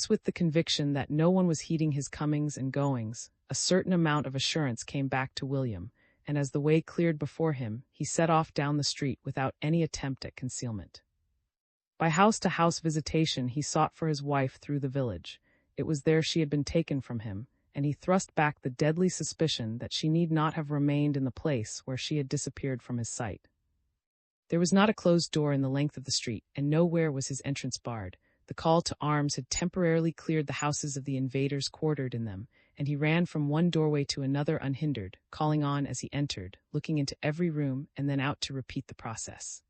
With the conviction that no one was heeding his comings and goings, a certain amount of assurance came back to William, and as the way cleared before him, he set off down the street without any attempt at concealment. By house-to-house visitation he sought for his wife through the village. It was there she had been taken from him, and he thrust back the deadly suspicion that she need not have remained in the place where she had disappeared from his sight. There was not a closed door in the length of the street, and nowhere was his entrance barred. The call to arms had temporarily cleared the houses of the invaders quartered in them, and he ran from one doorway to another unhindered, calling on as he entered, looking into every room and then out to repeat the process.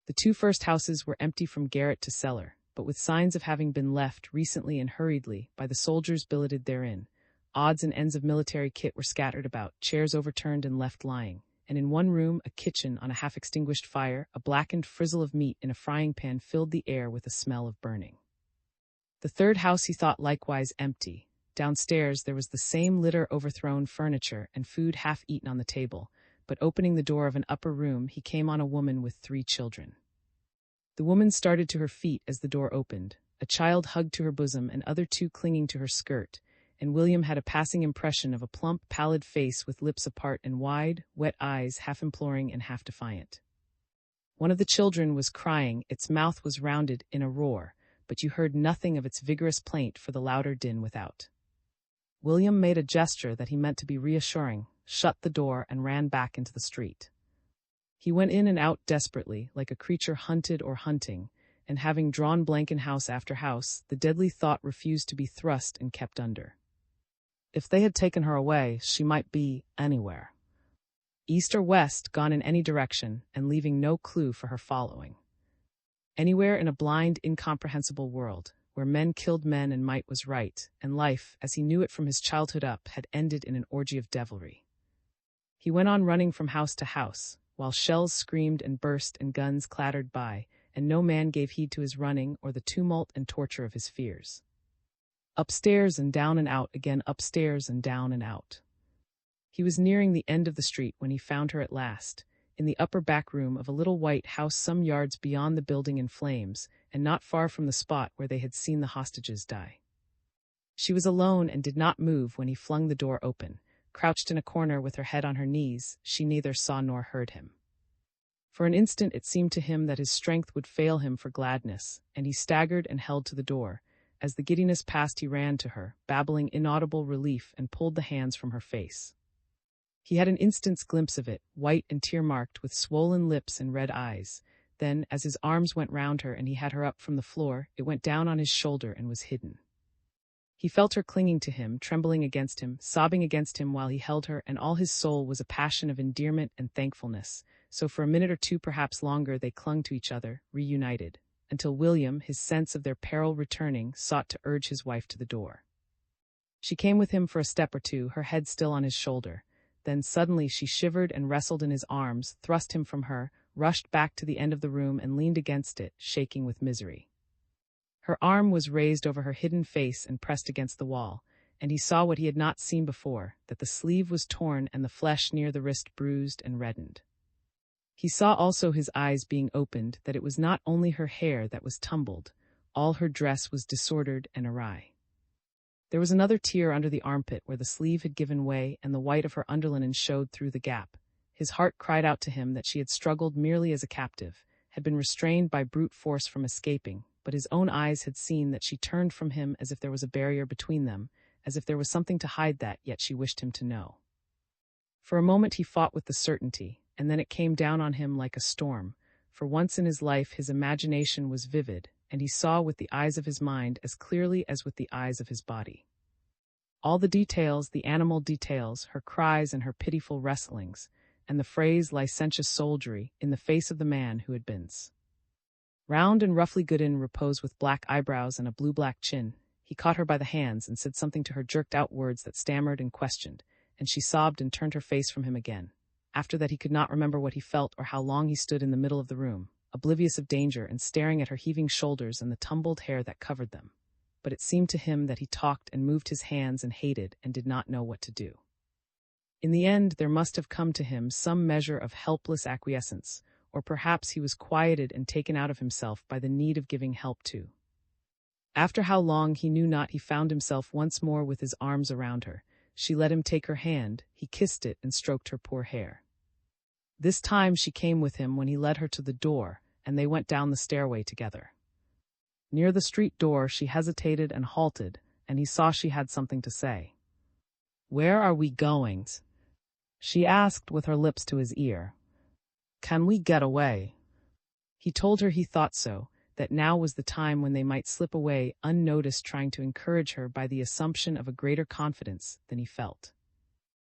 The two first houses were empty from garret to cellar, but with signs of having been left recently and hurriedly by the soldiers billeted therein. Odds and ends of military kit were scattered about, chairs overturned and left lying, and in one room a kitchen on a half-extinguished fire, a blackened frizzle of meat in a frying pan filled the air with a smell of burning. The third house he thought likewise empty. Downstairs there was the same litter, overthrown furniture, and food half-eaten on the table, but opening the door of an upper room he came on a woman with 3 children. The woman started to her feet as the door opened, a child hugged to her bosom and other 2 clinging to her skirt, and William had a passing impression of a plump, pallid face with lips apart and wide, wet eyes, half imploring and half defiant. One of the children was crying, its mouth was rounded in a roar, but you heard nothing of its vigorous plaint for the louder din without. William made a gesture that he meant to be reassuring, shut the door, and ran back into the street. He went in and out desperately, like a creature hunted or hunting, and having drawn blank in house after house, the deadly thought refused to be thrust and kept under. If they had taken her away, she might be anywhere. East or west, gone in any direction, and leaving no clue for her following. Anywhere in a blind, incomprehensible world, where men killed men and might was right, and life, as he knew it from his childhood up, had ended in an orgy of devilry. He went on running from house to house, while shells screamed and burst and guns clattered by, and no man gave heed to his running or the tumult and torture of his fears. Upstairs and down and out again, upstairs and down and out. He was nearing the end of the street when he found her at last, in the upper back room of a little white house some yards beyond the building in flames, and not far from the spot where they had seen the hostages die. She was alone and did not move when he flung the door open. Crouched in a corner with her head on her knees, she neither saw nor heard him. For an instant it seemed to him that his strength would fail him for gladness, and he staggered and held to the door. As the giddiness passed he ran to her, babbling inaudible relief, and pulled the hands from her face. He had an instant's glimpse of it, white and tear-marked, with swollen lips and red eyes. Then, as his arms went round her and he had her up from the floor, it went down on his shoulder and was hidden. He felt her clinging to him, trembling against him, sobbing against him while he held her, and all his soul was a passion of endearment and thankfulness. So for a minute or two, perhaps longer, they clung to each other, reunited, until William, his sense of their peril returning, sought to urge his wife to the door. She came with him for a step or two, her head still on his shoulder. Then suddenly she shivered and wrestled in his arms, thrust him from her, rushed back to the end of the room and leaned against it, shaking with misery. Her arm was raised over her hidden face and pressed against the wall, and he saw what he had not seen before, that the sleeve was torn and the flesh near the wrist bruised and reddened. He saw also his eyes being opened, that it was not only her hair that was tumbled, all her dress was disordered and awry. There was another tear under the armpit where the sleeve had given way and the white of her underlinen showed through the gap. His heart cried out to him that she had struggled merely as a captive, had been restrained by brute force from escaping, but his own eyes had seen that she turned from him as if there was a barrier between them, as if there was something to hide that yet she wished him to know. For a moment he fought with the certainty, and then it came down on him like a storm. For once in his life his imagination was vivid, and he saw with the eyes of his mind as clearly as with the eyes of his body. All the details, the animal details, her cries and her pitiful wrestlings, and the phrase licentious soldiery in the face of the man who had been round and roughly good in repose with black eyebrows and a blue-black chin. He caught her by the hands and said something to her, jerked out words that stammered and questioned, and she sobbed and turned her face from him again. After that he could not remember what he felt or how long he stood in the middle of the room, oblivious of danger and staring at her heaving shoulders and the tumbled hair that covered them. But it seemed to him that he talked and moved his hands and hated and did not know what to do. In the end there must have come to him some measure of helpless acquiescence, or perhaps he was quieted and taken out of himself by the need of giving help to After how long he knew not, he found himself once more with his arms around her. She let him take her hand, he kissed it and stroked her poor hair. This time she came with him when he led her to the door, and they went down the stairway together. Near the street door she hesitated and halted, and he saw she had something to say. "Where are we going?" she asked with her lips to his ear. "Can we get away?" He told her he thought so, that now was the time when they might slip away unnoticed, trying to encourage her by the assumption of a greater confidence than he felt.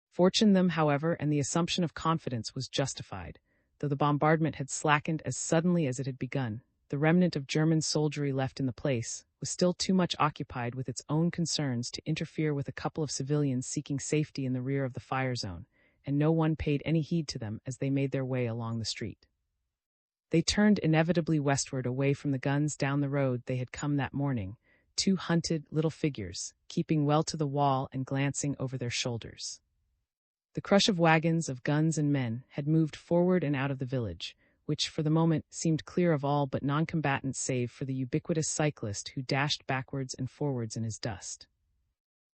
Fortune them, however, and the assumption of confidence was justified. Though the bombardment had slackened as suddenly as it had begun, the remnant of German soldiery left in the place was still too much occupied with its own concerns to interfere with a couple of civilians seeking safety in the rear of the fire zone, and no one paid any heed to them as they made their way along the street. They turned inevitably westward, away from the guns, down the road they had come that morning, two hunted little figures, keeping well to the wall and glancing over their shoulders. The crush of wagons, of guns and men, had moved forward and out of the village, which for the moment seemed clear of all but non-combatants save for the ubiquitous cyclist who dashed backwards and forwards in his dust.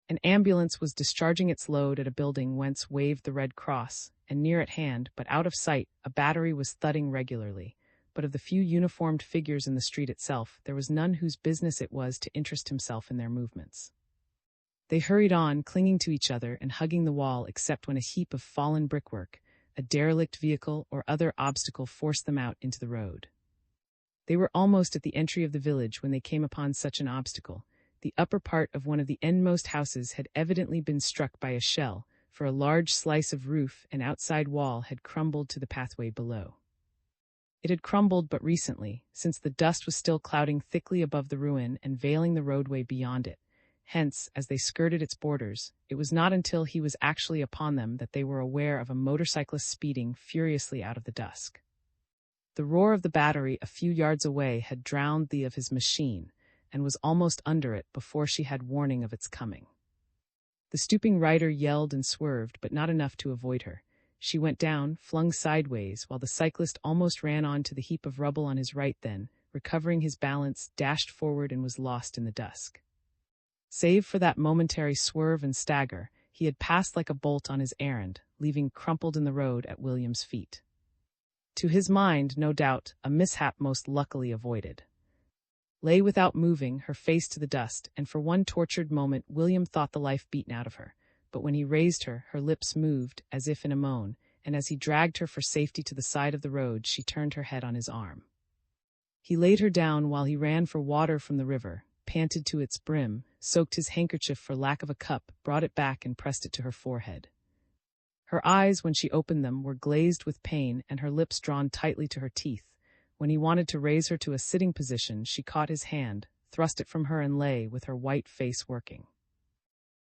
An ambulance was discharging its load at a building whence waved the Red Cross, and near at hand, but out of sight, a battery was thudding regularly. But of the few uniformed figures in the street itself, there was none whose business it was to interest himself in their movements. They hurried on, clinging to each other and hugging the wall, except when a heap of fallen brickwork, a derelict vehicle, or other obstacle forced them out into the road. They were almost at the entry of the village when they came upon such an obstacle. The upper part of one of the endmost houses had evidently been struck by a shell, for a large slice of roof and outside wall had crumbled to the pathway below. It had crumbled but recently, since the dust was still clouding thickly above the ruin and veiling the roadway beyond it. Hence, as they skirted its borders, it was not until he was actually upon them that they were aware of a motorcyclist speeding furiously out of the dusk. The roar of the battery a few yards away had drowned the of his machine, and was almost under it before she had warning of its coming. The stooping rider yelled and swerved, but not enough to avoid her. She went down, flung sideways, while the cyclist almost ran on to the heap of rubble on his right, then, recovering his balance, dashed forward and was lost in the dusk. Save for that momentary swerve and stagger, he had passed like a bolt on his errand, leaving crumpled in the road at William's feet. To his mind, no doubt, a mishap most luckily avoided. Lay without moving, her face to the dust, and for one tortured moment William thought the life beaten out of her. But when he raised her, her lips moved, as if in a moan, and as he dragged her for safety to the side of the road, she turned her head on his arm. He laid her down while he ran for water from the river, panted to its brim, soaked his handkerchief for lack of a cup, brought it back and pressed it to her forehead. Her eyes, when she opened them, were glazed with pain and her lips drawn tightly to her teeth. When he wanted to raise her to a sitting position, she caught his hand, thrust it from her and lay with her white face working.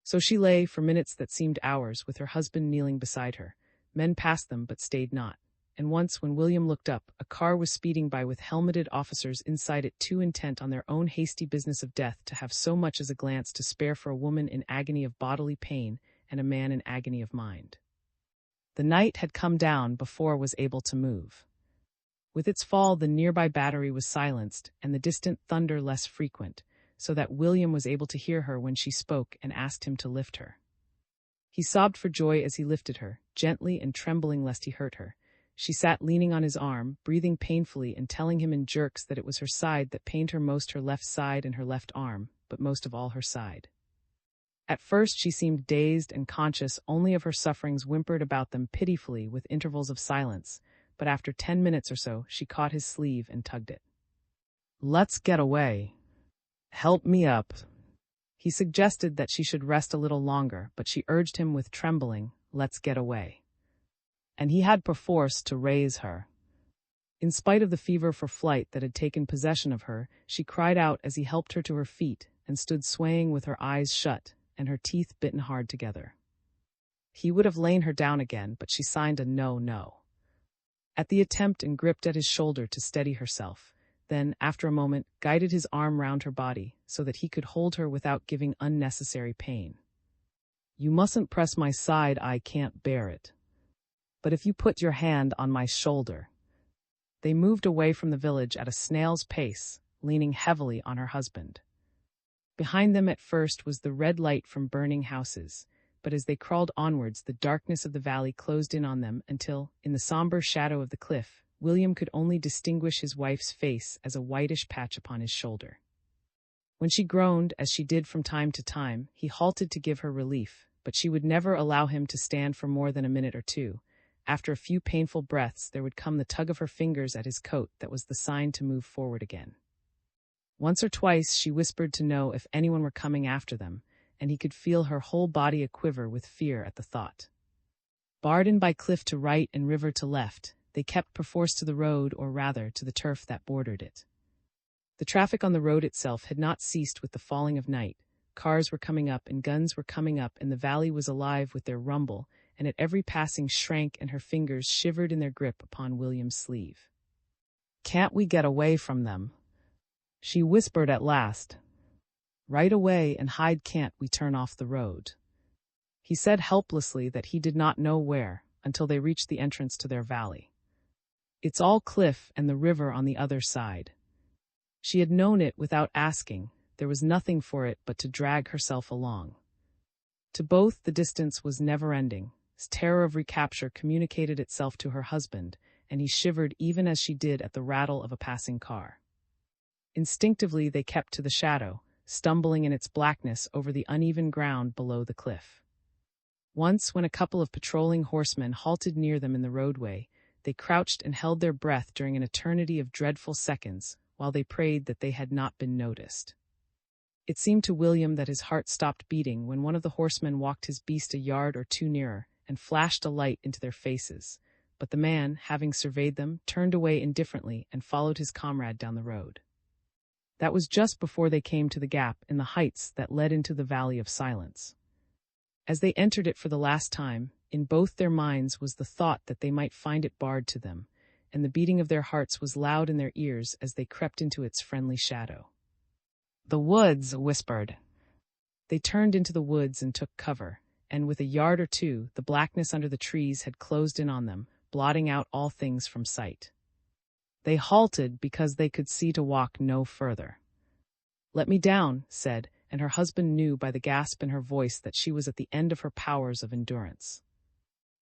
So she lay for minutes that seemed hours, with her husband kneeling beside her. Men passed them but stayed not, and once when William looked up, a car was speeding by with helmeted officers inside it, too intent on their own hasty business of death to have so much as a glance to spare for a woman in agony of bodily pain and a man in agony of mind. The night had come down before was able to move. With its fall the nearby battery was silenced and the distant thunder less frequent, so that William was able to hear her when she spoke and asked him to lift her. He sobbed for joy as he lifted her, gently and trembling lest he hurt her. She sat leaning on his arm, breathing painfully and telling him in jerks that it was her side that pained her most, her left side and her left arm, but most of all her side. At first she seemed dazed and conscious only of her sufferings, whimpered about them pitifully with intervals of silence, but after 10 minutes or so she caught his sleeve and tugged it. "Let's get away. Help me up." He suggested that she should rest a little longer, but she urged him with trembling, "Let's get away." And he had perforce to raise her. In spite of the fever for flight that had taken possession of her, she cried out as he helped her to her feet and stood swaying with her eyes shut and her teeth bitten hard together. He would have lain her down again, but she signed a no. At the attempt and gripped at his shoulder to steady herself. Then, after a moment, guided his arm round her body so that he could hold her without giving unnecessary pain. "You mustn't press my side, I can't bear it. But if you put your hand on my shoulder." They moved away from the village at a snail's pace, leaning heavily on her husband. Behind them at first was the red light from burning houses, but as they crawled onwards the darkness of the valley closed in on them until, in the somber shadow of the cliff, William could only distinguish his wife's face as a whitish patch upon his shoulder. When she groaned, as she did from time to time, he halted to give her relief, but she would never allow him to stand for more than a minute or two. After a few painful breaths there would come the tug of her fingers at his coat that was the sign to move forward again. Once or twice she whispered to know if anyone were coming after them, and he could feel her whole body a-quiver with fear at the thought. Barred in by cliff to right and river to left, they kept perforce to the road, or rather to the turf that bordered it. The traffic on the road itself had not ceased with the falling of night. Cars were coming up and guns were coming up, and the valley was alive with their rumble, and at every passing shrank and her fingers shivered in their grip upon William's sleeve. "Can't we get away from them?" she whispered at last. "Right away, and hide. Can't we turn off the road?" He said helplessly that he did not know where, until they reached the entrance to their valley. "It's all cliff and the river on the other side." She had known it without asking. There was nothing for it but to drag herself along. To both the distance was never-ending. His terror of recapture communicated itself to her husband, and he shivered even as she did at the rattle of a passing car. Instinctively they kept to the shadow, stumbling in its blackness over the uneven ground below the cliff. Once, when a couple of patrolling horsemen halted near them in the roadway, they crouched and held their breath during an eternity of dreadful seconds, while they prayed that they had not been noticed. It seemed to William that his heart stopped beating when one of the horsemen walked his beast a yard or two nearer, and flashed a light into their faces, but the man, having surveyed them, turned away indifferently and followed his comrade down the road. That was just before they came to the gap in the heights that led into the Valley of Silence. As they entered it for the last time, in both their minds was the thought that they might find it barred to them, and the beating of their hearts was loud in their ears as they crept into its friendly shadow. "The woods," whispered. They turned into the woods and took cover, and with a yard or two, the blackness under the trees had closed in on them, blotting out all things from sight. They halted because they could see to walk no further. "Let me down," said, and her husband knew by the gasp in her voice that she was at the end of her powers of endurance.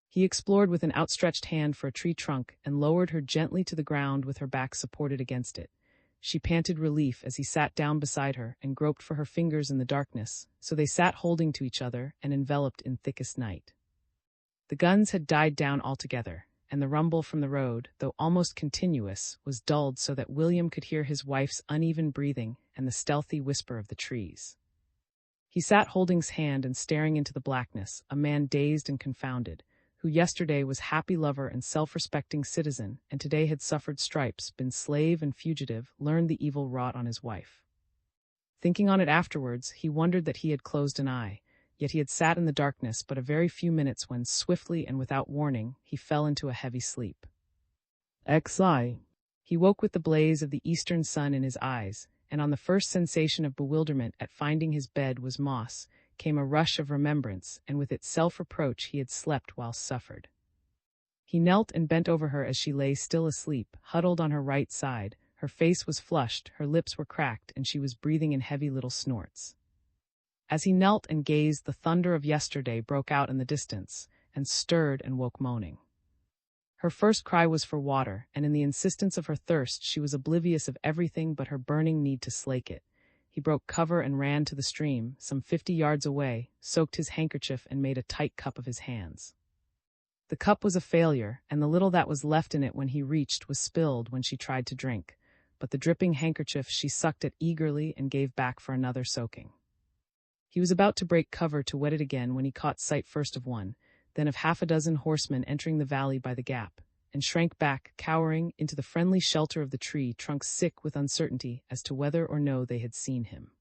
He explored with an outstretched hand for a tree trunk and lowered her gently to the ground with her back supported against it. She panted relief as he sat down beside her and groped for her fingers in the darkness, so they sat holding to each other and enveloped in thickest night. The guns had died down altogether, and the rumble from the road, though almost continuous, was dulled so that William could hear his wife's uneven breathing and the stealthy whisper of the trees. He sat holding his hand and staring into the blackness, a man dazed and confounded, who yesterday was happy lover and self-respecting citizen, and today had suffered stripes, been slave and fugitive, learned the evil wrought on his wife. Thinking on it afterwards, he wondered that he had closed an eye, yet he had sat in the darkness but a very few minutes when, swiftly and without warning, he fell into a heavy sleep. Xi. He woke with the blaze of the eastern sun in his eyes, and on the first sensation of bewilderment at finding his bed was moss, came a rush of remembrance, and with it self-reproach he had slept whilst suffered. He knelt and bent over her as she lay still asleep, huddled on her right side. Her face was flushed, her lips were cracked, and she was breathing in heavy little snorts. As he knelt and gazed, the thunder of yesterday broke out in the distance, and stirred and woke moaning. Her first cry was for water, and in the insistence of her thirst she was oblivious of everything but her burning need to slake it. He broke cover and ran to the stream, some 50 yards away, soaked his handkerchief and made a tight cup of his hands. The cup was a failure, and the little that was left in it when he reached was spilled when she tried to drink, but the dripping handkerchief she sucked at eagerly and gave back for another soaking. He was about to break cover to wet it again when he caught sight first of one, then of half a dozen horsemen entering the valley by the gap, and shrank back, cowering, into the friendly shelter of the tree trunk, sick with uncertainty as to whether or no they had seen him.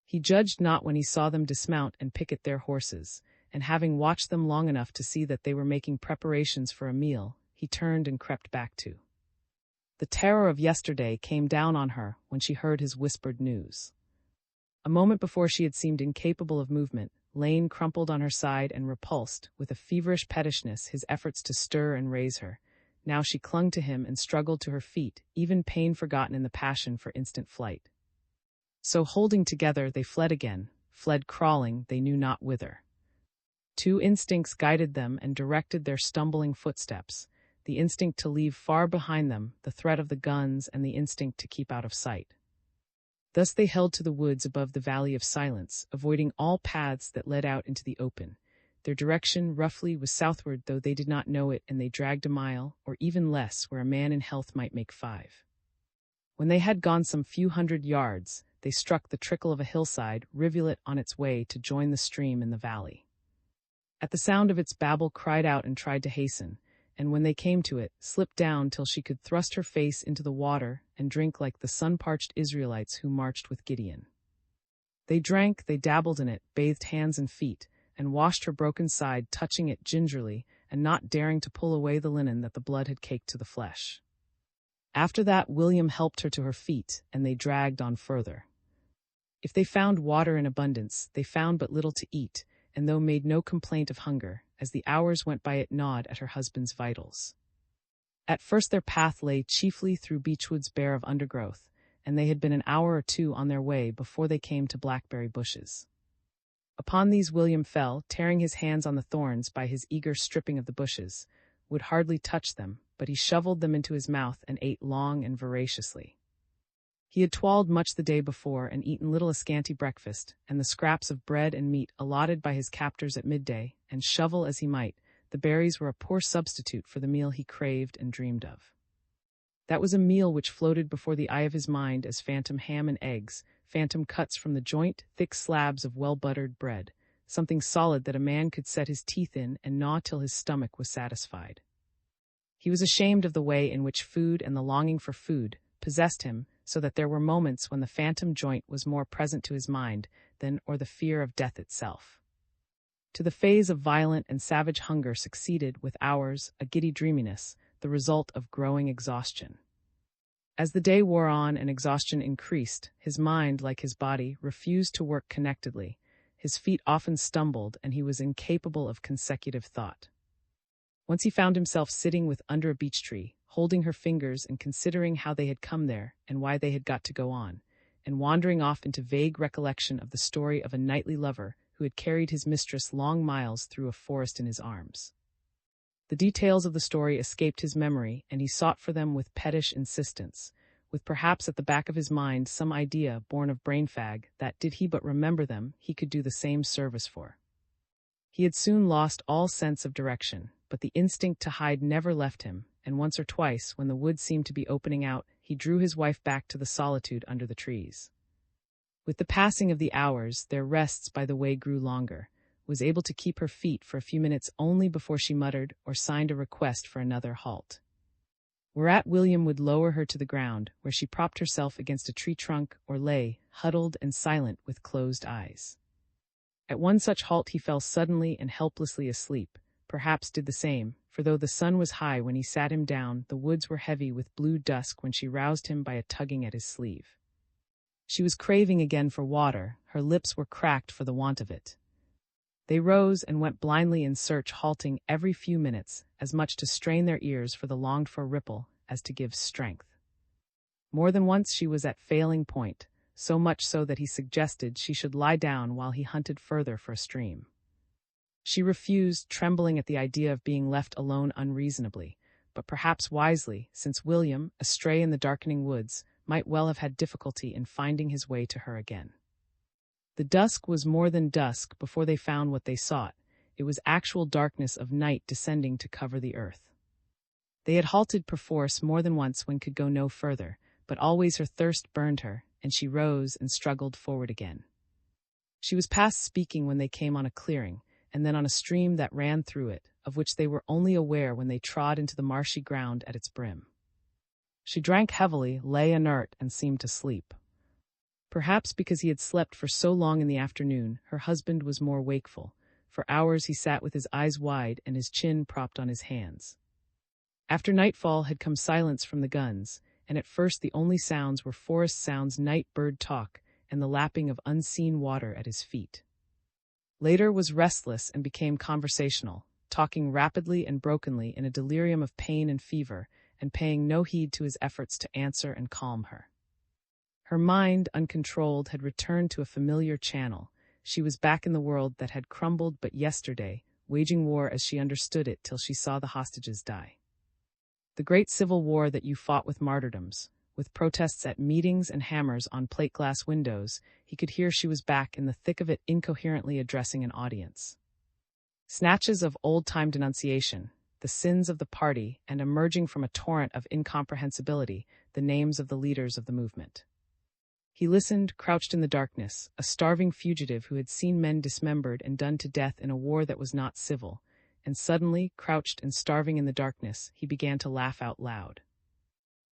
He judged not when he saw them dismount and picket their horses, and having watched them long enough to see that they were making preparations for a meal, he turned and crept back to. The terror of yesterday came down on her when she heard his whispered news. A moment before she had seemed incapable of movement. Lane crumpled on her side and repulsed, with a feverish pettishness, his efforts to stir and raise her. Now she clung to him and struggled to her feet, even pain forgotten in the passion for instant flight. So holding together, they fled again, fled crawling they knew not whither. Two instincts guided them and directed their stumbling footsteps, the instinct to leave far behind them the threat of the guns and the instinct to keep out of sight. Thus they held to the woods above the Valley of Silence, avoiding all paths that led out into the open. Their direction, roughly, was southward, though they did not know it, and they dragged a mile, or even less, where a man in health might make 5. When they had gone some few hundred yards, they struck the trickle of a hillside rivulet on its way to join the stream in the valley. At the sound of its babble cried out and tried to hasten, and when they came to it, slipped down till she could thrust her face into the water and drink like the sun-parched Israelites who marched with Gideon. They drank, they dabbled in it, bathed hands and feet, and washed her broken side, touching it gingerly and not daring to pull away the linen that the blood had caked to the flesh. After that, William helped her to her feet, and they dragged on further. If they found water in abundance, they found but little to eat, and though made no complaint of hunger, as the hours went by it gnawed at her husband's vitals. At first their path lay chiefly through beechwoods bare of undergrowth, and they had been an hour or 2 on their way before they came to blackberry bushes. Upon these William fell, tearing his hands on the thorns by his eager stripping of the bushes, would hardly touch them, but he shoveled them into his mouth and ate long and voraciously. He had toiled much the day before and eaten little a scanty breakfast, and the scraps of bread and meat allotted by his captors at midday, and shovel as he might, the berries were a poor substitute for the meal he craved and dreamed of. That was a meal which floated before the eye of his mind as phantom ham and eggs, phantom cuts from the joint, thick slabs of well-buttered bread, something solid that a man could set his teeth in and gnaw till his stomach was satisfied. He was ashamed of the way in which food and the longing for food possessed him, so that there were moments when the phantom joint was more present to his mind than or the fear of death itself. To the phase of violent and savage hunger succeeded, with hours, a giddy dreaminess, the result of growing exhaustion. As the day wore on and exhaustion increased, his mind, like his body, refused to work connectedly. His feet often stumbled, and he was incapable of consecutive thought. Once he found himself sitting under a beech tree, holding her fingers and considering how they had come there and why they had got to go on, and wandering off into vague recollection of the story of a knightly lover who had carried his mistress long miles through a forest in his arms. The details of the story escaped his memory, and he sought for them with pettish insistence, with perhaps at the back of his mind some idea born of brain fag that, did he but remember them, he could do the same service for. He had soon lost all sense of direction, but the instinct to hide never left him, and once or twice, when the wood seemed to be opening out, he drew his wife back to the solitude under the trees. With the passing of the hours, their rests by the way grew longer, was able to keep her feet for a few minutes only before she muttered or signed a request for another halt. Whereat William would lower her to the ground, where she propped herself against a tree trunk or lay, huddled and silent with closed eyes. At one such halt he fell suddenly and helplessly asleep, perhaps did the same, for though the sun was high when he sat him down, the woods were heavy with blue dusk when she roused him by a tugging at his sleeve. She was craving again for water, her lips were cracked for the want of it. They rose and went blindly in search, halting every few minutes, as much to strain their ears for the longed-for ripple as to give strength. More than once she was at failing point, so much so that he suggested she should lie down while he hunted further for a stream. She refused, trembling at the idea of being left alone unreasonably, but perhaps wisely, since William, astray in the darkening woods, might well have had difficulty in finding his way to her again. The dusk was more than dusk before they found what they sought. It was actual darkness of night descending to cover the earth. They had halted perforce more than once when could go no further, but always her thirst burned her, and she rose and struggled forward again. She was past speaking when they came on a clearing, and then on a stream that ran through it, of which they were only aware when they trod into the marshy ground at its brim. She drank heavily, lay inert, and seemed to sleep. Perhaps because he had slept for so long in the afternoon, her husband was more wakeful. For hours he sat with his eyes wide and his chin propped on his hands. After nightfall had come silence from the guns, and at first the only sounds were forest sounds, night bird talk, and the lapping of unseen water at his feet. Later was restless and became conversational, talking rapidly and brokenly in a delirium of pain and fever, and paying no heed to his efforts to answer and calm her. Her mind, uncontrolled, had returned to a familiar channel. She was back in the world that had crumbled but yesterday, waging war as she understood it till she saw the hostages die. The great civil war that you fought with martyrdoms, with protests at meetings and hammers on plate glass windows, he could hear she was back in the thick of it, incoherently addressing an audience. Snatches of old-time denunciation, the sins of the party, and emerging from a torrent of incomprehensibility, the names of the leaders of the movement. He listened, crouched in the darkness, a starving fugitive who had seen men dismembered and done to death in a war that was not civil, and suddenly, crouched and starving in the darkness, he began to laugh out loud.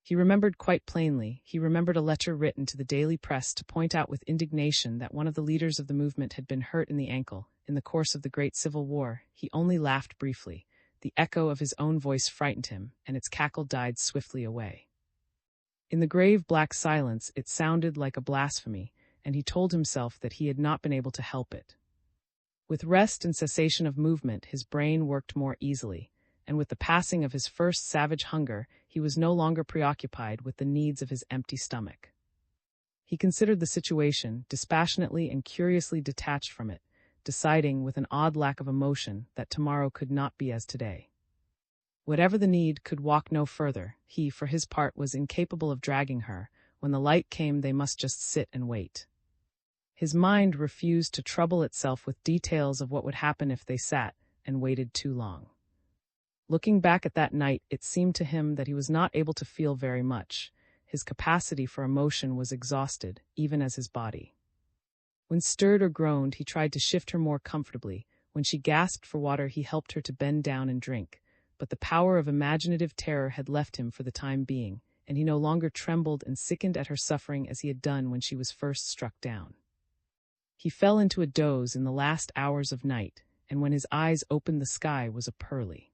He remembered quite plainly, he remembered a letter written to the daily press to point out with indignation that one of the leaders of the movement had been hurt in the ankle, in the course of the Great Civil War. He only laughed briefly. The echo of his own voice frightened him, and its cackle died swiftly away. In the grave black silence it sounded like a blasphemy, and he told himself that he had not been able to help it. With rest and cessation of movement his brain worked more easily, and with the passing of his first savage hunger he was no longer preoccupied with the needs of his empty stomach. He considered the situation, dispassionately and curiously detached from it, deciding with an odd lack of emotion that tomorrow could not be as today. Whatever the need, could walk no further. He, for his part, was incapable of dragging her. When the light came they must just sit and wait. His mind refused to trouble itself with details of what would happen if they sat and waited too long. Looking back at that night, it seemed to him that he was not able to feel very much. His capacity for emotion was exhausted, even as his body. When stirred or groaned, he tried to shift her more comfortably. When she gasped for water, he helped her to bend down and drink. But the power of imaginative terror had left him for the time being, and he no longer trembled and sickened at her suffering as he had done when she was first struck down. He fell into a doze in the last hours of night, and when his eyes opened the sky was a pearly.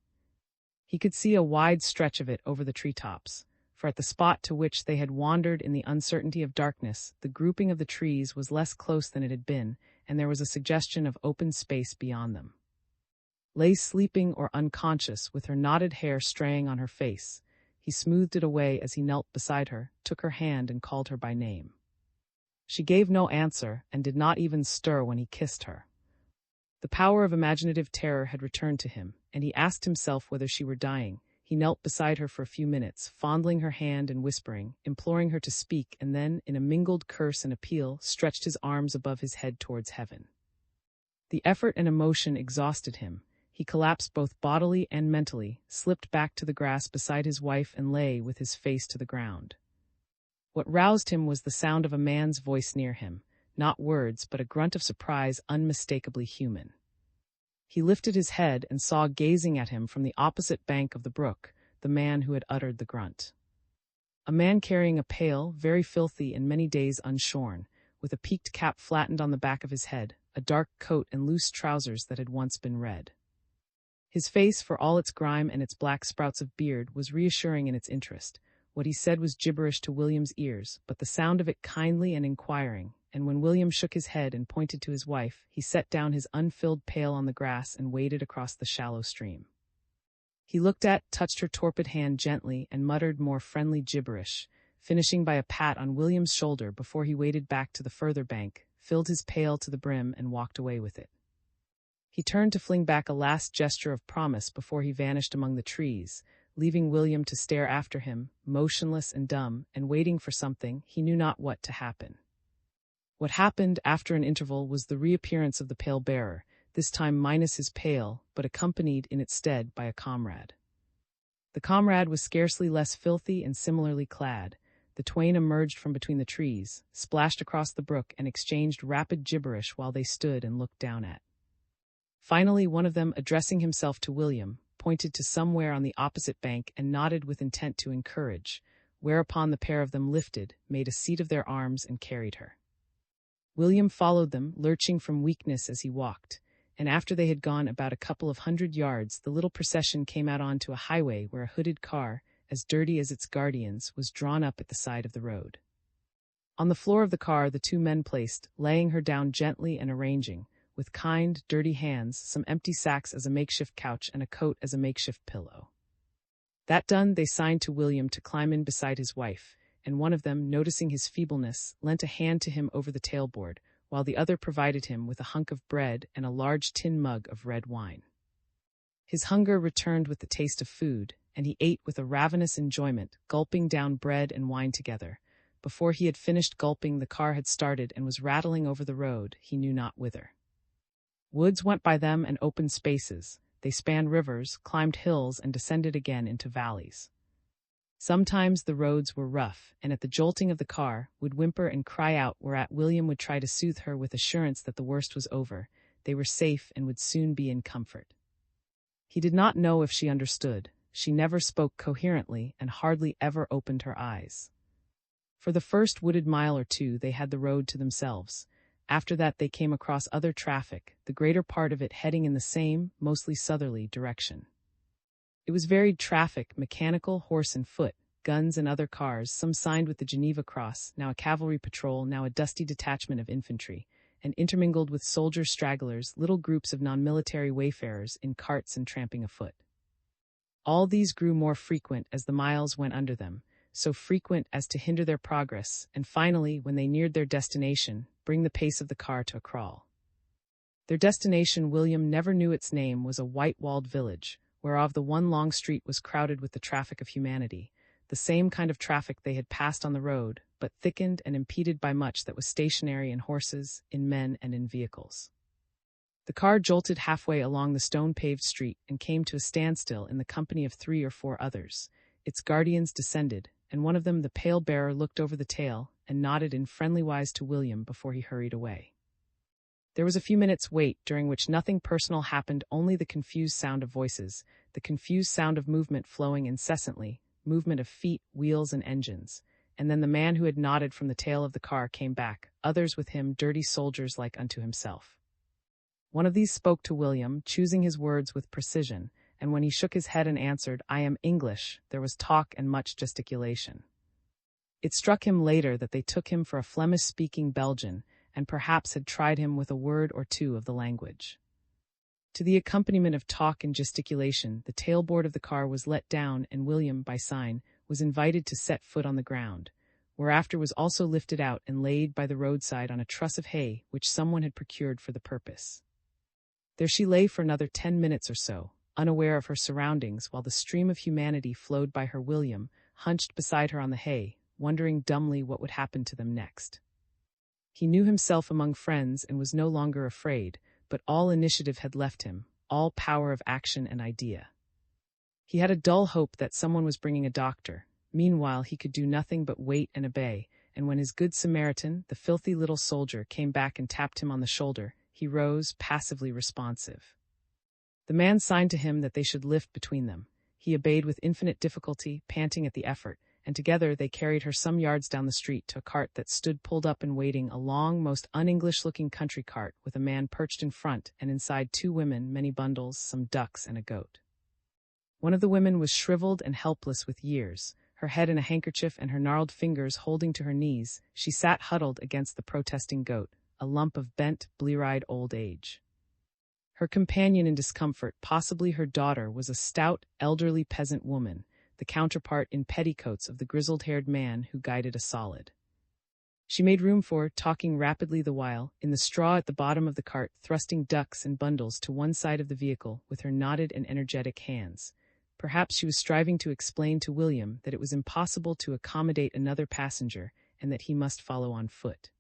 He could see a wide stretch of it over the treetops, for at the spot to which they had wandered in the uncertainty of darkness, the grouping of the trees was less close than it had been, and there was a suggestion of open space beyond them. Lay sleeping or unconscious, with her knotted hair straying on her face. He smoothed it away as he knelt beside her, took her hand and called her by name. She gave no answer, and did not even stir when he kissed her. The power of imaginative terror had returned to him, and he asked himself whether she were dying. He knelt beside her for a few minutes, fondling her hand and whispering, imploring her to speak, and then, in a mingled curse and appeal, stretched his arms above his head towards heaven. The effort and emotion exhausted him. He collapsed both bodily and mentally, slipped back to the grass beside his wife and lay with his face to the ground. What roused him was the sound of a man's voice near him, not words, but a grunt of surprise unmistakably human. He lifted his head and saw gazing at him from the opposite bank of the brook the man who had uttered the grunt. A man carrying a pail, very filthy and many days unshorn, with a peaked cap flattened on the back of his head, a dark coat and loose trousers that had once been red. His face, for all its grime and its black sprouts of beard, was reassuring in its interest. What he said was gibberish to William's ears, but the sound of it kindly and inquiring, and when William shook his head and pointed to his wife, he set down his unfilled pail on the grass and waded across the shallow stream. He touched her torpid hand gently and muttered more friendly gibberish, finishing by a pat on William's shoulder before he waded back to the further bank, filled his pail to the brim and walked away with it. He turned to fling back a last gesture of promise before he vanished among the trees, leaving William to stare after him, motionless and dumb, and waiting for something, he knew not what, to happen. What happened after an interval was the reappearance of the pail-bearer, this time minus his pail, but accompanied in its stead by a comrade. The comrade was scarcely less filthy and similarly clad. The twain emerged from between the trees, splashed across the brook, and exchanged rapid gibberish while they stood and looked down at. Finally, one of them, addressing himself to William, pointed to somewhere on the opposite bank and nodded with intent to encourage, whereupon the pair of them lifted, made a seat of their arms, and carried her. William followed them, lurching from weakness as he walked, and after they had gone about a couple of 100 yards, the little procession came out onto a highway where a hooded car, as dirty as its guardians, was drawn up at the side of the road. On the floor of the car the two men placed, laying her down gently and arranging, with kind, dirty hands, some empty sacks as a makeshift couch and a coat as a makeshift pillow. That done, they signed to William to climb in beside his wife, and one of them, noticing his feebleness, lent a hand to him over the tailboard, while the other provided him with a hunk of bread and a large tin mug of red wine. His hunger returned with the taste of food, and he ate with a ravenous enjoyment, gulping down bread and wine together. Before he had finished gulping, the car had started and was rattling over the road, he knew not whither. Woods went by them and open spaces. They spanned rivers, climbed hills, and descended again into valleys. Sometimes the roads were rough, and at the jolting of the car, would whimper and cry out, whereat William would try to soothe her with assurance that the worst was over, they were safe and would soon be in comfort. He did not know if she understood. She never spoke coherently and hardly ever opened her eyes. For the first wooded mile or two they had the road to themselves. After that they came across other traffic, the greater part of it heading in the same, mostly southerly, direction. It was varied traffic, mechanical, horse and foot, guns and other cars, some signed with the Geneva Cross, now a cavalry patrol, now a dusty detachment of infantry, and intermingled with soldier stragglers, little groups of non-military wayfarers in carts and tramping afoot. All these grew more frequent as the miles went under them, so frequent as to hinder their progress, and finally, when they neared their destination, bring the pace of the car to a crawl. Their destination, William never knew its name, was a white-walled village, whereof the one long street was crowded with the traffic of humanity, the same kind of traffic they had passed on the road, but thickened and impeded by much that was stationary in horses, in men, and in vehicles. The car jolted halfway along the stone-paved street and came to a standstill in the company of 3 or 4 others. Its guardians descended, and one of them, the pale-bearer, looked over the tail and nodded in friendly wise to William before he hurried away. There was a few minutes' wait, during which nothing personal happened, only the confused sound of voices, the confused sound of movement flowing incessantly, movement of feet, wheels, and engines. And then the man who had nodded from the tail of the car came back, others with him, dirty soldiers like unto himself. One of these spoke to William, choosing his words with precision, and when he shook his head and answered, "I am English," there was talk and much gesticulation. It struck him later that they took him for a Flemish-speaking Belgian, and perhaps had tried him with a word or two of the language. To the accompaniment of talk and gesticulation, the tailboard of the car was let down, and William, by sign, was invited to set foot on the ground, whereafter was also lifted out and laid by the roadside on a truss of hay which someone had procured for the purpose. There she lay for another 10 minutes or so, unaware of her surroundings, while the stream of humanity flowed by her. William, hunched beside her on the hay, wondering dumbly what would happen to them next. He knew himself among friends and was no longer afraid, but all initiative had left him, all power of action and idea. He had a dull hope that someone was bringing a doctor. Meanwhile he could do nothing but wait and obey, and when his good Samaritan, the filthy little soldier, came back and tapped him on the shoulder, he rose, passively responsive. The man signed to him that they should lift between them. He obeyed with infinite difficulty, panting at the effort, and together they carried her some yards down the street to a cart that stood pulled up and waiting, a long, most un-English-looking country cart, with a man perched in front, and inside 2 women, many bundles, some ducks, and a goat. One of the women was shriveled and helpless with years, her head in a handkerchief and her gnarled fingers holding to her knees. She sat huddled against the protesting goat, a lump of bent, blear-eyed old age. Her companion in discomfort, possibly her daughter, was a stout, elderly peasant woman, the counterpart in petticoats of the grizzled-haired man who guided a solid. She made room for, talking rapidly the while, in the straw at the bottom of the cart, thrusting ducks and bundles to one side of the vehicle with her knotted and energetic hands. Perhaps she was striving to explain to William that it was impossible to accommodate another passenger and that he must follow on foot.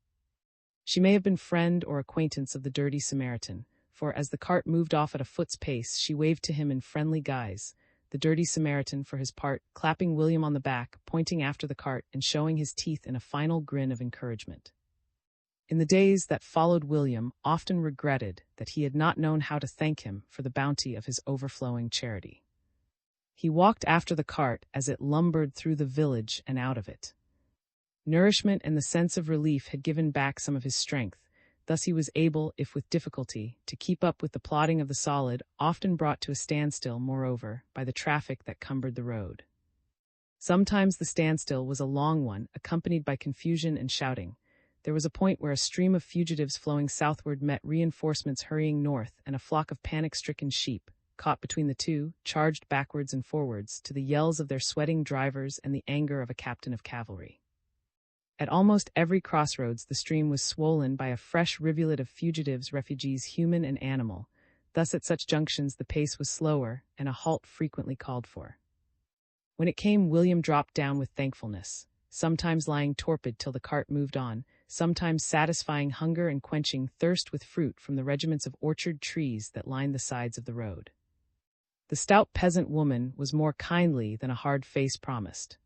She may have been friend or acquaintance of the dirty Samaritan, for as the cart moved off at a foot's pace, she waved to him in friendly guise, the dirty Samaritan, for his part, clapping William on the back, pointing after the cart, and showing his teeth in a final grin of encouragement. In the days that followed, William often regretted that he had not known how to thank him for the bounty of his overflowing charity. He walked after the cart as it lumbered through the village and out of it. Nourishment and the sense of relief had given back some of his strength. Thus he was able, if with difficulty, to keep up with the plodding of the solid, often brought to a standstill, moreover, by the traffic that cumbered the road. Sometimes the standstill was a long one, accompanied by confusion and shouting. There was a point where a stream of fugitives flowing southward met reinforcements hurrying north, and a flock of panic-stricken sheep, caught between the two, charged backwards and forwards, to the yells of their sweating drivers and the anger of a captain of cavalry. At almost every crossroads the stream was swollen by a fresh rivulet of fugitives, refugees, human and animal. Thus at such junctions the pace was slower, and a halt frequently called for. When it came, William dropped down with thankfulness, sometimes lying torpid till the cart moved on, sometimes satisfying hunger and quenching thirst with fruit from the regiments of orchard trees that lined the sides of the road. The stout peasant woman was more kindly than a hard face promised.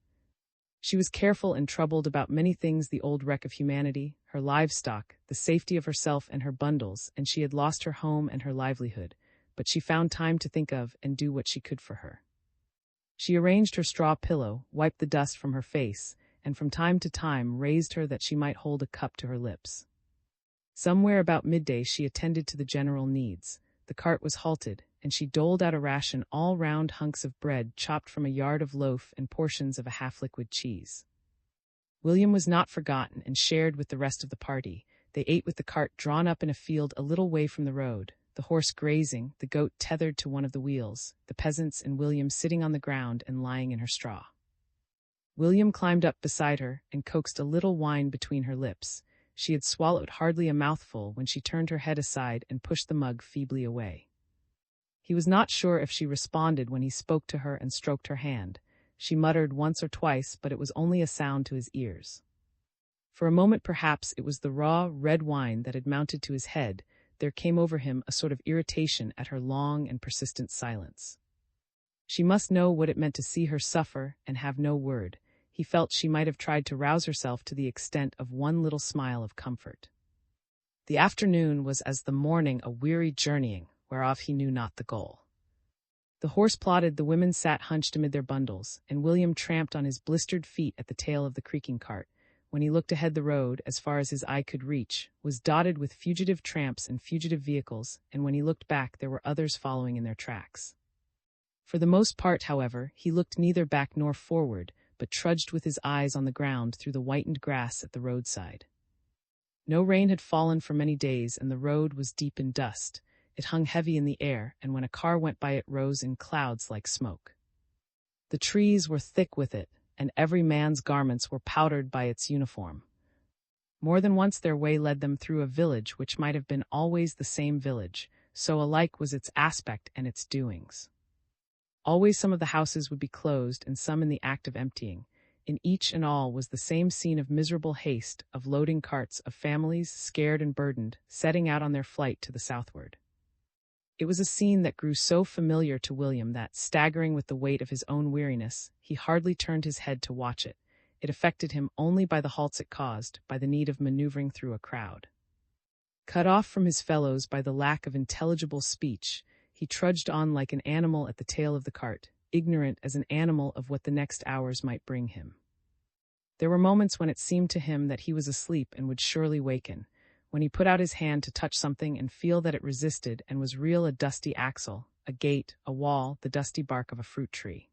She was careful and troubled about many things: the old wreck of humanity, her livestock, the safety of herself and her bundles, and she had lost her home and her livelihood, but she found time to think of and do what she could for her. She arranged her straw pillow, wiped the dust from her face, and from time to time raised her that she might hold a cup to her lips. Somewhere about midday she attended to the general needs. The cart was halted, and she doled out a ration, all round hunks of bread chopped from a yard of loaf and portions of a half-liquid cheese. William was not forgotten and shared with the rest of the party. They ate with the cart drawn up in a field a little way from the road, the horse grazing, the goat tethered to one of the wheels, the peasants and William sitting on the ground and lying in her straw. William climbed up beside her and coaxed a little wine between her lips. She had swallowed hardly a mouthful when she turned her head aside and pushed the mug feebly away. He was not sure if she responded when he spoke to her and stroked her hand. She muttered once or twice, but it was only a sound to his ears. For a moment perhaps it was the raw, red wine that had mounted to his head. There came over him a sort of irritation at her long and persistent silence. She must know what it meant to see her suffer and have no word. He felt she might have tried to rouse herself to the extent of one little smile of comfort. The afternoon was as the morning a weary journeying, whereof he knew not the goal. The horse plodded, the women sat hunched amid their bundles, and William tramped on his blistered feet at the tail of the creaking cart. When he looked ahead, the road, as far as his eye could reach, was dotted with fugitive tramps and fugitive vehicles, and when he looked back there were others following in their tracks. For the most part, however, he looked neither back nor forward, but trudged with his eyes on the ground through the whitened grass at the roadside. No rain had fallen for many days, and the road was deep in dust. It hung heavy in the air, and when a car went by it rose in clouds like smoke. The trees were thick with it, and every man's garments were powdered by its uniform. More than once their way led them through a village which might have been always the same village, so alike was its aspect and its doings. Always some of the houses would be closed and some in the act of emptying. In each and all was the same scene of miserable haste, of loading carts, of families, scared and burdened, setting out on their flight to the southward. It was a scene that grew so familiar to William that, staggering with the weight of his own weariness, he hardly turned his head to watch it. It affected him only by the halts it caused, by the need of maneuvering through a crowd. Cut off from his fellows by the lack of intelligible speech, he trudged on like an animal at the tail of the cart, ignorant as an animal of what the next hours might bring him. There were moments when it seemed to him that he was asleep and would surely waken, when he put out his hand to touch something and feel that it resisted and was real: a dusty axle, a gate, a wall, the dusty bark of a fruit tree.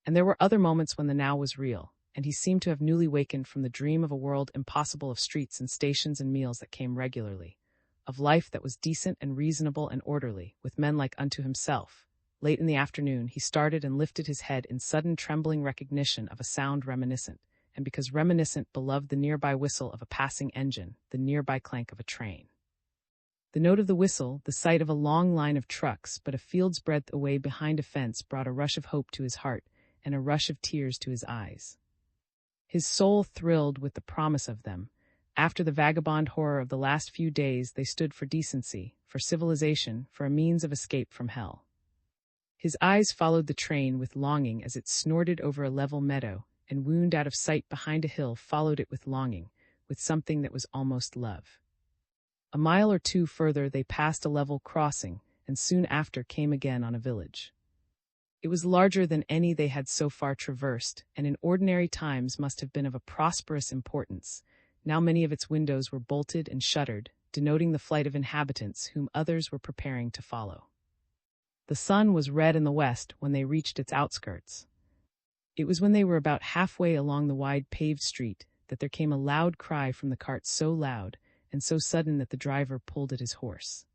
And there were other moments when the now was real, and he seemed to have newly wakened from the dream of a world impossible, of streets and stations and meals that came regularly, of life that was decent and reasonable and orderly, with men like unto himself. Late in the afternoon he started and lifted his head in sudden trembling recognition of a sound reminiscent, and because reminiscent, beloved the nearby whistle of a passing engine, the nearby clank of a train. The note of the whistle, the sight of a long line of trucks but a field's breadth away behind a fence, brought a rush of hope to his heart and a rush of tears to his eyes. His soul thrilled with the promise of them. After the vagabond horror of the last few days, they stood for decency, for civilization, for a means of escape from hell. His eyes followed the train with longing as it snorted over a level meadow, and wound out of sight behind a hill followed it with longing, with something that was almost love. A mile or two further they passed a level crossing, and soon after came again on a village. It was larger than any they had so far traversed, and in ordinary times must have been of a prosperous importance. Now many of its windows were bolted and shuttered, denoting the flight of inhabitants whom others were preparing to follow. The sun was red in the west when they reached its outskirts. It was when they were about halfway along the wide paved street that there came a loud cry from the cart, so loud and so sudden that the driver pulled at his horse.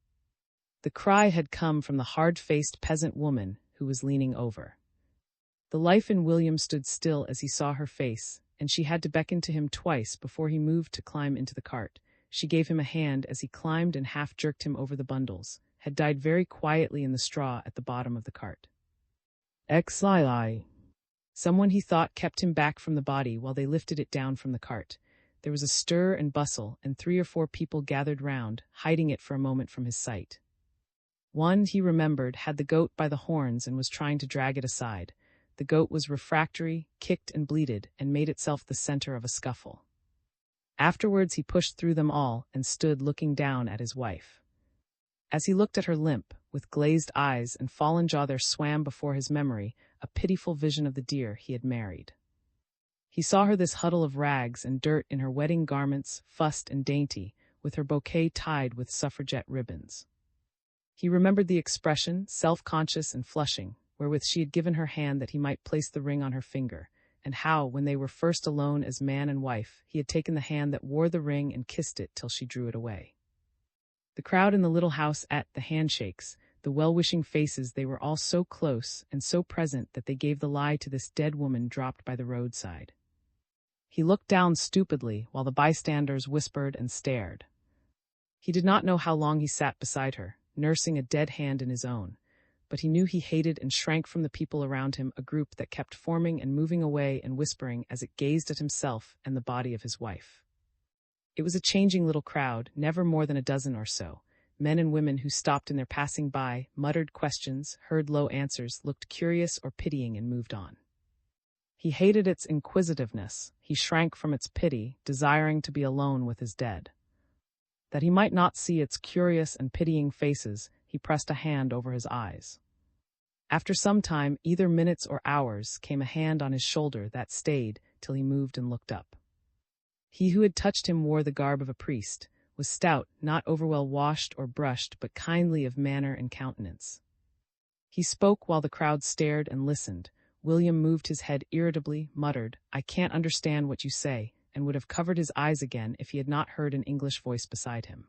The cry had come from the hard-faced peasant woman who was leaning over. The life in William stood still as he saw her face, and she had to beckon to him twice before he moved to climb into the cart. She gave him a hand as he climbed and half-jerked him over the bundles, had died very quietly in the straw at the bottom of the cart. Cicely. Someone he thought kept him back from the body while they lifted it down from the cart. There was a stir and bustle, and 3 or 4 people gathered round, hiding it for a moment from his sight. One, he remembered, had the goat by the horns and was trying to drag it aside. The goat was refractory, kicked and bleated, and made itself the center of a scuffle. Afterwards he pushed through them all and stood looking down at his wife. As he looked at her limp, with glazed eyes and fallen jaw, there swam before his memory a pitiful vision of the dear he had married. He saw her, this huddle of rags and dirt, in her wedding garments, fussed and dainty, with her bouquet tied with suffragette ribbons. He remembered the expression, self-conscious and flushing, wherewith she had given her hand that he might place the ring on her finger, and how, when they were first alone as man and wife, he had taken the hand that wore the ring and kissed it till she drew it away. The crowd in the little house, at the handshakes, the well-wishing faces, they were all so close and so present that they gave the lie to this dead woman dropped by the roadside. He looked down stupidly while the bystanders whispered and stared. He did not know how long he sat beside her, nursing a dead hand in his own, but he knew he hated and shrank from the people around him, a group that kept forming and moving away and whispering as it gazed at himself and the body of his wife. It was a changing little crowd, never more than a dozen or so, men and women who stopped in their passing by, muttered questions, heard low answers, looked curious or pitying, and moved on. He hated its inquisitiveness, he shrank from its pity, desiring to be alone with his dead. That he might not see its curious and pitying faces, he pressed a hand over his eyes. After some time, either minutes or hours, came a hand on his shoulder that stayed till he moved and looked up. He who had touched him wore the garb of a priest, was stout, not overwell washed or brushed, but kindly of manner and countenance. He spoke while the crowd stared and listened. William moved his head irritably, muttered, "I can't understand what you say," and would have covered his eyes again if he had not heard an English voice beside him.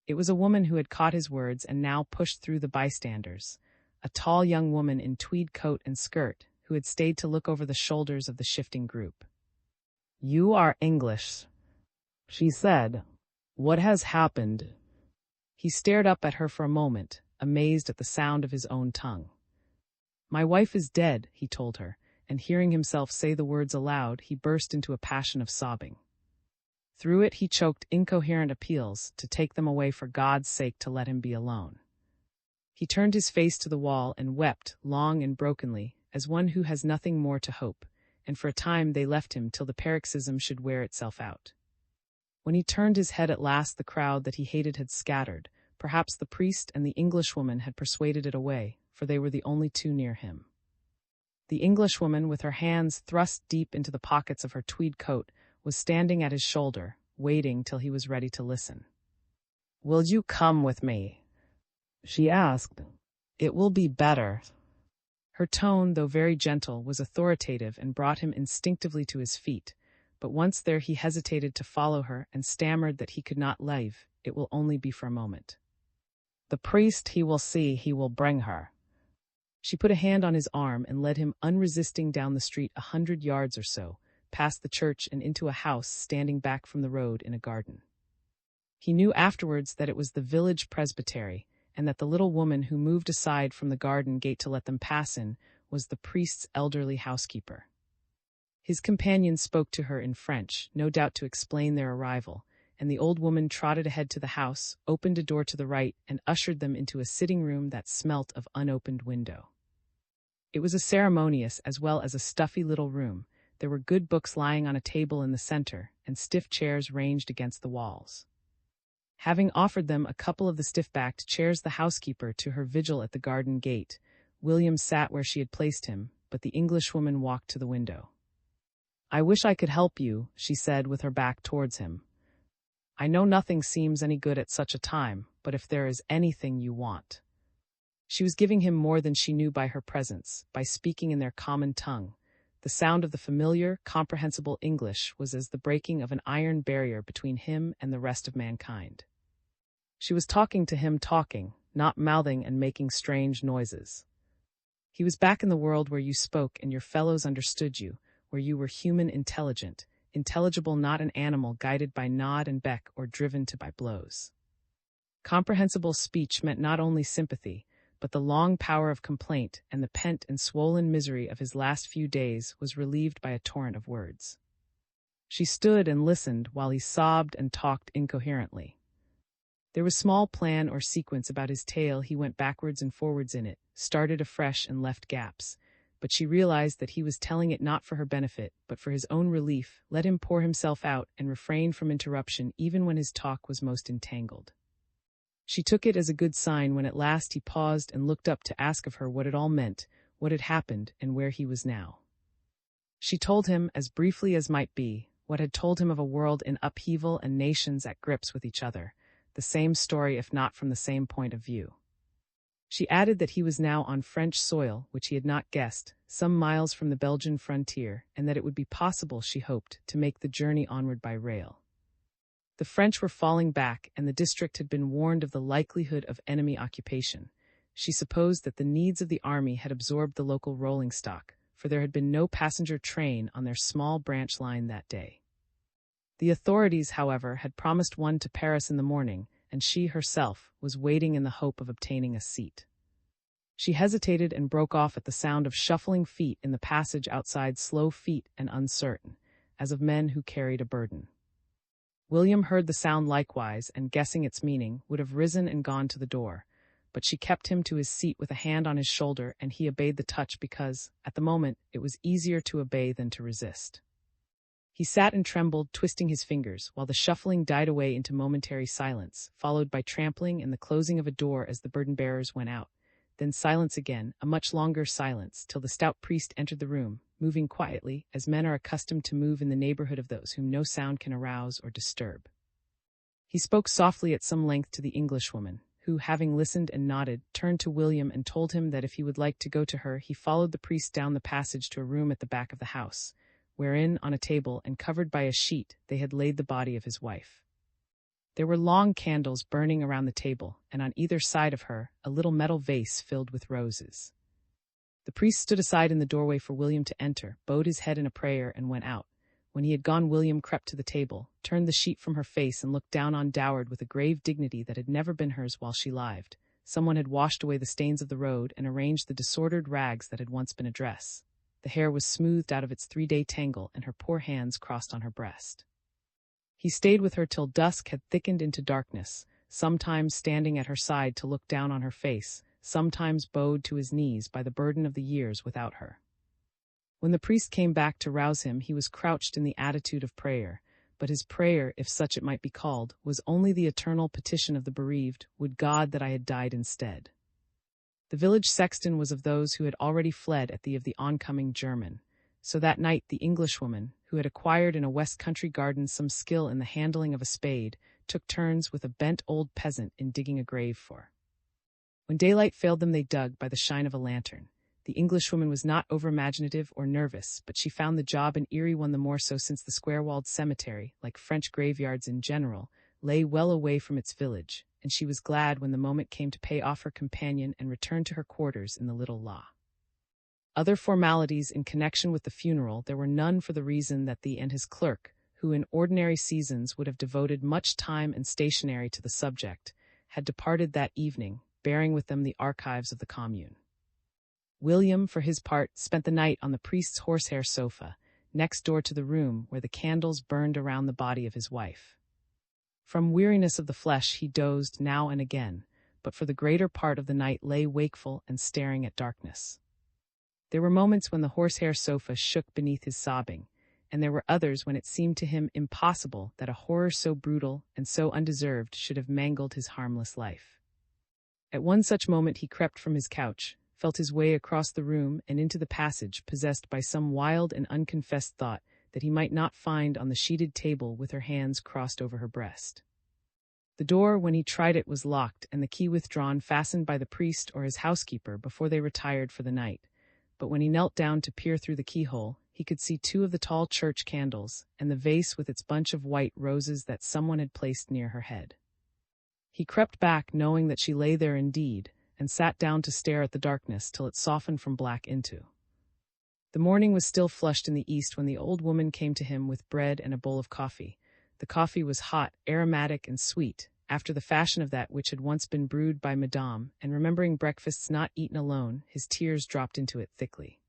It was a woman who had caught his words and now pushed through the bystanders, a tall young woman in tweed coat and skirt, who had stayed to look over the shoulders of the shifting group. "You are English," she said. "What has happened?" He stared up at her for a moment, amazed at the sound of his own tongue. "My wife is dead," he told her, and hearing himself say the words aloud, he burst into a passion of sobbing. Through it he choked incoherent appeals to take them away, for God's sake to let him be alone. He turned his face to the wall and wept, long and brokenly, as one who has nothing more to hope, and for a time they left him till the paroxysm should wear itself out. When he turned his head at last, the crowd that he hated had scattered. Perhaps the priest and the Englishwoman had persuaded it away, for they were the only two near him. The Englishwoman, with her hands thrust deep into the pockets of her tweed coat, was standing at his shoulder, waiting till he was ready to listen. "Will you come with me?" she asked. "It will be better." Her tone, though very gentle, was authoritative and brought him instinctively to his feet, but once there he hesitated to follow her and stammered that he could not leave. "It will only be for a moment. The priest he will see, he will bring her." She put a hand on his arm and led him unresisting down the street 100 yards or so, past the church and into a house standing back from the road in a garden. He knew afterwards that it was the village presbytery, and that the little woman who moved aside from the garden gate to let them pass in was the priest's elderly housekeeper. His companion spoke to her in French, no doubt to explain their arrival, and the old woman trotted ahead to the house, opened a door to the right, and ushered them into a sitting-room that smelt of unopened window. It was a ceremonious as well as a stuffy little room. There were good books lying on a table in the center, and stiff chairs ranged against the walls. Having offered them a couple of the stiff-backed chairs, the housekeeper, to her vigil at the garden gate, William sat where she had placed him, but the Englishwoman walked to the window. "I wish I could help you," she said with her back towards him. "I know nothing seems any good at such a time, but if there is anything you want." She was giving him more than she knew by her presence, by speaking in their common tongue. The sound of the familiar, comprehensible English was as the breaking of an iron barrier between him and the rest of mankind. She was talking to him, talking, not mouthing and making strange noises. He was back in the world where you spoke and your fellows understood you, where you were human intelligent, intelligible, not an animal guided by nod and beck or driven to by blows. Comprehensible speech meant not only sympathy, but the long power of complaint, and the pent and swollen misery of his last few days was relieved by a torrent of words. She stood and listened while he sobbed and talked incoherently. There was small plan or sequence about his tale. He went backwards and forwards in it, started afresh and left gaps. But she realized that he was telling it not for her benefit, but for his own relief. Let him pour himself out and refrain from interruption even when his talk was most entangled. She took it as a good sign when at last he paused and looked up to ask of her what it all meant, what had happened, and where he was now. She told him, as briefly as might be, what had told him of a world in upheaval and nations at grips with each other, the same story if not from the same point of view. She added that he was now on French soil, which he had not guessed, some miles from the Belgian frontier, and that it would be possible, she hoped, to make the journey onward by rail. The French were falling back, and the district had been warned of the likelihood of enemy occupation. She supposed that the needs of the army had absorbed the local rolling stock, for there had been no passenger train on their small branch line that day. The authorities, however, had promised one to Paris in the morning, and she herself was waiting in the hope of obtaining a seat. She hesitated and broke off at the sound of shuffling feet in the passage outside, slow feet and uncertain, as of men who carried a burden. William heard the sound likewise, and guessing its meaning, would have risen and gone to the door, but she kept him to his seat with a hand on his shoulder, and he obeyed the touch because, at the moment, it was easier to obey than to resist. He sat and trembled, twisting his fingers, while the shuffling died away into momentary silence, followed by trampling and the closing of a door as the burden-bearers went out. Then silence again, a much longer silence, till the stout priest entered the room, moving quietly, as men are accustomed to move in the neighborhood of those whom no sound can arouse or disturb. He spoke softly at some length to the Englishwoman, who, having listened and nodded, turned to William and told him that if he would like to go to her, he followed the priest down the passage to a room at the back of the house, wherein, on a table and covered by a sheet, they had laid the body of his wife. There were long candles burning around the table, and on either side of her, a little metal vase filled with roses. The priest stood aside in the doorway for William to enter, bowed his head in a prayer, and went out. When he had gone, William crept to the table, turned the sheet from her face, and looked down on Doward with a grave dignity that had never been hers while she lived. Someone had washed away the stains of the road and arranged the disordered rags that had once been a dress. The hair was smoothed out of its 3-day tangle, and her poor hands crossed on her breast. He stayed with her till dusk had thickened into darkness, sometimes standing at her side to look down on her face, sometimes bowed to his knees by the burden of the years without her. When the priest came back to rouse him, he was crouched in the attitude of prayer, but his prayer, if such it might be called, was only the eternal petition of the bereaved, "Would God that I had died instead." The village sexton was of those who had already fled at the of the oncoming German, so that night the Englishwoman, who had acquired in a West Country garden some skill in the handling of a spade, took turns with a bent old peasant in digging a grave for. When daylight failed them, they dug by the shine of a lantern. The Englishwoman was not over-imaginative or nervous, but she found the job an eerie one, the more so since the square-walled cemetery, like French graveyards in general, lay well away from its village, and she was glad when the moment came to pay off her companion and return to her quarters in the little law. Other formalities in connection with the funeral there were none, for the reason that the and his clerk, who in ordinary seasons would have devoted much time and stationery to the subject, had departed that evening, bearing with them the archives of the commune. William, for his part, spent the night on the priest's horsehair sofa, next door to the room where the candles burned around the body of his wife. From weariness of the flesh he dozed now and again, but for the greater part of the night lay wakeful and staring at darkness. There were moments when the horsehair sofa shook beneath his sobbing, and there were others when it seemed to him impossible that a horror so brutal and so undeserved should have mangled his harmless life. At one such moment he crept from his couch, felt his way across the room and into the passage, possessed by some wild and unconfessed thought that he might not find on the sheeted table with her hands crossed over her breast. The door, when he tried it, was locked and the key withdrawn, fastened by the priest or his housekeeper before they retired for the night. But when he knelt down to peer through the keyhole, he could see 2 of the tall church candles and the vase with its bunch of white roses that someone had placed near her head. He crept back, knowing that she lay there indeed, and sat down to stare at the darkness till it softened from black into The morning was still flushed in the east when the old woman came to him with bread and a bowl of coffee. The coffee was hot, aromatic, and sweet, after the fashion of that which had once been brewed by Madame, and remembering breakfasts not eaten alone, his tears dropped into it thickly.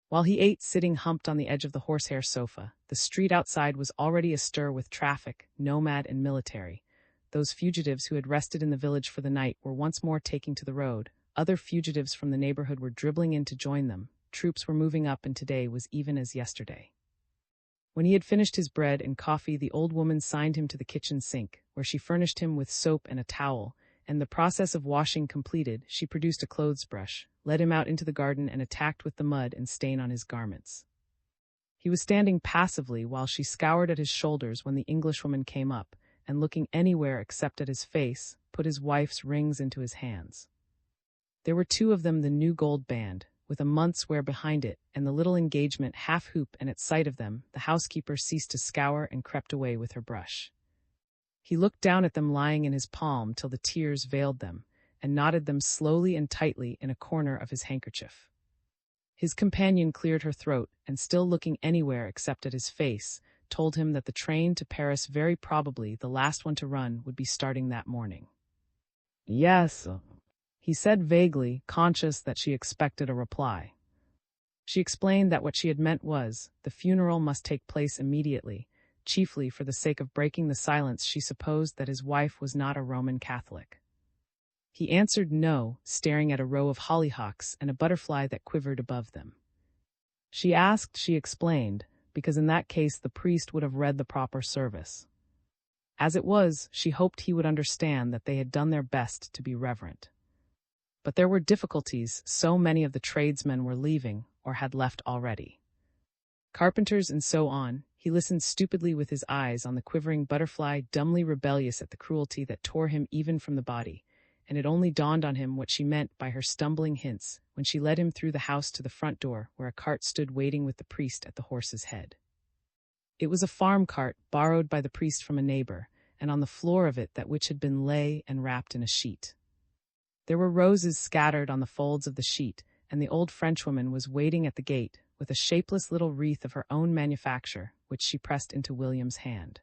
While he ate sitting humped on the edge of the horsehair sofa, the street outside was already astir with traffic, nomad and military. Those fugitives who had rested in the village for the night were once more taking to the road. Other fugitives from the neighborhood were dribbling in to join them. Troops were moving up, and today was even as yesterday. When he had finished his bread and coffee, the old woman signed him to the kitchen sink, where she furnished him with soap and a towel, and the process of washing completed, she produced a clothes brush, led him out into the garden, and attacked with the mud and stain on his garments. He was standing passively while she scoured at his shoulders when the Englishwoman came up, and looking anywhere except at his face, put his wife's rings into his hands. There were two of them, the new gold band, with a month's wear behind it, and the little engagement half-hoop, and at sight of them, the housekeeper ceased to scour and crept away with her brush. He looked down at them lying in his palm till the tears veiled them, and knotted them slowly and tightly in a corner of his handkerchief. His companion cleared her throat, and still looking anywhere except at his face, told him that the train to Paris, very probably the last one to run, would be starting that morning. "Yes," he said vaguely, conscious that she expected a reply. She explained that what she had meant was, the funeral must take place immediately, chiefly for the sake of breaking the silence. She supposed that his wife was not a Roman Catholic. He answered no, staring at a row of hollyhocks and a butterfly that quivered above them. She asked, she explained, because in that case the priest would have read the proper service. As it was, she hoped he would understand that they had done their best to be reverent. But there were difficulties. So many of the tradesmen were leaving, or had left already. Carpenters and so on. He listened stupidly with his eyes on the quivering butterfly, dumbly rebellious at the cruelty that tore him even from the body, and it only dawned on him what she meant by her stumbling hints when she led him through the house to the front door, where a cart stood waiting with the priest at the horse's head. It was a farm cart, borrowed by the priest from a neighbor, and on the floor of it that which had been lay and wrapped in a sheet. There were roses scattered on the folds of the sheet, and the old Frenchwoman was waiting at the gate, with a shapeless little wreath of her own manufacture, which she pressed into William's hand.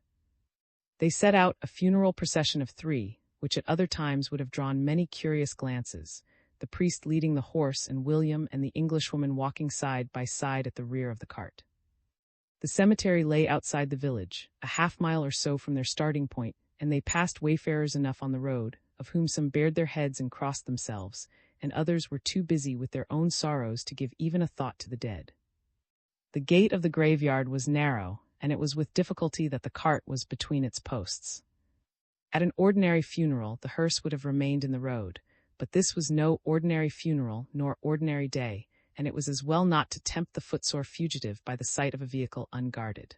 They set out, a funeral procession of three, which at other times would have drawn many curious glances, the priest leading the horse and William and the Englishwoman walking side by side at the rear of the cart. The cemetery lay outside the village, a half-mile or so from their starting point, and they passed wayfarers enough on the road, of whom some bared their heads and crossed themselves, and others were too busy with their own sorrows to give even a thought to the dead. The gate of the graveyard was narrow, and it was with difficulty that the cart was between its posts. At an ordinary funeral, the hearse would have remained in the road, but this was no ordinary funeral nor ordinary day, and it was as well not to tempt the footsore fugitive by the sight of a vehicle unguarded.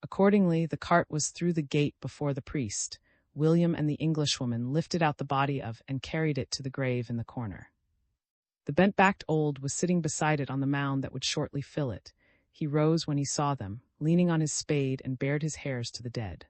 Accordingly, the cart was through the gate before the priest. William and the Englishwoman lifted out the body of and carried it to the grave in the corner. The bent-backed old was sitting beside it on the mound that would shortly fill it. He rose when he saw them, leaning on his spade, and bared his hairs to the dead.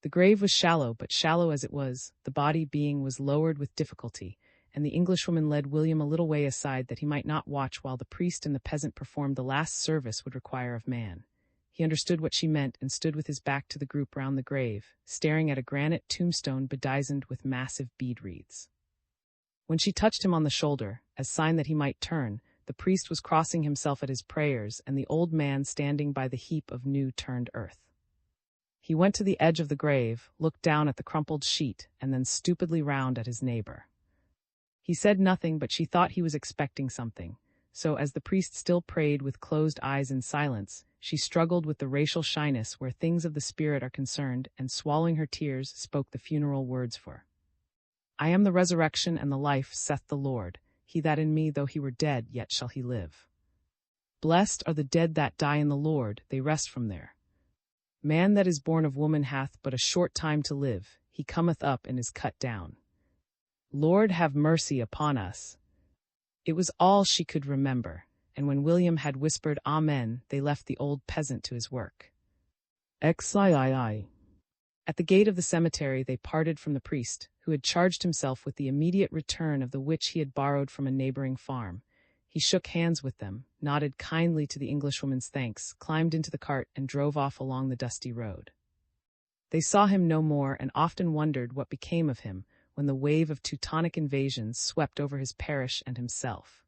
The grave was shallow, but shallow as it was, the body being was lowered with difficulty, and the Englishwoman led William a little way aside that he might not watch while the priest and the peasant performed the last service would require of man. He understood what she meant and stood with his back to the group round the grave, staring at a granite tombstone bedizened with massive bead wreaths. When she touched him on the shoulder, as sign that he might turn, the priest was crossing himself at his prayers and the old man standing by the heap of new turned earth. He went to the edge of the grave, looked down at the crumpled sheet, and then stupidly round at his neighbor. He said nothing, but she thought he was expecting something. So as the priest still prayed with closed eyes in silence, she struggled with the racial shyness where things of the spirit are concerned, and swallowing her tears, spoke the funeral words for. "I am the resurrection and the life, saith the Lord. He that in me, though he were dead, yet shall he live. Blessed are the dead that die in the Lord, they rest from there. Man that is born of woman hath but a short time to live, he cometh up and is cut down. Lord, have mercy upon us." It was all she could remember, and when William had whispered Amen, they left the old peasant to his work. XIII. At the gate of the cemetery they parted from the priest, who had charged himself with the immediate return of the which he had borrowed from a neighboring farm. He shook hands with them, nodded kindly to the Englishwoman's thanks, climbed into the cart, and drove off along the dusty road. They saw him no more and often wondered what became of him when the wave of Teutonic invasions swept over his parish and himself.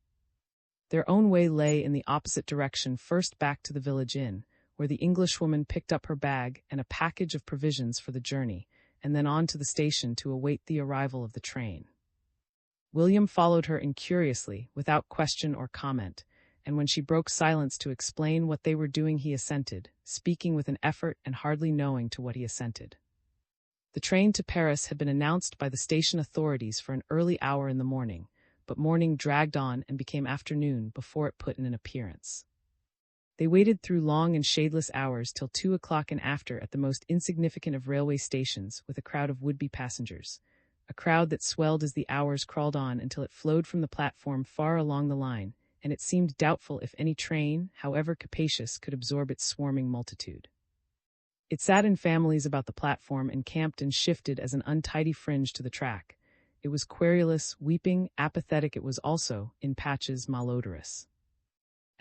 Their own way lay in the opposite direction, first back to the village inn, where the Englishwoman picked up her bag and a package of provisions for the journey, and then on to the station to await the arrival of the train. William followed her incuriously, without question or comment, and when she broke silence to explain what they were doing he assented, speaking with an effort and hardly knowing to what he assented. The train to Paris had been announced by the station authorities for an early hour in the morning, but morning dragged on and became afternoon before it put in an appearance. They waited through long and shadeless hours till 2 o'clock and after at the most insignificant of railway stations with a crowd of would-be passengers, a crowd that swelled as the hours crawled on until it flowed from the platform far along the line, and it seemed doubtful if any train, however capacious, could absorb its swarming multitude. It sat in families about the platform and camped and shifted as an untidy fringe to the track. It was querulous, weeping, apathetic. It was also, in patches, malodorous.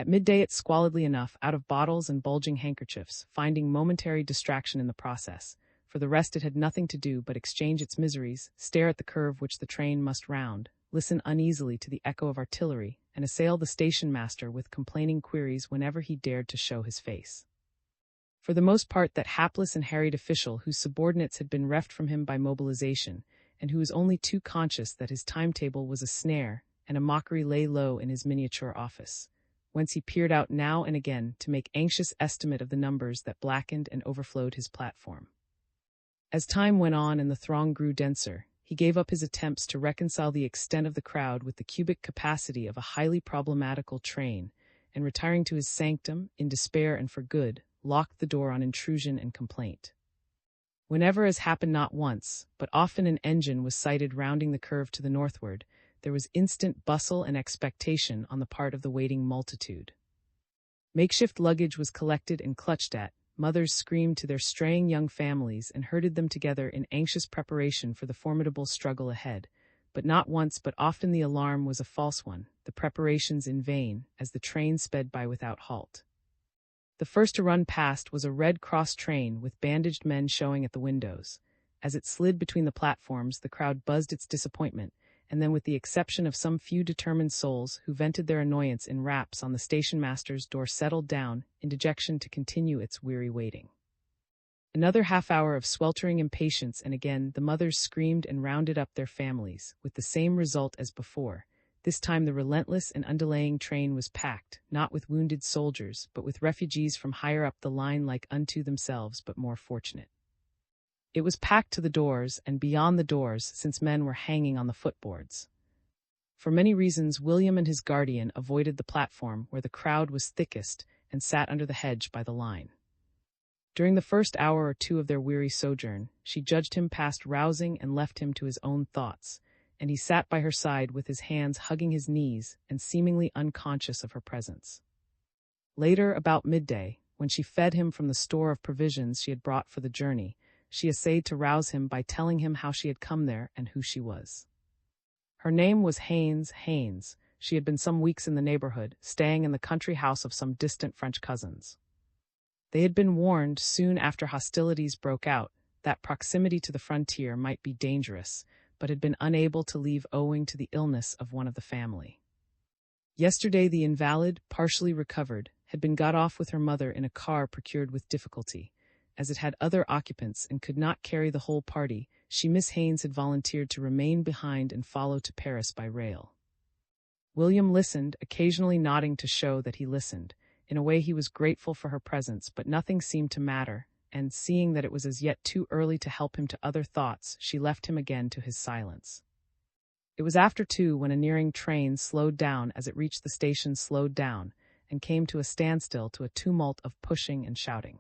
At midday it squalidly enough, out of bottles and bulging handkerchiefs, finding momentary distraction in the process. For the rest it had nothing to do but exchange its miseries, stare at the curve which the train must round, listen uneasily to the echo of artillery, and assail the station master with complaining queries whenever he dared to show his face. For the most part that hapless and harried official whose subordinates had been reft from him by mobilization, and who was only too conscious that his timetable was a snare, and a mockery lay low in his miniature office, whence he peered out now and again to make anxious estimate of the numbers that blackened and overflowed his platform. As time went on and the throng grew denser, he gave up his attempts to reconcile the extent of the crowd with the cubic capacity of a highly problematical train, and retiring to his sanctum, in despair and for good, locked the door on intrusion and complaint. Whenever, as happened not once, but often, an engine was sighted rounding the curve to the northward, there was instant bustle and expectation on the part of the waiting multitude. Makeshift luggage was collected and clutched at, mothers screamed to their straying young families and herded them together in anxious preparation for the formidable struggle ahead, but not once but often the alarm was a false one, the preparations in vain, as the train sped by without halt. The first to run past was a Red Cross train with bandaged men showing at the windows. As it slid between the platforms, the crowd buzzed its disappointment, and then, with the exception of some few determined souls who vented their annoyance in raps on the station master's door, settled down in dejection to continue its weary waiting. Another half-hour of sweltering impatience, and again the mothers screamed and rounded up their families, with the same result as before. This time the relentless and undelaying train was packed, not with wounded soldiers, but with refugees from higher up the line, like unto themselves but more fortunate. It was packed to the doors and beyond the doors, since men were hanging on the footboards. For many reasons William and his guardian avoided the platform where the crowd was thickest and sat under the hedge by the line. During the first hour or two of their weary sojourn, she judged him past rousing and left him to his own thoughts, and he sat by her side with his hands hugging his knees and seemingly unconscious of her presence. Later, about midday, when she fed him from the store of provisions she had brought for the journey, she essayed to rouse him by telling him how she had come there and who she was. Her name was Haynes. She had been some weeks in the neighborhood, staying in the country house of some distant French cousins. They had been warned soon after hostilities broke out that proximity to the frontier might be dangerous, but had been unable to leave owing to the illness of one of the family. Yesterday the invalid, partially recovered, had been got off with her mother in a car procured with difficulty. As it had other occupants and could not carry the whole party, Miss Haynes had volunteered to remain behind and follow to Paris by rail. William listened, occasionally nodding to show that he listened. In a way he was grateful for her presence, but nothing seemed to matter, and, seeing that it was as yet too early to help him to other thoughts, she left him again to his silence. It was after 2 when a nearing train slowed down as it reached the station, slowed down, and came to a standstill to a tumult of pushing and shouting.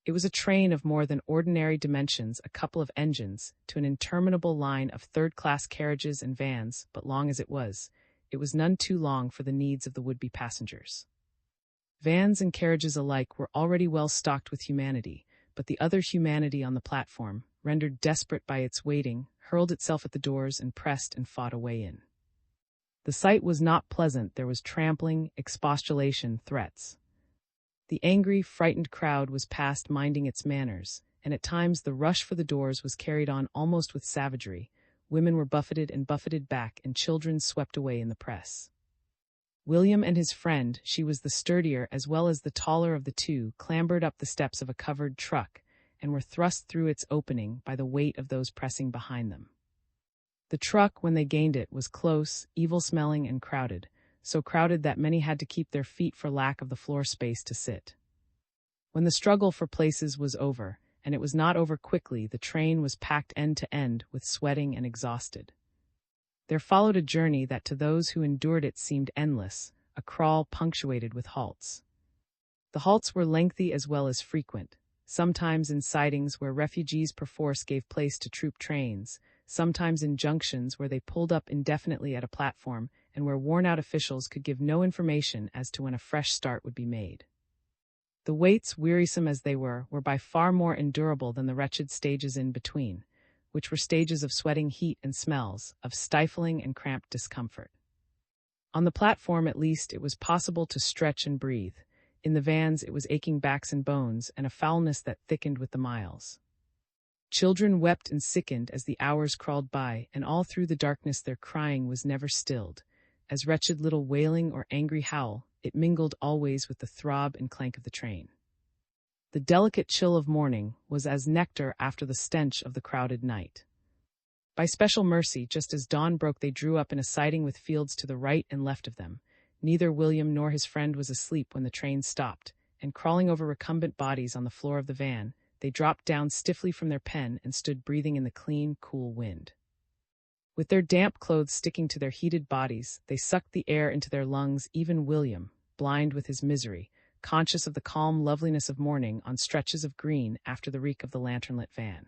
It was a train of more than ordinary dimensions, a couple of engines, to an interminable line of third-class carriages and vans, but long as it was none too long for the needs of the would-be passengers. Vans and carriages alike were already well stocked with humanity, but the other humanity on the platform, rendered desperate by its waiting, hurled itself at the doors and pressed and fought a way in. The sight was not pleasant. There was trampling, expostulation, threats. The angry, frightened crowd was past minding its manners, and at times the rush for the doors was carried on almost with savagery. Women were buffeted and buffeted back, and children swept away in the press. William and his friend, she was the sturdier as well as the taller of the two, clambered up the steps of a covered truck, and were thrust through its opening by the weight of those pressing behind them. The truck, when they gained it, was close, evil-smelling, and crowded, so crowded that many had to keep their feet for lack of the floor space to sit. When the struggle for places was over, and it was not over quickly, the train was packed end to end with sweating and exhausted. There followed a journey that to those who endured it seemed endless, a crawl punctuated with halts. The halts were lengthy as well as frequent, sometimes in sidings where refugees perforce gave place to troop trains, sometimes in junctions where they pulled up indefinitely at a platform and where worn-out officials could give no information as to when a fresh start would be made. The waits, wearisome as they were by far more endurable than the wretched stages in between, which were stages of sweating heat and smells, of stifling and cramped discomfort. On the platform, at least, it was possible to stretch and breathe. In the vans, it was aching backs and bones, and a foulness that thickened with the miles. Children wept and sickened as the hours crawled by, and all through the darkness their crying was never stilled. As wretched little wailing or angry howl, it mingled always with the throb and clank of the train. The delicate chill of morning was as nectar after the stench of the crowded night. By special mercy, just as dawn broke, they drew up in a siding with fields to the right and left of them. Neither William nor his friend was asleep when the train stopped, and crawling over recumbent bodies on the floor of the van, they dropped down stiffly from their pen and stood breathing in the clean, cool wind. With their damp clothes sticking to their heated bodies, they sucked the air into their lungs. Even William, blind with his misery, conscious of the calm loveliness of morning on stretches of green after the reek of the lantern-lit van.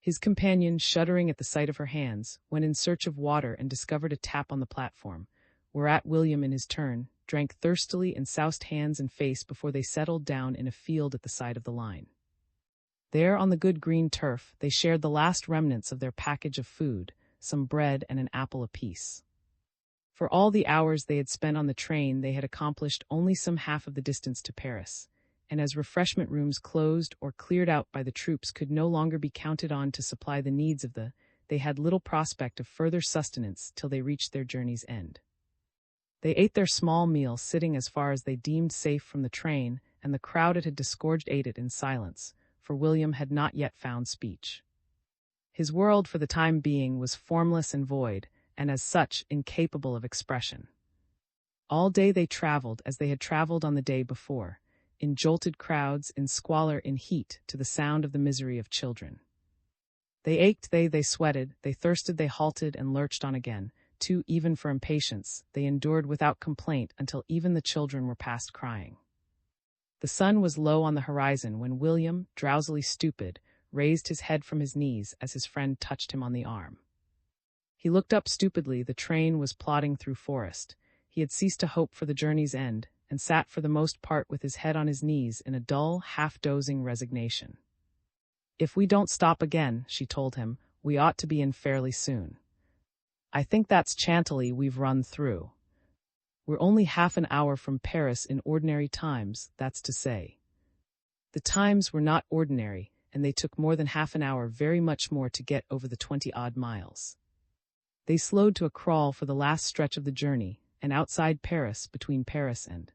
His companion, shuddering at the sight of her hands, went in search of water and discovered a tap on the platform, whereat William, in his turn, drank thirstily and soused hands and face before they settled down in a field at the side of the line. There, on the good green turf, they shared the last remnants of their package of food, some bread and an apple apiece. For all the hours they had spent on the train, they had accomplished only some half of the distance to Paris, and as refreshment rooms closed or cleared out by the troops could no longer be counted on to supply the needs of they had little prospect of further sustenance till they reached their journey's end. They ate their small meal sitting as far as they deemed safe from the train, and the crowd it had disgorged ate it in silence, for William had not yet found speech. His world, for the time being, was formless and void, and as such, incapable of expression. All day they traveled as they had traveled on the day before, in jolted crowds, in squalor, in heat, to the sound of the misery of children. They ached, they sweated, they thirsted, they halted and lurched on again, too even for impatience, they endured without complaint until even the children were past crying. The sun was low on the horizon when William, drowsily stupid, raised his head from his knees as his friend touched him on the arm. He looked up stupidly. The train was plodding through forest. He had ceased to hope for the journey's end, and sat for the most part with his head on his knees in a dull, half-dozing resignation. "If we don't stop again," she told him, "we ought to be in fairly soon. I think that's Chantilly we've run through. We're only half an hour from Paris in ordinary times, that's to say." The times were not ordinary, and they took more than half an hour, very much more, to get over the 20-odd miles. They slowed to a crawl for the last stretch of the journey, and outside Paris, between Paris and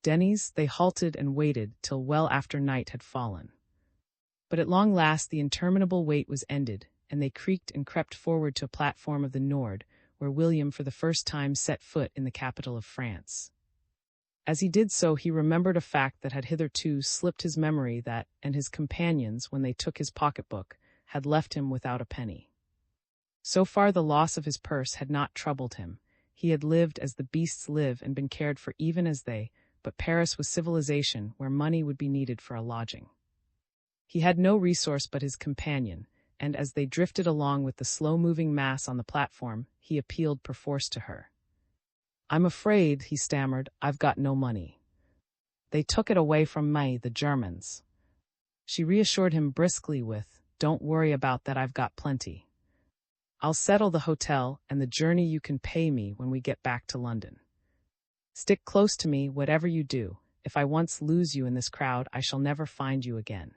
Denis, they halted and waited till well after night had fallen. But at long last the interminable wait was ended, and they creaked and crept forward to a platform of the Nord, where William for the first time set foot in the capital of France. As he did so, he remembered a fact that had hitherto slipped his memory, that, and his companions, when they took his pocketbook, had left him without a penny. So far the loss of his purse had not troubled him. He had lived as the beasts live and been cared for even as they, but Paris was civilization, where money would be needed for a lodging. He had no resource but his companion, and as they drifted along with the slow-moving mass on the platform, he appealed perforce to her. "I'm afraid," he stammered, "I've got no money. They took it away from me, the Germans." She reassured him briskly with, "Don't worry about that, I've got plenty." I'll settle the hotel and the journey. You can pay me when we get back to London. Stick close to me, whatever you do. If I once lose you in this crowd, I shall never find you again."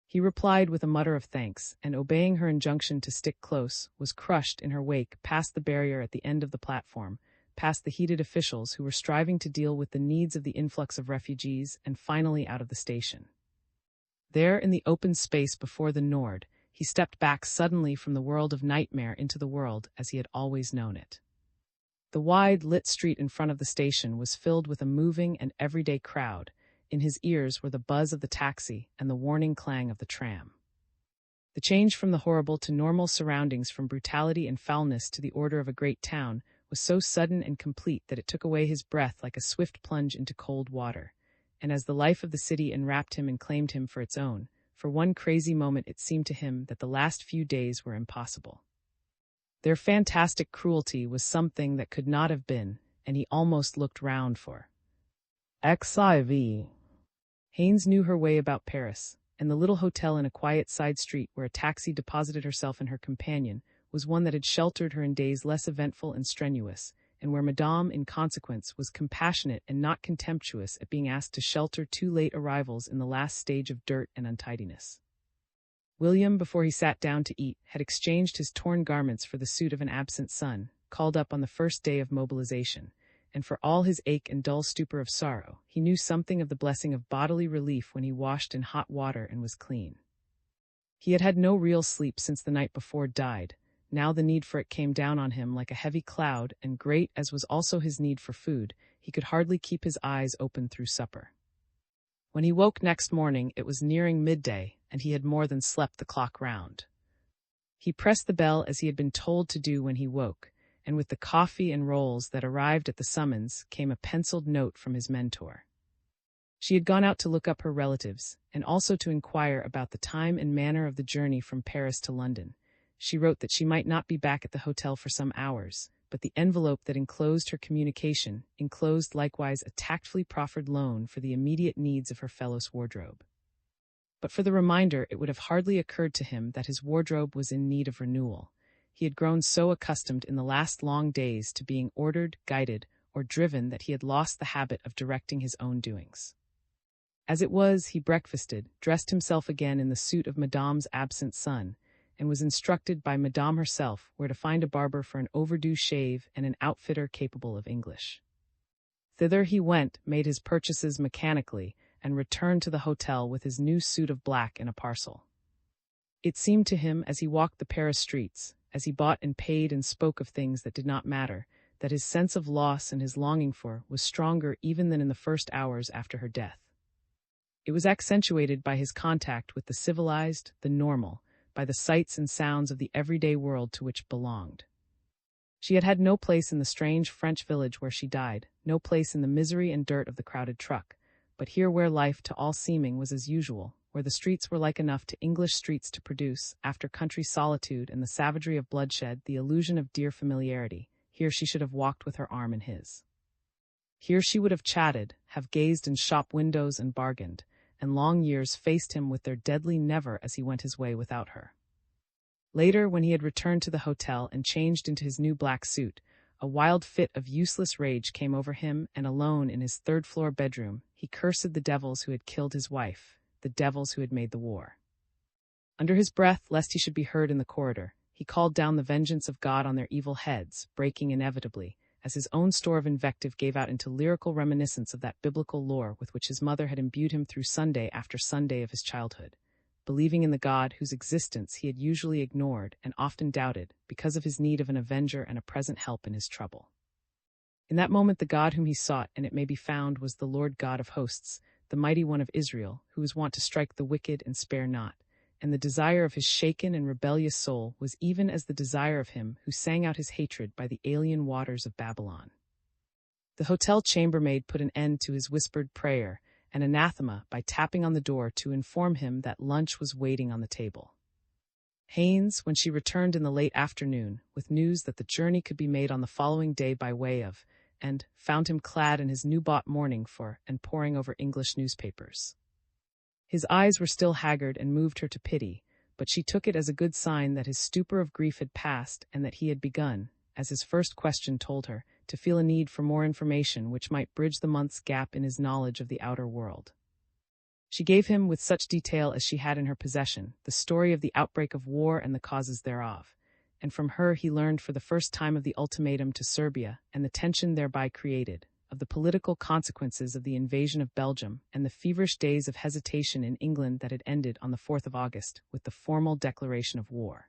He replied with a mutter of thanks, and obeying her injunction to stick close, was crushed in her wake past the barrier at the end of the platform, past the heated officials who were striving to deal with the needs of the influx of refugees, and finally out of the station. There, in the open space before the Nord, he stepped back suddenly from the world of nightmare into the world as he had always known it. The wide, lit street in front of the station was filled with a moving and everyday crowd. In his ears were the buzz of the taxi and the warning clang of the tram. The change from the horrible to normal surroundings, from brutality and foulness to the order of a great town, was so sudden and complete that it took away his breath like a swift plunge into cold water. And as the life of the city enwrapped him and claimed him for its own, for one crazy moment it seemed to him that the last few days were impossible. Their fantastic cruelty was something that could not have been, and he almost looked round for XIV. Haynes knew her way about Paris, and the little hotel in a quiet side street where a taxi deposited herself and her companion was one that had sheltered her in days less eventful and strenuous, and where Madame, in consequence, was compassionate and not contemptuous at being asked to shelter too late arrivals in the last stage of dirt and untidiness. William, before he sat down to eat, had exchanged his torn garments for the suit of an absent son, called up on the first day of mobilization, and for all his ache and dull stupor of sorrow, he knew something of the blessing of bodily relief when he washed in hot water and was clean. He had had no real sleep since the night before died. Now the need for it came down on him like a heavy cloud, and great as was also his need for food, he could hardly keep his eyes open through supper. When he woke next morning, it was nearing midday, and he had more than slept the clock round. He pressed the bell as he had been told to do when he woke, and with the coffee and rolls that arrived at the summons came a penciled note from his mentor. She had gone out to look up her relatives, and also to inquire about the time and manner of the journey from Paris to London. She wrote that she might not be back at the hotel for some hours, but the envelope that enclosed her communication enclosed likewise a tactfully proffered loan for the immediate needs of her fellow's wardrobe. But for the reminder, it would have hardly occurred to him that his wardrobe was in need of renewal. He had grown so accustomed in the last long days to being ordered, guided, or driven that he had lost the habit of directing his own doings. As it was, he breakfasted, dressed himself again in the suit of Madame's absent son, and was instructed by Madame herself where to find a barber for an overdue shave and an outfitter capable of English. Thither he went, made his purchases mechanically, and returned to the hotel with his new suit of black in a parcel. It seemed to him, as he walked the Paris streets, as he bought and paid and spoke of things that did not matter, that his sense of loss and his longing for was stronger even than in the first hours after her death. It was accentuated by his contact with the civilized, the normal, by the sights and sounds of the everyday world to which it belonged. She had had no place in the strange French village where she died, no place in the misery and dirt of the crowded truck, but here where life to all seeming was as usual, where the streets were like enough to English streets to produce, after country solitude and the savagery of bloodshed, the illusion of dear familiarity. Here she should have walked with her arm in his. Here she would have chatted, have gazed in shop windows and bargained, and long years faced him with their deadly never as he went his way without her. Later, when he had returned to the hotel and changed into his new black suit, a wild fit of useless rage came over him, and alone in his third-floor bedroom, he cursed the devils who had killed his wife, the devils who had made the war. Under his breath, lest he should be heard in the corridor, he called down the vengeance of God on their evil heads, breaking inevitably, as his own store of invective gave out into lyrical reminiscence of that biblical lore with which his mother had imbued him through Sunday after Sunday of his childhood, believing in the God whose existence he had usually ignored and often doubted because of his need of an avenger and a present help in his trouble. In that moment the God whom he sought, and it may be found, was the Lord God of hosts, the mighty one of Israel, who was wont to strike the wicked and spare not, and the desire of his shaken and rebellious soul was even as the desire of him who sang out his hatred by the alien waters of Babylon. The hotel chambermaid put an end to his whispered prayer and anathema by tapping on the door to inform him that lunch was waiting on the table. Haynes, when she returned in the late afternoon, with news that the journey could be made on the following day by way of, and found him clad in his new-bought mourning for and poring over English newspapers. His eyes were still haggard and moved her to pity, but she took it as a good sign that his stupor of grief had passed and that he had begun, as his first question told her, to feel a need for more information which might bridge the month's gap in his knowledge of the outer world. She gave him, with such detail as she had in her possession, the story of the outbreak of war and the causes thereof, and from her he learned for the first time of the ultimatum to Serbia and the tension thereby created, of the political consequences of the invasion of Belgium and the feverish days of hesitation in England that had ended on the 4th of August with the formal declaration of war.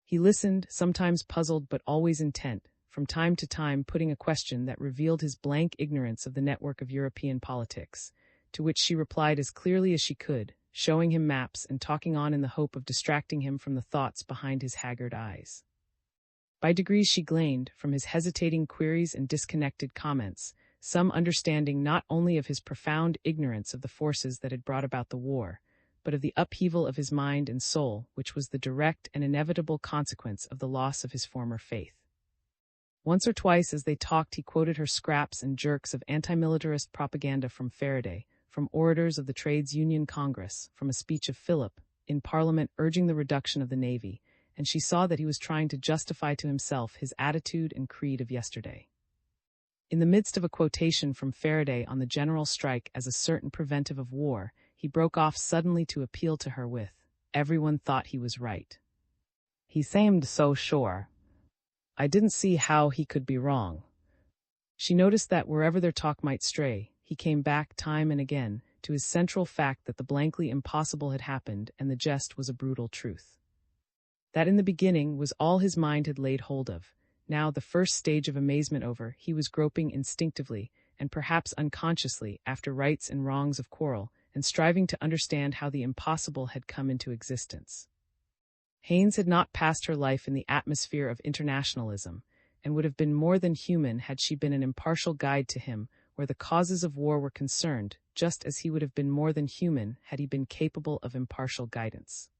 He listened, sometimes puzzled but always intent, from time to time putting a question that revealed his blank ignorance of the network of European politics, to which she replied as clearly as she could, showing him maps and talking on in the hope of distracting him from the thoughts behind his haggard eyes. By degrees she gleaned, from his hesitating queries and disconnected comments, some understanding not only of his profound ignorance of the forces that had brought about the war, but of the upheaval of his mind and soul, which was the direct and inevitable consequence of the loss of his former faith. Once or twice as they talked he quoted her scraps and jerks of anti-militarist propaganda from Faraday, from orators of the Trades Union Congress, from a speech of Philip, in Parliament urging the reduction of the Navy, and she saw that he was trying to justify to himself his attitude and creed of yesterday. In the midst of a quotation from Faraday on the general strike as a certain preventive of war, he broke off suddenly to appeal to her with, "Everyone thought he was right. He seemed so sure. I didn't see how he could be wrong." She noticed that wherever their talk might stray, he came back time and again to his central fact that the blankly impossible had happened and the jest was a brutal truth. That in the beginning was all his mind had laid hold of. Now, the first stage of amazement over, he was groping instinctively, and perhaps unconsciously, after rights and wrongs of quarrel, and striving to understand how the impossible had come into existence. Haynes had not passed her life in the atmosphere of internationalism, and would have been more than human had she been an impartial guide to him where the causes of war were concerned, just as he would have been more than human had he been capable of impartial guidance.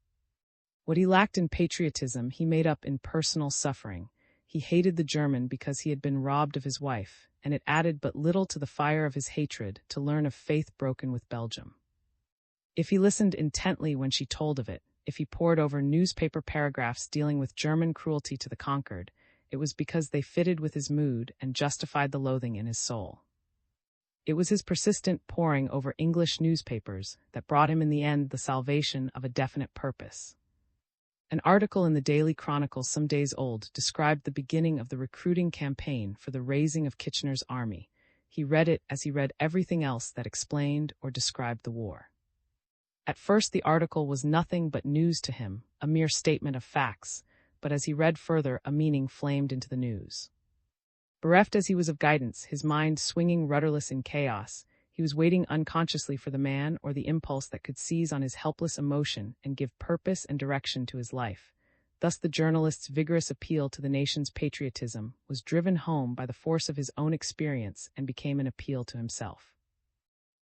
What he lacked in patriotism he made up in personal suffering. He hated the German because he had been robbed of his wife, and it added but little to the fire of his hatred to learn of faith broken with Belgium. If he listened intently when she told of it, if he pored over newspaper paragraphs dealing with German cruelty to the conquered, it was because they fitted with his mood and justified the loathing in his soul. It was his persistent poring over English newspapers that brought him in the end the salvation of a definite purpose. An article in the Daily Chronicle some days old described the beginning of the recruiting campaign for the raising of Kitchener's army. He read it as he read everything else that explained or described the war. At first the article was nothing but news to him, a mere statement of facts, but as he read further a meaning flamed into the news. Bereft as he was of guidance, his mind swinging rudderless in chaos, he was waiting unconsciously for the man or the impulse that could seize on his helpless emotion and give purpose and direction to his life. Thus the journalist's vigorous appeal to the nation's patriotism was driven home by the force of his own experience and became an appeal to himself.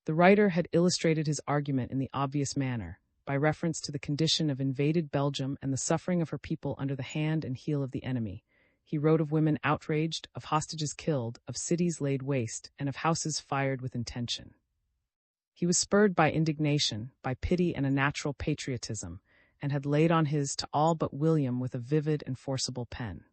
The writer had illustrated his argument in the obvious manner, by reference to the condition of invaded Belgium and the suffering of her people under the hand and heel of the enemy. He wrote of women outraged, of hostages killed, of cities laid waste, and of houses fired with intention. He was spurred by indignation, by pity and a natural patriotism, and had laid on his to all but William with a vivid and forcible pen.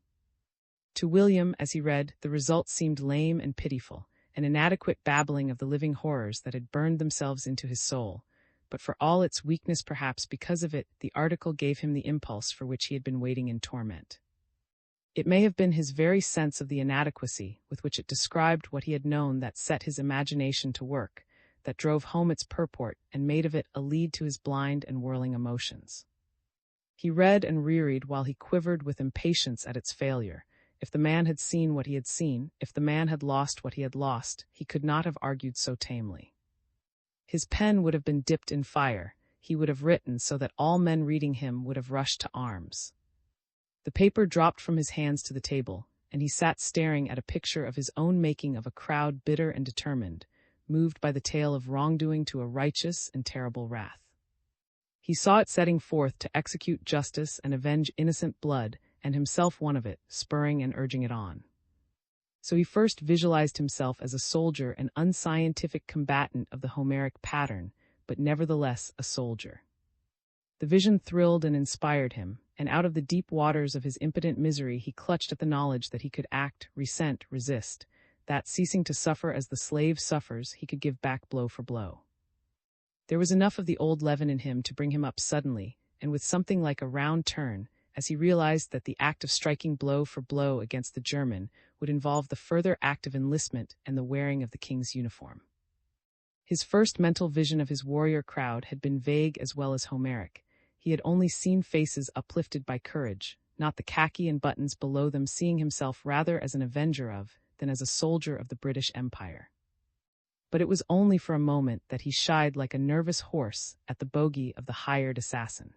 To William, as he read, the result seemed lame and pitiful, an inadequate babbling of the living horrors that had burned themselves into his soul, but for all its weakness, perhaps because of it, the article gave him the impulse for which he had been waiting in torment. It may have been his very sense of the inadequacy with which it described what he had known that set his imagination to work, that drove home its purport and made of it a lead to his blind and whirling emotions. He read and reread while he quivered with impatience at its failure. If the man had seen what he had seen, if the man had lost what he had lost, he could not have argued so tamely. His pen would have been dipped in fire. He would have written so that all men reading him would have rushed to arms. The paper dropped from his hands to the table, and he sat staring at a picture of his own making of a crowd bitter and determined, moved by the tale of wrongdoing to a righteous and terrible wrath. He saw it setting forth to execute justice and avenge innocent blood, and himself one of it, spurring and urging it on. So he first visualized himself as a soldier, an unscientific combatant of the Homeric pattern, but nevertheless a soldier. The vision thrilled and inspired him, and out of the deep waters of his impotent misery he clutched at the knowledge that he could act, resent, resist, that, ceasing to suffer as the slave suffers, he could give back blow for blow. There was enough of the old leaven in him to bring him up suddenly, and with something like a round turn, as he realized that the act of striking blow for blow against the German would involve the further act of enlistment and the wearing of the king's uniform. His first mental vision of his warrior crowd had been vague as well as Homeric. He had only seen faces uplifted by courage, not the khaki and buttons below them, seeing himself rather as an avenger of than as a soldier of the British Empire. But it was only for a moment that he shied like a nervous horse at the bogey of the hired assassin.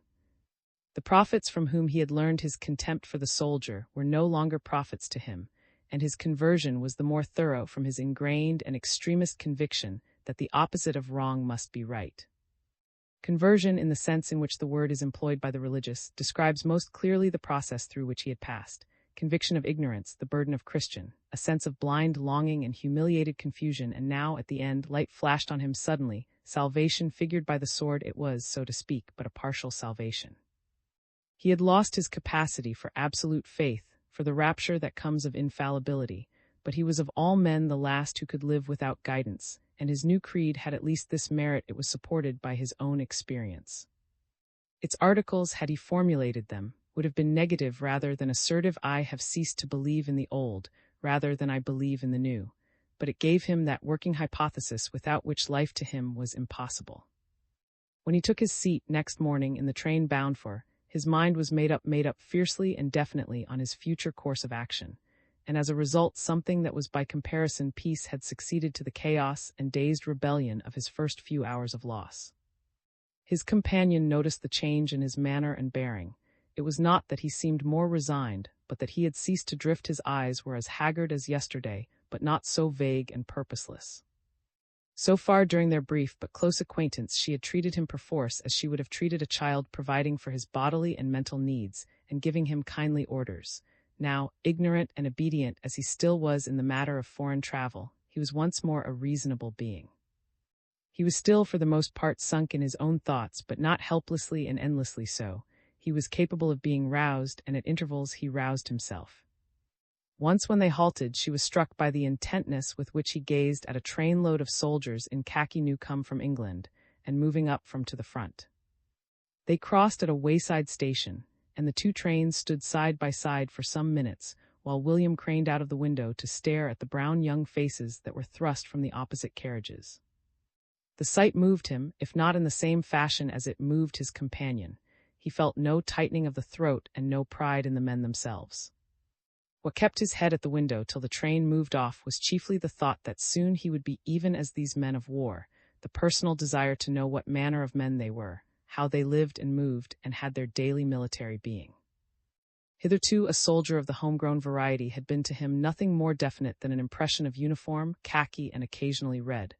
The prophets from whom he had learned his contempt for the soldier were no longer prophets to him, and his conversion was the more thorough from his ingrained and extremist conviction that the opposite of wrong must be right. Conversion, in the sense in which the word is employed by the religious, describes most clearly the process through which he had passed. Conviction of ignorance, the burden of Christian, a sense of blind longing and humiliated confusion, and now, at the end, light flashed on him suddenly. Salvation figured by the sword, it was, so to speak, but a partial salvation. He had lost his capacity for absolute faith, for the rapture that comes of infallibility, but he was of all men the last who could live without guidance, and his new creed had at least this merit: it was supported by his own experience. Its articles, had he formulated them, would have been negative rather than assertive. I have ceased to believe in the old, rather than I believe in the new, but it gave him that working hypothesis without which life to him was impossible. When he took his seat next morning in the train bound for, his mind was made up fiercely and definitely on his future course of action, and as a result something that was by comparison peace had succeeded to the chaos and dazed rebellion of his first few hours of loss. His companion noticed the change in his manner and bearing. It was not that he seemed more resigned, but that he had ceased to drift. His eyes were as haggard as yesterday, but not so vague and purposeless. So far during their brief but close acquaintance she had treated him perforce as she would have treated a child, providing for his bodily and mental needs, and giving him kindly orders. Now, ignorant and obedient as he still was in the matter of foreign travel, he was once more a reasonable being. He was still for the most part sunk in his own thoughts, but not helplessly and endlessly so. He was capable of being roused, and at intervals he roused himself. Once when they halted, she was struck by the intentness with which he gazed at a trainload of soldiers in khaki new come from England, and moving up from to the front. They crossed at a wayside station, and the two trains stood side by side for some minutes, while William craned out of the window to stare at the brown young faces that were thrust from the opposite carriages. The sight moved him, if not in the same fashion as it moved his companion. He felt no tightening of the throat and no pride in the men themselves. What kept his head at the window till the train moved off was chiefly the thought that soon he would be even as these men of war, the personal desire to know what manner of men they were, how they lived and moved and had their daily military being. Hitherto a soldier of the homegrown variety had been to him nothing more definite than an impression of uniform, khaki, and occasionally red.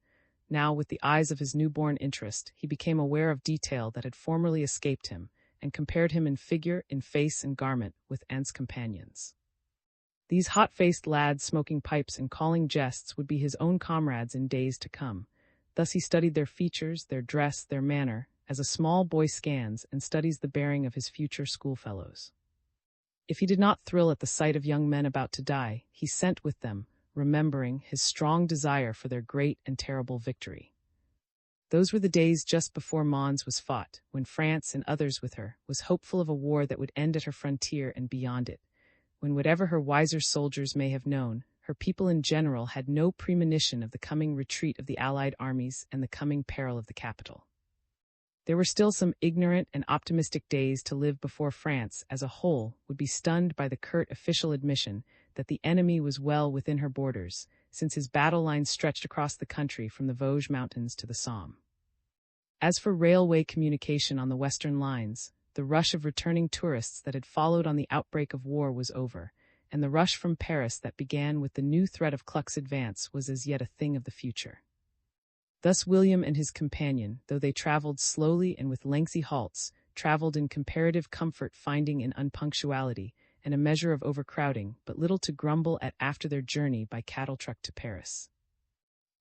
Now, with the eyes of his newborn interest, he became aware of detail that had formerly escaped him, and compared him in figure, in face, and garment with Ent's companions. These hot-faced lads smoking pipes and calling jests would be his own comrades in days to come. Thus he studied their features, their dress, their manner, as a small boy scans and studies the bearing of his future schoolfellows. If he did not thrill at the sight of young men about to die, he sent with them, remembering, his strong desire for their great and terrible victory. Those were the days just before Mons was fought, when France, and others with her, was hopeful of a war that would end at her frontier and beyond it, when whatever her wiser soldiers may have known, her people in general had no premonition of the coming retreat of the Allied armies and the coming peril of the capital. There were still some ignorant and optimistic days to live before France, as a whole, would be stunned by the curt official admission that the enemy was well within her borders, since his battle lines stretched across the country from the Vosges Mountains to the Somme. As for railway communication on the western lines, the rush of returning tourists that had followed on the outbreak of war was over, and the rush from Paris that began with the new threat of Kluck's advance was as yet a thing of the future. Thus William and his companion, though they traveled slowly and with lengthy halts, traveled in comparative comfort, finding in unpunctuality and a measure of overcrowding but little to grumble at after their journey by cattle truck to Paris.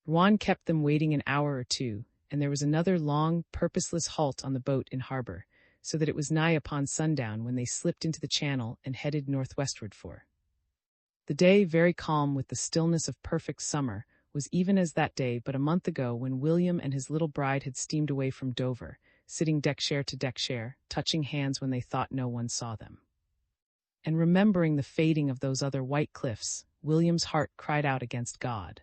Rouen kept them waiting an hour or two, and there was another long, purposeless halt on the boat in harbor, so that it was nigh upon sundown when they slipped into the channel and headed northwestward for. The day, very calm with the stillness of perfect summer, was even as that day but a month ago when William and his little bride had steamed away from Dover, sitting deck-chair to deck-chair, touching hands when they thought no one saw them. And remembering the fading of those other white cliffs, William's heart cried out against God.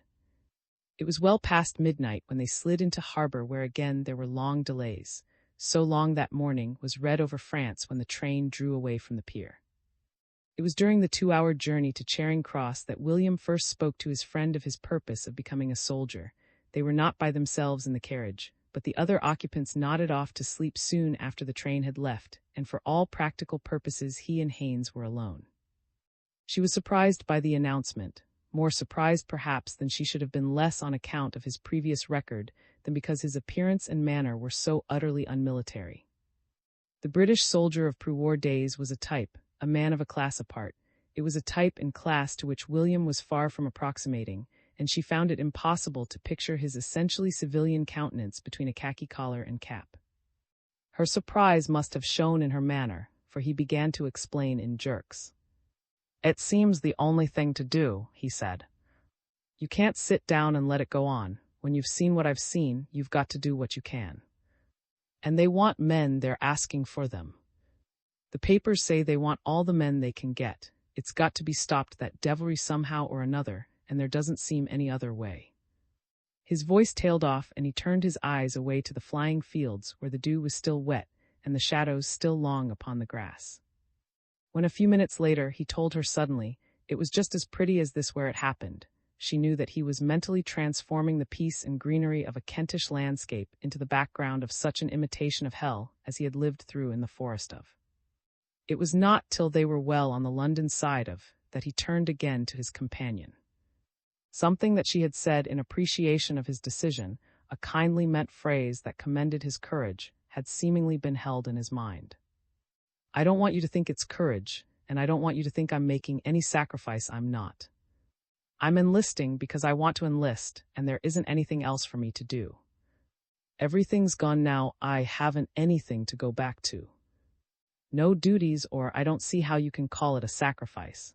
It was well past midnight when they slid into harbor, where again there were long delays. So long that morning was red over France when the train drew away from the pier. It was during the 2-hour journey to Charing Cross that William first spoke to his friend of his purpose of becoming a soldier. They were not by themselves in the carriage, but the other occupants nodded off to sleep soon after the train had left, and for all practical purposes he and Haynes were alone. She was surprised by the announcement, more surprised perhaps than she should have been, less on account of his previous record than because his appearance and manner were so utterly unmilitary. The British soldier of pre-war days was a type, a man of a class apart. It was a type and class to which William was far from approximating, and she found it impossible to picture his essentially civilian countenance between a khaki collar and cap. Her surprise must have shown in her manner, for he began to explain in jerks. "It seems the only thing to do," he said. "You can't sit down and let it go on. When you've seen what I've seen, you've got to do what you can. And they want men, they're asking for them. The papers say they want all the men they can get. It's got to be stopped, that devilry, somehow or another, and there doesn't seem any other way." His voice tailed off, and he turned his eyes away to the flying fields where the dew was still wet and the shadows still long upon the grass. When a few minutes later he told her suddenly, it was just as pretty as this where it happened, she knew that he was mentally transforming the peace and greenery of a Kentish landscape into the background of such an imitation of hell as he had lived through in the forest of. It was not till they were well on the London side of that he turned again to his companion. Something that she had said in appreciation of his decision, a kindly meant phrase that commended his courage, had seemingly been held in his mind. "I don't want you to think it's courage, and I don't want you to think I'm making any sacrifice I'm not. I'm enlisting because I want to enlist, and there isn't anything else for me to do. Everything's gone now, I haven't anything to go back to. No duties, or I don't see how you can call it a sacrifice."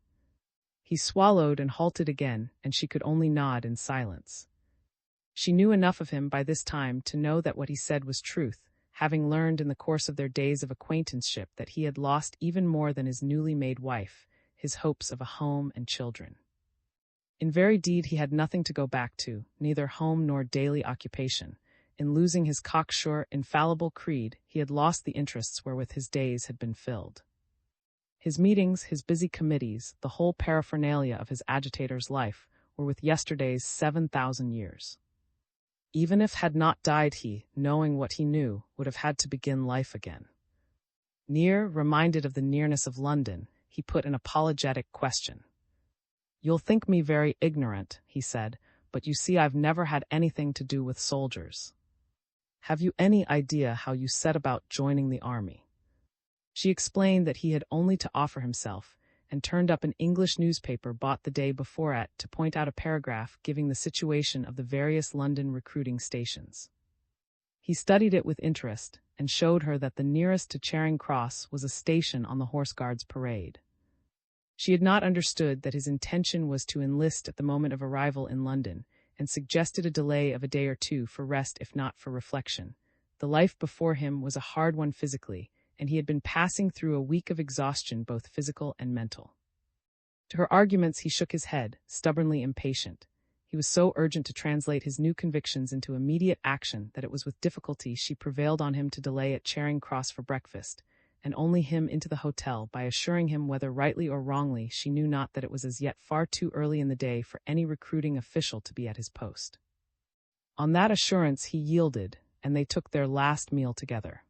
He swallowed and halted again, and she could only nod in silence. She knew enough of him by this time to know that what he said was truth, having learned in the course of their days of acquaintanceship that he had lost even more than his newly made wife, his hopes of a home and children. In very deed he had nothing to go back to, neither home nor daily occupation. In losing his cocksure, infallible creed, he had lost the interests wherewith his days had been filled. His meetings, his busy committees, the whole paraphernalia of his agitator's life, were with yesterday's 7,000 years. Even if had not died, he, knowing what he knew, would have had to begin life again. Near, reminded of the nearness of London, he put an apologetic question. "You'll think me very ignorant," he said, "but you see I've never had anything to do with soldiers. Have you any idea how you set about joining the army?" She explained that he had only to offer himself, and turned up an English newspaper bought the day before at to point out a paragraph giving the situation of the various London recruiting stations. He studied it with interest, and showed her that the nearest to Charing Cross was a station on the Horse Guards parade. She had not understood that his intention was to enlist at the moment of arrival in London, and suggested a delay of a day or two for rest if not for reflection. The life before him was a hard one physically, and he had been passing through a week of exhaustion both physical and mental. To her arguments he shook his head, stubbornly impatient. He was so urgent to translate his new convictions into immediate action that it was with difficulty she prevailed on him to delay at Charing Cross for breakfast, and only him into the hotel by assuring him, whether rightly or wrongly she knew not, that it was as yet far too early in the day for any recruiting official to be at his post. On that assurance he yielded, and they took their last meal together.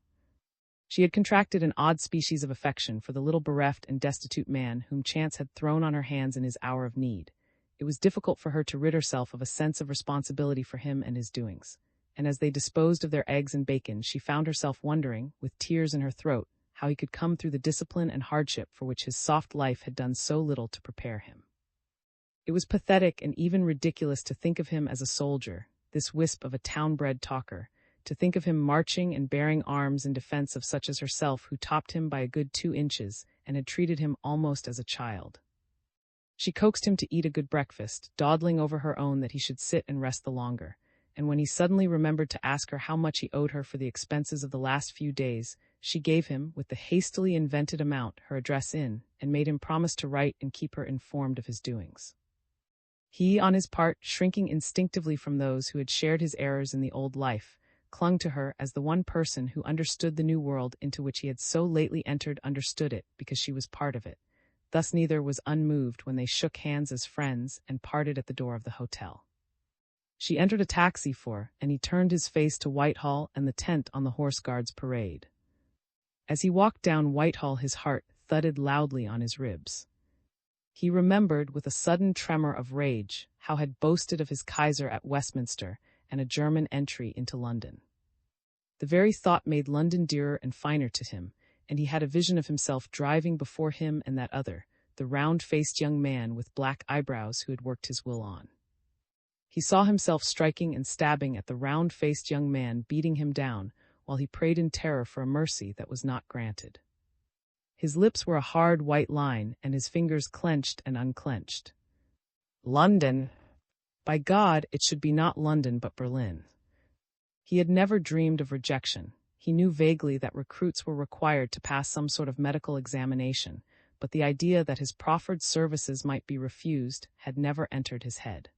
She had contracted an odd species of affection for the little bereft and destitute man whom chance had thrown on her hands in his hour of need. It was difficult for her to rid herself of a sense of responsibility for him and his doings, and as they disposed of their eggs and bacon she found herself wondering, with tears in her throat, how he could come through the discipline and hardship for which his soft life had done so little to prepare him. It was pathetic and even ridiculous to think of him as a soldier, this wisp of a town-bred talker, to think of him marching and bearing arms in defense of such as herself who topped him by a good 2 inches and had treated him almost as a child. She coaxed him to eat a good breakfast, dawdling over her own that he should sit and rest the longer, and when he suddenly remembered to ask her how much he owed her for the expenses of the last few days, she gave him, with the hastily invented amount, her address in, and made him promise to write and keep her informed of his doings. He, on his part, shrinking instinctively from those who had shared his errors in the old life, clung to her as the one person who understood the new world into which he had so lately entered understood it because she was part of it. Thus neither was unmoved when they shook hands as friends and parted at the door of the hotel. She entered a taxi and he turned his face to Whitehall and the tent on the Horse Guards Parade. As he walked down Whitehall his heart thudded loudly on his ribs. He remembered with a sudden tremor of rage how had boasted of his Kaiser at Westminster and a German entry into London. The very thought made London dearer and finer to him, and he had a vision of himself driving before him and that other, the round-faced young man with black eyebrows who had worked his will on. He saw himself striking and stabbing at the round-faced young man, beating him down, while he prayed in terror for a mercy that was not granted. His lips were a hard white line, and his fingers clenched and unclenched. London! By God, it should be not London but Berlin. He had never dreamed of rejection. He knew vaguely that recruits were required to pass some sort of medical examination, but the idea that his proffered services might be refused had never entered his head.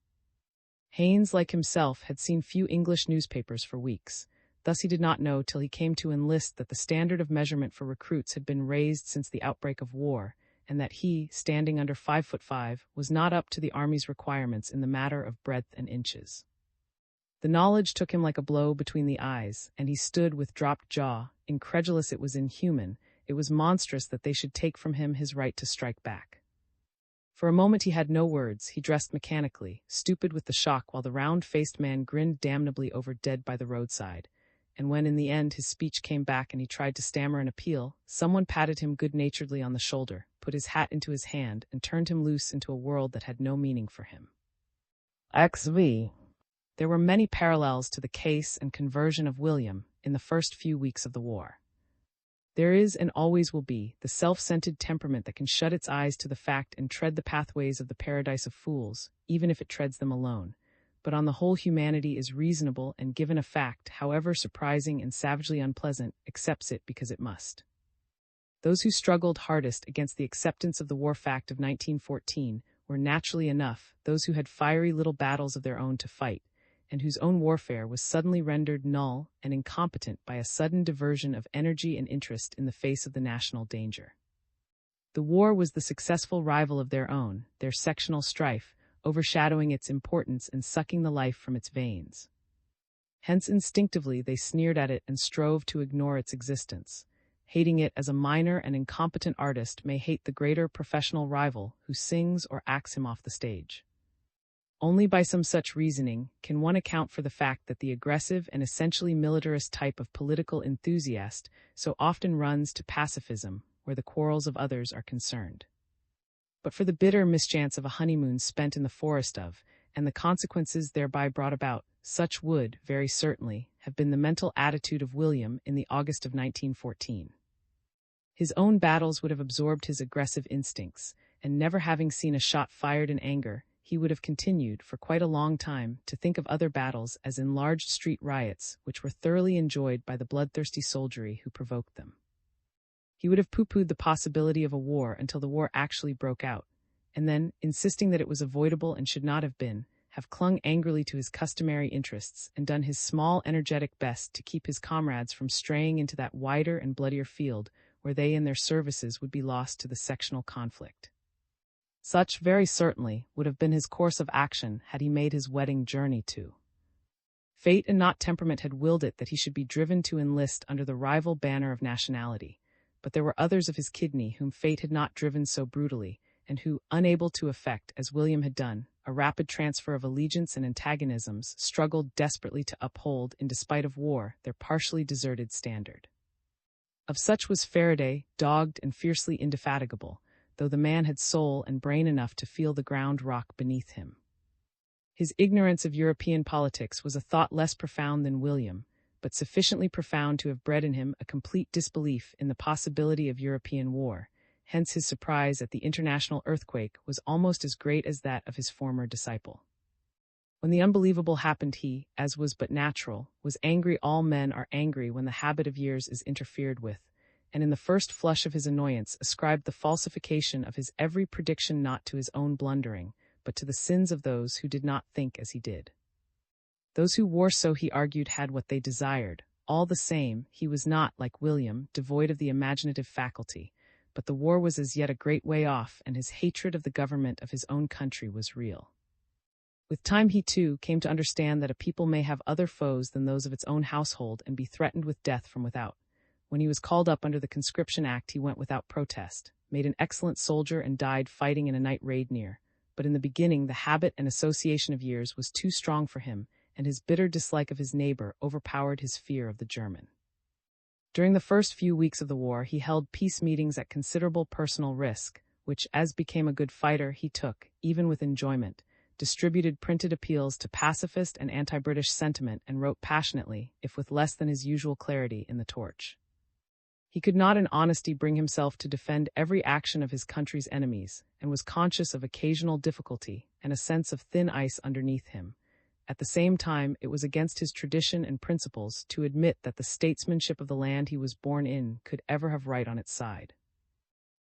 Haynes, like himself, had seen few English newspapers for weeks. Thus he did not know till he came to enlist that the standard of measurement for recruits had been raised since the outbreak of war, and that he, standing under 5'5", was not up to the Army's requirements in the matter of breadth and inches. The knowledge took him like a blow between the eyes, and he stood with dropped jaw, incredulous. It was inhuman, it was monstrous that they should take from him his right to strike back. For a moment he had no words. He dressed mechanically, stupid with the shock, while the round-faced man grinned damnably over dead by the roadside, and when in the end his speech came back and he tried to stammer an appeal, someone patted him good-naturedly on the shoulder, put his hat into his hand, and turned him loose into a world that had no meaning for him. XV. There were many parallels to the case and conversion of William in the first few weeks of the war. There is and always will be the self-centered temperament that can shut its eyes to the fact and tread the pathways of the paradise of fools, even if it treads them alone. But on the whole humanity is reasonable and, given a fact, however surprising and savagely unpleasant, accepts it because it must. Those who struggled hardest against the acceptance of the war fact of 1914 were naturally enough those who had fiery little battles of their own to fight, and whose own warfare was suddenly rendered null and incompetent by a sudden diversion of energy and interest in the face of the national danger. The war was the successful rival of their own, their sectional strife, overshadowing its importance and sucking the life from its veins. Hence instinctively they sneered at it and strove to ignore its existence, hating it as a minor and incompetent artist may hate the greater professional rival who sings or acts him off the stage. Only by some such reasoning can one account for the fact that the aggressive and essentially militarist type of political enthusiast so often runs to pacifism where the quarrels of others are concerned. But for the bitter mischance of a honeymoon spent in the forest of, and the consequences thereby brought about, such would, very certainly, have been the mental attitude of William in the August of 1914. His own battles would have absorbed his aggressive instincts, and never having seen a shot fired in anger, he would have continued, for quite a long time, to think of other battles as enlarged street riots, which were thoroughly enjoyed by the bloodthirsty soldiery who provoked them. He would have pooh-poohed the possibility of a war until the war actually broke out, and then, insisting that it was avoidable and should not have been, have clung angrily to his customary interests and done his small, energetic best to keep his comrades from straying into that wider and bloodier field where they and their services would be lost to the sectional conflict. Such, very certainly, would have been his course of action had he made his wedding journey to. Fate and not temperament had willed it that he should be driven to enlist under the rival banner of nationality, but there were others of his kidney whom fate had not driven so brutally, and who, unable to effect, as William had done, a rapid transfer of allegiance and antagonisms, struggled desperately to uphold, in despite of war, their partially deserted standard. Of such was Faraday, dogged and fiercely indefatigable, though the man had soul and brain enough to feel the ground rock beneath him. His ignorance of European politics was a thought less profound than William, but sufficiently profound to have bred in him a complete disbelief in the possibility of European war. Hence his surprise at the international earthquake was almost as great as that of his former disciple. When the unbelievable happened, he, as was but natural, was angry. All men are angry when the habit of years is interfered with, and in the first flush of his annoyance ascribed the falsification of his every prediction not to his own blundering, but to the sins of those who did not think as he did. Those who wore so, he argued, had what they desired. All the same, he was not, like William, devoid of the imaginative faculty, but the war was as yet a great way off, and his hatred of the government of his own country was real. With time he, too, came to understand that a people may have other foes than those of its own household and be threatened with death from without. When he was called up under the Conscription Act, he went without protest, made an excellent soldier, and died fighting in a night raid near. But in the beginning the habit and association of years was too strong for him, and his bitter dislike of his neighbor overpowered his fear of the German. During the first few weeks of the war he held peace meetings at considerable personal risk, which, as became a good fighter, he took, even with enjoyment, distributed printed appeals to pacifist and anti-British sentiment, and wrote passionately, if with less than his usual clarity, in the Torch. He could not in honesty bring himself to defend every action of his country's enemies, and was conscious of occasional difficulty and a sense of thin ice underneath him. At the same time, it was against his tradition and principles to admit that the statesmanship of the land he was born in could ever have right on its side.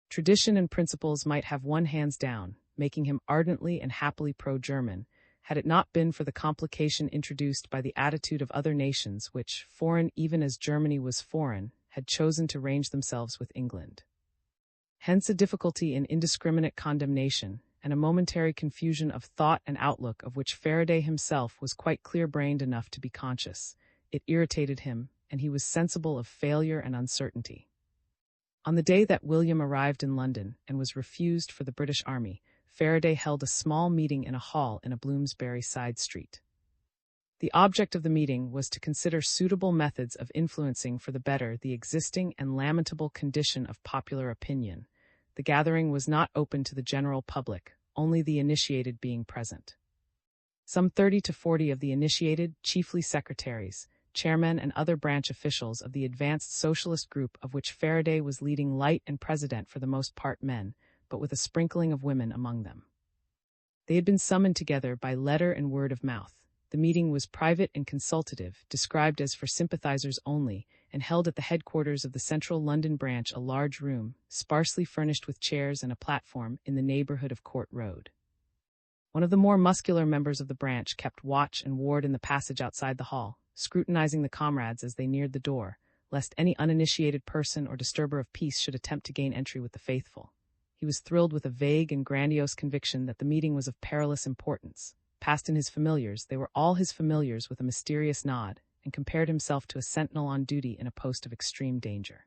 Tradition and principles might have won hands down, making him ardently and happily pro-German, had it not been for the complication introduced by the attitude of other nations which, foreign even as Germany was foreign, had chosen to range themselves with England. Hence a difficulty in indiscriminate condemnation, and a momentary confusion of thought and outlook of which Faraday himself was quite clear-brained enough to be conscious. It irritated him, and he was sensible of failure and uncertainty. On the day that William arrived in London and was refused for the British Army, Faraday held a small meeting in a hall in a Bloomsbury side street. The object of the meeting was to consider suitable methods of influencing for the better the existing and lamentable condition of popular opinion. The gathering was not open to the general public, only the initiated being present. Some 30 to 40 of the initiated, chiefly secretaries, chairmen, and other branch officials of the advanced socialist group, of which Faraday was leading light and president, for the most part men, but with a sprinkling of women among them. They had been summoned together by letter and word of mouth. The meeting was private and consultative, described as for sympathizers only, and held at the headquarters of the Central London branch, a large room, sparsely furnished with chairs and a platform, in the neighbourhood of Court Road. One of the more muscular members of the branch kept watch and ward in the passage outside the hall, scrutinizing the comrades as they neared the door, lest any uninitiated person or disturber of peace should attempt to gain entry with the faithful. He was thrilled with a vague and grandiose conviction that the meeting was of perilous importance. Passed in his familiars, they were all his familiars, with a mysterious nod, and compared himself to a sentinel on duty in a post of extreme danger.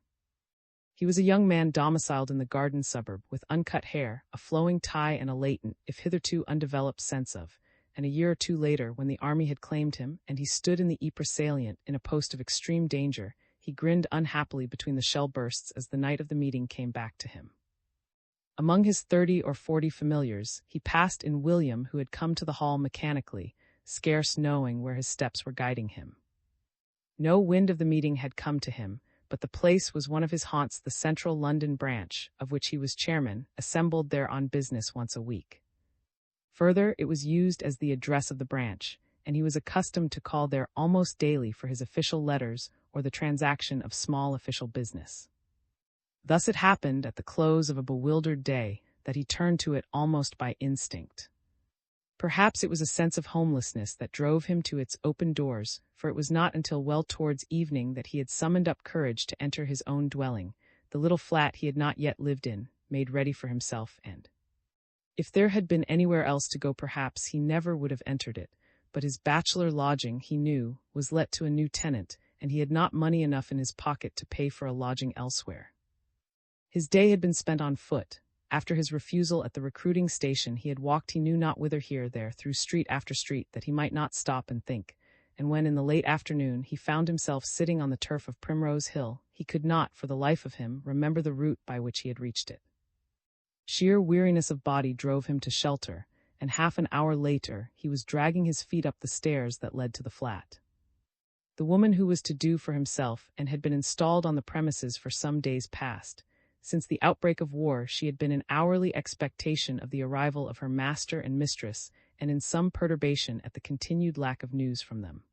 He was a young man domiciled in the garden suburb, with uncut hair, a flowing tie, and a latent, if hitherto undeveloped, sense of, and a year or two later, when the army had claimed him, and he stood in the Ypres salient in a post of extreme danger, he grinned unhappily between the shell bursts as the night of the meeting came back to him. Among his 30 or 40 familiars, he passed in William, who had come to the hall mechanically, scarce knowing where his steps were guiding him. No wind of the meeting had come to him, but the place was one of his haunts, the Central London branch, of which he was chairman, assembled there on business once a week. Further, it was used as the address of the branch, and he was accustomed to call there almost daily for his official letters or the transaction of small official business. Thus it happened, at the close of a bewildered day, that he turned to it almost by instinct. Perhaps it was a sense of homelessness that drove him to its open doors, for it was not until well towards evening that he had summoned up courage to enter his own dwelling, the little flat he had not yet lived in, made ready for himself, and if there had been anywhere else to go, perhaps he never would have entered it, but his bachelor lodging, he knew, was let to a new tenant, and he had not money enough in his pocket to pay for a lodging elsewhere. His day had been spent on foot. After his refusal at the recruiting station, he had walked he knew not whither, here, there, through street after street, that he might not stop and think, and when in the late afternoon he found himself sitting on the turf of Primrose Hill, he could not, for the life of him, remember the route by which he had reached it. Sheer weariness of body drove him to shelter, and half an hour later he was dragging his feet up the stairs that led to the flat. the woman who was to do for himself and had been installed on the premises for some days past. Since the outbreak of war, she had been in hourly expectation of the arrival of her master and mistress, and in some perturbation at the continued lack of news from them.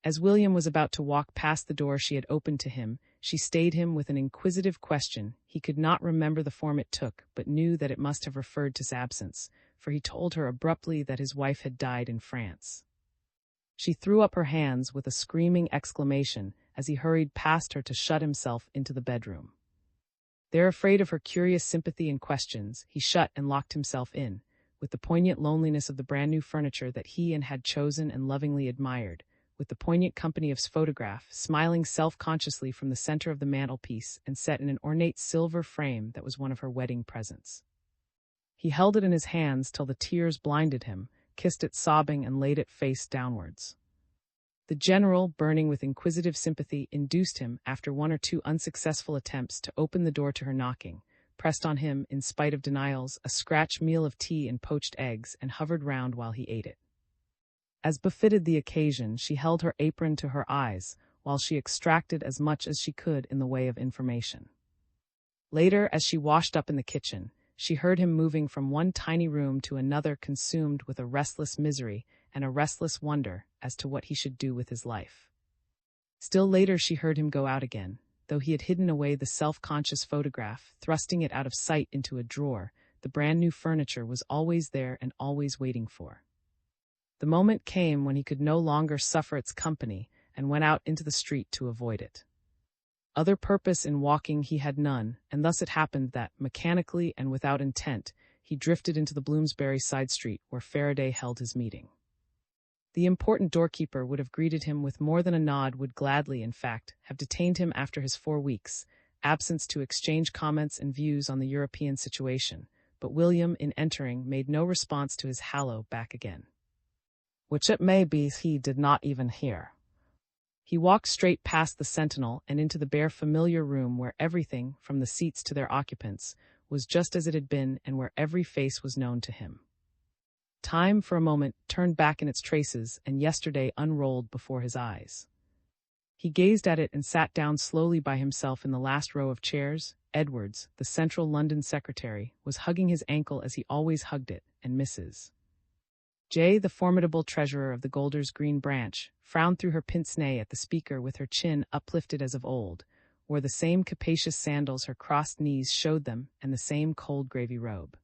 As William was about to walk past the door she had opened to him, she stayed him with an inquisitive question. He could not remember the form it took, but knew that it must have referred to his absence, for he told her abruptly that his wife had died in France. She threw up her hands with a screaming exclamation as he hurried past her to shut himself into the bedroom. There, afraid of her curious sympathy and questions, he shut and locked himself in, with the poignant loneliness of the brand-new furniture that he had chosen and lovingly admired, with the poignant company of his photograph, smiling self-consciously from the center of the mantelpiece and set in an ornate silver frame that was one of her wedding presents. He held it in his hands till the tears blinded him, kissed it sobbing, and laid it face downwards. The general, burning with inquisitive sympathy, induced him, after one or two unsuccessful attempts to open the door to her knocking, pressed on him, in spite of denials, a scratch meal of tea and poached eggs, and hovered round while he ate it. As befitted the occasion, she held her apron to her eyes, while she extracted as much as she could in the way of information. Later, as she washed up in the kitchen, she heard him moving from one tiny room to another, consumed with a restless misery and a restless wonder as to what he should do with his life. Still later she heard him go out again, though he had hidden away the self-conscious photograph, thrusting it out of sight into a drawer. The brand-new furniture was always there and always waiting for. The moment came when he could no longer suffer its company, and went out into the street to avoid it. Other purpose in walking he had none, and thus it happened that, mechanically and without intent, he drifted into the Bloomsbury side street where Faraday held his meeting. The important doorkeeper would have greeted him with more than a nod, would gladly, in fact, have detained him after his 4 weeks' absence to exchange comments and views on the European situation, but William, in entering, made no response to his hallo back again. Which it may be he did not even hear. He walked straight past the sentinel and into the bare familiar room where everything, from the seats to their occupants, was just as it had been, and where every face was known to him. Time, for a moment, turned back in its traces, and yesterday unrolled before his eyes. He gazed at it and sat down slowly by himself in the last row of chairs. Edwards, the Central London secretary, was hugging his ankle as he always hugged it, and Mrs. J., the formidable treasurer of the Golders Green branch, frowned through her pince-nez at the speaker with her chin uplifted as of old, wore the same capacious sandals her crossed knees showed them, and the same cold gravy robe.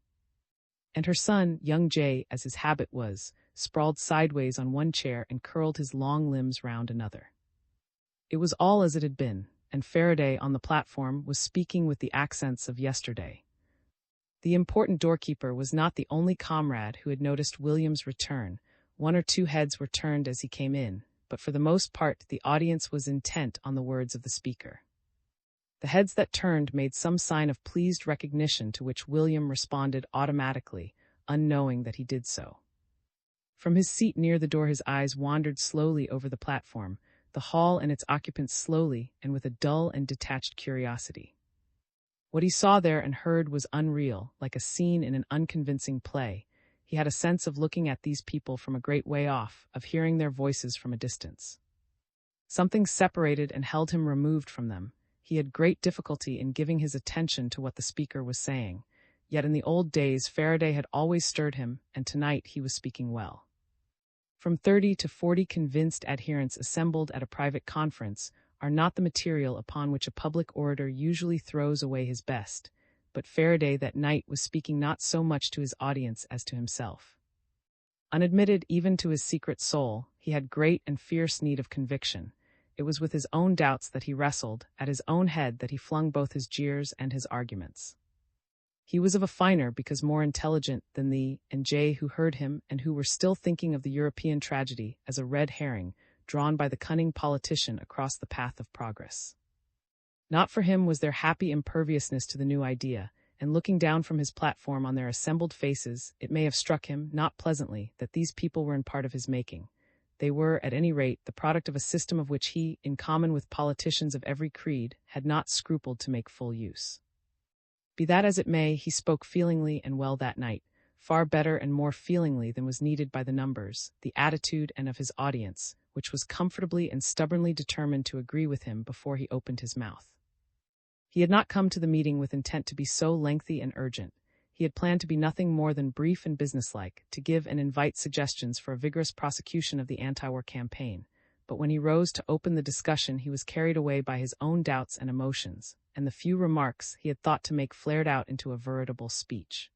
And her son, young J., as his habit was, sprawled sideways on one chair and curled his long limbs round another. It was all as it had been, and Faraday on the platform was speaking with the accents of yesterday. The important doorkeeper was not the only comrade who had noticed William's return. 1 or 2 heads were turned as he came in, but for the most part the audience was intent on the words of the speaker. The heads that turned made some sign of pleased recognition, to which William responded automatically, unknowing that he did so. From his seat near the door his eyes wandered slowly over the platform, the hall and its occupants, slowly and with a dull and detached curiosity. What he saw there and heard was unreal, like a scene in an unconvincing play. He had a sense of looking at these people from a great way off, of hearing their voices from a distance. Something separated and held him removed from them. He had great difficulty in giving his attention to what the speaker was saying, yet in the old days Faraday had always stirred him, and tonight he was speaking well. From 30 to 40 convinced adherents assembled at a private conference are not the material upon which a public orator usually throws away his best, but Faraday that night was speaking not so much to his audience as to himself. Unadmitted even to his secret soul, he had great and fierce need of conviction. It was with his own doubts that he wrestled, at his own head that he flung both his jeers and his arguments. He was of a finer because more intelligent than the and J who heard him and who were still thinking of the European tragedy as a red herring drawn by the cunning politician across the path of progress. Not for him was their happy imperviousness to the new idea, and looking down from his platform on their assembled faces, it may have struck him, not pleasantly, that these people were in part of his making. They were, at any rate, the product of a system of which he, in common with politicians of every creed, had not scrupled to make full use. Be that as it may, he spoke feelingly and well that night, far better and more feelingly than was needed by the numbers, the attitude, and of his audience, which was comfortably and stubbornly determined to agree with him before he opened his mouth. He had not come to the meeting with intent to be so lengthy and urgent. He had planned to be nothing more than brief and businesslike, to give and invite suggestions for a vigorous prosecution of the anti-war campaign. But when he rose to open the discussion, he was carried away by his own doubts and emotions, and the few remarks he had thought to make flared out into a veritable speech.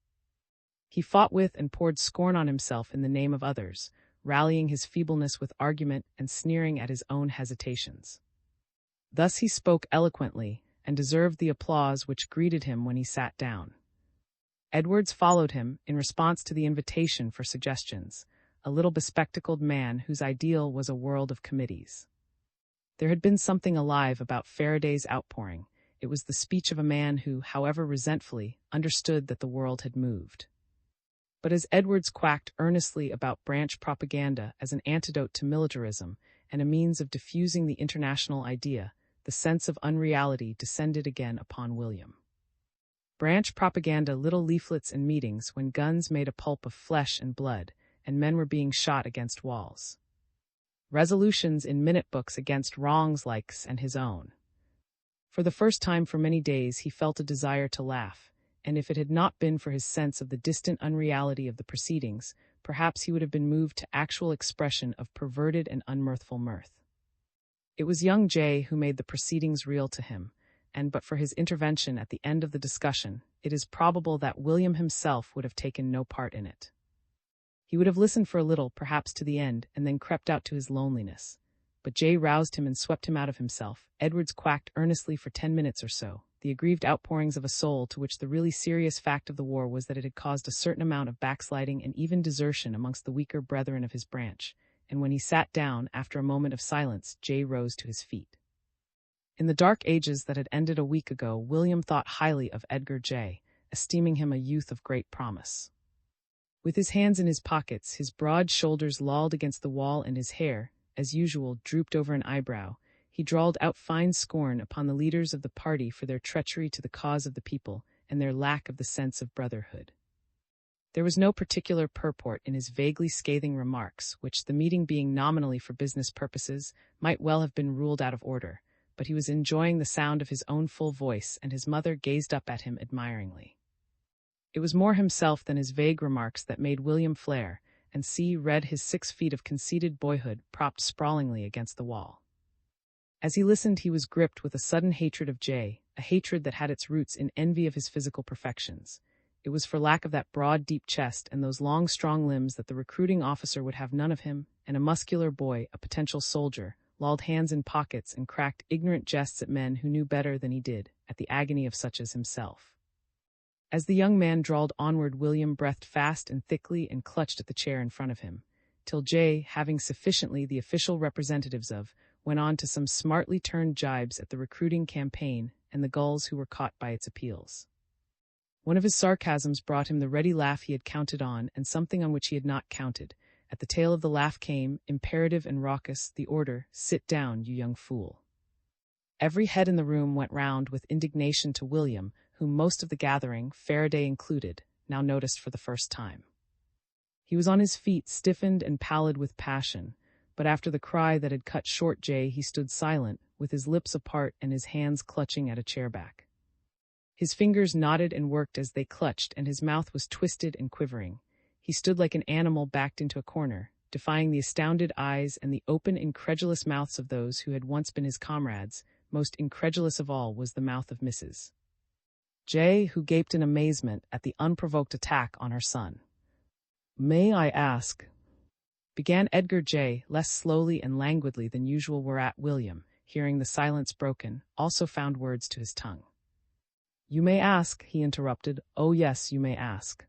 He fought with and poured scorn on himself in the name of others, rallying his feebleness with argument and sneering at his own hesitations. Thus he spoke eloquently, and deserved the applause which greeted him when he sat down. Edwards followed him, in response to the invitation for suggestions, a little bespectacled man whose ideal was a world of committees. There had been something alive about Faraday's outpouring. It was the speech of a man who, however resentfully, understood that the world had moved. But as Edwards quacked earnestly about branch propaganda as an antidote to militarism and a means of diffusing the international idea, the sense of unreality descended again upon William. Branch propaganda, little leaflets and meetings when guns made a pulp of flesh and blood, and men were being shot against walls. Resolutions in minute books against wrongs likes and his own. For the first time for many days he felt a desire to laugh, and if it had not been for his sense of the distant unreality of the proceedings, perhaps he would have been moved to actual expression of perverted and unmirthful mirth. It was young Jay who made the proceedings real to him, and but for his intervention at the end of the discussion, it is probable that William himself would have taken no part in it. He would have listened for a little, perhaps to the end, and then crept out to his loneliness. But Jay roused him and swept him out of himself. Edwards quacked earnestly for 10 minutes or so, the aggrieved outpourings of a soul to which the really serious fact of the war was that it had caused a certain amount of backsliding and even desertion amongst the weaker brethren of his branch, and when he sat down, after a moment of silence, Jay rose to his feet. In the dark ages that had ended a week ago, William thought highly of Edgar Jay, esteeming him a youth of great promise. With his hands in his pockets, his broad shoulders lolled against the wall, and his hair, as usual, drooped over an eyebrow, he drawled out fine scorn upon the leaders of the party for their treachery to the cause of the people and their lack of the sense of brotherhood. There was no particular purport in his vaguely scathing remarks, which, the meeting being nominally for business purposes, might well have been ruled out of order, but he was enjoying the sound of his own full voice, and his mother gazed up at him admiringly. It was more himself than his vague remarks that made William flare, and see read his 6 feet of conceited boyhood propped sprawlingly against the wall. As he listened, he was gripped with a sudden hatred of Jay, a hatred that had its roots in envy of his physical perfections. It was for lack of that broad, deep chest and those long, strong limbs that the recruiting officer would have none of him, and a muscular boy, a potential soldier, lolled hands in pockets and cracked ignorant jests at men who knew better than he did, at the agony of such as himself. As the young man drawled onward, William breathed fast and thickly and clutched at the chair in front of him, till Jay, having sufficiently the official representatives of, went on to some smartly turned jibes at the recruiting campaign and the gulls who were caught by its appeals. One of his sarcasms brought him the ready laugh he had counted on, and something on which he had not counted. At the tail of the laugh came, imperative and raucous, the order, "Sit down, you young fool." Every head in the room went round with indignation to William, whom most of the gathering, Faraday included, now noticed for the first time. He was on his feet, stiffened and pallid with passion, but after the cry that had cut short Jay, he stood silent, with his lips apart and his hands clutching at a chairback. His fingers knotted and worked as they clutched, and his mouth was twisted and quivering. He stood like an animal backed into a corner, defying the astounded eyes and the open, incredulous mouths of those who had once been his comrades. Most incredulous of all was the mouth of Mrs. Jay, who gaped in amazement at the unprovoked attack on her son. "May I ask," began Edgar Jay, less slowly and languidly than usual, whereat William, hearing the silence broken, also found words to his tongue. "You may ask," he interrupted. "Oh yes, you may ask.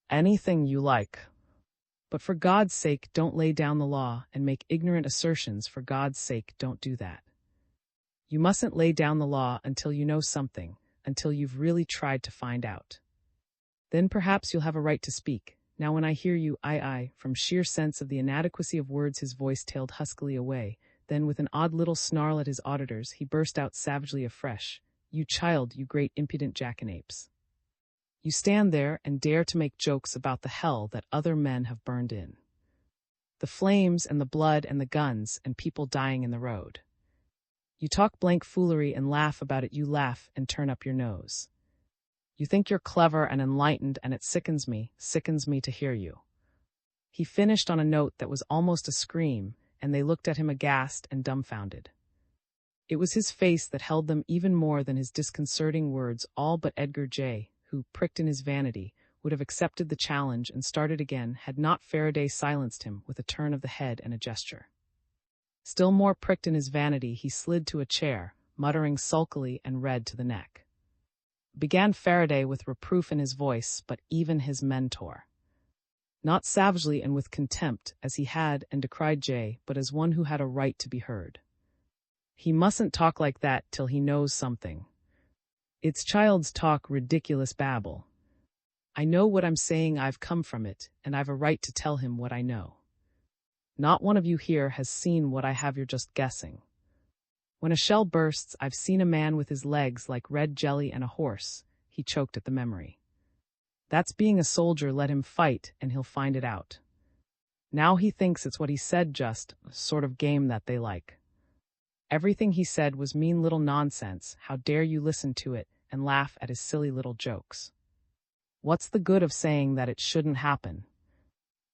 Anything you like. But for God's sake, don't lay down the law and make ignorant assertions. For God's sake, don't do that. You mustn't lay down the law until you know something, until you've really tried to find out. Then perhaps you'll have a right to speak. Now when I hear you, from sheer sense of the inadequacy of words his voice tailed huskily away, then with an odd little snarl at his auditors, he burst out savagely afresh. "You child, you great impudent jackanapes. You stand there and dare to make jokes about the hell that other men have burned in. The flames and the blood and the guns and people dying in the road. You talk blank foolery and laugh about it, you laugh and turn up your nose. You think you're clever and enlightened, and it sickens me to hear you. He finished on a note that was almost a scream, and they looked at him aghast and dumbfounded. It was his face that held them even more than his disconcerting words, all but Edgar J., who, pricked in his vanity, would have accepted the challenge and started again had not Faraday silenced him with a turn of the head and a gesture. Still more pricked in his vanity, he slid to a chair, muttering sulkily and red to the neck. Began Faraday with reproof in his voice, but even his mentor. Not savagely and with contempt, as he had and decried Jay, but as one who had a right to be heard. He mustn't talk like that till he knows something. It's child's talk, ridiculous babble. I know what I'm saying, I've come from it, and I've a right to tell him what I know. Not one of you here has seen what I have, you're just guessing. When a shell bursts, I've seen a man with his legs like red jelly and a horse. He choked at the memory. That's being a soldier, let him fight, and he'll find it out. Now he thinks it's what he said, just a sort of game that they like. Everything he said was mean little nonsense. How dare you listen to it and laugh at his silly little jokes? What's the good of saying that it shouldn't happen?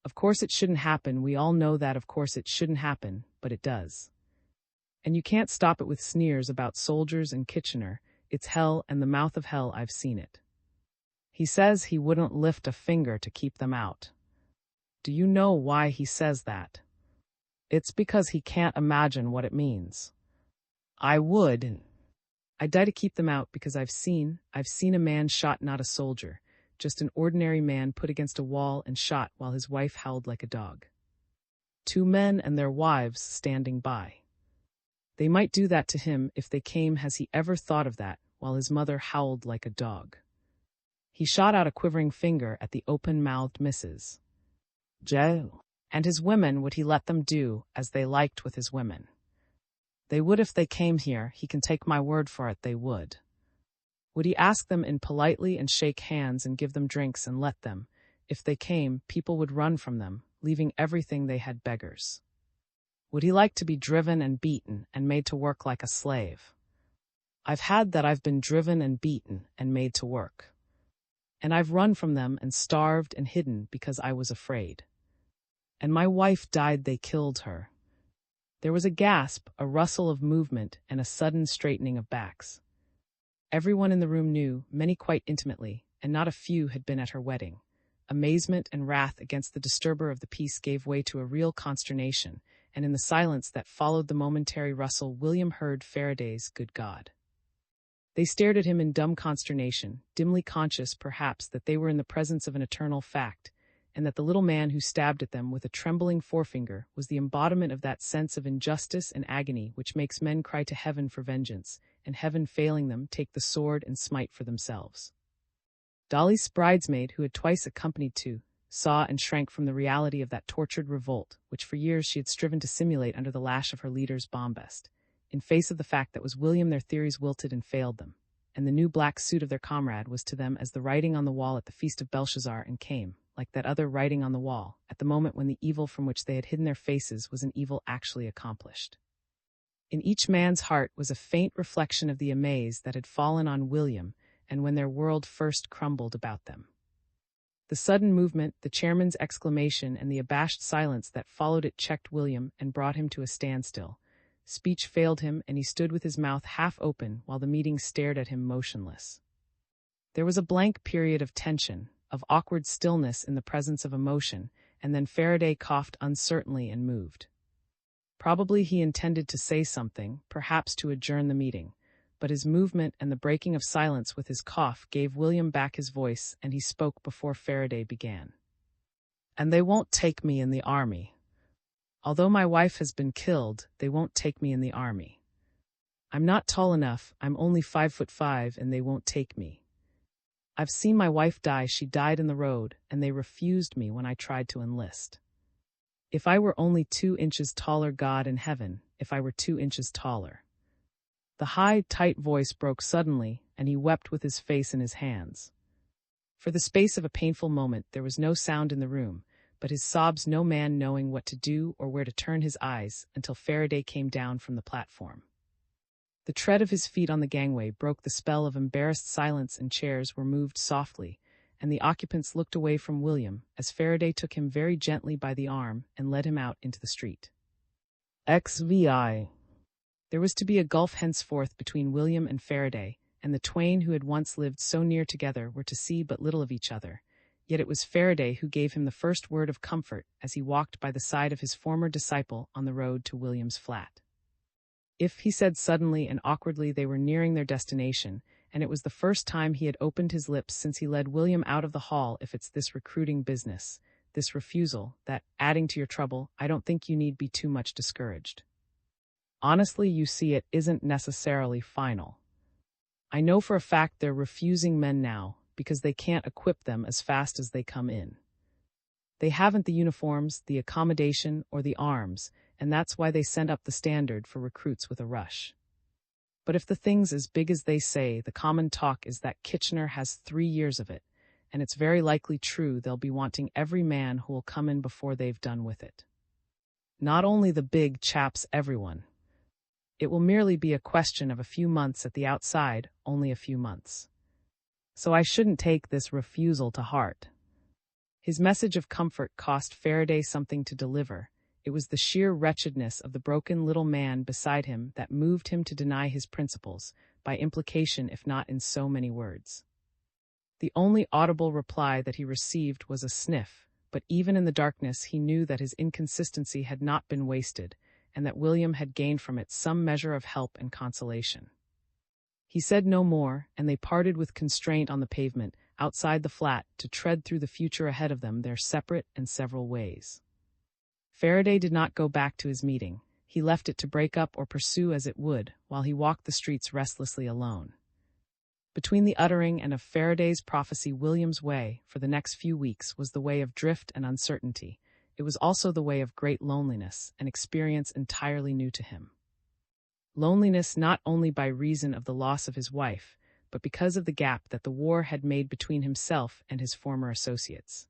Of course it shouldn't happen, we all know that, of course it shouldn't happen, but it does. And you can't stop it with sneers about soldiers and Kitchener. It's hell and the mouth of hell, I've seen it. He says he wouldn't lift a finger to keep them out. Do you know why he says that? It's because he can't imagine what it means. I would. I'd die to keep them out because I've seen a man shot, not a soldier, just an ordinary man put against a wall and shot while his wife howled like a dog. 2 men and their wives standing by. They might do that to him if they came. Has he ever thought of that, while his mother howled like a dog? He shot out a quivering finger at the open-mouthed Mrs. Joe. And his women, would he let them do as they liked with his women? They would if they came here, he can take my word for it, they would. Would he ask them in politely and shake hands and give them drinks and let them? If they came, people would run from them, leaving everything they had, beggars. Would he like to be driven and beaten and made to work like a slave? I've had that. I've been driven and beaten and made to work. And I've run from them and starved and hidden because I was afraid. And my wife died, they killed her. There was a gasp, a rustle of movement, and a sudden straightening of backs. Everyone in the room knew, many quite intimately, and not a few had been at her wedding. Amazement and wrath against the disturber of the peace gave way to a real consternation, and in the silence that followed the momentary rustle, William heard Faraday's "Good God." They stared at him in dumb consternation, dimly conscious, perhaps, that they were in the presence of an eternal fact, and that the little man who stabbed at them with a trembling forefinger was the embodiment of that sense of injustice and agony which makes men cry to heaven for vengeance, and heaven failing them, take the sword and smite for themselves. Dolly's bridesmaid, who had twice accompanied to, saw and shrank from the reality of that tortured revolt, which for years she had striven to simulate under the lash of her leader's bombast. In face of the fact that was William, their theories wilted and failed them, and the new black suit of their comrade was to them as the writing on the wall at the feast of Belshazzar, and came, like that other writing on the wall, at the moment when the evil from which they had hidden their faces was an evil actually accomplished. In each man's heart was a faint reflection of the amaze that had fallen on William, and when their world first crumbled about them. The sudden movement, the chairman's exclamation, and the abashed silence that followed it checked William and brought him to a standstill. Speech failed him, and he stood with his mouth half open while the meeting stared at him motionless. There was a blank period of tension, of awkward stillness in the presence of emotion, and then Faraday coughed uncertainly and moved. Probably he intended to say something, perhaps to adjourn the meeting, but his movement and the breaking of silence with his cough gave William back his voice, and he spoke before Faraday began. And they won't take me in the army. Although my wife has been killed, they won't take me in the army. I'm not tall enough, I'm only 5'5", and they won't take me. I've seen my wife die, she died in the road, and they refused me when I tried to enlist. If I were only 2 inches taller, God in heaven, if I were 2 inches taller. The high, tight voice broke suddenly, and he wept with his face in his hands. For the space of a painful moment there was no sound in the room, but his sobs no man knowing what to do or where to turn his eyes until Faraday came down from the platform. The tread of his feet on the gangway broke the spell of embarrassed silence, and chairs were moved softly, and the occupants looked away from William as Faraday took him very gently by the arm and led him out into the street. XVI. There was to be a gulf henceforth between William and Faraday, and the twain who had once lived so near together were to see but little of each other. Yet it was Faraday who gave him the first word of comfort as he walked by the side of his former disciple on the road to William's flat. If, he said suddenly and awkwardly, they were nearing their destination, and it was the first time he had opened his lips since he led William out of the hall, if it's this recruiting business, this refusal, that, adding to your trouble, I don't think you need be too much discouraged. Honestly, you see, it isn't necessarily final. I know for a fact they're refusing men now, because they can't equip them as fast as they come in. They haven't the uniforms, the accommodation, or the arms, and that's why they send up the standard for recruits with a rush. But if the thing's as big as they say, the common talk is that Kitchener has 3 years of it, and it's very likely true they'll be wanting every man who will come in before they've done with it. Not only the big chaps, everyone. It will merely be a question of a few months at the outside, only a few months. So I shouldn't take this refusal to heart. His message of comfort cost Faraday something to deliver. It was the sheer wretchedness of the broken little man beside him that moved him to deny his principles, by implication if not in so many words. The only audible reply that he received was a sniff, but even in the darkness he knew that his inconsistency had not been wasted, and that William had gained from it some measure of help and consolation. He said no more, and they parted with constraint on the pavement, outside the flat, to tread through the future ahead of them their separate and several ways. Faraday did not go back to his meeting. He left it to break up or pursue as it would, while he walked the streets restlessly alone. Between the uttering and of Faraday's prophecy, William's way, for the next few weeks, was the way of drift and uncertainty. It was also the way of great loneliness, an experience entirely new to him. Loneliness not only by reason of the loss of his wife, but because of the gap that the war had made between himself and his former associates.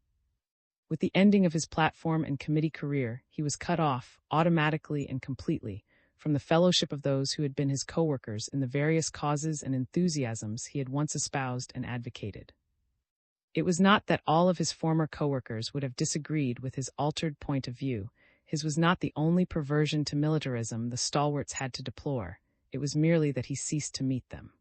With the ending of his platform and committee career, he was cut off, automatically and completely, from the fellowship of those who had been his co-workers in the various causes and enthusiasms he had once espoused and advocated. It was not that all of his former co-workers would have disagreed with his altered point of view. His was not the only perversion to militarism the stalwarts had to deplore. It was merely that he ceased to meet them.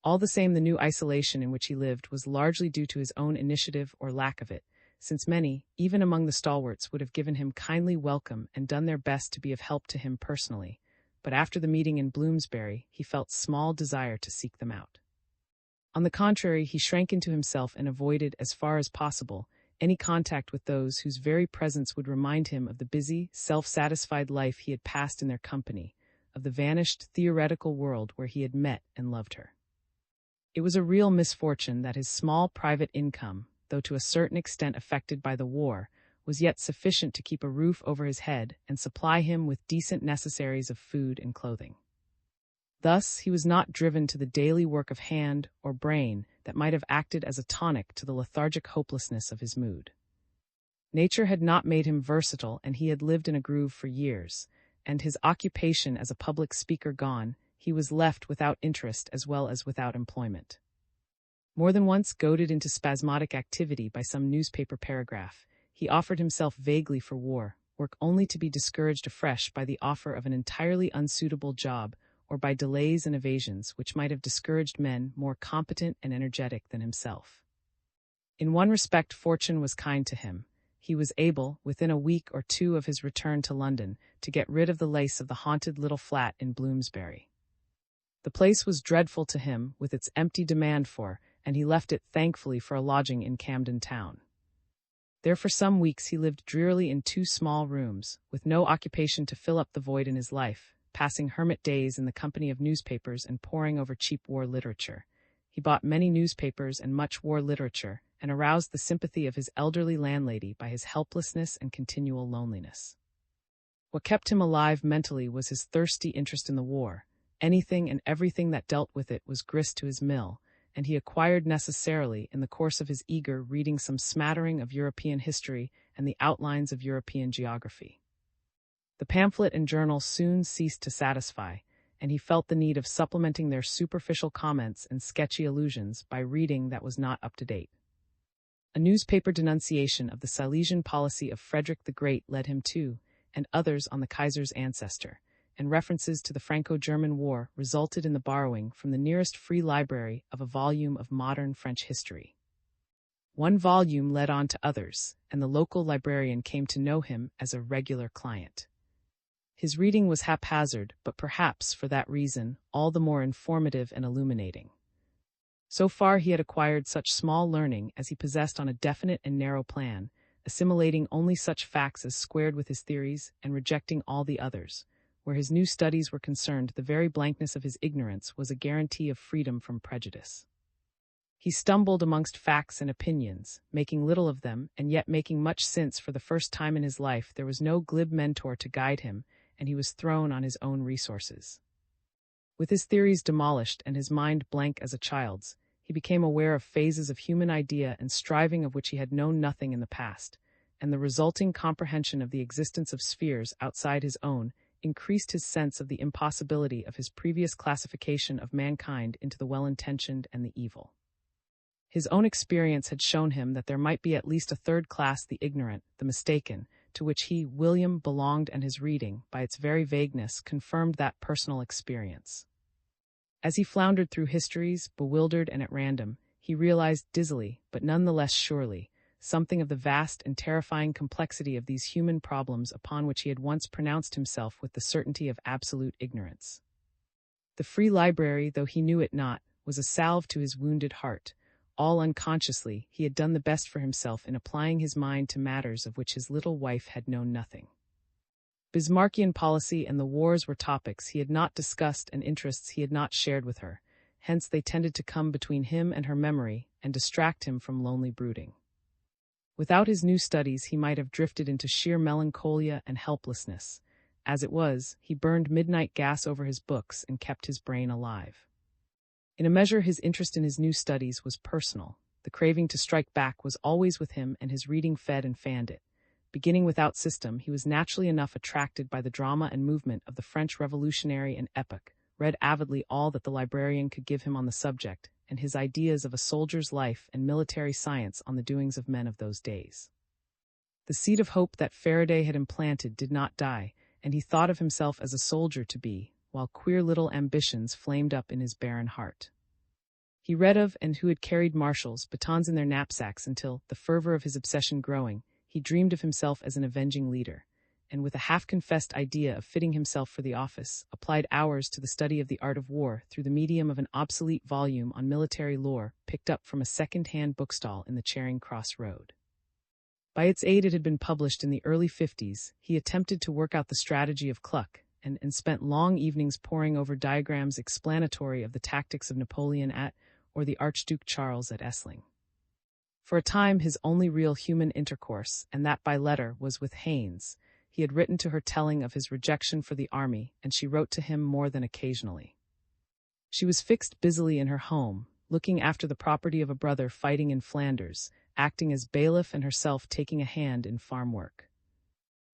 All the same, the new isolation in which he lived was largely due to his own initiative or lack of it, since many, even among the stalwarts, would have given him kindly welcome and done their best to be of help to him personally, but after the meeting in Bloomsbury, he felt small desire to seek them out. On the contrary, he shrank into himself and avoided, as far as possible, any contact with those whose very presence would remind him of the busy, self-satisfied life he had passed in their company, of the vanished, theoretical world where he had met and loved her. It was a real misfortune that his small private income, though to a certain extent affected by the war, was yet sufficient to keep a roof over his head and supply him with decent necessaries of food and clothing. Thus, he was not driven to the daily work of hand or brain that might have acted as a tonic to the lethargic hopelessness of his mood. Nature had not made him versatile, and he had lived in a groove for years, and his occupation as a public speaker gone, he was left without interest as well as without employment. More than once, goaded into spasmodic activity by some newspaper paragraph, he offered himself vaguely for work only to be discouraged afresh by the offer of an entirely unsuitable job, or by delays and evasions which might have discouraged men more competent and energetic than himself. In one respect, fortune was kind to him. He was able, within a week or two of his return to London, to get rid of the lace of the haunted little flat in Bloomsbury. The place was dreadful to him, with its empty demand for, and he left it thankfully for a lodging in Camden Town. There for some weeks he lived drearily in 2 small rooms, with no occupation to fill up the void in his life, passing hermit days in the company of newspapers and poring over cheap war literature. He bought many newspapers and much war literature, and aroused the sympathy of his elderly landlady by his helplessness and continual loneliness. What kept him alive mentally was his thirsty interest in the war. Anything and everything that dealt with it was grist to his mill, and he acquired necessarily, in the course of his eager reading, some smattering of European history and the outlines of European geography. The pamphlet and journal soon ceased to satisfy, and he felt the need of supplementing their superficial comments and sketchy allusions by reading that was not up to date. A newspaper denunciation of the Silesian policy of Frederick the Great led him to, and others on the Kaiser's ancestor, and references to the Franco-German War resulted in the borrowing from the nearest free library of a volume of modern French history. One volume led on to others, and the local librarian came to know him as a regular client. His reading was haphazard, but perhaps for that reason, all the more informative and illuminating. So far he had acquired such small learning as he possessed on a definite and narrow plan, assimilating only such facts as squared with his theories and rejecting all the others. Where his new studies were concerned, the very blankness of his ignorance was a guarantee of freedom from prejudice. He stumbled amongst facts and opinions, making little of them, and yet making much, since for the first time in his life there was no glib mentor to guide him, and he was thrown on his own resources. With his theories demolished and his mind blank as a child's, he became aware of phases of human idea and striving of which he had known nothing in the past, and the resulting comprehension of the existence of spheres outside his own increased his sense of the impossibility of his previous classification of mankind into the well-intentioned and the evil. His own experience had shown him that there might be at least a third class, the ignorant, the mistaken, to which he, William, belonged, and his reading, by its very vagueness, confirmed that personal experience. As he floundered through histories, bewildered and at random, he realized dizzily, but none the less surely, something of the vast and terrifying complexity of these human problems upon which he had once pronounced himself with the certainty of absolute ignorance. The free library, though he knew it not, was a salve to his wounded heart. All unconsciously, he had done the best for himself in applying his mind to matters of which his little wife had known nothing. Bismarckian policy and the wars were topics he had not discussed and interests he had not shared with her, hence they tended to come between him and her memory and distract him from lonely brooding. Without his new studies he might have drifted into sheer melancholia and helplessness. As it was, he burned midnight gas over his books and kept his brain alive. In a measure, his interest in his new studies was personal. The craving to strike back was always with him, and his reading fed and fanned it. Beginning without system, he was naturally enough attracted by the drama and movement of the French Revolutionary and epoch, read avidly all that the librarian could give him on the subject, and his ideas of a soldier's life and military science on the doings of men of those days. The seed of hope that Faraday had implanted did not die, and he thought of himself as a soldier to be, while queer little ambitions flamed up in his barren heart. He read of and who had carried marshals' batons in their knapsacks until, the fervor of his obsession growing, he dreamed of himself as an avenging leader, and with a half-confessed idea of fitting himself for the office, applied hours to the study of the art of war through the medium of an obsolete volume on military lore picked up from a second-hand bookstall in the Charing Cross Road. By its aid it had been published in the early 50s. He attempted to work out the strategy of Kluck, and spent long evenings poring over diagrams explanatory of the tactics of Napoleon at, or the Archduke Charles at Essling. For a time his only real human intercourse, and that by letter, was with Haynes. He had written to her telling of his rejection for the army, and she wrote to him more than occasionally. She was fixed busily in her home, looking after the property of a brother fighting in Flanders, acting as bailiff and herself taking a hand in farm work.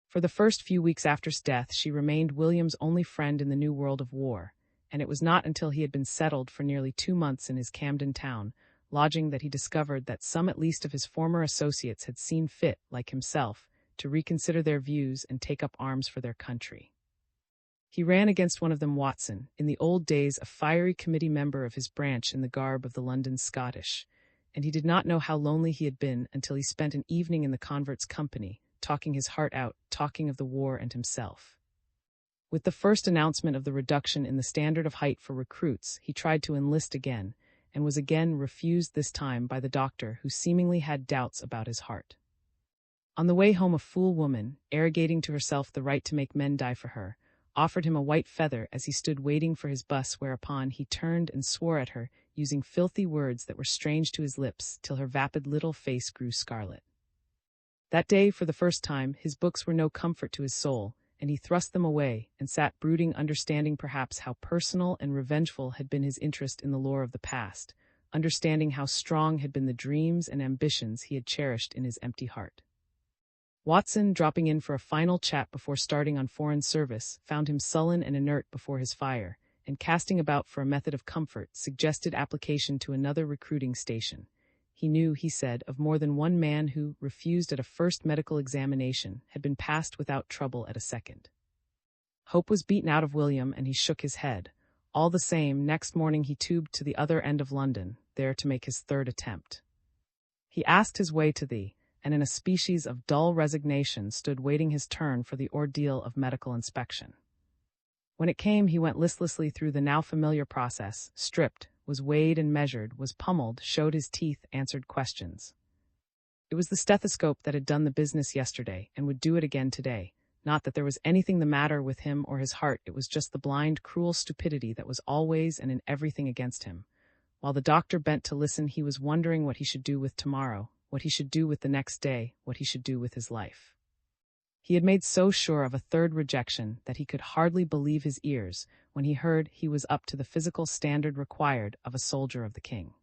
For the first few weeks after his death she remained William's only friend in the new world of war, and it was not until he had been settled for nearly 2 months in his Camden Town lodging that he discovered that some at least of his former associates had seen fit, like himself, to reconsider their views and take up arms for their country. He ran against one of them, Watson, in the old days a fiery committee member of his branch in the garb of the London Scottish, and he did not know how lonely he had been until he spent an evening in the convert's company, talking his heart out, talking of the war and himself. With the first announcement of the reduction in the standard of height for recruits, he tried to enlist again, and was again refused, this time by the doctor, who seemingly had doubts about his heart. On the way home a fool woman, arrogating to herself the right to make men die for her, offered him a white feather as he stood waiting for his bus, whereupon he turned and swore at her, using filthy words that were strange to his lips, till her vapid little face grew scarlet. That day, for the first time, his books were no comfort to his soul, and he thrust them away, and sat brooding, understanding perhaps how personal and revengeful had been his interest in the lore of the past, understanding how strong had been the dreams and ambitions he had cherished in his empty heart. Watson, dropping in for a final chat before starting on foreign service, found him sullen and inert before his fire, and casting about for a method of comfort, suggested application to another recruiting station. He knew, he said, of more than one man who, refused at a first medical examination, had been passed without trouble at a second. Hope was beaten out of William, and he shook his head. All the same, next morning he tubed to the other end of London, there to make his third attempt. He asked his way to thee, and in a species of dull resignation stood waiting his turn for the ordeal of medical inspection. When it came, he went listlessly through the now familiar process, stripped, was weighed and measured, was pummeled, showed his teeth, answered questions. It was the stethoscope that had done the business yesterday, and would do it again today. Not that there was anything the matter with him or his heart, it was just the blind, cruel stupidity that was always and in everything against him. While the doctor bent to listen, he was wondering what he should do with tomorrow, what he should do with the next day, what he should do with his life. He had made so sure of a third rejection that he could hardly believe his ears when he heard he was up to the physical standard required of a soldier of the king.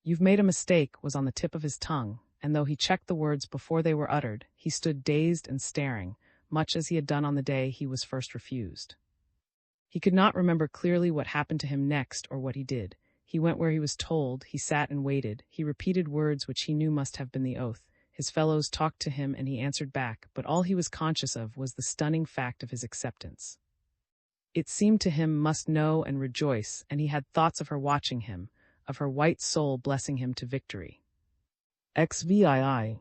"You've made a mistake," was on the tip of his tongue, and though he checked the words before they were uttered, he stood dazed and staring, much as he had done on the day he was first refused. He could not remember clearly what happened to him next or what he did. He went where he was told, he sat and waited, he repeated words which he knew must have been the oath. His fellows talked to him and he answered back, but all he was conscious of was the stunning fact of his acceptance. It seemed to him must know and rejoice, and he had thoughts of her watching him, of her white soul blessing him to victory. XVII.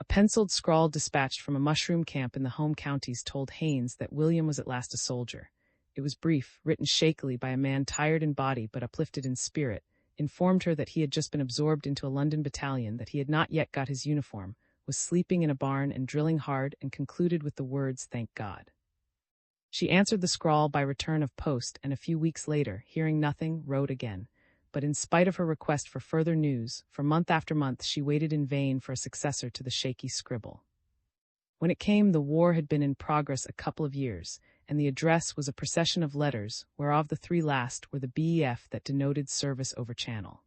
A penciled scrawl dispatched from a mushroom camp in the home counties told Haynes that William was at last a soldier. It was brief, written shakily by a man tired in body but uplifted in spirit, informed her that he had just been absorbed into a London battalion, that he had not yet got his uniform, was sleeping in a barn and drilling hard, and concluded with the words, "Thank God." She answered the scrawl by return of post, and a few weeks later, hearing nothing, wrote again. But in spite of her request for further news, for month after month she waited in vain for a successor to the shaky scribble. When it came, the war had been in progress a couple of years, and the address was a procession of letters, whereof the three last were the BEF that denoted service over Channel.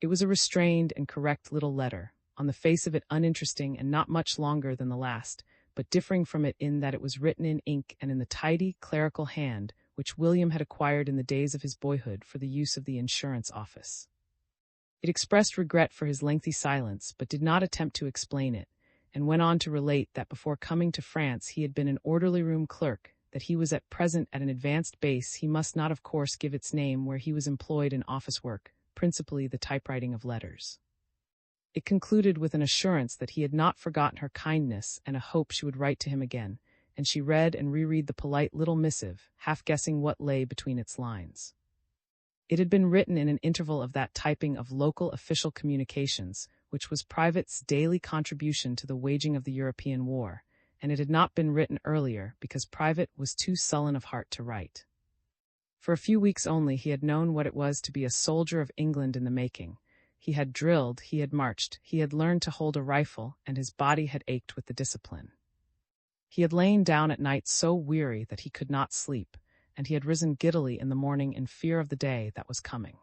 It was a restrained and correct little letter, on the face of it uninteresting and not much longer than the last, but differing from it in that it was written in ink and in the tidy, clerical hand which William had acquired in the days of his boyhood for the use of the insurance office. It expressed regret for his lengthy silence, but did not attempt to explain it, and went on to relate that before coming to France he had been an orderly room clerk, that he was at present at an advanced base, he must not of course give its name, where he was employed in office work, principally the typewriting of letters. It concluded with an assurance that he had not forgotten her kindness and a hope she would write to him again, and she read and reread the polite little missive, half guessing what lay between its lines. It had been written in an interval of that typing of local official communications, which was private's daily contribution to the waging of the European war, and it had not been written earlier because Private was too sullen of heart to write. For a few weeks only he had known what it was to be a soldier of England in the making. He had drilled, he had marched, he had learned to hold a rifle, and his body had ached with the discipline. He had lain down at night so weary that he could not sleep, and he had risen giddily in the morning in fear of the day that was coming.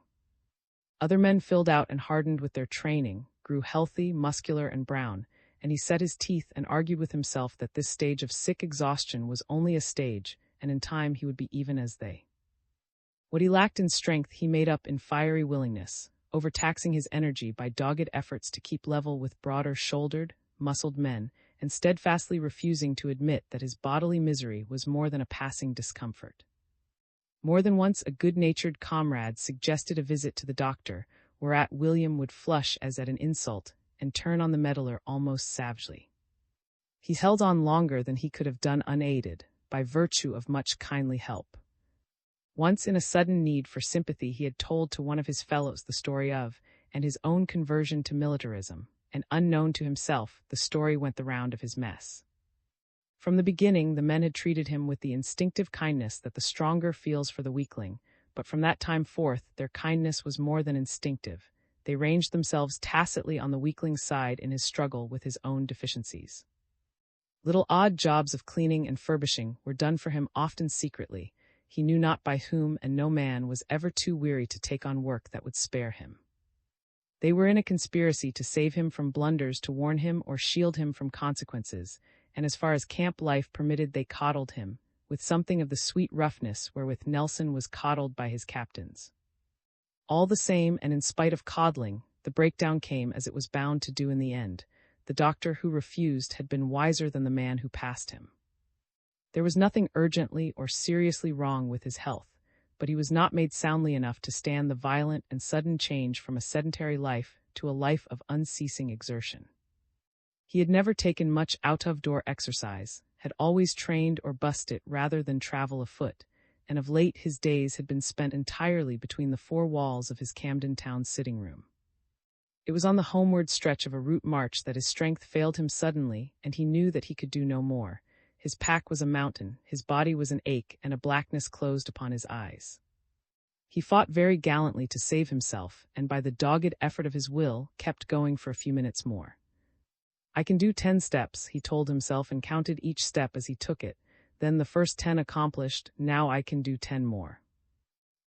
Other men filled out and hardened with their training, grew healthy, muscular, and brown, and he set his teeth and argued with himself that this stage of sick exhaustion was only a stage, and in time he would be even as they. What he lacked in strength he made up in fiery willingness, overtaxing his energy by dogged efforts to keep level with broader-shouldered, muscled men, and steadfastly refusing to admit that his bodily misery was more than a passing discomfort. More than once a good-natured comrade suggested a visit to the doctor, whereat William would flush as at an insult, and turn on the meddler almost savagely. He held on longer than he could have done unaided, by virtue of much kindly help. Once in a sudden need for sympathy he had told to one of his fellows the story of, and his own conversion to militarism, and unknown to himself, the story went the round of his mess. From the beginning the men had treated him with the instinctive kindness that the stronger feels for the weakling, but from that time forth their kindness was more than instinctive. They ranged themselves tacitly on the weakling's side in his struggle with his own deficiencies. Little odd jobs of cleaning and furbishing were done for him often secretly, he knew not by whom, and no man was ever too weary to take on work that would spare him. They were in a conspiracy to save him from blunders, to warn him or shield him from consequences, and as far as camp life permitted they coddled him, with something of the sweet roughness wherewith Nelson was coddled by his captains. All the same, and in spite of coddling, the breakdown came as it was bound to do in the end. The doctor who refused had been wiser than the man who passed him. There was nothing urgently or seriously wrong with his health, but he was not made soundly enough to stand the violent and sudden change from a sedentary life to a life of unceasing exertion. He had never taken much out-of-door exercise, had always trained or bussed it rather than travel afoot, and of late his days had been spent entirely between the four walls of his Camden Town sitting room. It was on the homeward stretch of a route march that his strength failed him suddenly, and he knew that he could do no more. His pack was a mountain, his body was an ache, and a blackness closed upon his eyes. He fought very gallantly to save himself, and by the dogged effort of his will, kept going for a few minutes more. "I can do 10 steps, he told himself, and counted each step as he took it. Then the first 10 accomplished, now I can do 10 more.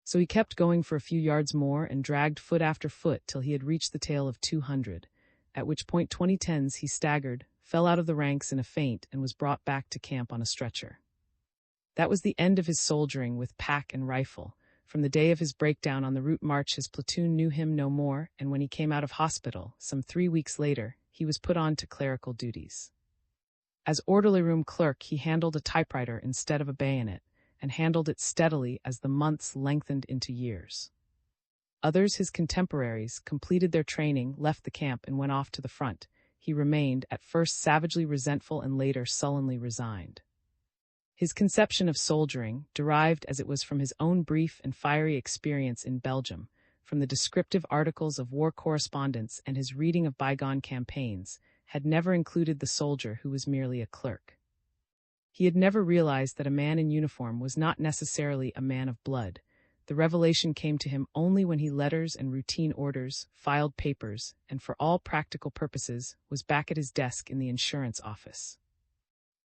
So he kept going for a few yards more and dragged foot after foot till he had reached the tail of 200, at which point 20 he staggered, fell out of the ranks in a faint, and was brought back to camp on a stretcher. That was the end of his soldiering with pack and rifle. From the day of his breakdown on the route march his platoon knew him no more, and when he came out of hospital, some 3 weeks later, he was put on to clerical duties. As orderly room clerk he handled a typewriter instead of a bayonet, and handled it steadily as the months lengthened into years. Others, his contemporaries, completed their training, left the camp, and went off to the front. He remained, at first savagely resentful and later sullenly resigned. His conception of soldiering, derived as it was from his own brief and fiery experience in Belgium, from the descriptive articles of war correspondence and his reading of bygone campaigns, had never included the soldier who was merely a clerk. He had never realized that a man in uniform was not necessarily a man of blood. The revelation came to him only when he letters and routine orders, filed papers, and for all practical purposes was back at his desk in the insurance office.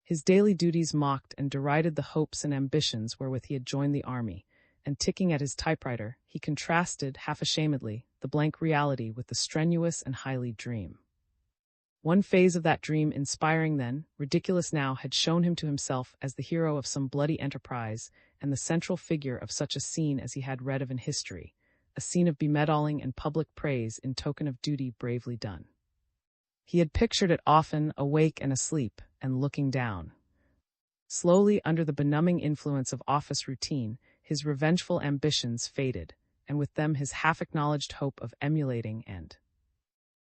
His daily duties mocked and derided the hopes and ambitions wherewith he had joined the army, and ticking at his typewriter, he contrasted, half-ashamedly, the blank reality with the strenuous and highly dream. One phase of that dream, inspiring then, ridiculous now, had shown him to himself as the hero of some bloody enterprise and the central figure of such a scene as he had read of in history, a scene of bemedaling and public praise in token of duty bravely done. He had pictured it often, awake and asleep, and looking down. Slowly, under the benumbing influence of office routine, his revengeful ambitions faded, and with them his half-acknowledged hope of emulating and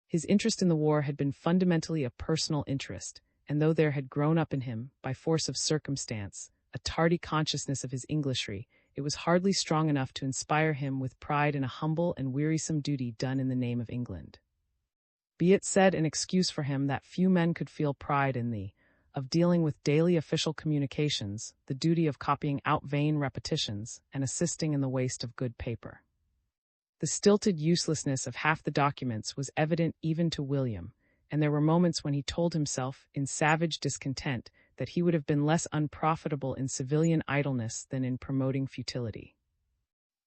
his interest in the war had been fundamentally a personal interest, and though there had grown up in him, by force of circumstance, a tardy consciousness of his Englishry, it was hardly strong enough to inspire him with pride in a humble and wearisome duty done in the name of England. Be it said in excuse for him that few men could feel pride in the of dealing with daily official communications, the duty of copying out vain repetitions, and assisting in the waste of good paper. The stilted uselessness of half the documents was evident even to William, and there were moments when he told himself, in savage discontent, that he would have been less unprofitable in civilian idleness than in promoting futility.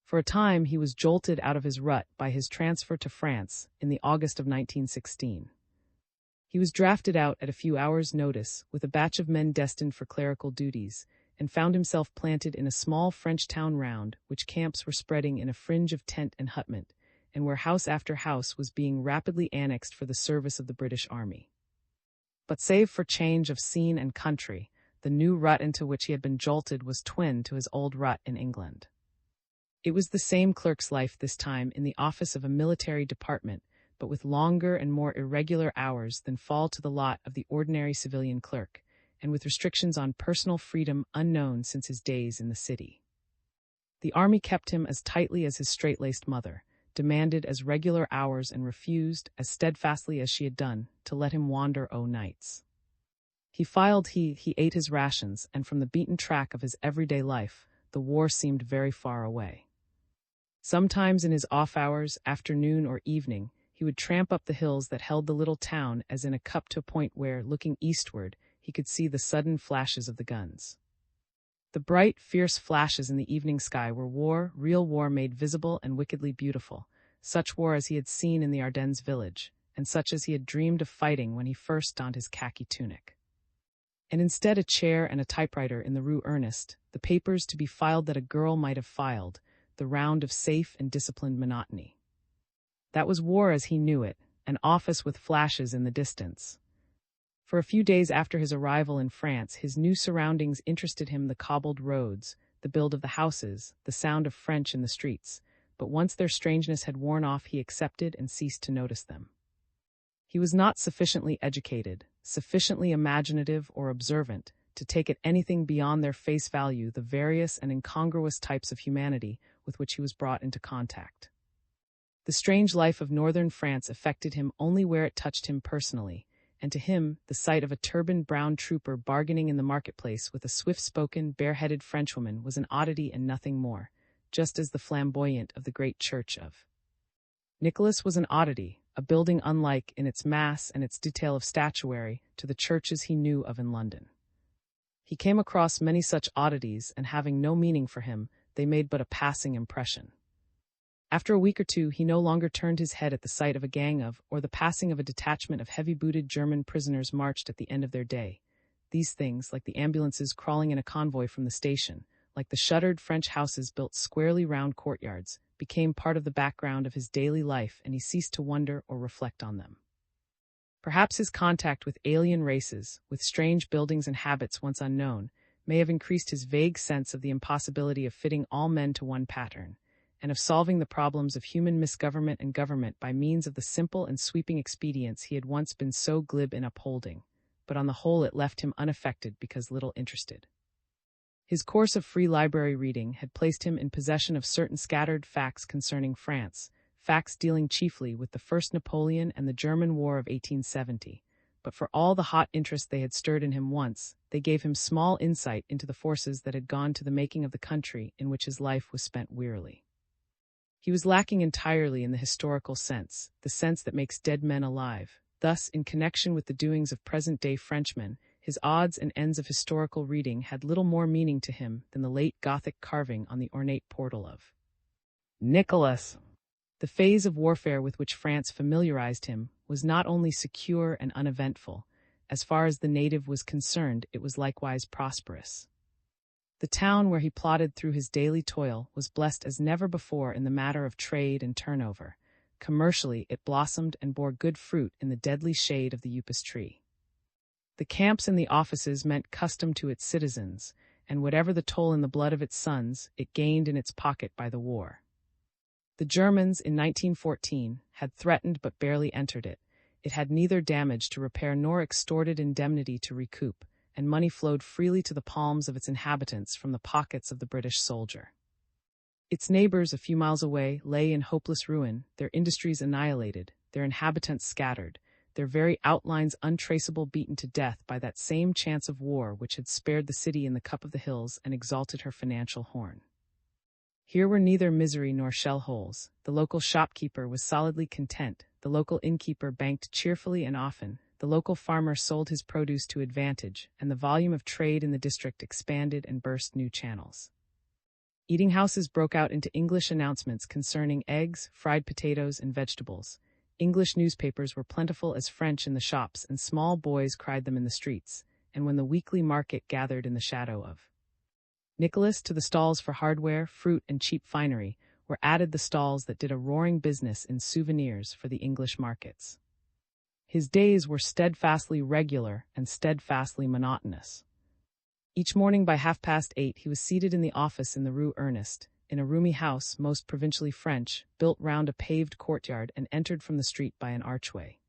For a time he was jolted out of his rut by his transfer to France in the August of 1916. He was drafted out at a few hours' notice with a batch of men destined for clerical duties, and found himself planted in a small French town round which camps were spreading in a fringe of tent and hutment, and where house after house was being rapidly annexed for the service of the British Army. But save for change of scene and country, the new rut into which he had been jolted was twin to his old rut in England. It was the same clerk's life this time in the office of a military department, but with longer and more irregular hours than fall to the lot of the ordinary civilian clerk, and with restrictions on personal freedom unknown since his days in the city. The army kept him as tightly as his straight-laced mother, demanded as regular hours, and refused, as steadfastly as she had done, to let him wander o' nights. He ate his rations, and from the beaten track of his everyday life, the war seemed very far away. Sometimes in his off hours, afternoon or evening, he would tramp up the hills that held the little town as in a cup to a point where, looking eastward, he could see the sudden flashes of the guns. The bright, fierce flashes in the evening sky were war, real war made visible and wickedly beautiful, such war as he had seen in the Ardennes village, and such as he had dreamed of fighting when he first donned his khaki tunic. And instead a chair and a typewriter in the Rue Ernest, the papers to be filed that a girl might have filed, the round of safe and disciplined monotony. That was war as he knew it, an office with flashes in the distance. For a few days after his arrival in France, his new surroundings interested him: the cobbled roads, the build of the houses, the sound of French in the streets. But once their strangeness had worn off, he accepted and ceased to notice them. He was not sufficiently educated, sufficiently imaginative or observant, to take at anything beyond their face value the various and incongruous types of humanity with which he was brought into contact. The strange life of northern France affected him only where it touched him personally, and to him the sight of a turbaned brown trooper bargaining in the marketplace with a swift-spoken, bare-headed Frenchwoman was an oddity and nothing more, just as the flamboyant of the great church of Nicholas was an oddity, a building unlike in its mass and its detail of statuary to the churches he knew of in London. He came across many such oddities, and having no meaning for him, they made but a passing impression. After a week or two, he no longer turned his head at the sight of a gang of, or the passing of a detachment of heavy-booted German prisoners marched at the end of their day. These things, like the ambulances crawling in a convoy from the station, like the shuttered French houses built squarely round courtyards, became part of the background of his daily life, and he ceased to wonder or reflect on them. Perhaps his contact with alien races, with strange buildings and habits once unknown, may have increased his vague sense of the impossibility of fitting all men to one pattern, and of solving the problems of human misgovernment and government by means of the simple and sweeping expedients he had once been so glib in upholding, but on the whole it left him unaffected because little interested. His course of free library reading had placed him in possession of certain scattered facts concerning France, facts dealing chiefly with the First Napoleon and the German War of 1870, but for all the hot interest they had stirred in him once, they gave him small insight into the forces that had gone to the making of the country in which his life was spent wearily. He was lacking entirely in the historical sense, the sense that makes dead men alive. Thus, in connection with the doings of present-day Frenchmen, his odds and ends of historical reading had little more meaning to him than the late Gothic carving on the ornate portal of Nicholas. The phase of warfare with which France familiarized him was not only secure and uneventful. As far as the native was concerned, it was likewise prosperous. The town where he plodded through his daily toil was blessed as never before in the matter of trade and turnover. Commercially, it blossomed and bore good fruit in the deadly shade of the upas tree. The camps and the offices meant custom to its citizens, and whatever the toll in the blood of its sons, it gained in its pocket by the war. The Germans, in 1914, had threatened but barely entered it. It had neither damage to repair nor extorted indemnity to recoup, and money flowed freely to the palms of its inhabitants from the pockets of the British soldier. Its neighbors a few miles away lay in hopeless ruin, their industries annihilated, their inhabitants scattered, their very outlines untraceable, beaten to death by that same chance of war which had spared the city in the cup of the hills and exalted her financial horn. Here were neither misery nor shell holes. The local shopkeeper was solidly content, the local innkeeper banked cheerfully and often, the local farmer sold his produce to advantage, and the volume of trade in the district expanded and burst new channels. Eating houses broke out into English announcements concerning eggs, fried potatoes, and vegetables. English newspapers were plentiful as French in the shops, and small boys cried them in the streets, and when the weekly market gathered in the shadow of Nicholas, to the stalls for hardware, fruit, and cheap finery, were added the stalls that did a roaring business in souvenirs for the English markets. His days were steadfastly regular and steadfastly monotonous. Each morning by 8:30 he was seated in the office in the Rue Ernest, in a roomy house, most provincially French, built round a paved courtyard and entered from the street by an archway.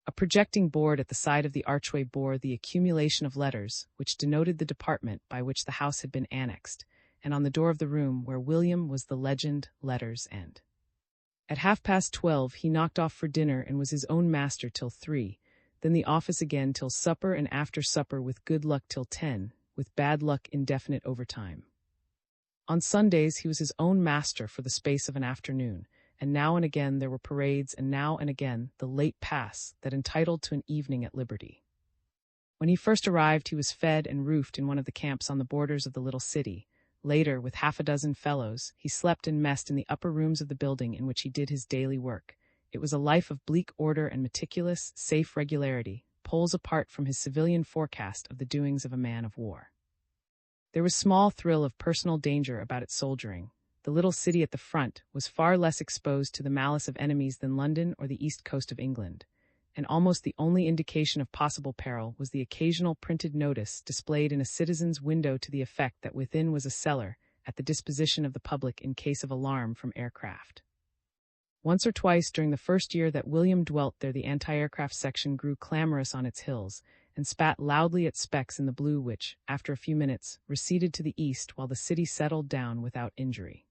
A projecting board at the side of the archway bore the accumulation of letters, which denoted the department by which the house had been annexed, and on the door of the room where William was the legend, Letters End. At 12:30 he knocked off for dinner and was his own master till 3, then the office again till supper, and after supper with good luck till 10, with bad luck indefinite overtime. On Sundays he was his own master for the space of an afternoon, and now and again there were parades, and now and again the late pass that entitled to an evening at liberty. When he first arrived he was fed and roofed in one of the camps on the borders of the little city, Later, with half a dozen fellows, he slept and messed in the upper rooms of the building in which he did his daily work. It was a life of bleak order and meticulous, safe regularity, poles apart from his civilian forecast of the doings of a man of war. There was small thrill of personal danger about its soldiering. The little city at the front was far less exposed to the malice of enemies than London or the east coast of England, and almost the only indication of possible peril was the occasional printed notice displayed in a citizen's window to the effect that within was a cellar, at the disposition of the public in case of alarm from aircraft. Once or twice during the first year that William dwelt there the anti-aircraft section grew clamorous on its hills, and spat loudly at specks in the blue which, after a few minutes, receded to the east while the city settled down without injury.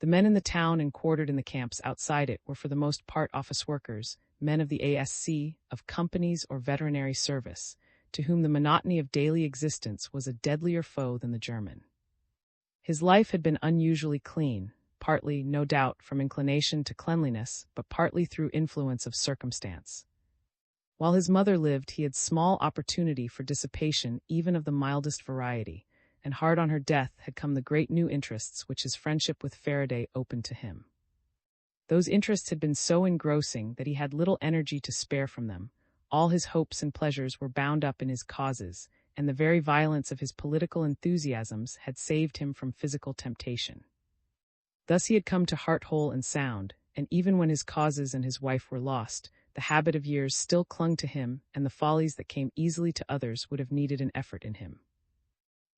The men in the town and quartered in the camps outside it were for the most part office workers, men of the ASC, of companies or veterinary service, to whom the monotony of daily existence was a deadlier foe than the German. His life had been unusually clean, partly, no doubt, from inclination to cleanliness, but partly through influence of circumstance. While his mother lived, he had small opportunity for dissipation even of the mildest variety, and hard on her death had come the great new interests which his friendship with Faraday opened to him. Those interests had been so engrossing that he had little energy to spare from them. All his hopes and pleasures were bound up in his causes, and the very violence of his political enthusiasms had saved him from physical temptation. Thus he had come to heart whole and sound, and even when his causes and his wife were lost, the habit of years still clung to him, and the follies that came easily to others would have needed an effort in him.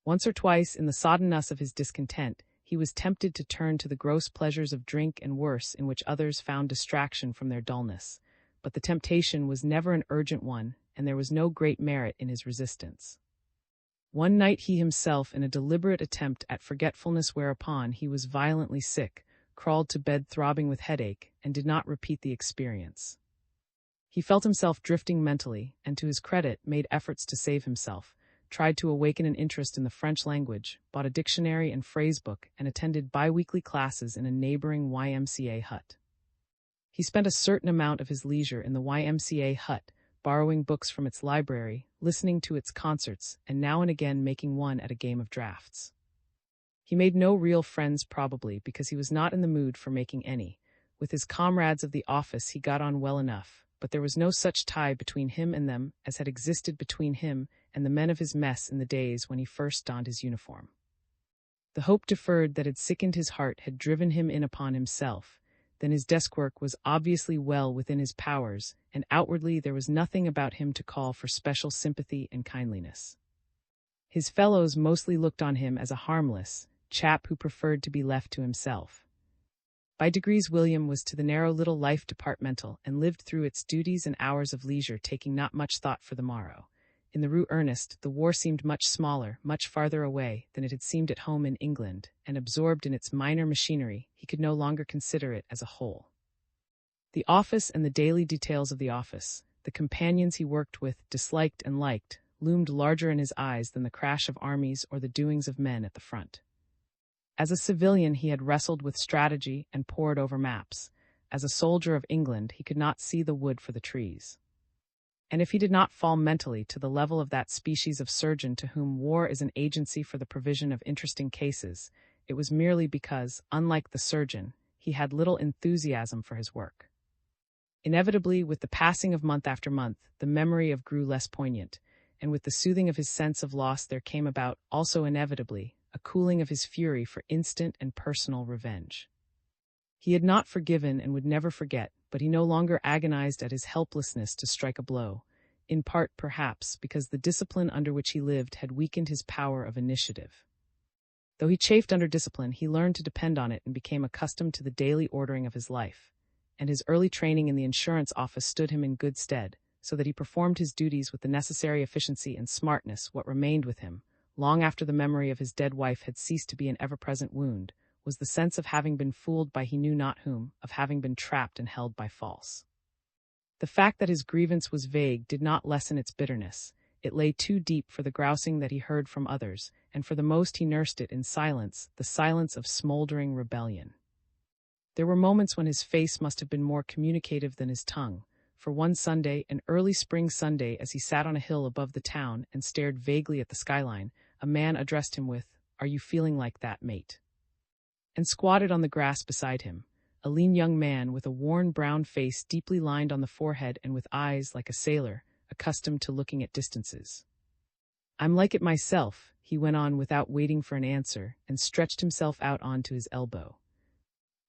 Once or twice, in the soddenness of his discontent, he was tempted to turn to the gross pleasures of drink and worse in which others found distraction from their dullness, but the temptation was never an urgent one, and there was no great merit in his resistance. One night he himself, in a deliberate attempt at forgetfulness whereupon he was violently sick, crawled to bed throbbing with headache, and did not repeat the experience. He felt himself drifting mentally, and to his credit made efforts to save himself, tried to awaken an interest in the French language, bought a dictionary and phrase book, and attended bi-weekly classes in a neighboring YMCA hut. He spent a certain amount of his leisure in the YMCA hut, borrowing books from its library, listening to its concerts, and now and again making one at a game of draughts. He made no real friends probably because he was not in the mood for making any. With his comrades of the office he got on well enough, but there was no such tie between him and them as had existed between him and the men of his mess in the days when he first donned his uniform. The hope deferred that had sickened his heart had driven him in upon himself. Then his desk work was obviously well within his powers, and outwardly there was nothing about him to call for special sympathy and kindliness. His fellows mostly looked on him as a harmless chap who preferred to be left to himself. By degrees William was to the narrow little life departmental, and lived through its duties and hours of leisure, taking not much thought for the morrow. In the Rue Ernest, the war seemed much smaller, much farther away than it had seemed at home in England, and absorbed in its minor machinery, he could no longer consider it as a whole. The office and the daily details of the office, the companions he worked with, disliked and liked, loomed larger in his eyes than the crash of armies or the doings of men at the front. As a civilian he had wrestled with strategy and pored over maps. As a soldier of England he could not see the wood for the trees. And if he did not fall mentally to the level of that species of surgeon to whom war is an agency for the provision of interesting cases, it was merely because, unlike the surgeon, he had little enthusiasm for his work. Inevitably, with the passing of month after month, the memory of grew less poignant, and with the soothing of his sense of loss there came about, also inevitably, a cooling of his fury for instant and personal revenge. He had not forgiven and would never forget, but he no longer agonized at his helplessness to strike a blow, in part, perhaps, because the discipline under which he lived had weakened his power of initiative. Though he chafed under discipline, he learned to depend on it and became accustomed to the daily ordering of his life, and his early training in the insurance office stood him in good stead, so that he performed his duties with the necessary efficiency and smartness. What remained with him, long after the memory of his dead wife had ceased to be an ever-present wound, was the sense of having been fooled by he knew not whom, of having been trapped and held by false. The fact that his grievance was vague did not lessen its bitterness. It lay too deep for the grousing that he heard from others, and for the most he nursed it in silence, the silence of smoldering rebellion. There were moments when his face must have been more communicative than his tongue, for one Sunday, an early spring Sunday, as he sat on a hill above the town and stared vaguely at the skyline, a man addressed him with, "Are you feeling like that, mate?" And squatted on the grass beside him, a lean young man with a worn brown face deeply lined on the forehead and with eyes like a sailor, accustomed to looking at distances. "I'm like it myself," he went on without waiting for an answer, and stretched himself out onto his elbow.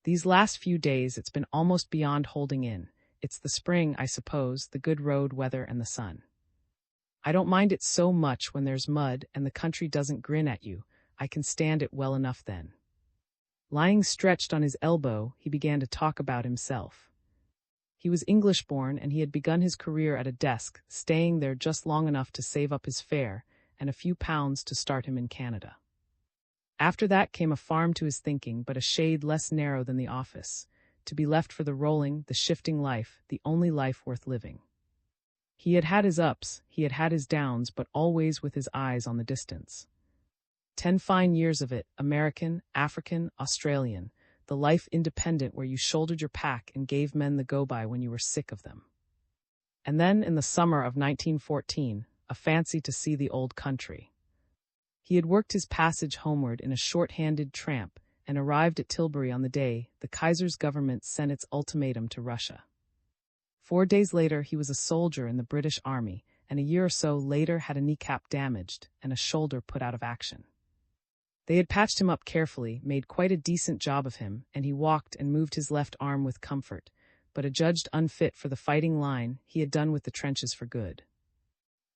"These last few days it's been almost beyond holding in. It's the spring, I suppose, the good road weather and the sun. I don't mind it so much when there's mud and the country doesn't grin at you. I can stand it well enough then." Lying stretched on his elbow, he began to talk about himself. He was English-born, and he had begun his career at a desk, staying there just long enough to save up his fare and a few pounds to start him in Canada. After that came a farm to his thinking, but a shade less narrow than the office, to be left for the rolling, the shifting life, the only life worth living. He had had his ups, he had had his downs, but always with his eyes on the distance. 10 fine years of it, American, African, Australian, the life independent where you shouldered your pack and gave men the go-by when you were sick of them. And then, in the summer of 1914, a fancy to see the old country. He had worked his passage homeward in a short-handed tramp and arrived at Tilbury on the day the Kaiser's government sent its ultimatum to Russia. 4 days later, he was a soldier in the British Army, and a year or so later had a kneecap damaged and a shoulder put out of action. They had patched him up carefully, made quite a decent job of him, and he walked and moved his left arm with comfort, but adjudged unfit for the fighting line, he had done with the trenches for good.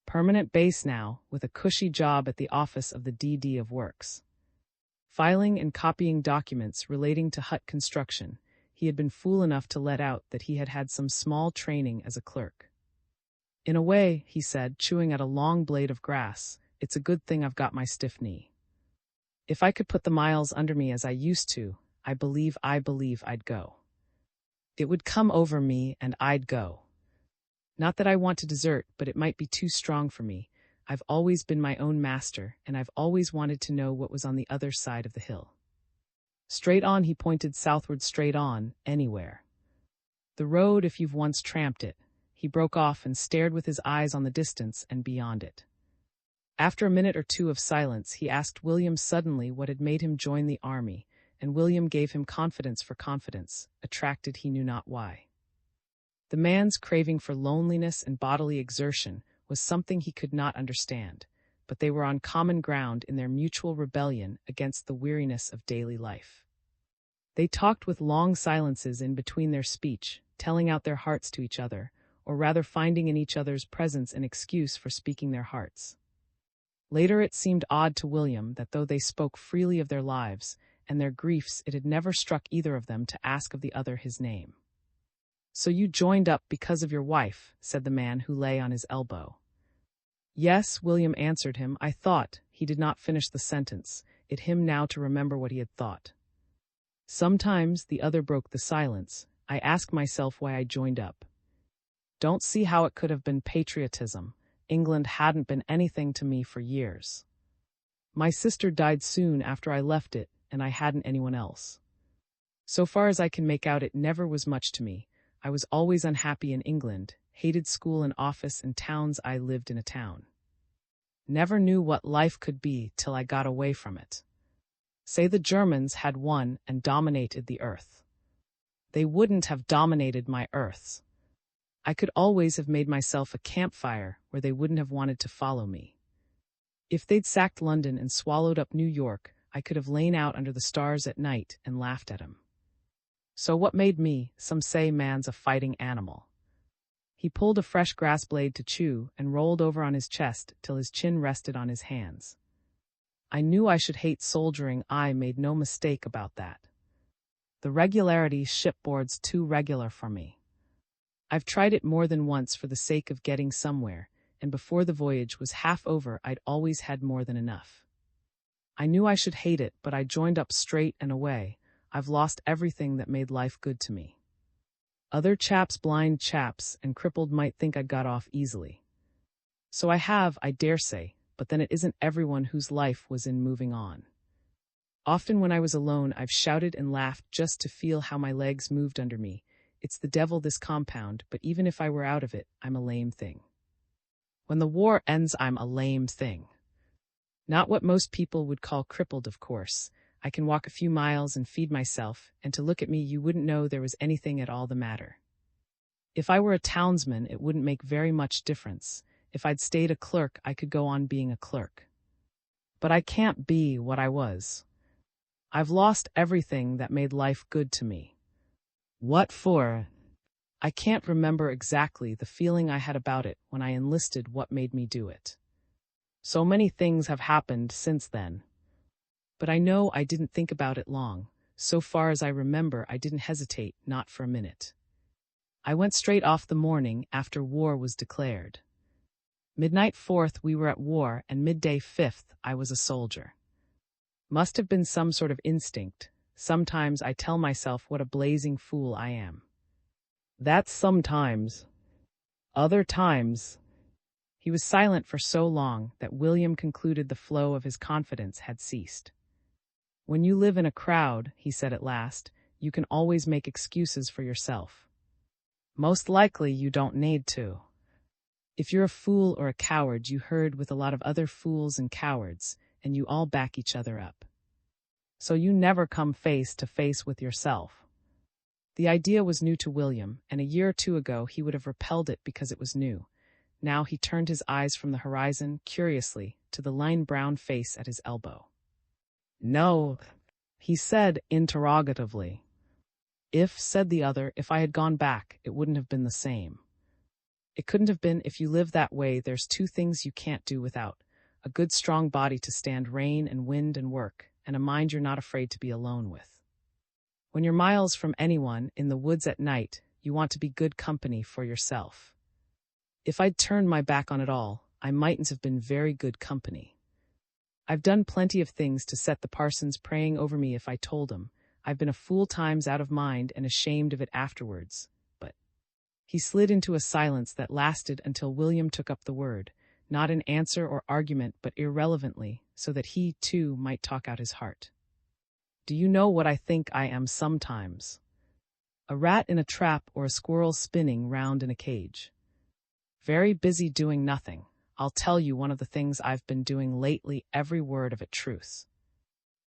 Permanent base now, with a cushy job at the office of the DD of Works. Filing and copying documents relating to hut construction, he had been fool enough to let out that he had had some small training as a clerk. "In a way," he said, chewing at a long blade of grass, "it's a good thing I've got my stiff knee. If I could put the miles under me as I used to, I believe I'd go. It would come over me and I'd go. Not that I want to desert, but it might be too strong for me. I've always been my own master, and I've always wanted to know what was on the other side of the hill." Straight on, he pointed southward, straight on, anywhere. "The road, if you've once tramped it." He broke off and stared with his eyes on the distance and beyond it. After a minute or two of silence, he asked William suddenly what had made him join the army, and William gave him confidence for confidence, attracted he knew not why. The man's craving for loneliness and bodily exertion was something he could not understand, but they were on common ground in their mutual rebellion against the weariness of daily life. They talked with long silences in between their speech, telling out their hearts to each other, or rather finding in each other's presence an excuse for speaking their hearts. Later it seemed odd to William that though they spoke freely of their lives and their griefs, it had never struck either of them to ask of the other his name. "So you joined up because of your wife," said the man who lay on his elbow. "Yes," William answered him. "I thought," he did not finish the sentence, it him now to remember what he had thought. "Sometimes," the other broke the silence, "I ask myself why I joined up. Don't see how it could have been patriotism. England hadn't been anything to me for years. My sister died soon after I left it, and I hadn't anyone else. So far as I can make out, it never was much to me. I was always unhappy in England, hated school and office and towns. I lived in a town. Never knew what life could be till I got away from it. Say the Germans had won and dominated the earth. They wouldn't have dominated my earths. I could always have made myself a campfire where they wouldn't have wanted to follow me. If they'd sacked London and swallowed up New York, I could have lain out under the stars at night and laughed at 'em. So what made me? Some say man's a fighting animal." He pulled a fresh grass blade to chew and rolled over on his chest till his chin rested on his hands. "I knew I should hate soldiering. I made no mistake about that. The regularity shipboard's too regular for me. I've tried it more than once for the sake of getting somewhere, and before the voyage was half over I'd always had more than enough. I knew I should hate it, but I joined up straight and away. I've lost everything that made life good to me. Other chaps, blind chaps and crippled, might think I'd got off easily. So I have, I dare say, but then it isn't everyone whose life was in moving on. Often when I was alone I've shouted and laughed just to feel how my legs moved under me. It's the devil, this compound, but even if I were out of it, I'm a lame thing. When the war ends, I'm a lame thing. Not what most people would call crippled, of course. I can walk a few miles and feed myself, and to look at me you wouldn't know there was anything at all the matter. If I were a townsman, it wouldn't make very much difference. If I'd stayed a clerk, I could go on being a clerk. But I can't be what I was. I've lost everything that made life good to me. What for? I can't remember exactly the feeling I had about it when I enlisted, what made me do it. So many things have happened since then. But I know I didn't think about it long. So far as I remember, I didn't hesitate, not for a minute. I went straight off the morning after war was declared. Midnight 4th we were at war, and midday 5th I was a soldier. Must have been some sort of instinct. Sometimes I tell myself what a blazing fool I am. That's sometimes. Other times. He was silent for so long that William concluded the flow of his confidence had ceased. When you live in a crowd, he said at last, you can always make excuses for yourself. Most likely you don't need to. If you're a fool or a coward, you herd with a lot of other fools and cowards, and you all back each other up. So you never come face to face with yourself. The idea was new to William, and a year or two ago he would have repelled it because it was new. Now he turned his eyes from the horizon, curiously, to the lean-brown face at his elbow. No, he said interrogatively. If, said the other, if I had gone back, it wouldn't have been the same. It couldn't have been. If you live that way, there's two things you can't do without: a good strong body to stand rain and wind and work, and a mind you're not afraid to be alone with. When you're miles from anyone, in the woods at night, you want to be good company for yourself. If I'd turned my back on it all, I mightn't have been very good company. I've done plenty of things to set the parsons praying over me if I told 'em. I've been a fool times out of mind and ashamed of it afterwards, but... He slid into a silence that lasted until William took up the word, not in answer or argument but irrelevantly, so that he, too, might talk out his heart. Do you know what I think I am sometimes? A rat in a trap or a squirrel spinning round in a cage. Very busy doing nothing. I'll tell you one of the things I've been doing lately, every word of it truth.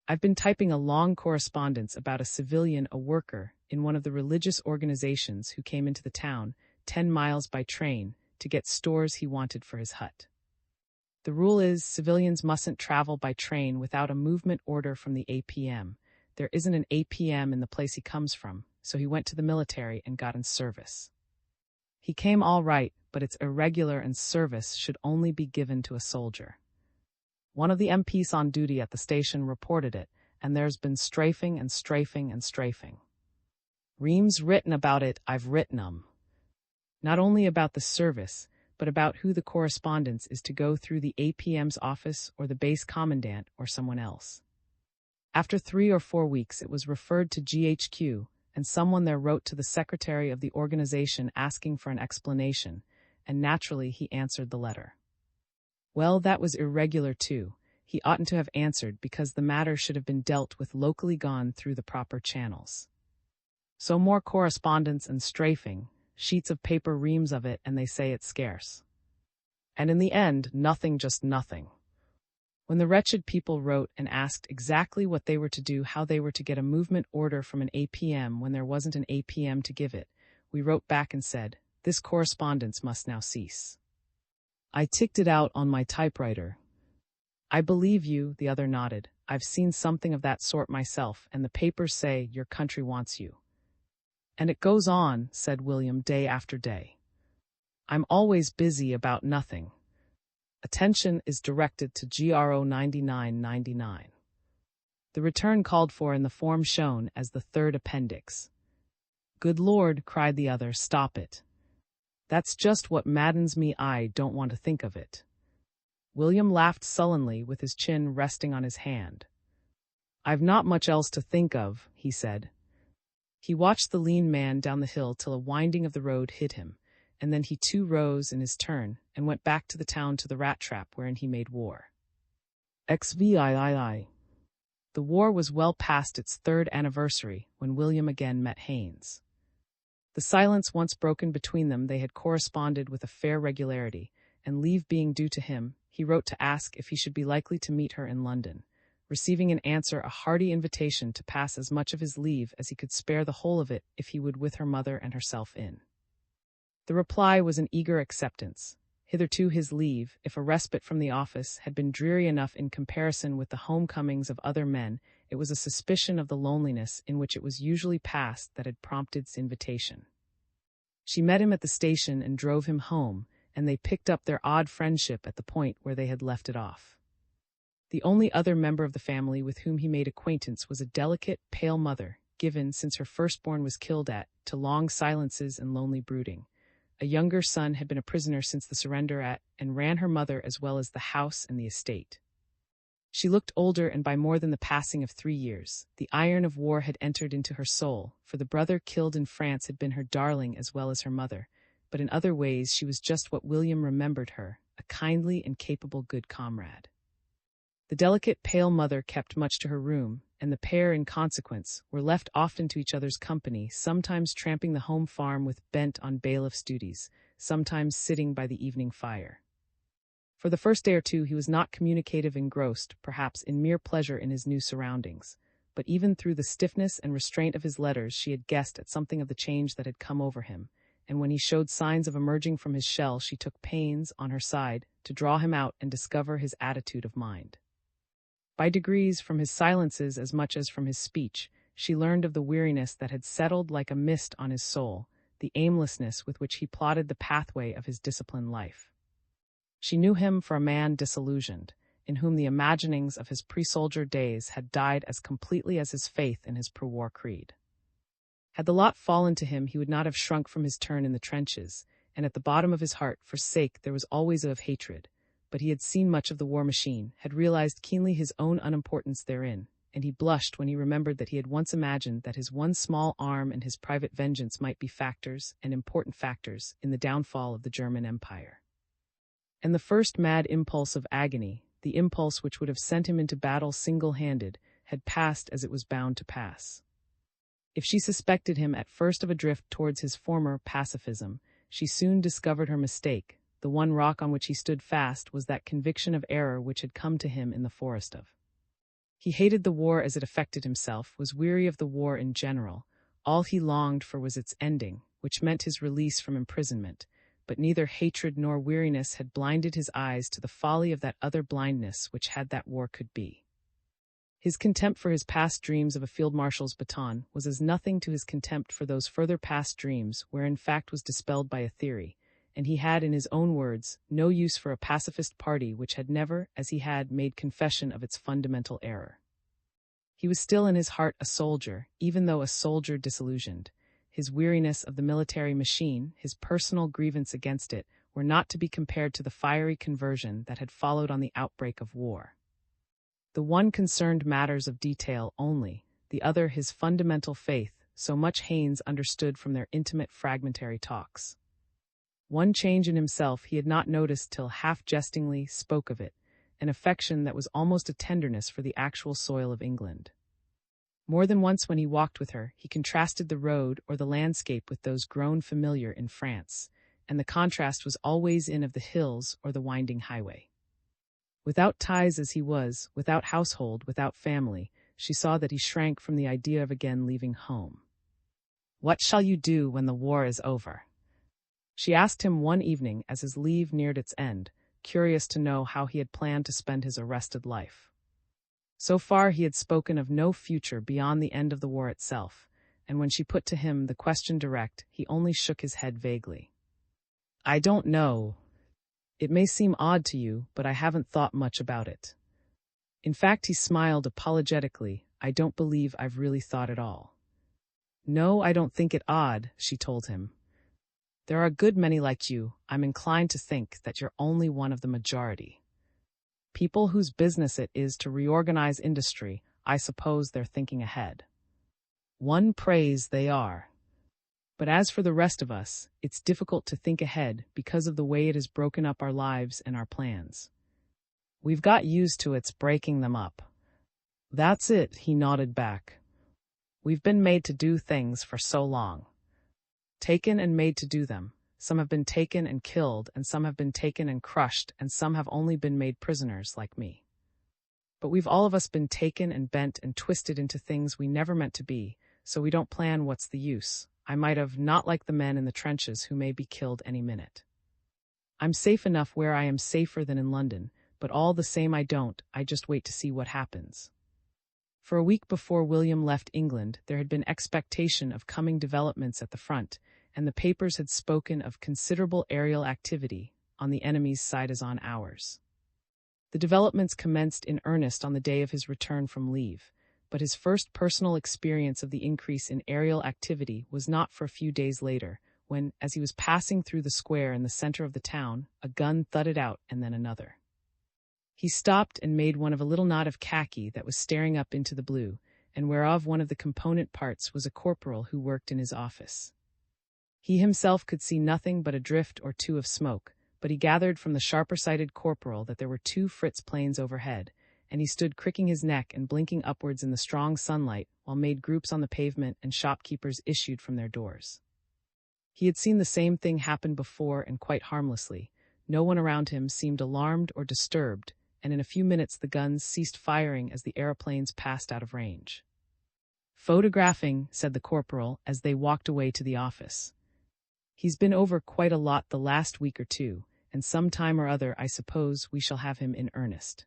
I've been typing a long correspondence about a civilian, a worker, in one of the religious organizations who came into the town, 10 miles by train, to get stores he wanted for his hut. The rule is civilians mustn't travel by train without a movement order from the APM. There isn't an APM in the place he comes from, so he went to the military and got in service. He came all right, but it's irregular and service should only be given to a soldier. One of the MPs on duty at the station reported it, and there's been strafing and strafing and strafing. Ream's written about it, I've written 'em. Not only about the service, but about who the correspondence is to go through, the APM's office or the base commandant or someone else. After 3 or 4 weeks it was referred to GHQ, and someone there wrote to the secretary of the organization asking for an explanation, and naturally he answered the letter. Well, that was irregular too. He oughtn't to have answered because the matter should have been dealt with locally, gone through the proper channels. So more correspondence and strafing, sheets of paper, reams of it, and they say it's scarce. And in the end, nothing, just nothing. When the wretched people wrote and asked exactly what they were to do, how they were to get a movement order from an APM when there wasn't an APM to give it, we wrote back and said, this correspondence must now cease. I ticked it out on my typewriter. I believe you, the other nodded. I've seen something of that sort myself, and the papers say your country wants you. And it goes on, said William, day after day. I'm always busy about nothing. Attention is directed to GRO 9999. The return called for in the form shown as the third appendix. Good Lord, cried the other, stop it. That's just what maddens me. I don't want to think of it. William laughed sullenly with his chin resting on his hand. I've not much else to think of, he said. He watched the lean man down the hill till a winding of the road hid him, and then he too rose in his turn and went back to the town, to the rat trap wherein he made war. XVIII. The war was well past its 3rd anniversary when William again met Haynes. The silence once broken between them, they had corresponded with a fair regularity, and leave being due to him, he he wrote to ask if he should be likely to meet her in London, receiving in answer a hearty invitation to pass as much of his leave as he could spare the whole of it if he would with her mother and herself in. The reply was an eager acceptance. Hitherto his leave, if a respite from the office, had been dreary enough in comparison with the homecomings of other men. It was a suspicion of the loneliness in which it was usually passed that had prompted its invitation. She met him at the station and drove him home, and they picked up their odd friendship at the point where they had left it off. The only other member of the family with whom he made acquaintance was a delicate, pale mother, given, since her firstborn was killed to long silences and lonely brooding. A younger son had been a prisoner since the surrender and ran her mother as well as the house and the estate. She looked older, and by more than the passing of 3 years. The iron of war had entered into her soul, for the brother killed in France had been her darling as well as her mother, but in other ways she was just what William remembered her, a kindly and capable good comrade. The delicate, pale mother kept much to her room, and the pair, in consequence, were left often to each other's company, sometimes tramping the home farm with bent on bailiff's duties, sometimes sitting by the evening fire. For the first day or two he was not communicative, engrossed, perhaps, in mere pleasure in his new surroundings, but even through the stiffness and restraint of his letters she had guessed at something of the change that had come over him, and when he showed signs of emerging from his shell she took pains, on her side, to draw him out and discover his attitude of mind. By degrees, from his silences as much as from his speech, she learned of the weariness that had settled like a mist on his soul, the aimlessness with which he plodded the pathway of his disciplined life. She knew him for a man disillusioned, in whom the imaginings of his pre-soldier days had died as completely as his faith in his pro-war creed. Had the lot fallen to him, he would not have shrunk from his turn in the trenches, and at the bottom of his heart, for sake, there was always of hatred. But he had seen much of the war machine, had realized keenly his own unimportance therein, and he blushed when he remembered that he had once imagined that his one small arm and his private vengeance might be factors, and important factors, in the downfall of the German Empire. And the first mad impulse of agony, the impulse which would have sent him into battle single-handed, had passed as it was bound to pass. If she suspected him at first of a drift towards his former pacifism, she soon discovered her mistake. The one rock on which he stood fast was that conviction of error which had come to him in the forest of. He hated the war as it affected himself, was weary of the war in general. All he longed for was its ending, which meant his release from imprisonment, but neither hatred nor weariness had blinded his eyes to the folly of that other blindness which had that war could be. His contempt for his past dreams of a field marshal's baton was as nothing to his contempt for those further past dreams wherein fact was dispelled by a theory, and he had, in his own words, no use for a pacifist party which had never, as he had, made confession of its fundamental error. He was still in his heart a soldier, even though a soldier disillusioned. His weariness of the military machine, his personal grievance against it, were not to be compared to the fiery conversion that had followed on the outbreak of war. The one concerned matters of detail only, the other his fundamental faith, so much Haynes understood from their intimate fragmentary talks. One change in himself he had not noticed till half-jestingly spoke of it, an affection that was almost a tenderness for the actual soil of England. More than once when he walked with her, he contrasted the road or the landscape with those grown familiar in France, and the contrast was always in of the hills or the winding highway. Without ties as he was, without household, without family, she saw that he shrank from the idea of again leaving home. "What shall you do when the war is over?" she asked him one evening as his leave neared its end, curious to know how he had planned to spend his arrested life. So far he had spoken of no future beyond the end of the war itself, and when she put to him the question direct, he only shook his head vaguely. "I don't know. It may seem odd to you, but I haven't thought much about it." In fact, he smiled apologetically. "I don't believe I've really thought at all." "No, I don't think it odd," she told him. "There are a good many like you. I'm inclined to think that you're only one of the majority. People whose business it is to reorganize industry, I suppose they're thinking ahead. One prays they are. But as for the rest of us, it's difficult to think ahead because of the way it has broken up our lives and our plans. We've got used to its breaking them up." "That's it," he nodded back. "We've been made to do things for so long. Taken and made to do them, Some have been taken and killed, and some have been taken and crushed, and some have only been made prisoners like me. But we've all of us been taken and bent and twisted into things we never meant to be, so we don't plan what's the use. I might have not liked the men in the trenches who may be killed any minute. I'm safe enough where I am safer than in London, but all the same I just wait to see what happens. For a week before William left England, there had been expectation of coming developments at the front, and the papers had spoken of considerable aerial activity, on the enemy's side as on ours. The developments commenced in earnest on the day of his return from leave, but his first personal experience of the increase in aerial activity was not for a few days later, when, as he was passing through the square in the center of the town, a gun thudded out and then another. He stopped and made one of a little knot of khaki that was staring up into the blue, and whereof one of the component parts was a corporal who worked in his office. He himself could see nothing but a drift or two of smoke, but he gathered from the sharper-sighted corporal that there were 2 Fritz planes overhead, and he stood cricking his neck and blinking upwards in the strong sunlight while made groups on the pavement and shopkeepers issued from their doors. He had seen the same thing happen before and quite harmlessly. No one around him seemed alarmed or disturbed, and in a few minutes the guns ceased firing as the aeroplanes passed out of range. "Photographing," said the corporal as they walked away to the office. "He's been over quite a lot the last week or two, and some time or other I suppose we shall have him in earnest.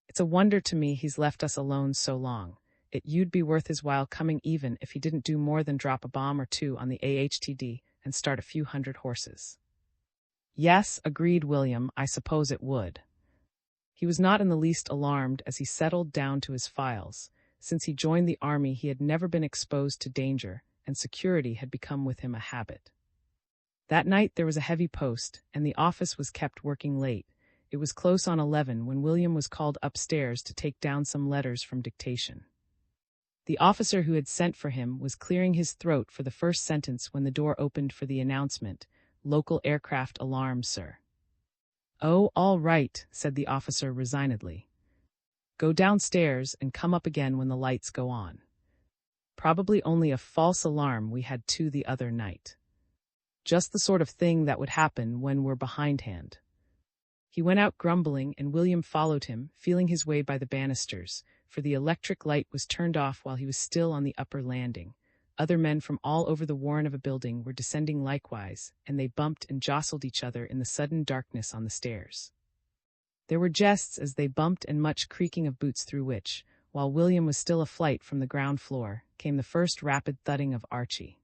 It's a wonder to me he's left us alone so long. You'd be worth his while coming even if he didn't do more than drop a bomb or 2 on the AHTD and start a few hundred horses." "Yes," agreed William, "I suppose it would." He was not in the least alarmed as he settled down to his files. Since he joined the army he had never been exposed to danger, and security had become with him a habit. That night there was a heavy post, and the office was kept working late. It was close on 11 when William was called upstairs to take down some letters from dictation. The officer who had sent for him was clearing his throat for the first sentence when the door opened for the announcement, "Local aircraft alarm, sir." "Oh, all right," said the officer resignedly. "Go downstairs and come up again when the lights go on. Probably only a false alarm we had 2 the other night. Just the sort of thing that would happen when we're behindhand." He went out grumbling, and William followed him, feeling his way by the banisters, for the electric light was turned off while he was still on the upper landing. Other men from all over the warren of a building were descending likewise, and they bumped and jostled each other in the sudden darkness on the stairs. There were jests as they bumped and much creaking of boots through which, while William was still a flight from the ground floor, came the first rapid thudding of Archie.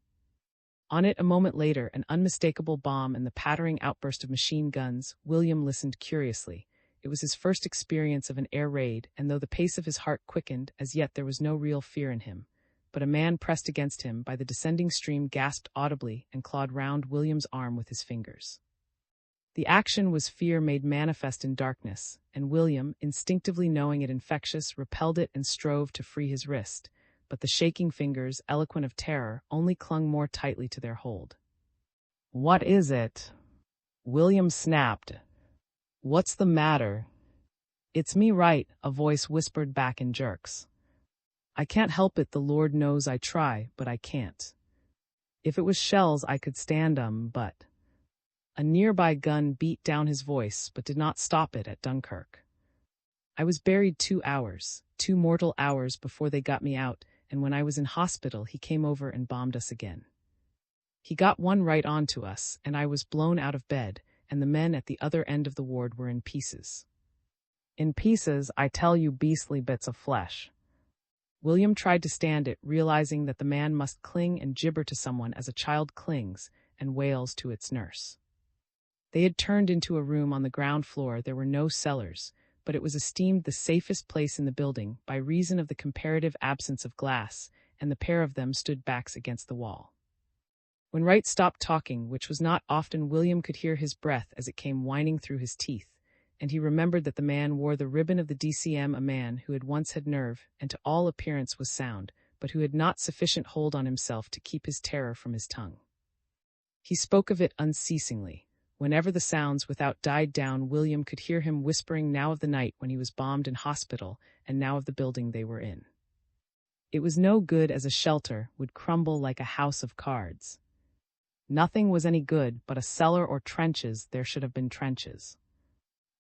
On it a moment later an unmistakable bomb and the pattering outburst of machine guns. William listened curiously. It was his first experience of an air raid, and though the pace of his heart quickened, as yet there was no real fear in him. But a man pressed against him by the descending stream gasped audibly and clawed round William's arm with his fingers. The action was fear made manifest in darkness, and William, instinctively knowing it infectious, repelled it and strove to free his wrist, but the shaking fingers, eloquent of terror, only clung more tightly to their hold. "What is it?" William snapped. "What's the matter?" "It's me right," a voice whispered back in jerks. "I can't help it, the Lord knows I try, but I can't. If it was shells I could stand 'em, but—" A nearby gun beat down his voice but did not stop it at Dunkirk. "I was buried 2 hours, 2 mortal hours before they got me out, and when I was in hospital he came over and bombed us again. He got one right on to us, and I was blown out of bed, and the men at the other end of the ward were in pieces. In pieces, I tell you, beastly bits of flesh." William tried to stand it, realizing that the man must cling and gibber to someone as a child clings and wails to its nurse. They had turned into a room on the ground floor. There were no cellars, but it was esteemed the safest place in the building by reason of the comparative absence of glass, and the pair of them stood backs against the wall. When Wright stopped talking, which was not often, William could hear his breath as it came whining through his teeth, and he remembered that the man wore the ribbon of the DCM, a man who had once had nerve and to all appearance was sound, but who had not sufficient hold on himself to keep his terror from his tongue. He spoke of it unceasingly. Whenever the sounds without died down, William could hear him whispering now of the night when he was bombed in hospital, and now of the building they were in. It was no good as a shelter, would crumble like a house of cards. Nothing was any good but a cellar or trenches. There should have been trenches.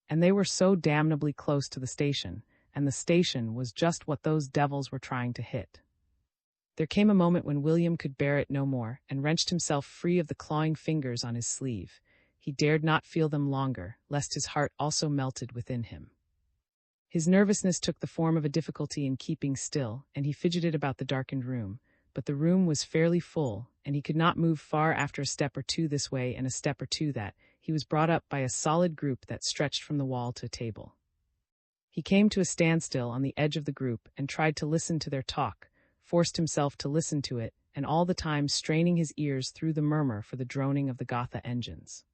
And they were so damnably close to the station, and the station was just what those devils were trying to hit. There came a moment when William could bear it no more, and wrenched himself free of the clawing fingers on his sleeve. He dared not feel them longer, lest his heart also melted within him. His nervousness took the form of a difficulty in keeping still, and he fidgeted about the darkened room. But the room was fairly full, and he could not move far after a step or two this way and a step or two that. He was brought up by a solid group that stretched from the wall to a table. He came to a standstill on the edge of the group and tried to listen to their talk, forced himself to listen to it, and all the time straining his ears through the murmur for the droning of the Gotha engines.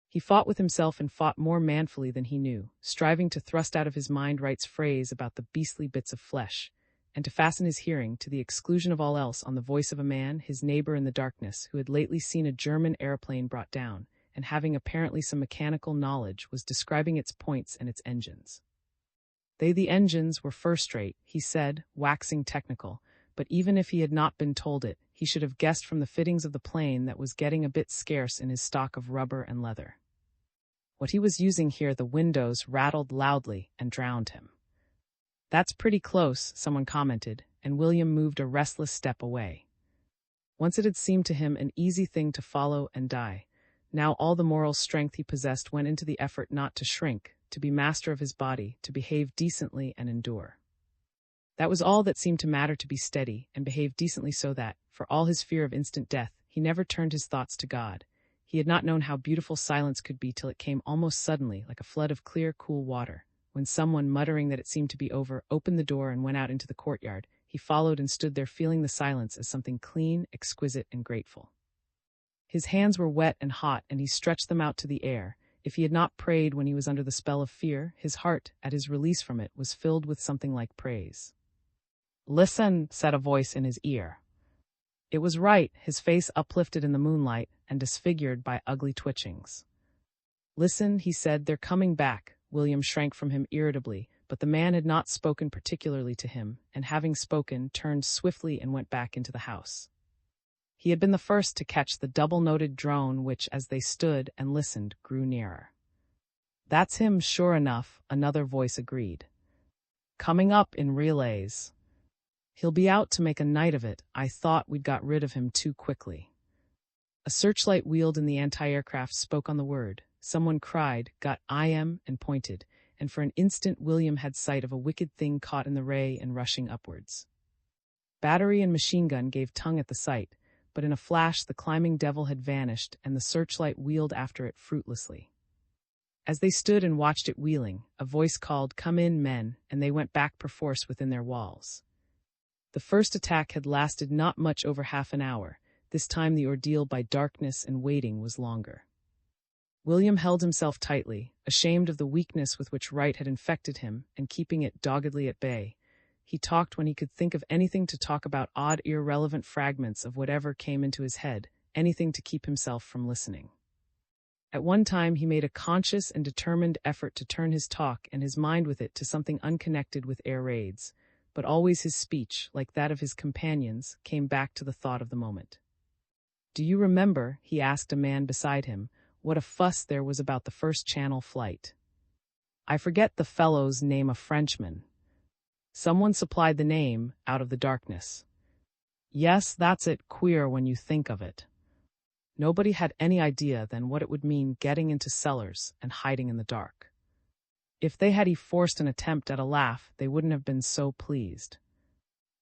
He fought with himself and fought more manfully than he knew, striving to thrust out of his mind Wright's phrase about the beastly bits of flesh, and to fasten his hearing, to the exclusion of all else, on the voice of a man, his neighbor in the darkness, who had lately seen a German aeroplane brought down, and having apparently some mechanical knowledge, was describing its points and its engines. The engines were first-rate, he said, waxing technical, but even if he had not been told it, he should have guessed from the fittings of the plane that was getting a bit scarce in his stock of rubber and leather. What he was using here, the windows rattled loudly and drowned him. "That's pretty close," someone commented, and William moved a restless step away. Once it had seemed to him an easy thing to follow and die. Now all the moral strength he possessed went into the effort not to shrink, to be master of his body, to behave decently and endure. That was all that seemed to matter, to be steady and behave decently, so that, for all his fear of instant death, he never turned his thoughts to God. He had not known how beautiful silence could be till it came almost suddenly, like a flood of clear, cool water. When someone, muttering that it seemed to be over, opened the door and went out into the courtyard, he followed and stood there feeling the silence as something clean, exquisite, and grateful. His hands were wet and hot, and he stretched them out to the air. If he had not prayed when he was under the spell of fear, his heart, at his release from it, was filled with something like praise. "Listen," said a voice in his ear. It was Wright, his face uplifted in the moonlight and disfigured by ugly twitchings. "Listen," he said, "they're coming back." William shrank from him irritably, but the man had not spoken particularly to him, and having spoken, turned swiftly and went back into the house. He had been the first to catch the double-noted drone which, as they stood and listened, grew nearer. "That's him, sure enough," another voice agreed. "Coming up in relays. He'll be out to make a night of it. I thought we'd got rid of him too quickly." A searchlight wheeled in the anti-aircraft spoke on the word. Someone cried, "Got IM," and pointed, and for an instant William had sight of a wicked thing caught in the ray and rushing upwards. Battery and machine gun gave tongue at the sight, but in a flash the climbing devil had vanished and the searchlight wheeled after it fruitlessly. As they stood and watched it wheeling, a voice called, "Come in, men," and they went back perforce within their walls. The first attack had lasted not much over half an hour. This time the ordeal by darkness and waiting was longer. William held himself tightly, ashamed of the weakness with which Wright had infected him, and keeping it doggedly at bay. He talked when he could think of anything to talk about, odd, irrelevant fragments of whatever came into his head, anything to keep himself from listening. At one time he made a conscious and determined effort to turn his talk and his mind with it to something unconnected with air raids, but always his speech, like that of his companions, came back to the thought of the moment. "Do you remember," he asked a man beside him, "what a fuss there was about the first Channel flight? I forget the fellow's name, a Frenchman. Someone supplied the name out of the darkness. Yes, that's it, queer when you think of it. Nobody had any idea then what it would mean getting into cellars and hiding in the dark. If they had forced an attempt at a laugh, they wouldn't have been so pleased.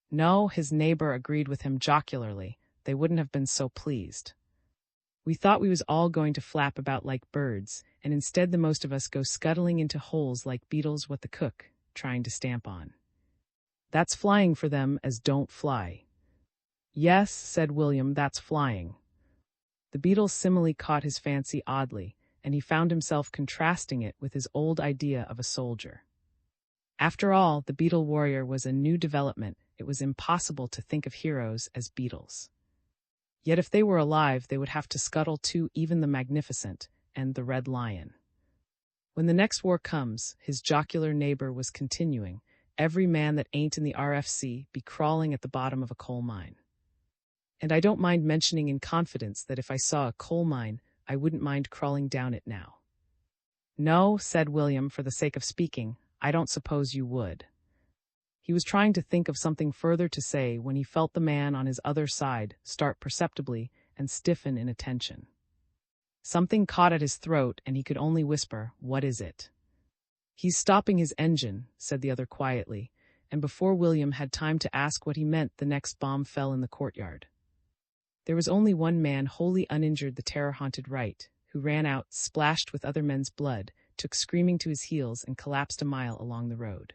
No," his neighbor agreed with him jocularly, "they wouldn't have been so pleased. We thought we was all going to flap about like birds, and instead the most of us go scuttling into holes like beetles what the cook trying to stamp on. That's flying for them as don't fly." "Yes," said William, "that's flying." The beetle simile caught his fancy oddly, and he found himself contrasting it with his old idea of a soldier. After all, the beetle warrior was a new development. It was impossible to think of heroes as beetles. Yet if they were alive, they would have to scuttle too, even the Magnificent and the Red Lion. "When the next war comes," his jocular neighbor was continuing, "every man that ain't in the RFC be crawling at the bottom of a coal mine." And I don't mind mentioning in confidence that if I saw a coal mine, I wouldn't mind crawling down it now." "No," said William, for the sake of speaking, "I don't suppose you would." He was trying to think of something further to say when he felt the man on his other side start perceptibly and stiffen in attention. Something caught at his throat, and he could only whisper, "What is it?" "He's stopping his engine," said the other quietly, and before William had time to ask what he meant, the next bomb fell in the courtyard. There was only one man wholly uninjured, the terror-haunted Wright, who ran out, splashed with other men's blood, took screaming to his heels, and collapsed a mile along the road.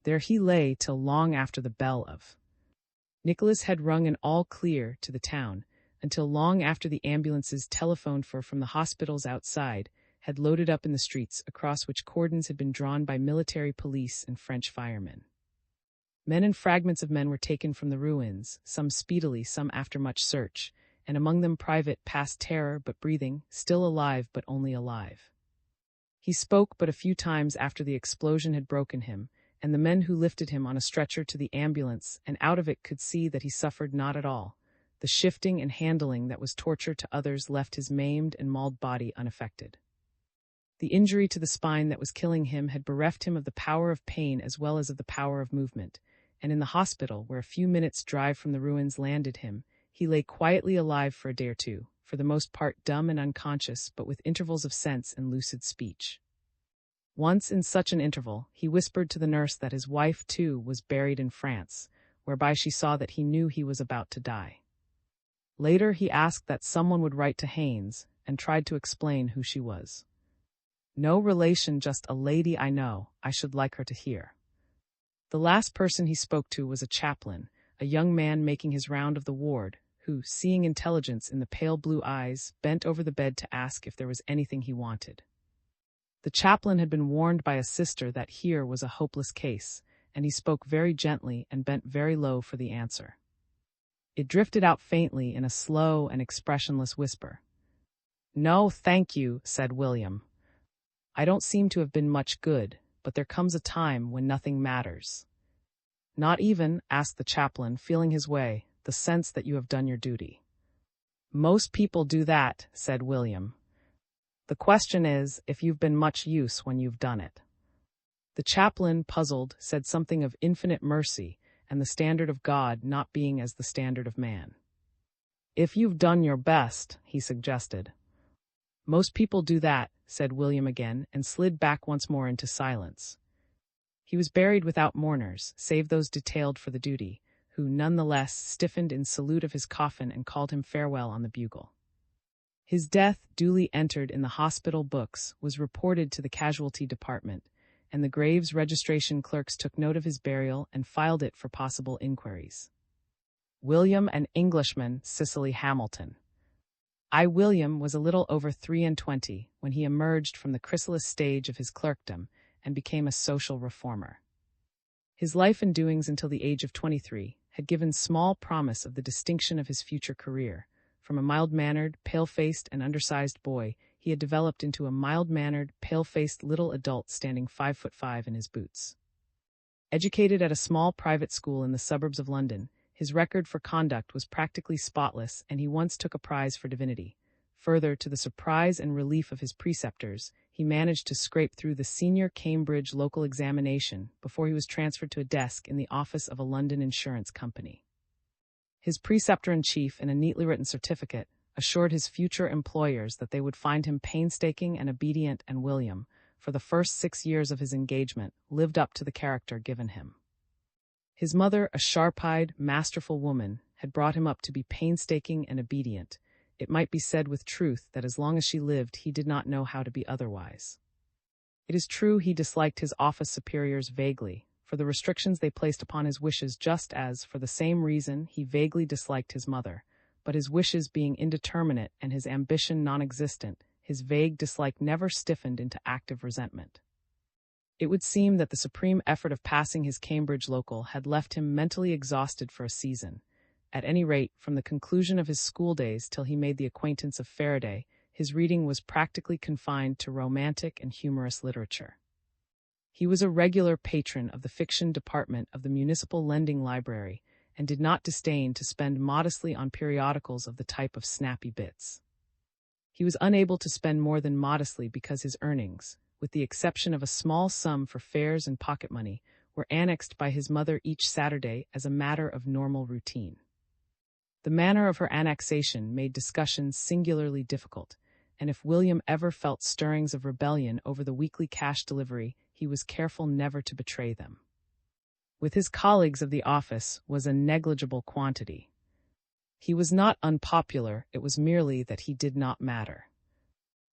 There he lay till long after the bell of Nicholas had rung an all clear to the town, until long after the ambulances telephoned for from the hospitals outside had loaded up in the streets, across which cordons had been drawn by military police and French firemen. Men and fragments of men were taken from the ruins, some speedily, some after much search, and among them Private, past terror but breathing, still alive but only alive. He spoke but a few times after the explosion had broken him, and the men who lifted him on a stretcher to the ambulance and out of it could see that he suffered not at all. The shifting and handling that was torture to others left his maimed and mauled body unaffected. The injury to the spine that was killing him had bereft him of the power of pain as well as of the power of movement, and in the hospital, where a few minutes' drive from the ruins landed him, he lay quietly alive for a day or two, for the most part dumb and unconscious, but with intervals of sense and lucid speech. Once, in such an interval, he whispered to the nurse that his wife, too, was buried in France, whereby she saw that he knew he was about to die. Later he asked that someone would write to Haynes, and tried to explain who she was. "No relation, just a lady I know. I should like her to hear." The last person he spoke to was a chaplain, a young man making his round of the ward, who, seeing intelligence in the pale blue eyes, bent over the bed to ask if there was anything he wanted. The chaplain had been warned by a sister that here was a hopeless case, and he spoke very gently and bent very low for the answer. It drifted out faintly in a slow and expressionless whisper. "No, thank you," said William. "I don't seem to have been much good, but there comes a time when nothing matters." "Not even," asked the chaplain, feeling his way, "the sense that you have done your duty?" "Most people do that," said William. "The question is, if you've been much use when you've done it." The chaplain, puzzled, said something of infinite mercy, and the standard of God not being as the standard of man. "If you've done your best," he suggested. "Most people do that," said William again, and slid back once more into silence. He was buried without mourners, save those detailed for the duty, who none the less stiffened in salute of his coffin and called him farewell on the bugle. His death, duly entered in the hospital books, was reported to the casualty department, and the graves registration clerks took note of his burial and filed it for possible inquiries. William, an Englishman, Cicely Hamilton. William was a little over 23 when he emerged from the chrysalis stage of his clerkdom and became a social reformer. His life and doings until the age of 23 had given small promise of the distinction of his future career. From a mild-mannered, pale-faced, and undersized boy, he had developed into a mild-mannered, pale-faced little adult standing 5'5" in his boots. Educated at a small private school in the suburbs of London, his record for conduct was practically spotless, and he once took a prize for divinity. Further, to the surprise and relief of his preceptors, he managed to scrape through the senior Cambridge local examination before he was transferred to a desk in the office of a London insurance company. His preceptor-in-chief, in a neatly written certificate, assured his future employers that they would find him painstaking and obedient, and William, for the first 6 years of his engagement, lived up to the character given him. His mother, a sharp-eyed, masterful woman, had brought him up to be painstaking and obedient. It might be said with truth that as long as she lived, he did not know how to be otherwise. It is true he disliked his office superiors vaguely, for the restrictions they placed upon his wishes, just as, for the same reason, he vaguely disliked his mother, but his wishes being indeterminate and his ambition non-existent, his vague dislike never stiffened into active resentment. It would seem that the supreme effort of passing his Cambridge local had left him mentally exhausted for a season. At any rate, from the conclusion of his school days till he made the acquaintance of Faraday, his reading was practically confined to romantic and humorous literature. He was a regular patron of the fiction department of the Municipal Lending Library, and did not disdain to spend modestly on periodicals of the type of snappy bits. He was unable to spend more than modestly because his earnings, with the exception of a small sum for fares and pocket money, were annexed by his mother each Saturday as a matter of normal routine. The manner of her annexation made discussions singularly difficult, and if William ever felt stirrings of rebellion over the weekly cash delivery, he was careful never to betray them. With his colleagues of the office was a negligible quantity. He was not unpopular, it was merely that he did not matter.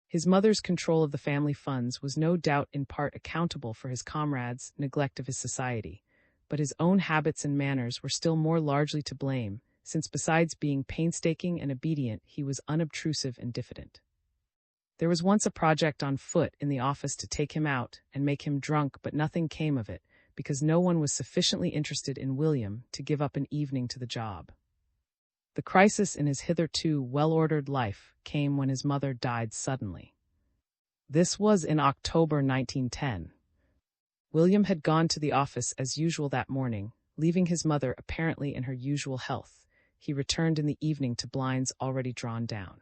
His mother's control of the family funds was no doubt in part accountable for his comrades' neglect of his society, but his own habits and manners were still more largely to blame, since besides being painstaking and obedient, he was unobtrusive and diffident. There was once a project on foot in the office to take him out and make him drunk, but nothing came of it, because no one was sufficiently interested in William to give up an evening to the job. The crisis in his hitherto well-ordered life came when his mother died suddenly. This was in October 1910. William had gone to the office as usual that morning, leaving his mother apparently in her usual health. He returned in the evening to blinds already drawn down.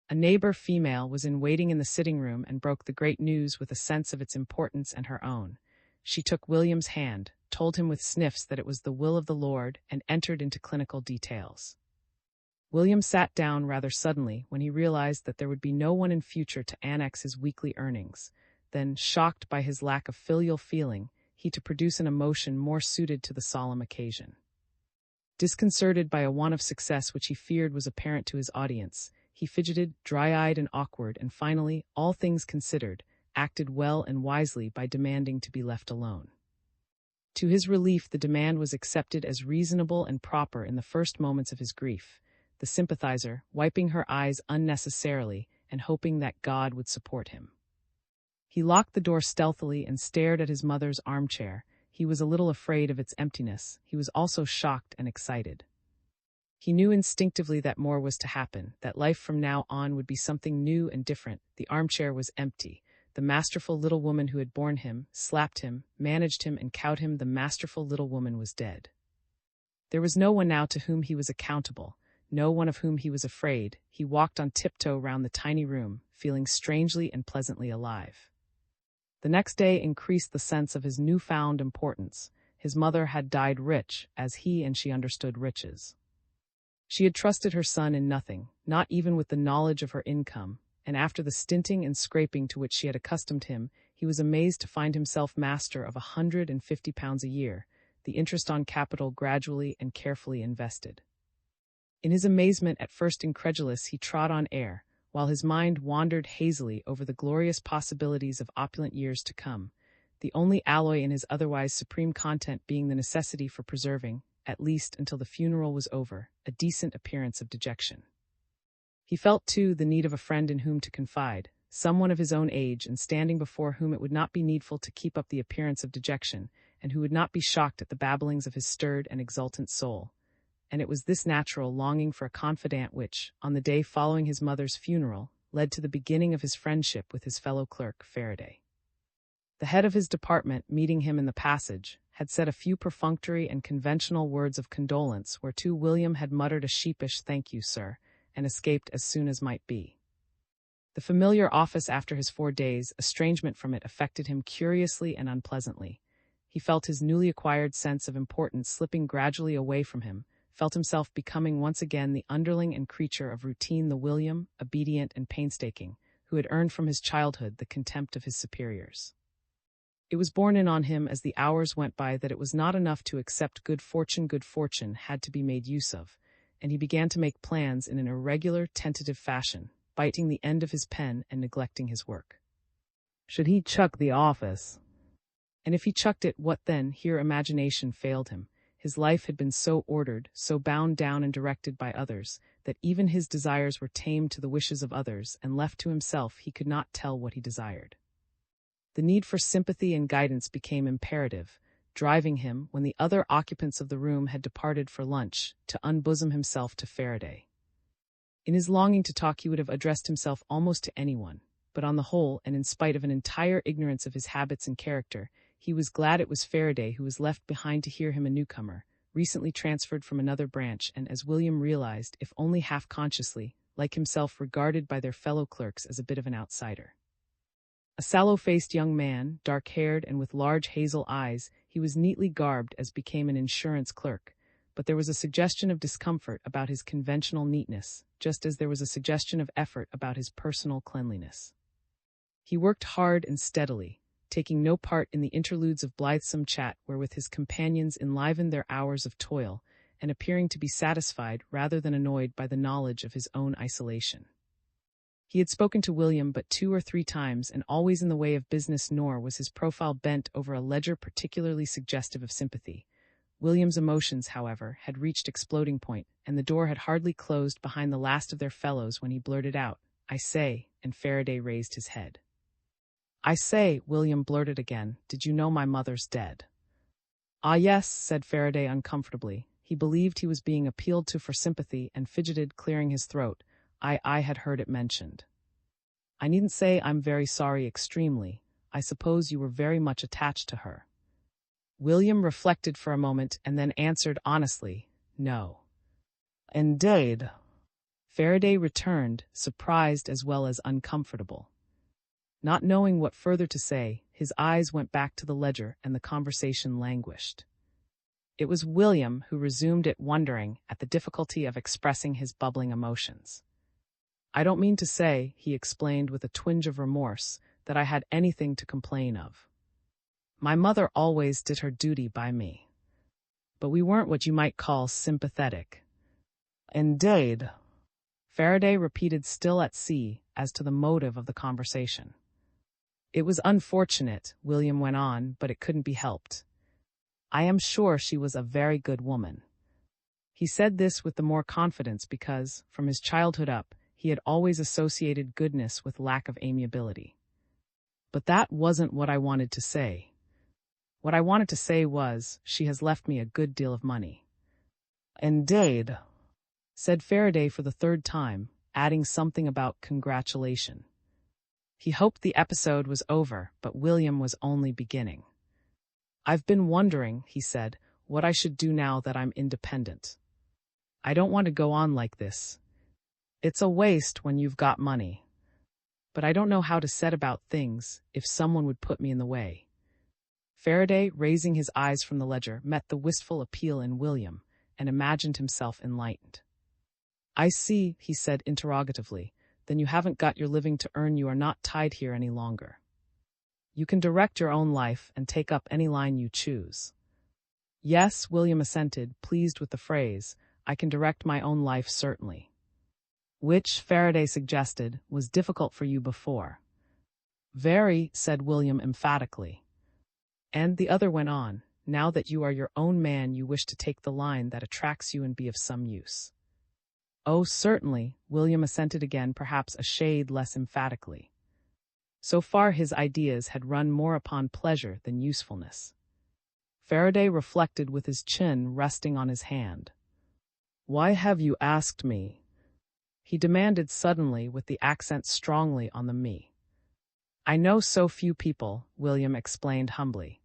A neighbor female was in waiting in the sitting room and broke the great news with a sense of its importance and her own. She took William's hand, told him with sniffs that it was the will of the Lord, and entered into clinical details. William sat down rather suddenly when he realized that there would be no one in future to annex his weekly earnings. Then, shocked by his lack of filial feeling, he to produce an emotion more suited to the solemn occasion. Disconcerted by a want of success which he feared was apparent to his audience, he fidgeted, dry-eyed and awkward, and finally, all things considered, acted well and wisely by demanding to be left alone. To his relief, the demand was accepted as reasonable and proper in the first moments of his grief, the sympathizer wiping her eyes unnecessarily and hoping that God would support him. He locked the door stealthily and stared at his mother's armchair. He was a little afraid of its emptiness. He was also shocked and excited. He knew instinctively that more was to happen, that life from now on would be something new and different. The armchair was empty. The masterful little woman who had borne him, slapped him, managed him, and cowed him, the masterful little woman was dead. There was no one now to whom he was accountable, no one of whom he was afraid. He walked on tiptoe round the tiny room, feeling strangely and pleasantly alive. The next day increased the sense of his newfound importance. His mother had died rich, as he and she understood riches. She had trusted her son in nothing, not even with the knowledge of her income, and after the stinting and scraping to which she had accustomed him, he was amazed to find himself master of £150 a year, the interest on capital gradually and carefully invested. In his amazement, at first incredulous, he trod on air, while his mind wandered hazily over the glorious possibilities of opulent years to come, the only alloy in his otherwise supreme content being the necessity for preserving, at least until the funeral was over, a decent appearance of dejection. He felt, too, the need of a friend in whom to confide, someone of his own age and standing before whom it would not be needful to keep up the appearance of dejection, and who would not be shocked at the babblings of his stirred and exultant soul. And it was this natural longing for a confidant which, on the day following his mother's funeral, led to the beginning of his friendship with his fellow clerk, Faraday. The head of his department, meeting him in the passage, had said a few perfunctory and conventional words of condolence, whereto William had muttered a sheepish "Thank you, sir," and escaped as soon as might be. The familiar office after his 4 days' estrangement from it affected him curiously and unpleasantly. He felt his newly acquired sense of importance slipping gradually away from him, felt himself becoming once again the underling and creature of routine, the William, obedient and painstaking, who had earned from his childhood the contempt of his superiors. It was borne in on him as the hours went by that it was not enough to accept good fortune had to be made use of, and he began to make plans in an irregular, tentative fashion, biting the end of his pen and neglecting his work. Should he chuck the office? And if he chucked it, what then? Here imagination failed him. His life had been so ordered, so bound down and directed by others, that even his desires were tamed to the wishes of others, and left to himself he could not tell what he desired. The need for sympathy and guidance became imperative, driving him, when the other occupants of the room had departed for lunch, to unbosom himself to Faraday. In his longing to talk he would have addressed himself almost to anyone, but on the whole, and in spite of an entire ignorance of his habits and character, he was glad it was Faraday who was left behind to hear him, a newcomer, recently transferred from another branch, and as William realized, if only half-consciously, like himself, regarded by their fellow clerks as a bit of an outsider. A sallow-faced young man, dark-haired and with large hazel eyes, he was neatly garbed as became an insurance clerk, but there was a suggestion of discomfort about his conventional neatness, just as there was a suggestion of effort about his personal cleanliness. He worked hard and steadily, taking no part in the interludes of blithesome chat wherewith his companions enlivened their hours of toil, and appearing to be satisfied rather than annoyed by the knowledge of his own isolation. He had spoken to William but 2 or 3 times, and always in the way of business, nor was his profile bent over a ledger particularly suggestive of sympathy. William's emotions, however, had reached exploding point, and the door had hardly closed behind the last of their fellows when he blurted out, "I say," and Faraday raised his head. "I say," William blurted again, "did you know my mother's dead?" "Ah, yes," said Faraday uncomfortably. He believed he was being appealed to for sympathy and fidgeted, clearing his throat. I had heard it mentioned. I needn't say I'm very sorry extremely. I suppose you were very much attached to her." William reflected for a moment and then answered honestly, "No." "Indeed?" Faraday returned, surprised as well as uncomfortable. Not knowing what further to say, his eyes went back to the ledger and the conversation languished. It was William who resumed it, wondering at the difficulty of expressing his bubbling emotions. "I don't mean to say," he explained with a twinge of remorse, "that I had anything to complain of. My mother always did her duty by me. But we weren't what you might call sympathetic." "Indeed?" Faraday repeated, still at sea as to the motive of the conversation. "It was unfortunate," William went on, "but it couldn't be helped. I am sure she was a very good woman." He said this with the more confidence because, from his childhood up, he had always associated goodness with lack of amiability. "But that wasn't what I wanted to say. What I wanted to say was, she has left me a good deal of money." "Indeed?" said Faraday for the 3rd time, adding something about congratulation. He hoped the episode was over, but William was only beginning. "I've been wondering," he said, "what I should do now that I'm independent. I don't want to go on like this. It's a waste when you've got money. But I don't know how to set about things if someone would put me in the way." Faraday, raising his eyes from the ledger, met the wistful appeal in William, and imagined himself enlightened. "I see," he said interrogatively, "then you haven't got your living to earn. You are not tied here any longer. You can direct your own life and take up any line you choose." "Yes," William assented, pleased with the phrase, "I can direct my own life, certainly." "Which," Faraday suggested, "was difficult for you before." "Very," said William emphatically. And the other went on, "Now that you are your own man, you wish to take the line that attracts you and be of some use." "Oh, certainly," William assented again, perhaps a shade less emphatically. So far his ideas had run more upon pleasure than usefulness. Faraday reflected with his chin resting on his hand. "Why have you asked me?" he demanded suddenly, with the accent strongly on the me. "I know so few people," William explained humbly.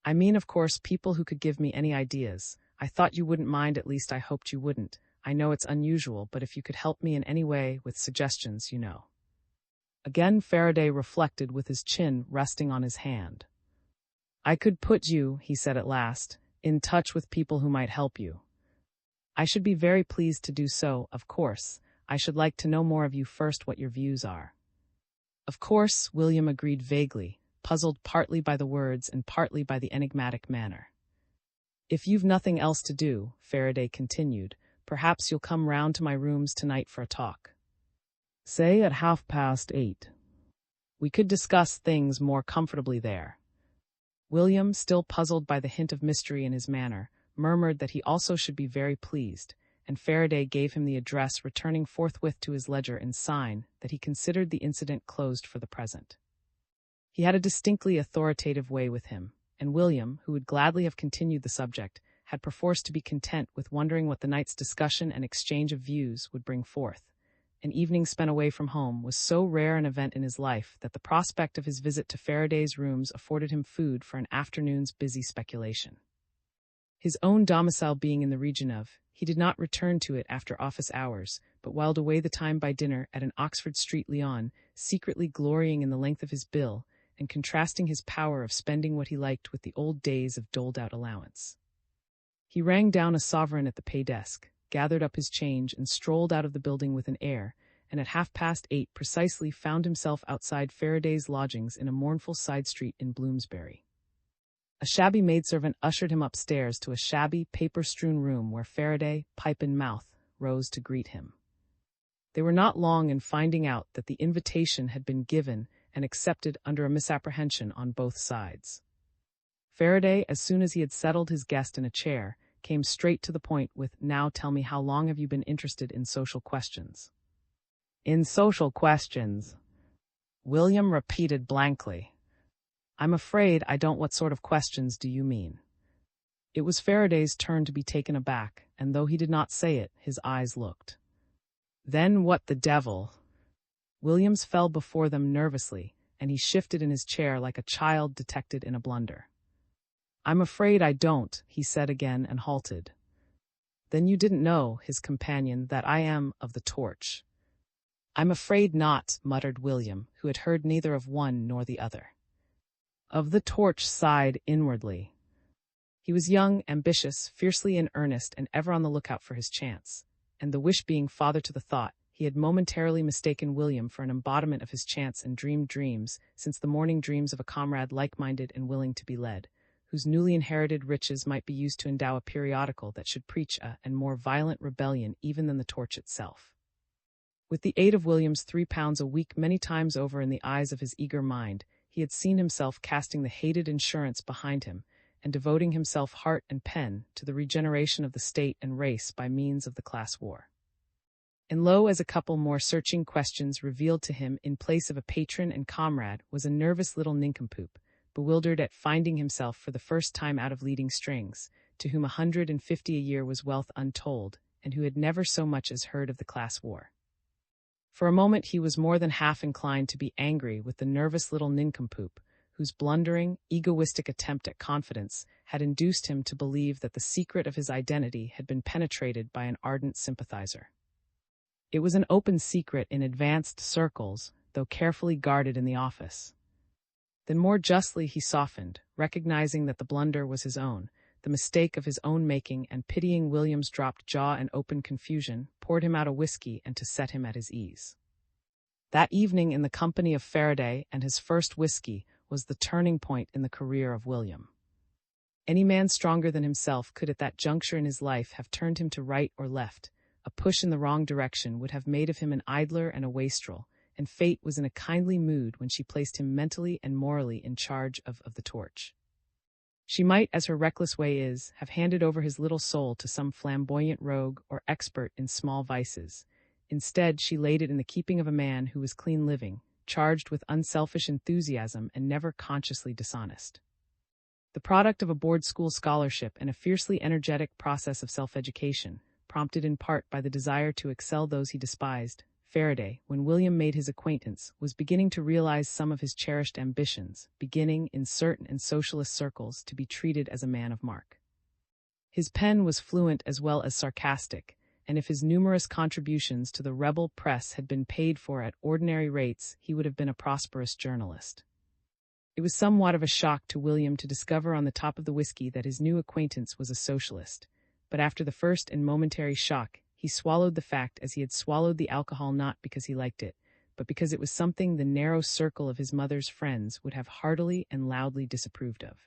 "I mean, of course, people who could give me any ideas. I thought you wouldn't mind, at least I hoped you wouldn't. I know it's unusual, but if you could help me in any way with suggestions, you know." Again Faraday reflected with his chin resting on his hand. "I could put you," he said at last, "in touch with people who might help you. I should be very pleased to do so, of course. I should like to know more of you first, what your views are." "Of course," William agreed vaguely, puzzled partly by the words and partly by the enigmatic manner. "If you've nothing else to do," Faraday continued, "perhaps you'll come round to my rooms tonight for a talk. Say at 8:30. We could discuss things more comfortably there." William, still puzzled by the hint of mystery in his manner, murmured that he also should be very pleased, and Faraday gave him the address, returning forthwith to his ledger in sign that he considered the incident closed for the present. He had a distinctly authoritative way with him, and William, who would gladly have continued the subject, had perforce to be content with wondering what the night's discussion and exchange of views would bring forth. An evening spent away from home was so rare an event in his life that the prospect of his visit to Faraday's rooms afforded him food for an afternoon's busy speculation. His own domicile being in the region of, he did not return to it after office hours, but whiled away the time by dinner at an Oxford Street Lyon, secretly glorying in the length of his bill, and contrasting his power of spending what he liked with the old days of doled-out allowance. He rang down a sovereign at the pay desk, gathered up his change, and strolled out of the building with an air, and at 8:30 precisely found himself outside Faraday's lodgings in a mournful side street in Bloomsbury. A shabby maidservant ushered him upstairs to a shabby, paper-strewn room where Faraday, pipe in mouth, rose to greet him. They were not long in finding out that the invitation had been given and accepted under a misapprehension on both sides. Faraday, as soon as he had settled his guest in a chair, came straight to the point with, "Now tell me, how long have you been interested in social questions?" "In social questions?" William repeated blankly. "I'm afraid I don't. What sort of questions do you mean?" It was Faraday's turn to be taken aback, and though he did not say it, his eyes looked. "Then what the devil—" Williams fell before them nervously, and he shifted in his chair like a child detected in a blunder. "I'm afraid I don't," he said again, and halted. "Then you didn't know," his companion, "that I am of the Torch?" "I'm afraid not," muttered William, who had heard neither of one nor the other. Of the Torch sighed inwardly. He was young, ambitious, fiercely in earnest, and ever on the lookout for his chance, and the wish being father to the thought, he had momentarily mistaken William for an embodiment of his chance and dreamed dreams, since the morning dreams of a comrade like-minded and willing to be led, whose newly inherited riches might be used to endow a periodical that should preach a and more violent rebellion even than the Torch itself. With the aid of William's £3 a week many times over in the eyes of his eager mind, he had seen himself casting the hated insurance behind him, and devoting himself heart and pen to the regeneration of the state and race by means of the class war. And lo, as a couple more searching questions revealed to him, in place of a patron and comrade was a nervous little nincompoop, bewildered at finding himself for the first time out of leading strings, to whom 150 a year was wealth untold, and who had never so much as heard of the class war. For a moment he was more than half inclined to be angry with the nervous little nincompoop, whose blundering, egoistic attempt at confidence had induced him to believe that the secret of his identity had been penetrated by an ardent sympathizer. It was an open secret in advanced circles, though carefully guarded in the office. Then more justly he softened, recognizing that the blunder was his own, the mistake of his own making, and pitying William's dropped jaw and open confusion, poured him out a whiskey and to set him at his ease. That evening in the company of Faraday and his first whiskey was the turning point in the career of William. Any man stronger than himself could at that juncture in his life have turned him to right or left. A push in the wrong direction would have made of him an idler and a wastrel, and fate was in a kindly mood when she placed him mentally and morally in charge of the Torch. She might, as her reckless way is, have handed over his little soul to some flamboyant rogue or expert in small vices. Instead, she laid it in the keeping of a man who was clean living, charged with unselfish enthusiasm and never consciously dishonest. The product of a board school scholarship and a fiercely energetic process of self-education, prompted in part by the desire to excel those he despised, Faraday, when William made his acquaintance, was beginning to realize some of his cherished ambitions, beginning, in certain and socialist circles, to be treated as a man of mark. His pen was fluent as well as sarcastic, and if his numerous contributions to the rebel press had been paid for at ordinary rates, he would have been a prosperous journalist. It was somewhat of a shock to William to discover on the top of the whiskey that his new acquaintance was a socialist, but after the first and momentary shock, he swallowed the fact as he had swallowed the alcohol, not because he liked it, but because it was something the narrow circle of his mother's friends would have heartily and loudly disapproved of.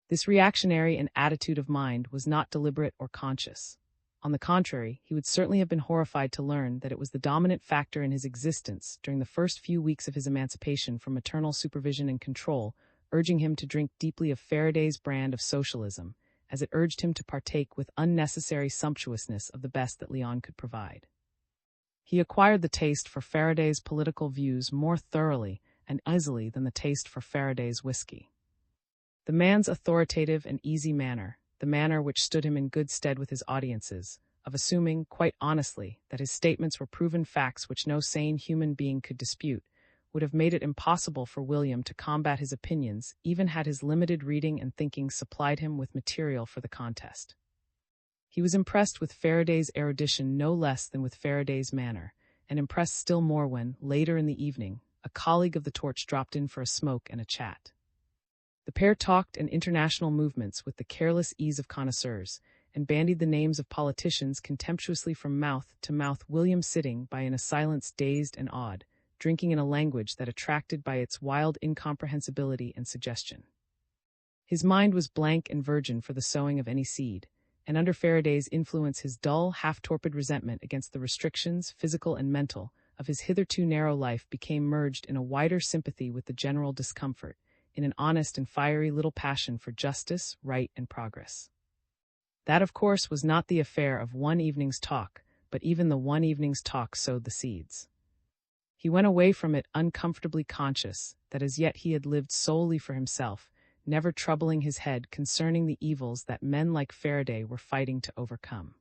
This reactionary and attitude of mind was not deliberate or conscious. On the contrary, he would certainly have been horrified to learn that it was the dominant factor in his existence during the first few weeks of his emancipation from maternal supervision and control, urging him to drink deeply of Faraday's brand of socialism, as it urged him to partake with unnecessary sumptuousness of the best that Lyon could provide. He acquired the taste for Faraday's political views more thoroughly and easily than the taste for Faraday's whiskey. The man's authoritative and easy manner, the manner which stood him in good stead with his audiences, of assuming, quite honestly, that his statements were proven facts which no sane human being could dispute, would have made it impossible for William to combat his opinions, even had his limited reading and thinking supplied him with material for the contest. He was impressed with Faraday's erudition no less than with Faraday's manner, and impressed still more when, later in the evening, a colleague of the Torch dropped in for a smoke and a chat. The pair talked in international movements with the careless ease of connoisseurs, and bandied the names of politicians contemptuously from mouth to mouth, William sitting by in a silence dazed and awed, drinking in a language that attracted by its wild incomprehensibility and suggestion. His mind was blank and virgin for the sowing of any seed, and under Faraday's influence his dull, half-torpid resentment against the restrictions, physical and mental, of his hitherto narrow life became merged in a wider sympathy with the general discomfort, in an honest and fiery little passion for justice, right, and progress. That, of course, was not the affair of one evening's talk, but even the one evening's talk sowed the seeds. He went away from it uncomfortably conscious that as yet he had lived solely for himself, never troubling his head concerning the evils that men like Faraday were fighting to overcome.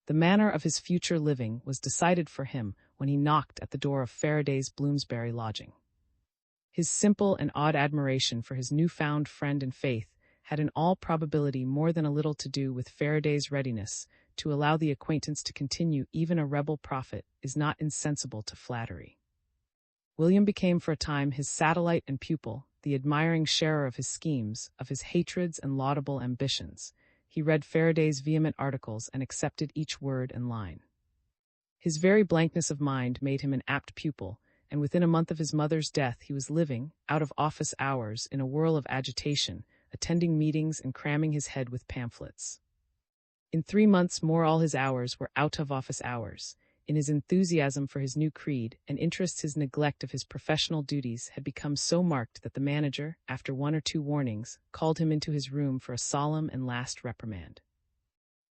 The manner of his future living was decided for him when he knocked at the door of Faraday's Bloomsbury lodging. His simple and odd admiration for his newfound friend and faith had in all probability more than a little to do with Faraday's readiness to allow the acquaintance to continue. Even a rebel prophet is not insensible to flattery. William became for a time his satellite and pupil, the admiring sharer of his schemes, of his hatreds and laudable ambitions. He read Faraday's vehement articles and accepted each word and line. His very blankness of mind made him an apt pupil, and within a month of his mother's death he was living, out of office hours, in a whirl of agitation, attending meetings and cramming his head with pamphlets. In 3 months more all his hours were out of office hours. In his enthusiasm for his new creed and interest, his neglect of his professional duties had become so marked that the manager, after 1 or 2 warnings, called him into his room for a solemn and last reprimand.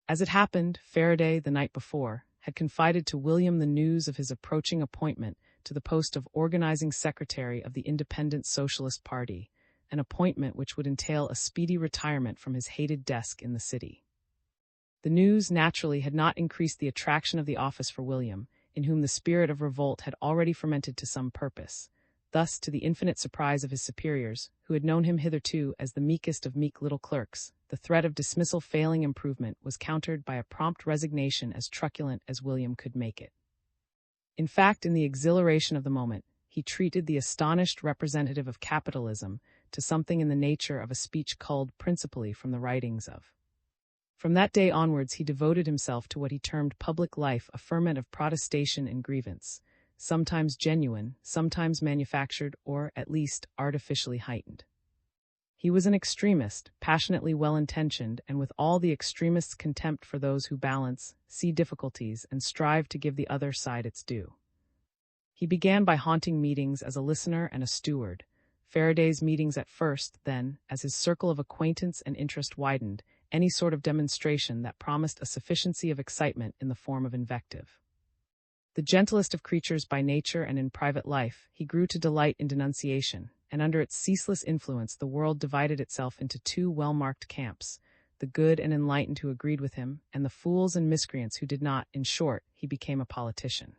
As it happened, Faraday, the night before, had confided to William the news of his approaching appointment to the post of organizing secretary of the Independent Socialist Party, an appointment which would entail a speedy retirement from his hated desk in the city. The news, naturally, had not increased the attraction of the office for William, in whom the spirit of revolt had already fermented to some purpose. Thus, to the infinite surprise of his superiors, who had known him hitherto as the meekest of meek little clerks, the threat of dismissal failing improvement was countered by a prompt resignation as truculent as William could make it. In fact, in the exhilaration of the moment, he treated the astonished representative of capitalism to something in the nature of a speech culled principally from the writings of. From that day onwards he devoted himself to what he termed public life, a ferment of protestation and grievance, sometimes genuine, sometimes manufactured, or, at least, artificially heightened. He was an extremist, passionately well-intentioned, and with all the extremist's contempt for those who balance, see difficulties, and strive to give the other side its due. He began by haunting meetings as a listener and a steward, Faraday's meetings at first, then, as his circle of acquaintance and interest widened, any sort of demonstration that promised a sufficiency of excitement in the form of invective. The gentlest of creatures by nature and in private life, he grew to delight in denunciation, and under its ceaseless influence the world divided itself into 2 well-marked camps, the good and enlightened who agreed with him, and the fools and miscreants who did not. In short, he became a politician.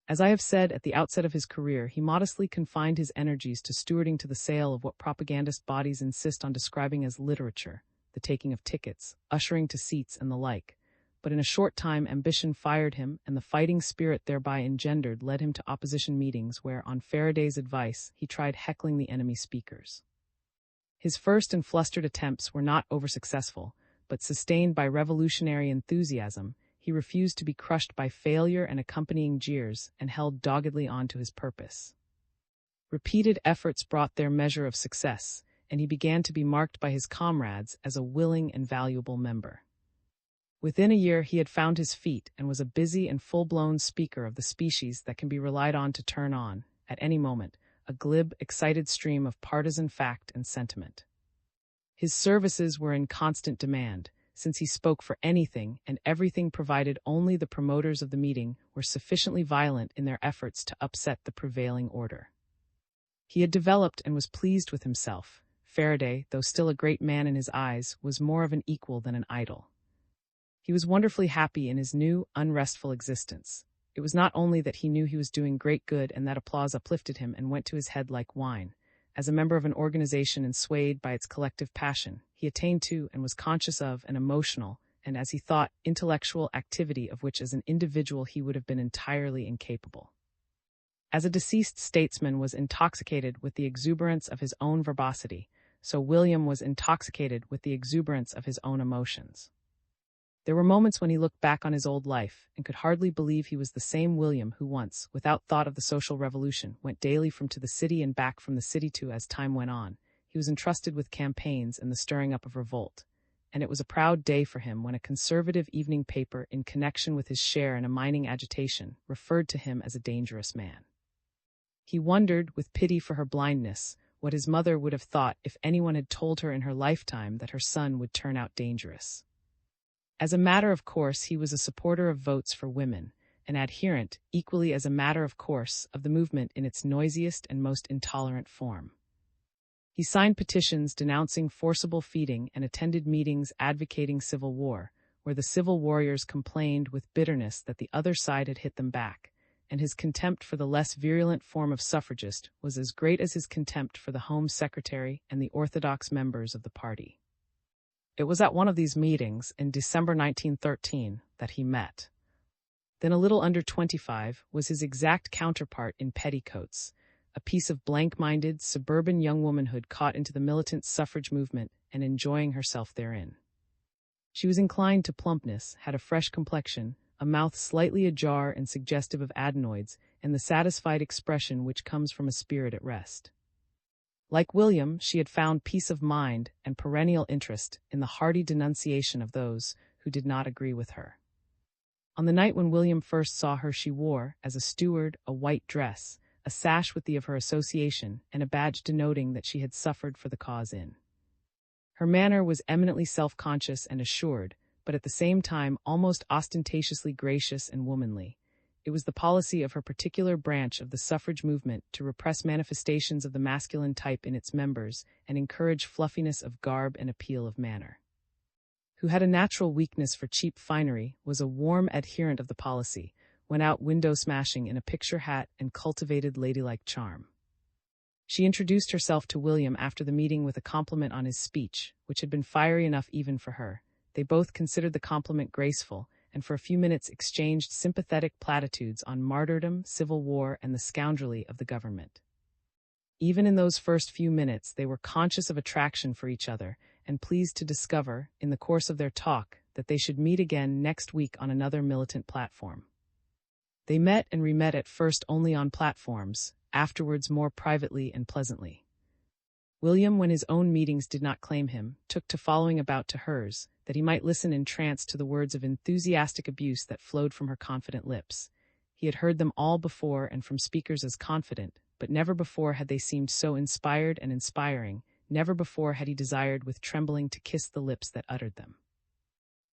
As I have said, at the outset of his career, he modestly confined his energies to stewarding to the sale of what propagandist bodies insist on describing as literature, the taking of tickets, ushering to seats, and the like. But in a short time ambition fired him, and the fighting spirit thereby engendered led him to opposition meetings where, on Faraday's advice, he tried heckling the enemy speakers. His first and flustered attempts were not over-successful, but sustained by revolutionary enthusiasm, he refused to be crushed by failure and accompanying jeers, and held doggedly on to his purpose. Repeated efforts brought their measure of success, and he began to be marked by his comrades as a willing and valuable member. Within a year he had found his feet and was a busy and full-blown speaker of the species that can be relied on to turn on, at any moment, a glib, excited stream of partisan fact and sentiment. His services were in constant demand, since he spoke for anything and everything provided only the promoters of the meeting were sufficiently violent in their efforts to upset the prevailing order. He had developed and was pleased with himself. Faraday, though still a great man in his eyes, was more of an equal than an idol. He was wonderfully happy in his new, unrestful existence. It was not only that he knew he was doing great good and that applause uplifted him and went to his head like wine. As a member of an organization and swayed by its collective passion, he attained to and was conscious of an emotional, and as he thought, intellectual activity of which as an individual he would have been entirely incapable. As a deceased statesman was intoxicated with the exuberance of his own verbosity, so William was intoxicated with the exuberance of his own emotions. There were moments when he looked back on his old life and could hardly believe he was the same William who once, without thought of the social revolution, went daily from to the city and back from the city to as time went on. He was entrusted with campaigns and the stirring up of revolt, and it was a proud day for him when a conservative evening paper, in connection with his share in a mining agitation, referred to him as a dangerous man. He wondered, with pity for her blindness, what his mother would have thought if anyone had told her in her lifetime that her son would turn out dangerous. As a matter of course, he was a supporter of votes for women, an adherent, equally as a matter of course, of the movement in its noisiest and most intolerant form. He signed petitions denouncing forcible feeding and attended meetings advocating civil war, where the civil warriors complained with bitterness that the other side had hit them back, and his contempt for the less virulent form of suffragist was as great as his contempt for the Home Secretary and the orthodox members of the party. It was at one of these meetings, in December 1913, that he met. Then a little under 25 was his exact counterpart in petticoats, a piece of blank-minded, suburban young womanhood caught into the militant suffrage movement and enjoying herself therein. She was inclined to plumpness, had a fresh complexion, a mouth slightly ajar and suggestive of adenoids, and the satisfied expression which comes from a spirit at rest. Like William, she had found peace of mind and perennial interest in the hearty denunciation of those who did not agree with her. On the night when William first saw her, she wore, as a steward, a white dress, a sash with the of her association, and a badge denoting that she had suffered for the cause in. Her manner was eminently self-conscious and assured, but at the same time almost ostentatiously gracious and womanly. It was the policy of her particular branch of the suffrage movement to repress manifestations of the masculine type in its members and encourage fluffiness of garb and appeal of manner. Who had a natural weakness for cheap finery, was a warm adherent of the policy, went out window-smashing in a picture hat and cultivated ladylike charm. She introduced herself to William after the meeting with a compliment on his speech, which had been fiery enough even for her. They both considered the compliment graceful, and for a few minutes exchanged sympathetic platitudes on martyrdom, civil war, and the scoundrelly of the government. Even in those first few minutes they were conscious of attraction for each other, and pleased to discover, in the course of their talk, that they should meet again next week on another militant platform. They met and re-met at first only on platforms, afterwards more privately and pleasantly. William, when his own meetings did not claim him, took to following about to hers, that he might listen entranced to the words of enthusiastic abuse that flowed from her confident lips. He had heard them all before and from speakers as confident, but never before had they seemed so inspired and inspiring, never before had he desired with trembling to kiss the lips that uttered them.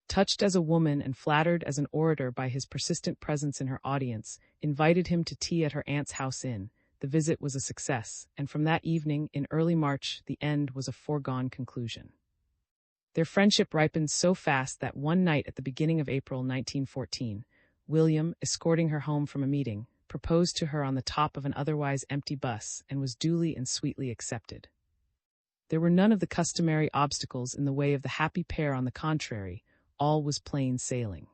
Touched as a woman and flattered as an orator by his persistent presence in her audience, invited him to tea at her aunt's house inn. The visit was a success, and from that evening, in early March, the end was a foregone conclusion. Their friendship ripened so fast that one night at the beginning of April 1914, William, escorting her home from a meeting, proposed to her on the top of an otherwise empty bus and was duly and sweetly accepted. There were none of the customary obstacles in the way of the happy pair. On the contrary, all was plain sailing.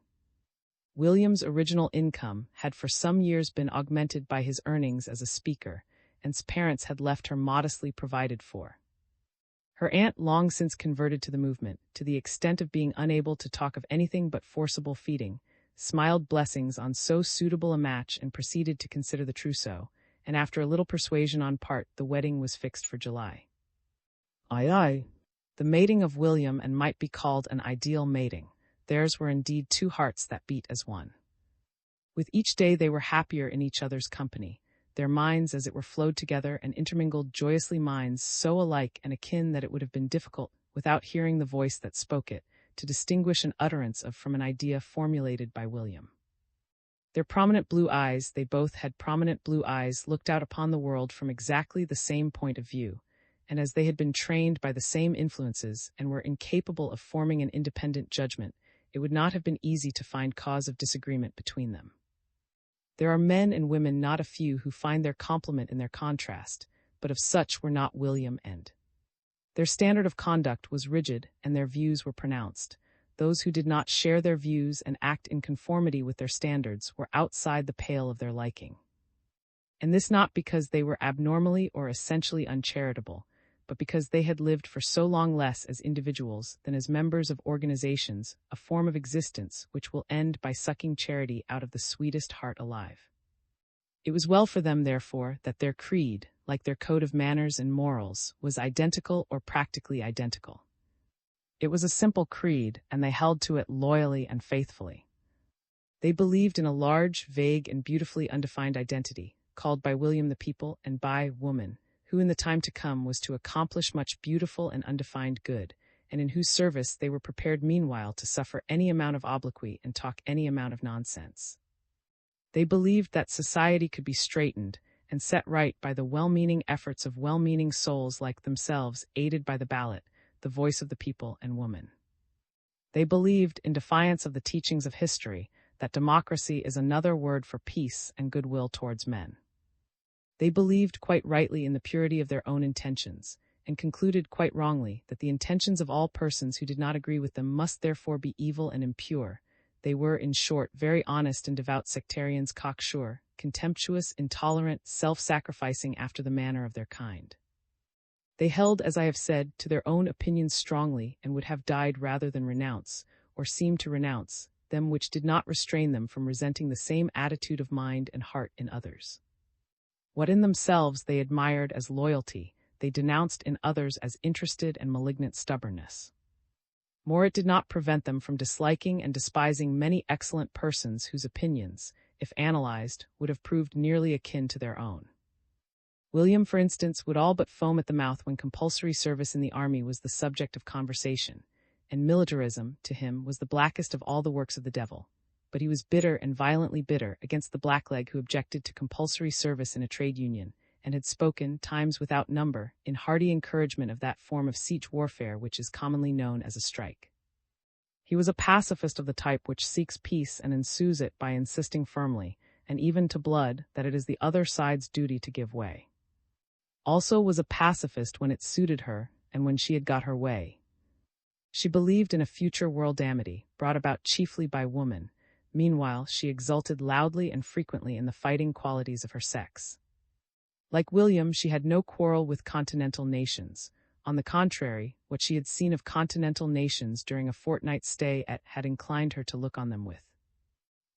William's original income had for some years been augmented by his earnings as a speaker, and his parents had left her modestly provided for. Her aunt, long since converted to the movement, to the extent of being unable to talk of anything but forcible feeding, smiled blessings on so suitable a match and proceeded to consider the trousseau, and after a little persuasion on part, the wedding was fixed for July. Aye. The mating of William and might be called an ideal mating. Theirs were indeed two hearts that beat as one. With each day they were happier in each other's company, their minds as it were flowed together and intermingled joyously, minds so alike and akin that it would have been difficult, without hearing the voice that spoke it, to distinguish an utterance of from an idea formulated by William. Their prominent blue eyes, they both had prominent blue eyes, looked out upon the world from exactly the same point of view, and as they had been trained by the same influences and were incapable of forming an independent judgment, it would not have been easy to find cause of disagreement between them. There are men and women not a few who find their complement in their contrast, but of such were not William and. Their standard of conduct was rigid, and their views were pronounced. Those who did not share their views and act in conformity with their standards were outside the pale of their liking. And this not because they were abnormally or essentially uncharitable, but because they had lived for so long less as individuals than as members of organizations, a form of existence which will end by sucking charity out of the sweetest heart alive. It was well for them, therefore, that their creed, like their code of manners and morals, was identical or practically identical. It was a simple creed, and they held to it loyally and faithfully. They believed in a large, vague, and beautifully undefined identity, called by William the people and by woman, who in the time to come was to accomplish much beautiful and undefined good, and in whose service they were prepared meanwhile to suffer any amount of obloquy and talk any amount of nonsense. They believed that society could be straightened and set right by the well-meaning efforts of well-meaning souls like themselves, aided by the ballot, the voice of the people and woman. They believed, in defiance of the teachings of history, that democracy is another word for peace and goodwill towards men. They believed quite rightly in the purity of their own intentions, and concluded quite wrongly that the intentions of all persons who did not agree with them must therefore be evil and impure. They were, in short, very honest and devout sectarians, cocksure, contemptuous, intolerant, self-sacrificing after the manner of their kind. They held, as I have said, to their own opinions strongly, and would have died rather than renounce, or seem to renounce, them which did not restrain them from resenting the same attitude of mind and heart in others. What in themselves they admired as loyalty, they denounced in others as interested and malignant stubbornness. More, it did not prevent them from disliking and despising many excellent persons whose opinions, if analyzed, would have proved nearly akin to their own. William, for instance, would all but foam at the mouth when compulsory service in the army was the subject of conversation, and militarism, to him, was the blackest of all the works of the devil. But he was bitter and violently bitter against the blackleg who objected to compulsory service in a trade union, and had spoken, times without number, in hearty encouragement of that form of siege warfare which is commonly known as a strike. He was a pacifist of the type which seeks peace and ensues it by insisting firmly, and even to blood, that it is the other side's duty to give way. Also was a pacifist when it suited her, and when she had got her way. She believed in a future world amity, brought about chiefly by woman. Meanwhile, she exulted loudly and frequently in the fighting qualities of her sex. Like William, she had no quarrel with continental nations. On the contrary, what she had seen of continental nations during a fortnight's stay at had inclined her to look on them with.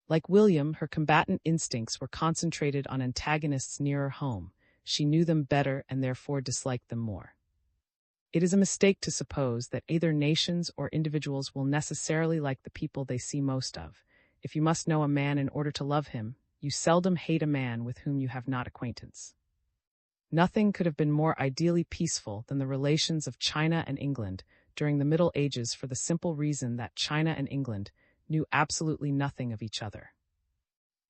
Like William, her combatant instincts were concentrated on antagonists nearer home. She knew them better and therefore disliked them more. It is a mistake to suppose that either nations or individuals will necessarily like the people they see most of. If you must know a man in order to love him, you seldom hate a man with whom you have not acquaintance. Nothing could have been more ideally peaceful than the relations of China and England during the Middle Ages, for the simple reason that China and England knew absolutely nothing of each other.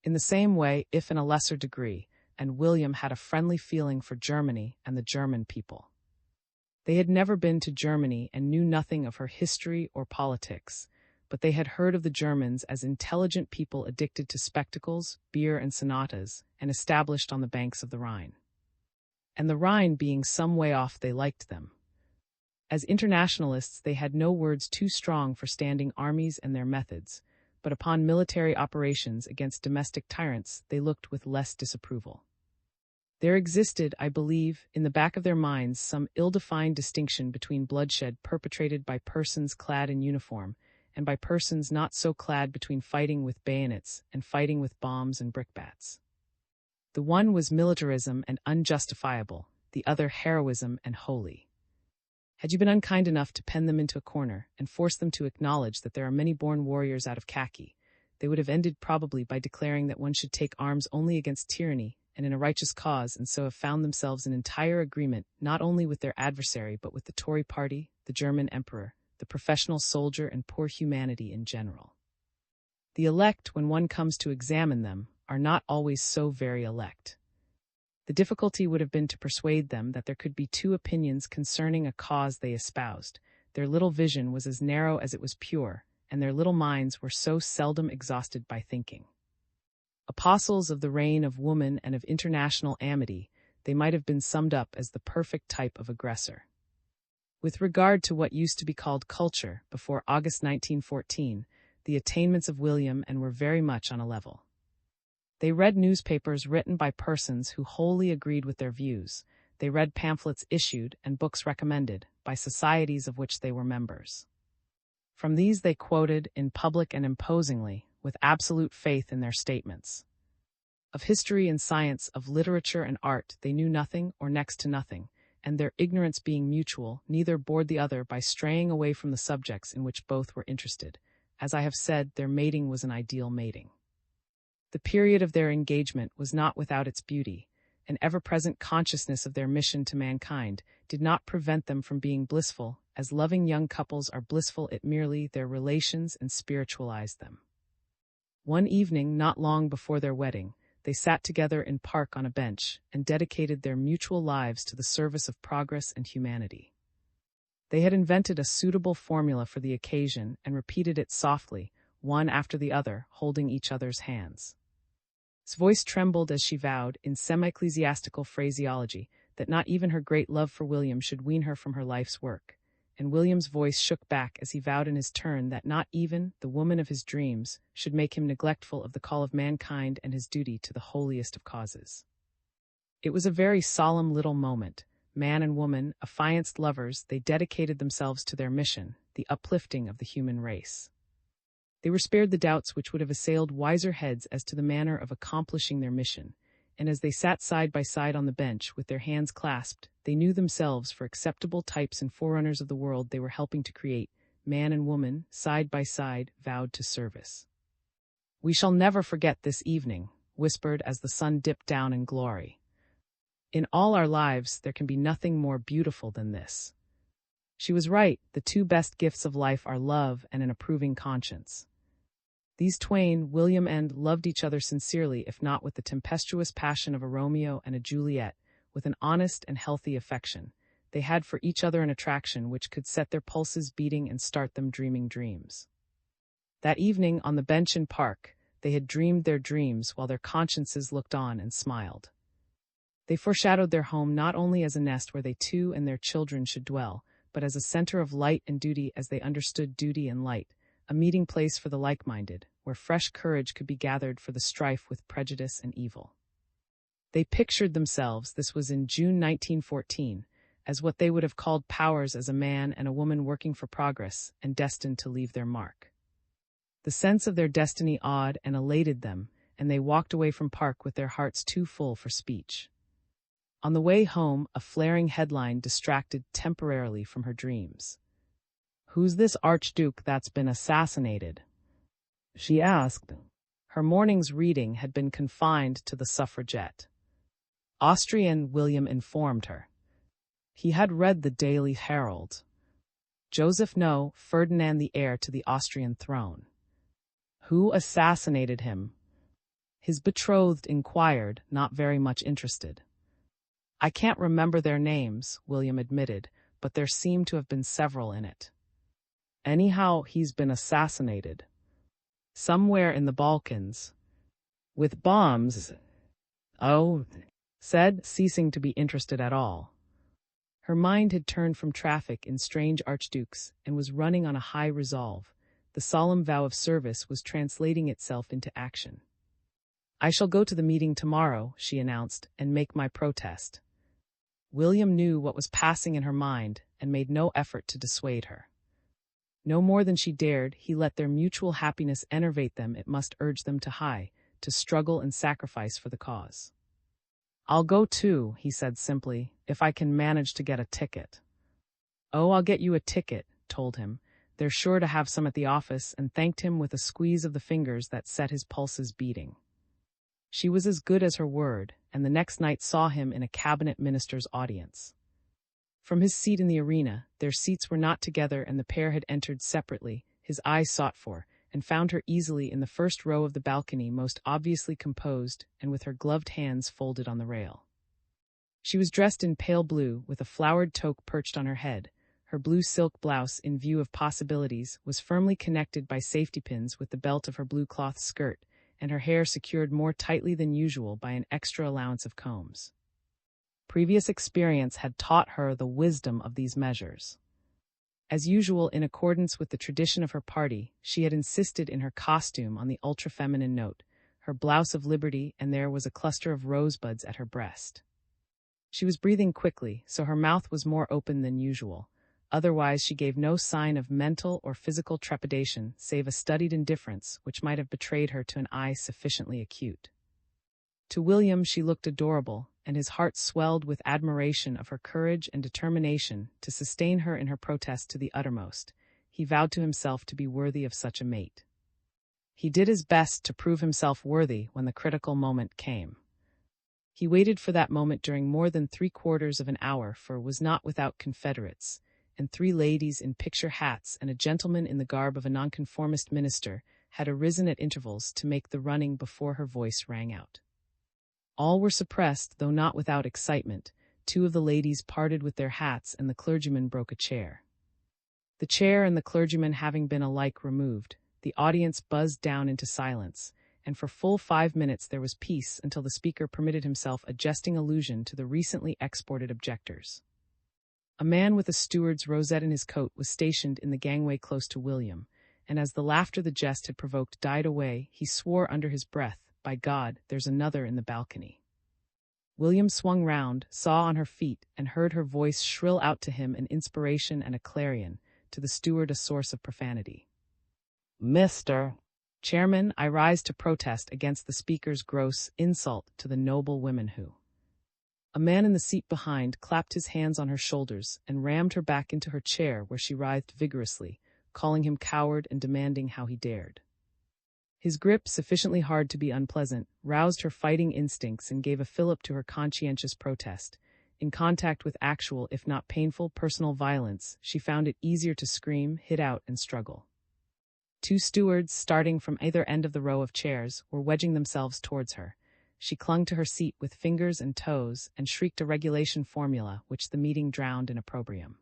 In the same way, if in a lesser degree, and William had a friendly feeling for Germany and the German people. They had never been to Germany and knew nothing of her history or politics, but they had heard of the Germans as intelligent people addicted to spectacles, beer, and sonatas, and established on the banks of the Rhine. And the Rhine being some way off, they liked them. As internationalists, they had no words too strong for standing armies and their methods, but upon military operations against domestic tyrants they looked with less disapproval. There existed, I believe, in the back of their minds some ill-defined distinction between bloodshed perpetrated by persons clad in uniform and by persons not so clad, between fighting with bayonets and fighting with bombs and brickbats. The one was militarism and unjustifiable, the other heroism and holy. Had you been unkind enough to pen them into a corner and force them to acknowledge that there are many born warriors out of khaki, they would have ended probably by declaring that one should take arms only against tyranny and in a righteous cause, and so have found themselves in entire agreement not only with their adversary but with the Tory party, the German emperor, the professional soldier, and poor humanity in general. The elect, when one comes to examine them, are not always so very elect. The difficulty would have been to persuade them that there could be two opinions concerning a cause they espoused. Their little vision was as narrow as it was pure, and their little minds were so seldom exhausted by thinking. Apostles of the reign of woman and of international amity, they might have been summed up as the perfect type of aggressor. With regard to what used to be called culture before August 1914, the attainments of William and were very much on a level. They read newspapers written by persons who wholly agreed with their views. They read pamphlets issued and books recommended by societies of which they were members. From these they quoted, in public and imposingly, with absolute faith in their statements. Of history and science, of literature and art, they knew nothing or next to nothing, and their ignorance being mutual, neither bored the other by straying away from the subjects in which both were interested. As I have said, their mating was an ideal mating. The period of their engagement was not without its beauty. An ever-present consciousness of their mission to mankind did not prevent them from being blissful, as loving young couples are blissful. It merely their relations and spiritualized them. One evening, not long before their wedding, they sat together in park on a bench and dedicated their mutual lives to the service of progress and humanity. They had invented a suitable formula for the occasion and repeated it softly, one after the other, holding each other's hands. His voice trembled as she vowed, in semi-ecclesiastical phraseology, that not even her great love for William should wean her from her life's work, and William's voice shook back as he vowed in his turn that not even the woman of his dreams should make him neglectful of the call of mankind and his duty to the holiest of causes. It was a very solemn little moment. Man and woman, affianced lovers, they dedicated themselves to their mission, the uplifting of the human race. They were spared the doubts which would have assailed wiser heads as to the manner of accomplishing their mission, and as they sat side by side on the bench with their hands clasped, they knew themselves for acceptable types and forerunners of the world they were helping to create. Man and woman, side by side, vowed to service. "We shall never forget this evening," whispered as the sun dipped down in glory. "In all our lives there can be nothing more beautiful than this." She was right. The two best gifts of life are love and an approving conscience. These twain, William and loved each other sincerely, if not with the tempestuous passion of a Romeo and a Juliet, with an honest and healthy affection. They had for each other an attraction which could set their pulses beating and start them dreaming dreams. That evening, on the bench in park, they had dreamed their dreams while their consciences looked on and smiled. They foreshadowed their home not only as a nest where they two and their children should dwell, but as a center of light and duty as they understood duty and light, a meeting place for the like-minded, where fresh courage could be gathered for the strife with prejudice and evil. They pictured themselves, this was in June 1914, as what they would have called powers as a man and a woman working for progress and destined to leave their mark. The sense of their destiny awed and elated them, and they walked away from park with their hearts too full for speech. On the way home, a flaring headline distracted temporarily from her dreams. "Who's this Archduke that's been assassinated?" she asked. Her morning's reading had been confined to the Suffragette. Austrian, William informed her. He had read the Daily Herald. Joseph No, Ferdinand the heir to the Austrian throne. "Who assassinated him?" his betrothed inquired, not very much interested. "I can't remember their names," William admitted, "but there seem to have been several in it. Anyhow, he's been assassinated. Somewhere in the Balkans. With bombs." "Oh," said, ceasing to be interested at all. Her mind had turned from traffic in strange archdukes and was running on a high resolve. The solemn vow of service was translating itself into action. "I shall go to the meeting tomorrow," she announced, "and make my protest." William knew what was passing in her mind and made no effort to dissuade her. No more than she dared, he let their mutual happiness enervate them. It must urge them to struggle and sacrifice for the cause. "I'll go too," he said simply, "if I can manage to get a ticket." "Oh, I'll get you a ticket," told him. "They're sure to have some at the office," and thanked him with a squeeze of the fingers that set his pulses beating. She was as good as her word, and the next night saw him in a cabinet minister's audience. From his seat in the arena, their seats were not together and the pair had entered separately, his eyes sought for, and found her easily in the first row of the balcony, most obviously composed and with her gloved hands folded on the rail. She was dressed in pale blue, with a flowered toque perched on her head. Her blue silk blouse, in view of possibilities, was firmly connected by safety pins with the belt of her blue cloth skirt, and her hair secured more tightly than usual by an extra allowance of combs. Previous experience had taught her the wisdom of these measures. As usual, in accordance with the tradition of her party, she had insisted in her costume on the ultra-feminine note, her blouse of liberty, and there was a cluster of rosebuds at her breast. She was breathing quickly, so her mouth was more open than usual. Otherwise, she gave no sign of mental or physical trepidation, save a studied indifference which might have betrayed her to an eye sufficiently acute. To William she looked adorable, and his heart swelled with admiration of her courage and determination to sustain her in her protest to the uttermost. He vowed to himself to be worthy of such a mate. He did his best to prove himself worthy when the critical moment came. He waited for that moment during more than 3/4 of an hour, for was not without confederates, and 3 ladies in picture hats and a gentleman in the garb of a nonconformist minister had arisen at intervals to make the running before her voice rang out. All were suppressed, though not without excitement. 2 of the ladies parted with their hats, and the clergyman broke a chair. The chair and the clergyman having been alike removed, the audience buzzed down into silence, and for full 5 minutes there was peace until the speaker permitted himself a jesting allusion to the recently exported objectors. A man with a steward's rosette in his coat was stationed in the gangway close to William, and as the laughter the jest had provoked died away, he swore under his breath, "By God, there's another in the balcony." William swung round, saw on her feet, and heard her voice shrill out to him an inspiration and a clarion, to the steward a source of profanity. "Mr. Chairman, I rise to protest against the speaker's gross insult to the noble women who—" A man in the seat behind clapped his hands on her shoulders and rammed her back into her chair, where she writhed vigorously, calling him coward and demanding how he dared. His grip, sufficiently hard to be unpleasant, roused her fighting instincts and gave a fillip to her conscientious protest. In contact with actual, if not painful, personal violence, she found it easier to scream, hit out, and struggle. 2 stewards, starting from either end of the row of chairs, were wedging themselves towards her. She clung to her seat with fingers and toes and shrieked a regulation formula which the meeting drowned in opprobrium.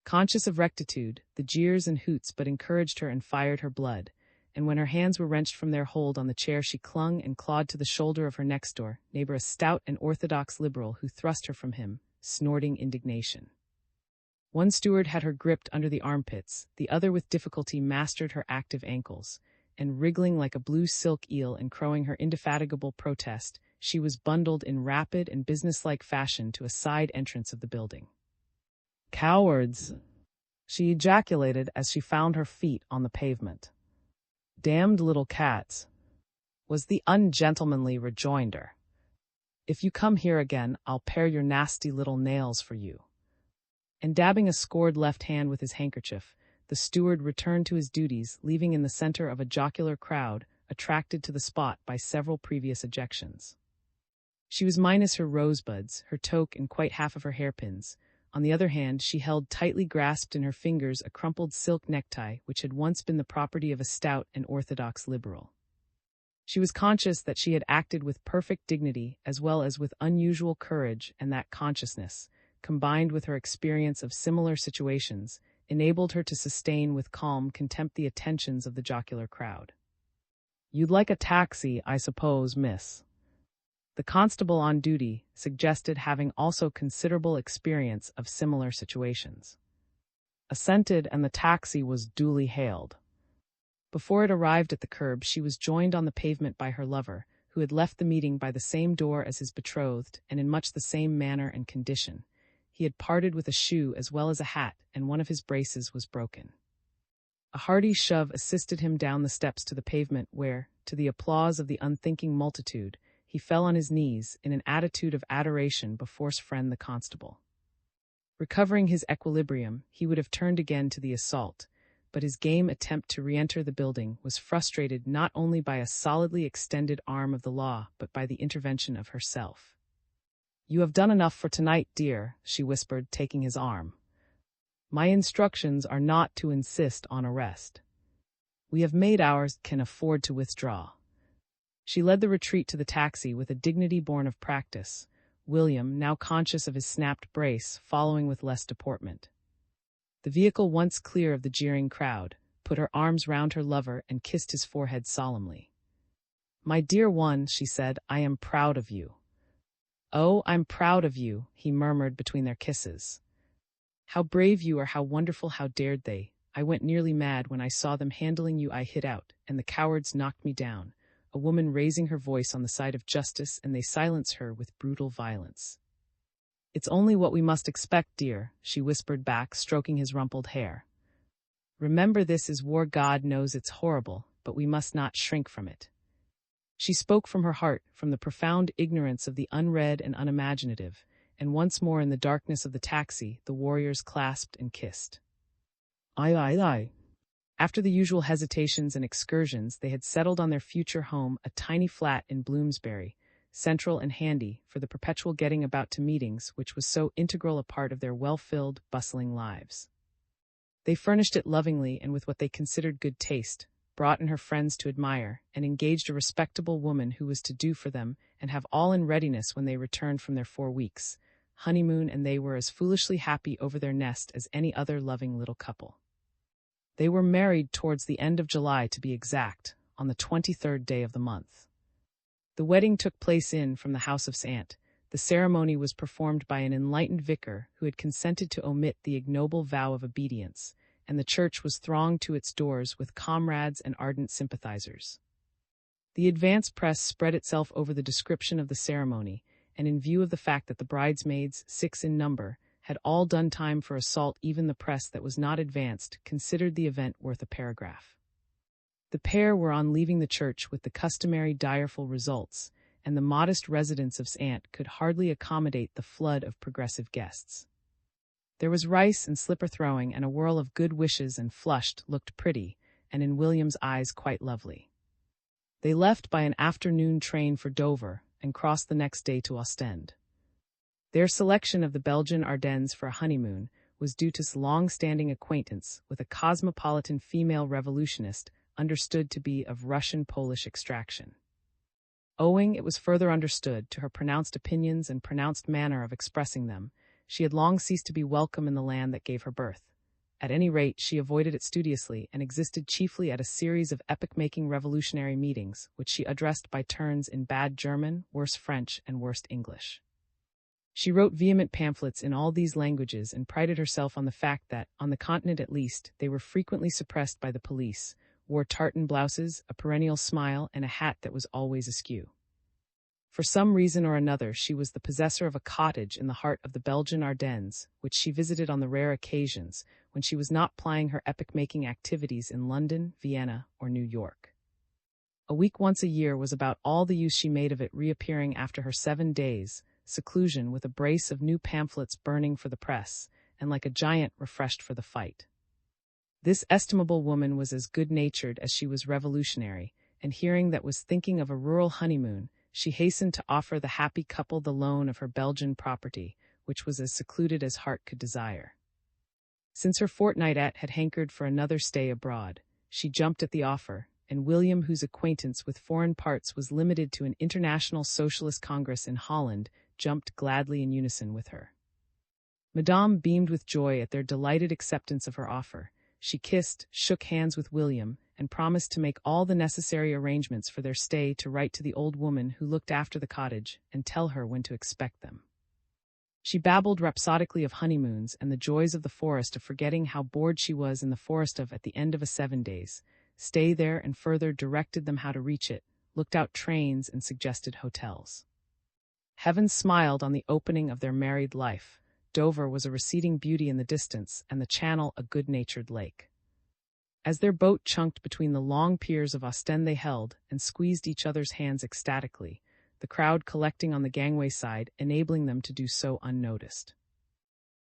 Conscious of rectitude, the jeers and hoots but encouraged her and fired her blood, and when her hands were wrenched from their hold on the chair she clung and clawed to the shoulder of her next-door neighbor, a stout and orthodox liberal who thrust her from him, snorting indignation. One steward had her gripped under the armpits, the other with difficulty mastered her active ankles, and wriggling like a blue silk eel and crowing her indefatigable protest, she was bundled in rapid and businesslike fashion to a side entrance of the building. "Cowards!" she ejaculated as she found her feet on the pavement. "Damned little cats," was the ungentlemanly rejoinder. "If you come here again, I'll pare your nasty little nails for you." And dabbing a scored left hand with his handkerchief, the steward returned to his duties, leaving in the center of a jocular crowd, attracted to the spot by several previous ejections. She was minus her rosebuds, her toque, and quite half of her hairpins. On the other hand, she held tightly grasped in her fingers a crumpled silk necktie which had once been the property of a stout and orthodox liberal. She was conscious that she had acted with perfect dignity as well as with unusual courage, and that consciousness, combined with her experience of similar situations, enabled her to sustain with calm contempt the attentions of the jocular crowd. "You'd like a taxi, I suppose, miss?" The constable on duty suggested, having also considerable experience of similar situations. Assented, and the taxi was duly hailed. Before it arrived at the curb, she was joined on the pavement by her lover, who had left the meeting by the same door as his betrothed, and in much the same manner and condition. He had parted with a shoe as well as a hat, and one of his braces was broken. A hearty shove assisted him down the steps to the pavement, where, to the applause of the unthinking multitude, he fell on his knees in an attitude of adoration before his friend the constable. Recovering his equilibrium, he would have turned again to the assault, but his game attempt to re-enter the building was frustrated not only by a solidly extended arm of the law, but by the intervention of herself. "You have done enough for tonight, dear," she whispered, taking his arm. "My instructions are not to insist on arrest. We have made ours, can afford to withdraw." She led the retreat to the taxi with a dignity born of practice, William, now conscious of his snapped brace, following with less deportment. The vehicle, once clear of the jeering crowd, put her arms round her lover and kissed his forehead solemnly. "My dear one," she said, "I am proud of you." "Oh, I'm proud of you," he murmured between their kisses. "How brave you are, how wonderful, how dared they. I went nearly mad when I saw them handling you. I hid out, and the cowards knocked me down. A woman raising her voice on the side of justice, and they silence her with brutal violence." "It's only what we must expect, dear," she whispered back, stroking his rumpled hair. "Remember, this is war. God knows it's horrible, but we must not shrink from it." She spoke from her heart, from the profound ignorance of the unread and unimaginative, and once more in the darkness of the taxi, the warriors clasped and kissed. Aye. After the usual hesitations and excursions, they had settled on their future home, a tiny flat in Bloomsbury, central and handy for the perpetual getting about to meetings which was so integral a part of their well-filled, bustling lives. They furnished it lovingly and with what they considered good taste, brought in her friends to admire, and engaged a respectable woman who was to do for them and have all in readiness when they returned from their 4 weeks' honeymoon, and they were as foolishly happy over their nest as any other loving little couple. They were married towards the end of July, to be exact, on the 23rd day of the month. The wedding took place from the house of St. The ceremony was performed by an enlightened vicar who had consented to omit the ignoble vow of obedience, and the church was thronged to its doors with comrades and ardent sympathizers. The advance press spread itself over the description of the ceremony, and in view of the fact that the bridesmaids, 6 in number, had all done time for assault, even the press that was not advanced considered the event worth a paragraph. The pair were on leaving the church with the customary direful results, and the modest residence of St. could hardly accommodate the flood of progressive guests. There was rice and slipper throwing and a whirl of good wishes, and flushed, looked pretty, and in William's eyes quite lovely. They left by an afternoon train for Dover, and crossed the next day to Ostend. Their selection of the Belgian Ardennes for a honeymoon was due to long-standing acquaintance with a cosmopolitan female revolutionist understood to be of Russian-Polish extraction. Owing, it was further understood, to her pronounced opinions and pronounced manner of expressing them, she had long ceased to be welcome in the land that gave her birth. At any rate, she avoided it studiously and existed chiefly at a series of epoch-making revolutionary meetings, which she addressed by turns in bad German, worse French, and worst English. She wrote vehement pamphlets in all these languages and prided herself on the fact that, on the continent at least, they were frequently suppressed by the police, wore tartan blouses, a perennial smile, and a hat that was always askew. For some reason or another, she was the possessor of a cottage in the heart of the Belgian Ardennes, which she visited on the rare occasions when she was not plying her epoch-making activities in London, Vienna, or New York. A week once a year was about all the use she made of it, reappearing after her 7 days' seclusion with a brace of new pamphlets burning for the press, and like a giant refreshed for the fight. This estimable woman was as good-natured as she was revolutionary, and hearing that was thinking of a rural honeymoon, she hastened to offer the happy couple the loan of her Belgian property, which was as secluded as heart could desire. Since her fortnight had hankered for another stay abroad, she jumped at the offer, and William, whose acquaintance with foreign parts was limited to an international socialist congress in Holland, jumped gladly in unison with her. Madame beamed with joy at their delighted acceptance of her offer. She kissed, shook hands with William, and promised to make all the necessary arrangements for their stay, to write to the old woman who looked after the cottage and tell her when to expect them. She babbled rhapsodically of honeymoons and the joys of the forest, of forgetting how bored she was in the forest at the end of a 7 days' stay there, and further directed them how to reach it, looked out trains, and suggested hotels. Heaven smiled on the opening of their married life. Dover was a receding beauty in the distance, and the Channel a good-natured lake. As their boat chunked between the long piers of Ostend, they held and squeezed each other's hands ecstatically, the crowd collecting on the gangway side, enabling them to do so unnoticed.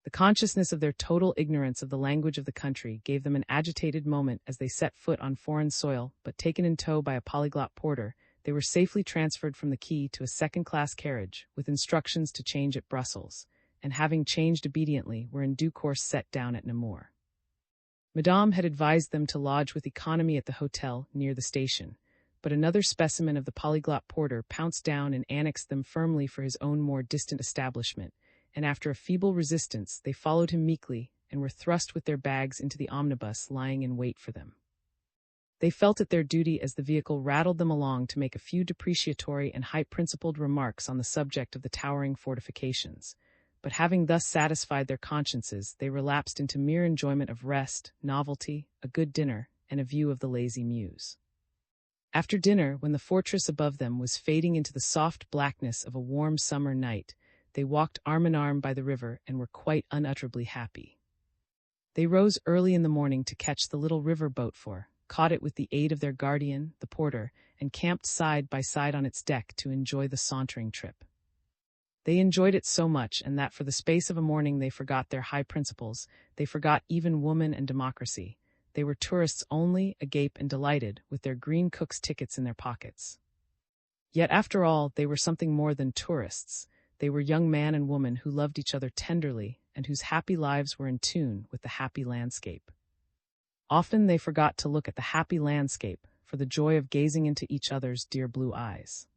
The consciousness of their total ignorance of the language of the country gave them an agitated moment as they set foot on foreign soil, but taken in tow by a polyglot porter, they were safely transferred from the quay to a second-class carriage, with instructions to change at Brussels, and having changed obediently, were in due course set down at Namur. Madame had advised them to lodge with economy at the hotel near the station, but another specimen of the polyglot porter pounced down and annexed them firmly for his own more distant establishment, and after a feeble resistance they followed him meekly and were thrust with their bags into the omnibus lying in wait for them. They felt it their duty as the vehicle rattled them along to make a few depreciatory and high-principled remarks on the subject of the towering fortifications. But having thus satisfied their consciences, they relapsed into mere enjoyment of rest, novelty, a good dinner, and a view of the lazy Meuse. After dinner, when the fortress above them was fading into the soft blackness of a warm summer night, they walked arm in arm by the river and were quite unutterably happy. They rose early in the morning to catch the little river boat caught it with the aid of their guardian, the porter, and camped side by side on its deck to enjoy the sauntering trip. They enjoyed it so much, and that for the space of a morning they forgot their high principles, they forgot even woman and democracy. They were tourists only, agape and delighted, with their green cook's tickets in their pockets. Yet after all, they were something more than tourists. They were young man and woman who loved each other tenderly, and whose happy lives were in tune with the happy landscape. Often they forgot to look at the happy landscape, for the joy of gazing into each other's dear blue eyes.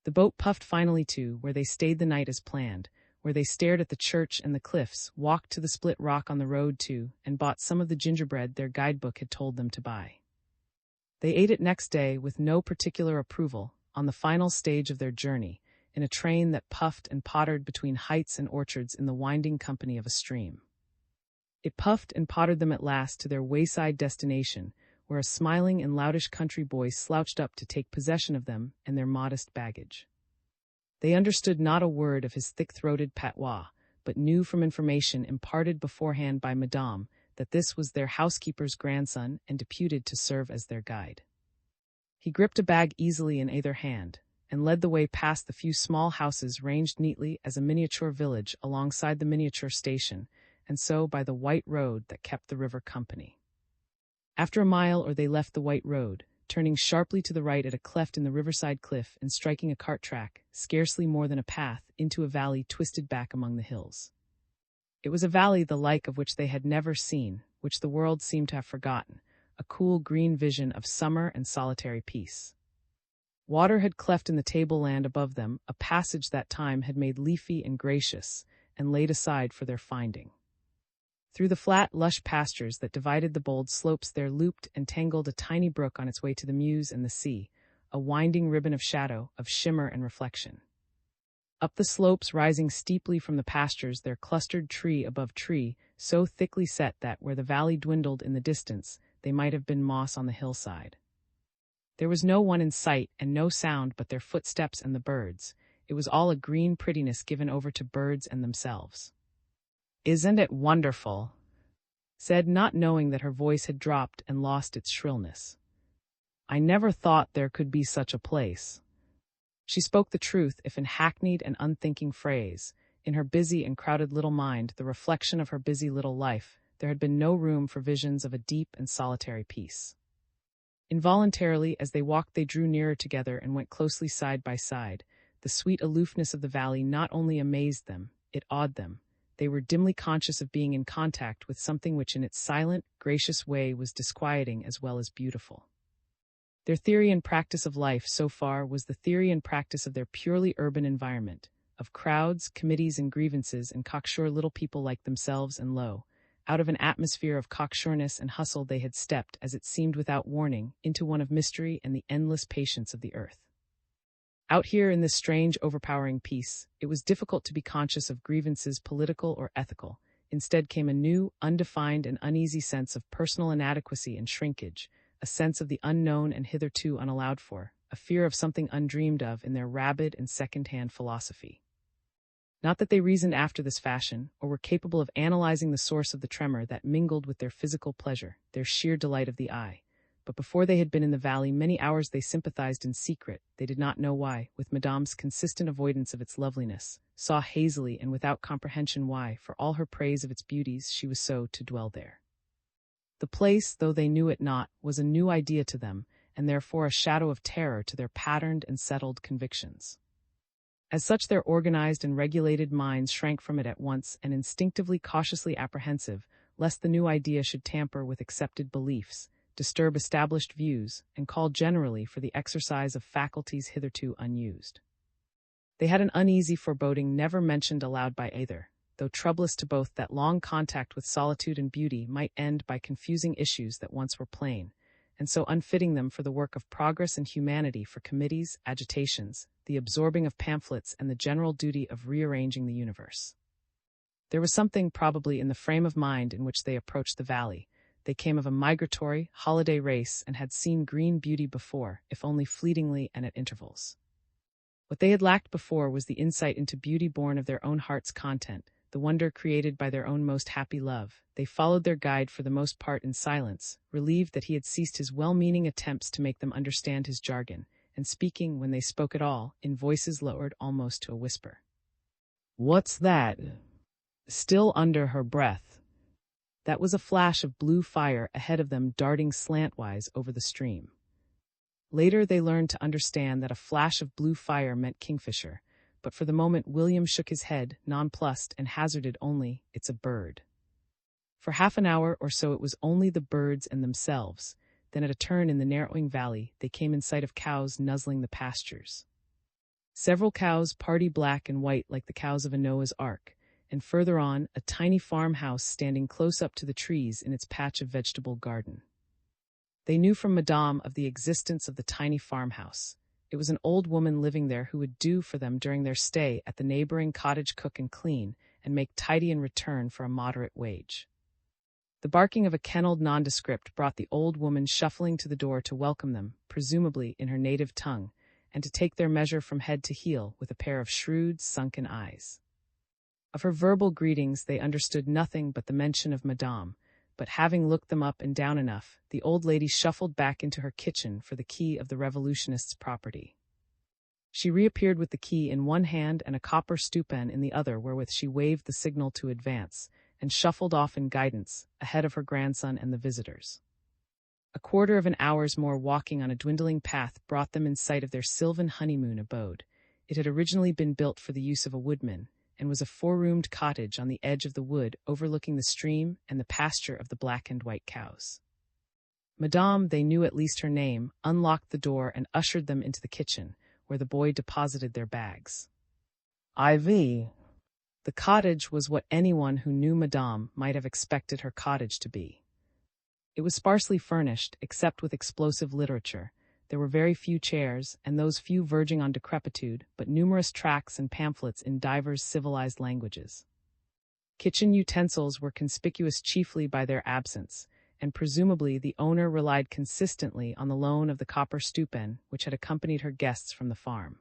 The boat puffed finally to where they stayed the night as planned, where they stared at the church and the cliffs, walked to the split rock on the road to, and bought some of the gingerbread their guidebook had told them to buy. They ate it next day with no particular approval, on the final stage of their journey, in a train that puffed and pottered between heights and orchards in the winding company of a stream. It puffed and pottered them at last to their wayside destination, where a smiling and loutish country boy slouched up to take possession of them and their modest baggage. They understood not a word of his thick-throated patois, but knew from information imparted beforehand by Madame that this was their housekeeper's grandson and deputed to serve as their guide. He gripped a bag easily in either hand, and led the way past the few small houses ranged neatly as a miniature village alongside the miniature station, and so by the white road that kept the river company. After a mile or they left the white road, turning sharply to the right at a cleft in the riverside cliff and striking a cart track, scarcely more than a path, into a valley twisted back among the hills. It was a valley the like of which they had never seen, which the world seemed to have forgotten, a cool green vision of summer and solitary peace. Water had cleft in the tableland above them, a passage that time had made leafy and gracious, and laid aside for their finding. Through the flat, lush pastures that divided the bold slopes there looped and tangled a tiny brook on its way to the Meuse and the sea, a winding ribbon of shadow, of shimmer and reflection. Up the slopes rising steeply from the pastures there clustered tree above tree, so thickly set that where the valley dwindled in the distance, they might have been moss on the hillside. There was no one in sight and no sound but their footsteps and the birds. It was all a green prettiness given over to birds and themselves. "Isn't it wonderful?" said, not knowing that her voice had dropped and lost its shrillness. "I never thought there could be such a place." She spoke the truth, if in hackneyed and unthinking phrase. In her busy and crowded little mind, the reflection of her busy little life, there had been no room for visions of a deep and solitary peace. Involuntarily, as they walked, they drew nearer together and went closely side by side. The sweet aloofness of the valley not only amazed them, it awed them. They were dimly conscious of being in contact with something which in its silent, gracious way was disquieting as well as beautiful. Their theory and practice of life so far was the theory and practice of their purely urban environment, of crowds, committees, and grievances and cocksure little people like themselves, and lo, out of an atmosphere of cocksureness and hustle they had stepped, as it seemed without warning, into one of mystery and the endless patience of the earth. Out here in this strange, overpowering peace, it was difficult to be conscious of grievances political or ethical. Instead came a new, undefined, and uneasy sense of personal inadequacy and shrinkage, a sense of the unknown and hitherto unallowed for, a fear of something undreamed of in their rabid and second-hand philosophy. Not that they reasoned after this fashion, or were capable of analyzing the source of the tremor that mingled with their physical pleasure, their sheer delight of the eye. But before they had been in the valley many hours they sympathized in secret, they did not know why, with Madame's consistent avoidance of its loveliness, saw hazily and without comprehension why, for all her praise of its beauties, she was so to dwell there. The place, though they knew it not, was a new idea to them, and therefore a shadow of terror to their patterned and settled convictions. As such their organized and regulated minds shrank from it at once, and instinctively cautiously apprehensive, lest the new idea should tamper with accepted beliefs, disturb established views, and call generally for the exercise of faculties hitherto unused. They had an uneasy foreboding never mentioned aloud by either, though troublous to both, that long contact with solitude and beauty might end by confusing issues that once were plain, and so unfitting them for the work of progress and humanity, for committees, agitations, the absorbing of pamphlets, and the general duty of rearranging the universe. There was something probably in the frame of mind in which they approached the valley. They came of a migratory, holiday race and had seen green beauty before, if only fleetingly and at intervals. What they had lacked before was the insight into beauty born of their own heart's content, the wonder created by their own most happy love. They followed their guide for the most part in silence, relieved that he had ceased his well-meaning attempts to make them understand his jargon, and speaking, when they spoke at all, in voices lowered almost to a whisper. "What's that?" Still under her breath. That was a flash of blue fire ahead of them, darting slantwise over the stream. Later they learned to understand that a flash of blue fire meant kingfisher, but for the moment William shook his head, nonplussed, and hazarded only, "It's a bird." For half an hour or so it was only the birds and themselves. Then at a turn in the narrowing valley, they came in sight of cows nuzzling the pastures. Several cows, party black and white like the cows of a Noah's Ark, and further on, a tiny farmhouse standing close up to the trees in its patch of vegetable garden. They knew from Madame of the existence of the tiny farmhouse. It was an old woman living there who would do for them during their stay at the neighboring cottage, cook and clean, and make tidy in return for a moderate wage. The barking of a kennelled nondescript brought the old woman shuffling to the door to welcome them, presumably in her native tongue, and to take their measure from head to heel with a pair of shrewd, sunken eyes. Of her verbal greetings they understood nothing but the mention of Madame, but having looked them up and down enough, the old lady shuffled back into her kitchen for the key of the revolutionist's property. She reappeared with the key in one hand and a copper stewpan in the other, wherewith she waved the signal to advance, and shuffled off in guidance, ahead of her grandson and the visitors. A quarter of an hour's more walking on a dwindling path brought them in sight of their sylvan honeymoon abode. It had originally been built for the use of a woodman, and was a four-roomed cottage on the edge of the wood overlooking the stream and the pasture of the black and white cows. Madame, they knew at least her name, unlocked the door and ushered them into the kitchen, where the boy deposited their bags. "IV." The cottage was what anyone who knew Madame might have expected her cottage to be. It was sparsely furnished, except with explosive literature. There were very few chairs, and those few verging on decrepitude, but numerous tracts and pamphlets in divers civilized languages. Kitchen utensils were conspicuous chiefly by their absence, and presumably the owner relied consistently on the loan of the copper stewpan which had accompanied her guests from the farm.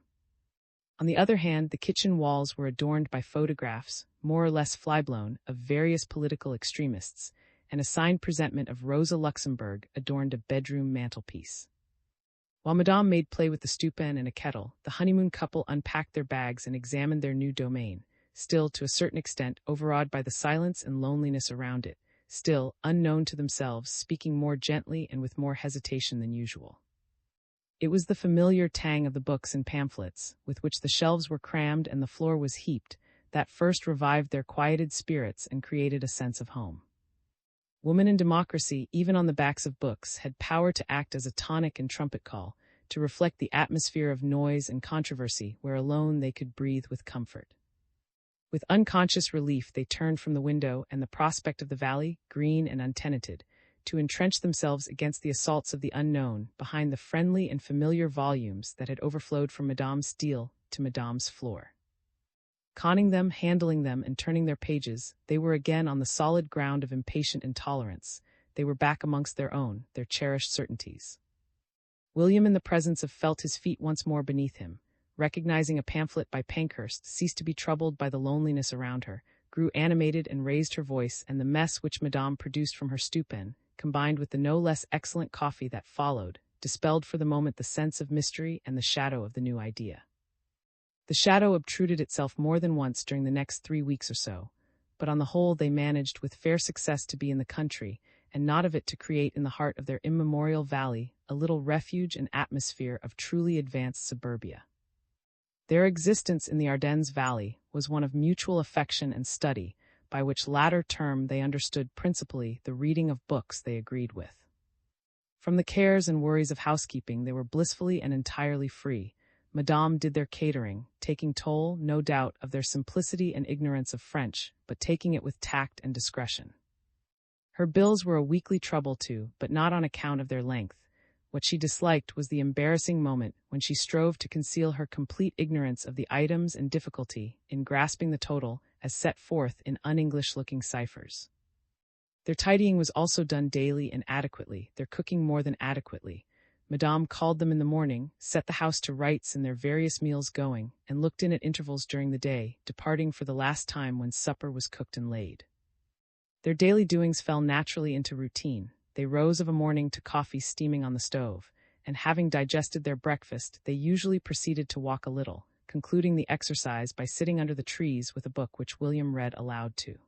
On the other hand, the kitchen walls were adorned by photographs, more or less flyblown, of various political extremists, and a signed presentment of Rosa Luxemburg adorned a bedroom mantelpiece. While Madame made play with the stewpan and a kettle, the honeymoon couple unpacked their bags and examined their new domain, still, to a certain extent, overawed by the silence and loneliness around it, still, unknown to themselves, speaking more gently and with more hesitation than usual. It was the familiar tang of the books and pamphlets, with which the shelves were crammed and the floor was heaped, that first revived their quieted spirits and created a sense of home. Woman and democracy, even on the backs of books, had power to act as a tonic and trumpet call, to reflect the atmosphere of noise and controversy where alone they could breathe with comfort. With unconscious relief they turned from the window and the prospect of the valley, green and untenanted, to entrench themselves against the assaults of the unknown, behind the friendly and familiar volumes that had overflowed from Madame's steel to Madame's floor. Conning them, handling them, and turning their pages, they were again on the solid ground of impatient intolerance. They were back amongst their own, their cherished certainties. William, in the presence of, felt his feet once more beneath him, recognizing a pamphlet by Pankhurst, ceased to be troubled by the loneliness around her, grew animated and raised her voice, and the mess which Madame produced from her stewpan, combined with the no less excellent coffee that followed, dispelled for the moment the sense of mystery and the shadow of the new idea. The shadow obtruded itself more than once during the next 3 weeks or so, but on the whole they managed with fair success to be in the country, and not of it to create in the heart of their immemorial valley a little refuge and atmosphere of truly advanced suburbia. Their existence in the Ardennes Valley was one of mutual affection and study, by which latter term they understood principally the reading of books they agreed with. From the cares and worries of housekeeping they were blissfully and entirely free. Madame did their catering, taking toll, no doubt, of their simplicity and ignorance of French, but taking it with tact and discretion. Her bills were a weekly trouble too, but not on account of their length. What she disliked was the embarrassing moment when she strove to conceal her complete ignorance of the items and difficulty in grasping the total as set forth in un-English-looking ciphers. Their tidying was also done daily and adequately, their cooking more than adequately. Madame called them in the morning, set the house to rights and their various meals going, and looked in at intervals during the day, departing for the last time when supper was cooked and laid. Their daily doings fell naturally into routine. They rose of a morning to coffee steaming on the stove, and having digested their breakfast, they usually proceeded to walk a little, concluding the exercise by sitting under the trees with a book which William read aloud to.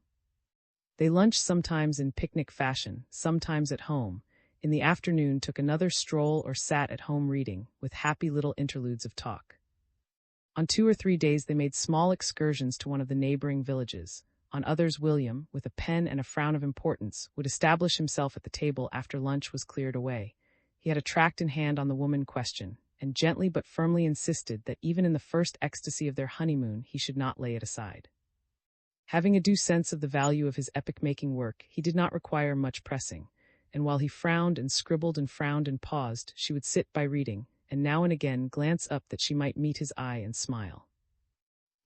They lunched sometimes in picnic fashion, sometimes at home. In the afternoon took another stroll or sat at home reading, with happy little interludes of talk. On 2 or 3 days they made small excursions to one of the neighboring villages. On others William, with a pen and a frown of importance, would establish himself at the table after lunch was cleared away. He had a tract in hand on the woman question, and gently but firmly insisted that even in the first ecstasy of their honeymoon he should not lay it aside. Having a due sense of the value of his epoch-making work, he did not require much pressing, and while he frowned and scribbled and frowned and paused, she would sit by reading, and now and again glance up that she might meet his eye and smile.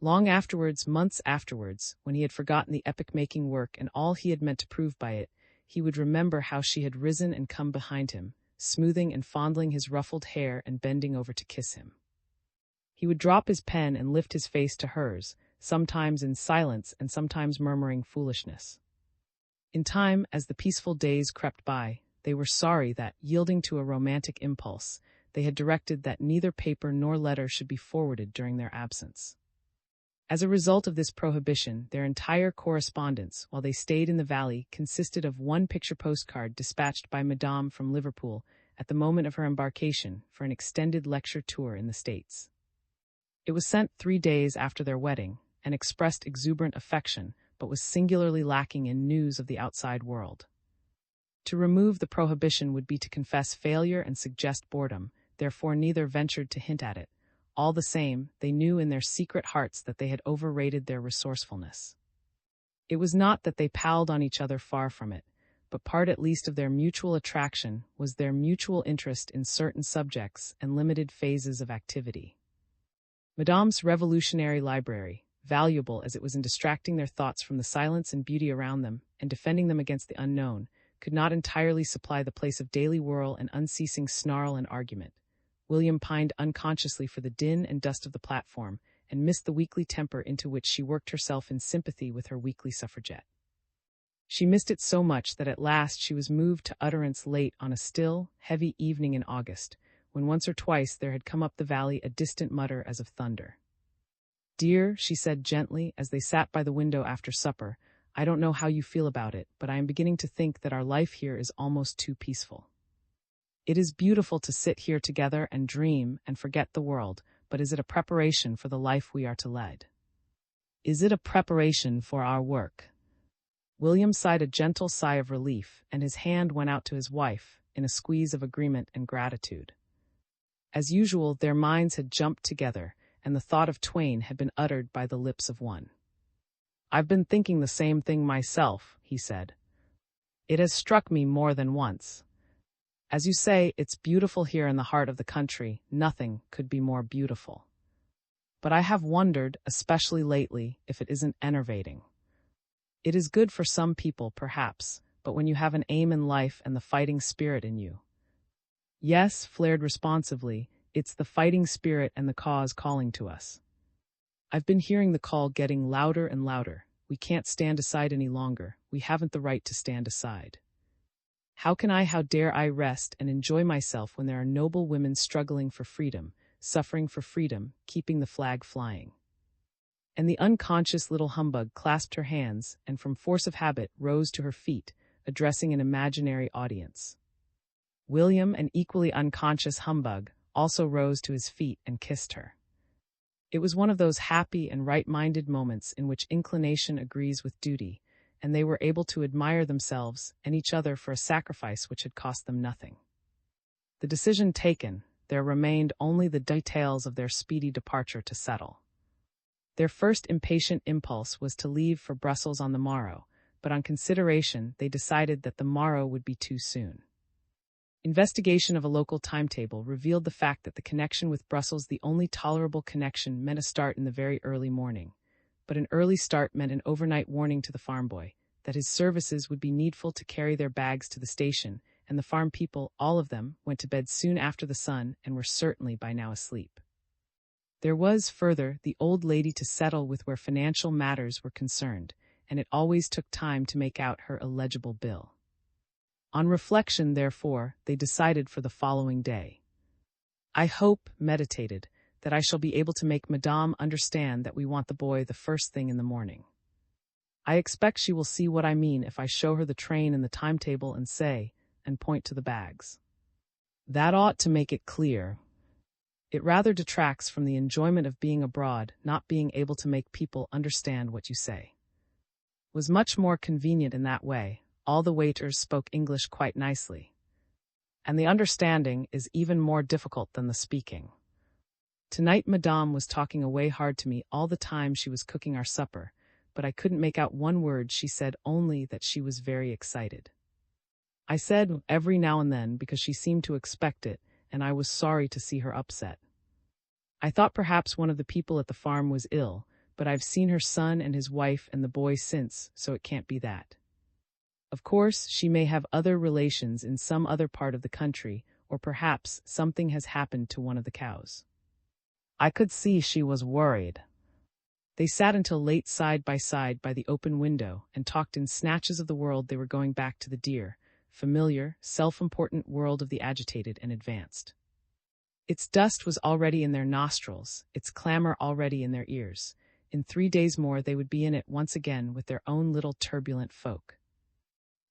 Long afterwards, months afterwards, when he had forgotten the epoch-making work and all he had meant to prove by it, he would remember how she had risen and come behind him, smoothing and fondling his ruffled hair and bending over to kiss him. He would drop his pen and lift his face to hers, sometimes in silence and sometimes murmuring foolishness. In time, as the peaceful days crept by, they were sorry that, yielding to a romantic impulse, they had directed that neither paper nor letter should be forwarded during their absence. As a result of this prohibition, their entire correspondence, while they stayed in the valley, consisted of one picture postcard dispatched by Madame from Liverpool at the moment of her embarkation for an extended lecture tour in the States. It was sent 3 days after their wedding, and expressed exuberant affection, but was singularly lacking in news of the outside world. To remove the prohibition would be to confess failure and suggest boredom, therefore neither ventured to hint at it. All the same, they knew in their secret hearts that they had overrated their resourcefulness. It was not that they palled on each other, far from it, but part at least of their mutual attraction was their mutual interest in certain subjects and limited phases of activity. Madame's revolutionary library, valuable as it was in distracting their thoughts from the silence and beauty around them and defending them against the unknown, could not entirely supply the place of daily whirl and unceasing snarl and argument. William pined unconsciously for the din and dust of the platform, and missed the weekly temper into which she worked herself in sympathy with her weekly suffragette. She missed it so much that at last she was moved to utterance late on a still, heavy evening in August, when once or twice there had come up the valley a distant mutter as of thunder. "Dear," she said gently, as they sat by the window after supper, "I don't know how you feel about it, but I am beginning to think that our life here is almost too peaceful. It is beautiful to sit here together and dream and forget the world, but is it a preparation for the life we are to lead? Is it a preparation for our work?" William sighed a gentle sigh of relief, and his hand went out to his wife, in a squeeze of agreement and gratitude. As usual, their minds had jumped together, and the thought of twain had been uttered by the lips of one. "I've been thinking the same thing myself," he said. "It has struck me more than once. As you say, it's beautiful here in the heart of the country. Nothing could be more beautiful. But I have wondered, especially lately, if it isn't enervating. It is good for some people, perhaps, but when you have an aim in life and the fighting spirit in you—" "Yes," flared responsively, "it's the fighting spirit and the cause calling to us. I've been hearing the call getting louder and louder. We can't stand aside any longer. We haven't the right to stand aside. How dare I rest and enjoy myself when there are noble women struggling for freedom, suffering for freedom, keeping the flag flying?" And the unconscious little humbug clasped her hands and from force of habit rose to her feet, addressing an imaginary audience. William, an equally unconscious humbug, also rose to his feet and kissed her. It was one of those happy and right-minded moments in which inclination agrees with duty, and they were able to admire themselves and each other for a sacrifice which had cost them nothing. The decision taken, there remained only the details of their speedy departure to settle. Their first impatient impulse was to leave for Brussels on the morrow, but on consideration they decided that the morrow would be too soon. Investigation of a local timetable revealed the fact that the connection with Brussels, the only tolerable connection, meant a start in the very early morning. But an early start meant an overnight warning to the farm boy that his services would be needful to carry their bags to the station, and the farm people, all of them, went to bed soon after the sun and were certainly by now asleep. There was, further, the old lady to settle with where financial matters were concerned, and it always took time to make out her illegible bill. On reflection, therefore, they decided for the following day. I hope, meditated, that I shall be able to make Madame understand that we want the boy the first thing in the morning. I expect she will see what I mean if I show her the train and the timetable and say, and point to the bags. That ought to make it clear. It rather detracts from the enjoyment of being abroad, not being able to make people understand what you say. Was much more convenient in that way. All the waiters spoke English quite nicely. And the understanding is even more difficult than the speaking. Tonight Madame was talking away hard to me all the time she was cooking our supper, but I couldn't make out one word she said, only that she was very excited. I said every now and then because she seemed to expect it, and I was sorry to see her upset. I thought perhaps one of the people at the farm was ill, but I've seen her son and his wife and the boy since, so it can't be that. Of course, she may have other relations in some other part of the country, or perhaps something has happened to one of the cows. I could see she was worried. They sat until late side by the open window and talked in snatches of the world they were going back to, the dear, familiar, self-important world of the agitated and advanced. Its dust was already in their nostrils, its clamor already in their ears. In 3 days more they would be in it once again with their own little turbulent folk.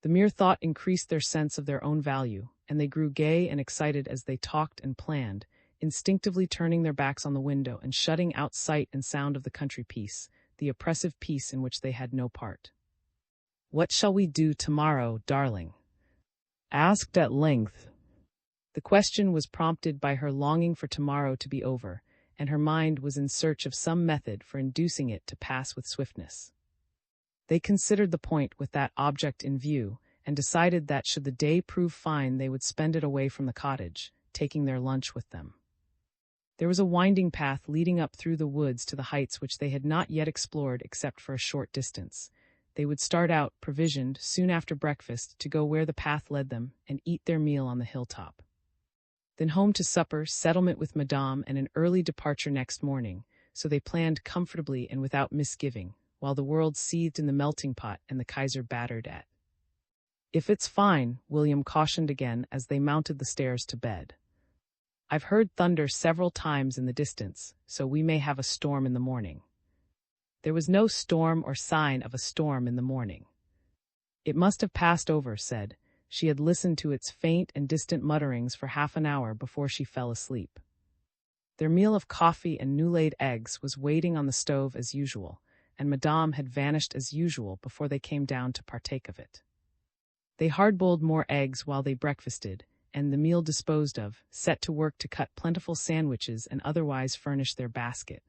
The mere thought increased their sense of their own value, and they grew gay and excited as they talked and planned, instinctively turning their backs on the window and shutting out sight and sound of the country peace, the oppressive peace in which they had no part. "What shall we do tomorrow, darling?" asked at length. The question was prompted by her longing for tomorrow to be over, and her mind was in search of some method for inducing it to pass with swiftness. They considered the point with that object in view, and decided that should the day prove fine they would spend it away from the cottage, taking their lunch with them. There was a winding path leading up through the woods to the heights which they had not yet explored except for a short distance. They would start out, provisioned, soon after breakfast, to go where the path led them, and eat their meal on the hilltop. Then home to supper, settlement with Madame, and an early departure next morning, so they planned comfortably and without misgiving, while the world seethed in the melting pot and the Kaiser battered at. "If it's fine," William cautioned again as they mounted the stairs to bed. "I've heard thunder several times in the distance, so we may have a storm in the morning." There was no storm or sign of a storm in the morning. It must have passed over, said. She had listened to its faint and distant mutterings for half an hour before she fell asleep. Their meal of coffee and new-laid eggs was waiting on the stove as usual, and Madame had vanished as usual before they came down to partake of it. They hard-boiled more eggs while they breakfasted, and the meal disposed of, set to work to cut plentiful sandwiches and otherwise furnish their basket.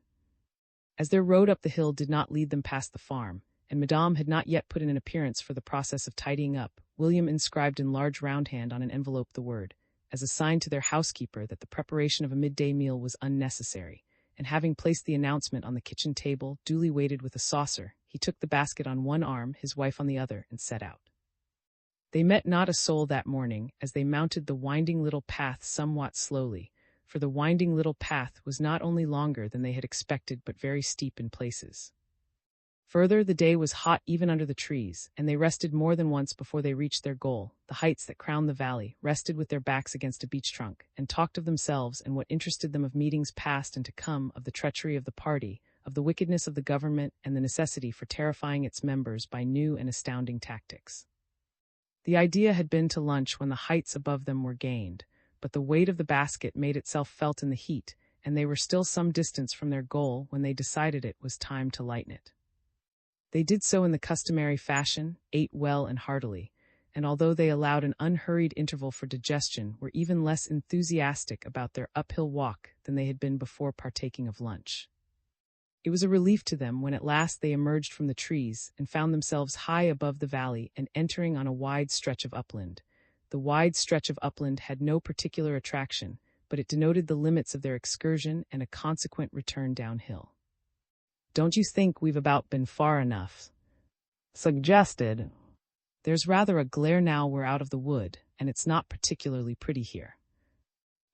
As their road up the hill did not lead them past the farm, and Madame had not yet put in an appearance for the process of tidying up, William inscribed in large roundhand on an envelope the word, as a sign to their housekeeper that the preparation of a midday meal was unnecessary, and having placed the announcement on the kitchen table, duly weighted with a saucer, he took the basket on one arm, his wife on the other, and set out. They met not a soul that morning as they mounted the winding little path somewhat slowly, for the winding little path was not only longer than they had expected but very steep in places. Further, the day was hot even under the trees, and they rested more than once before they reached their goal, the heights that crowned the valley, rested with their backs against a beech trunk, and talked of themselves and what interested them, of meetings past and to come, of the treachery of the party, of the wickedness of the government, and the necessity for terrifying its members by new and astounding tactics. The idea had been to lunch when the heights above them were gained, but the weight of the basket made itself felt in the heat, and they were still some distance from their goal when they decided it was time to lighten it. They did so in the customary fashion, ate well and heartily, and although they allowed an unhurried interval for digestion, were even less enthusiastic about their uphill walk than they had been before partaking of lunch. It was a relief to them when at last they emerged from the trees and found themselves high above the valley and entering on a wide stretch of upland. The wide stretch of upland had no particular attraction, but it denoted the limits of their excursion and a consequent return downhill. "Don't you think we've about been far enough?" suggested. "There's rather a glare now we're out of the wood, and it's not particularly pretty here."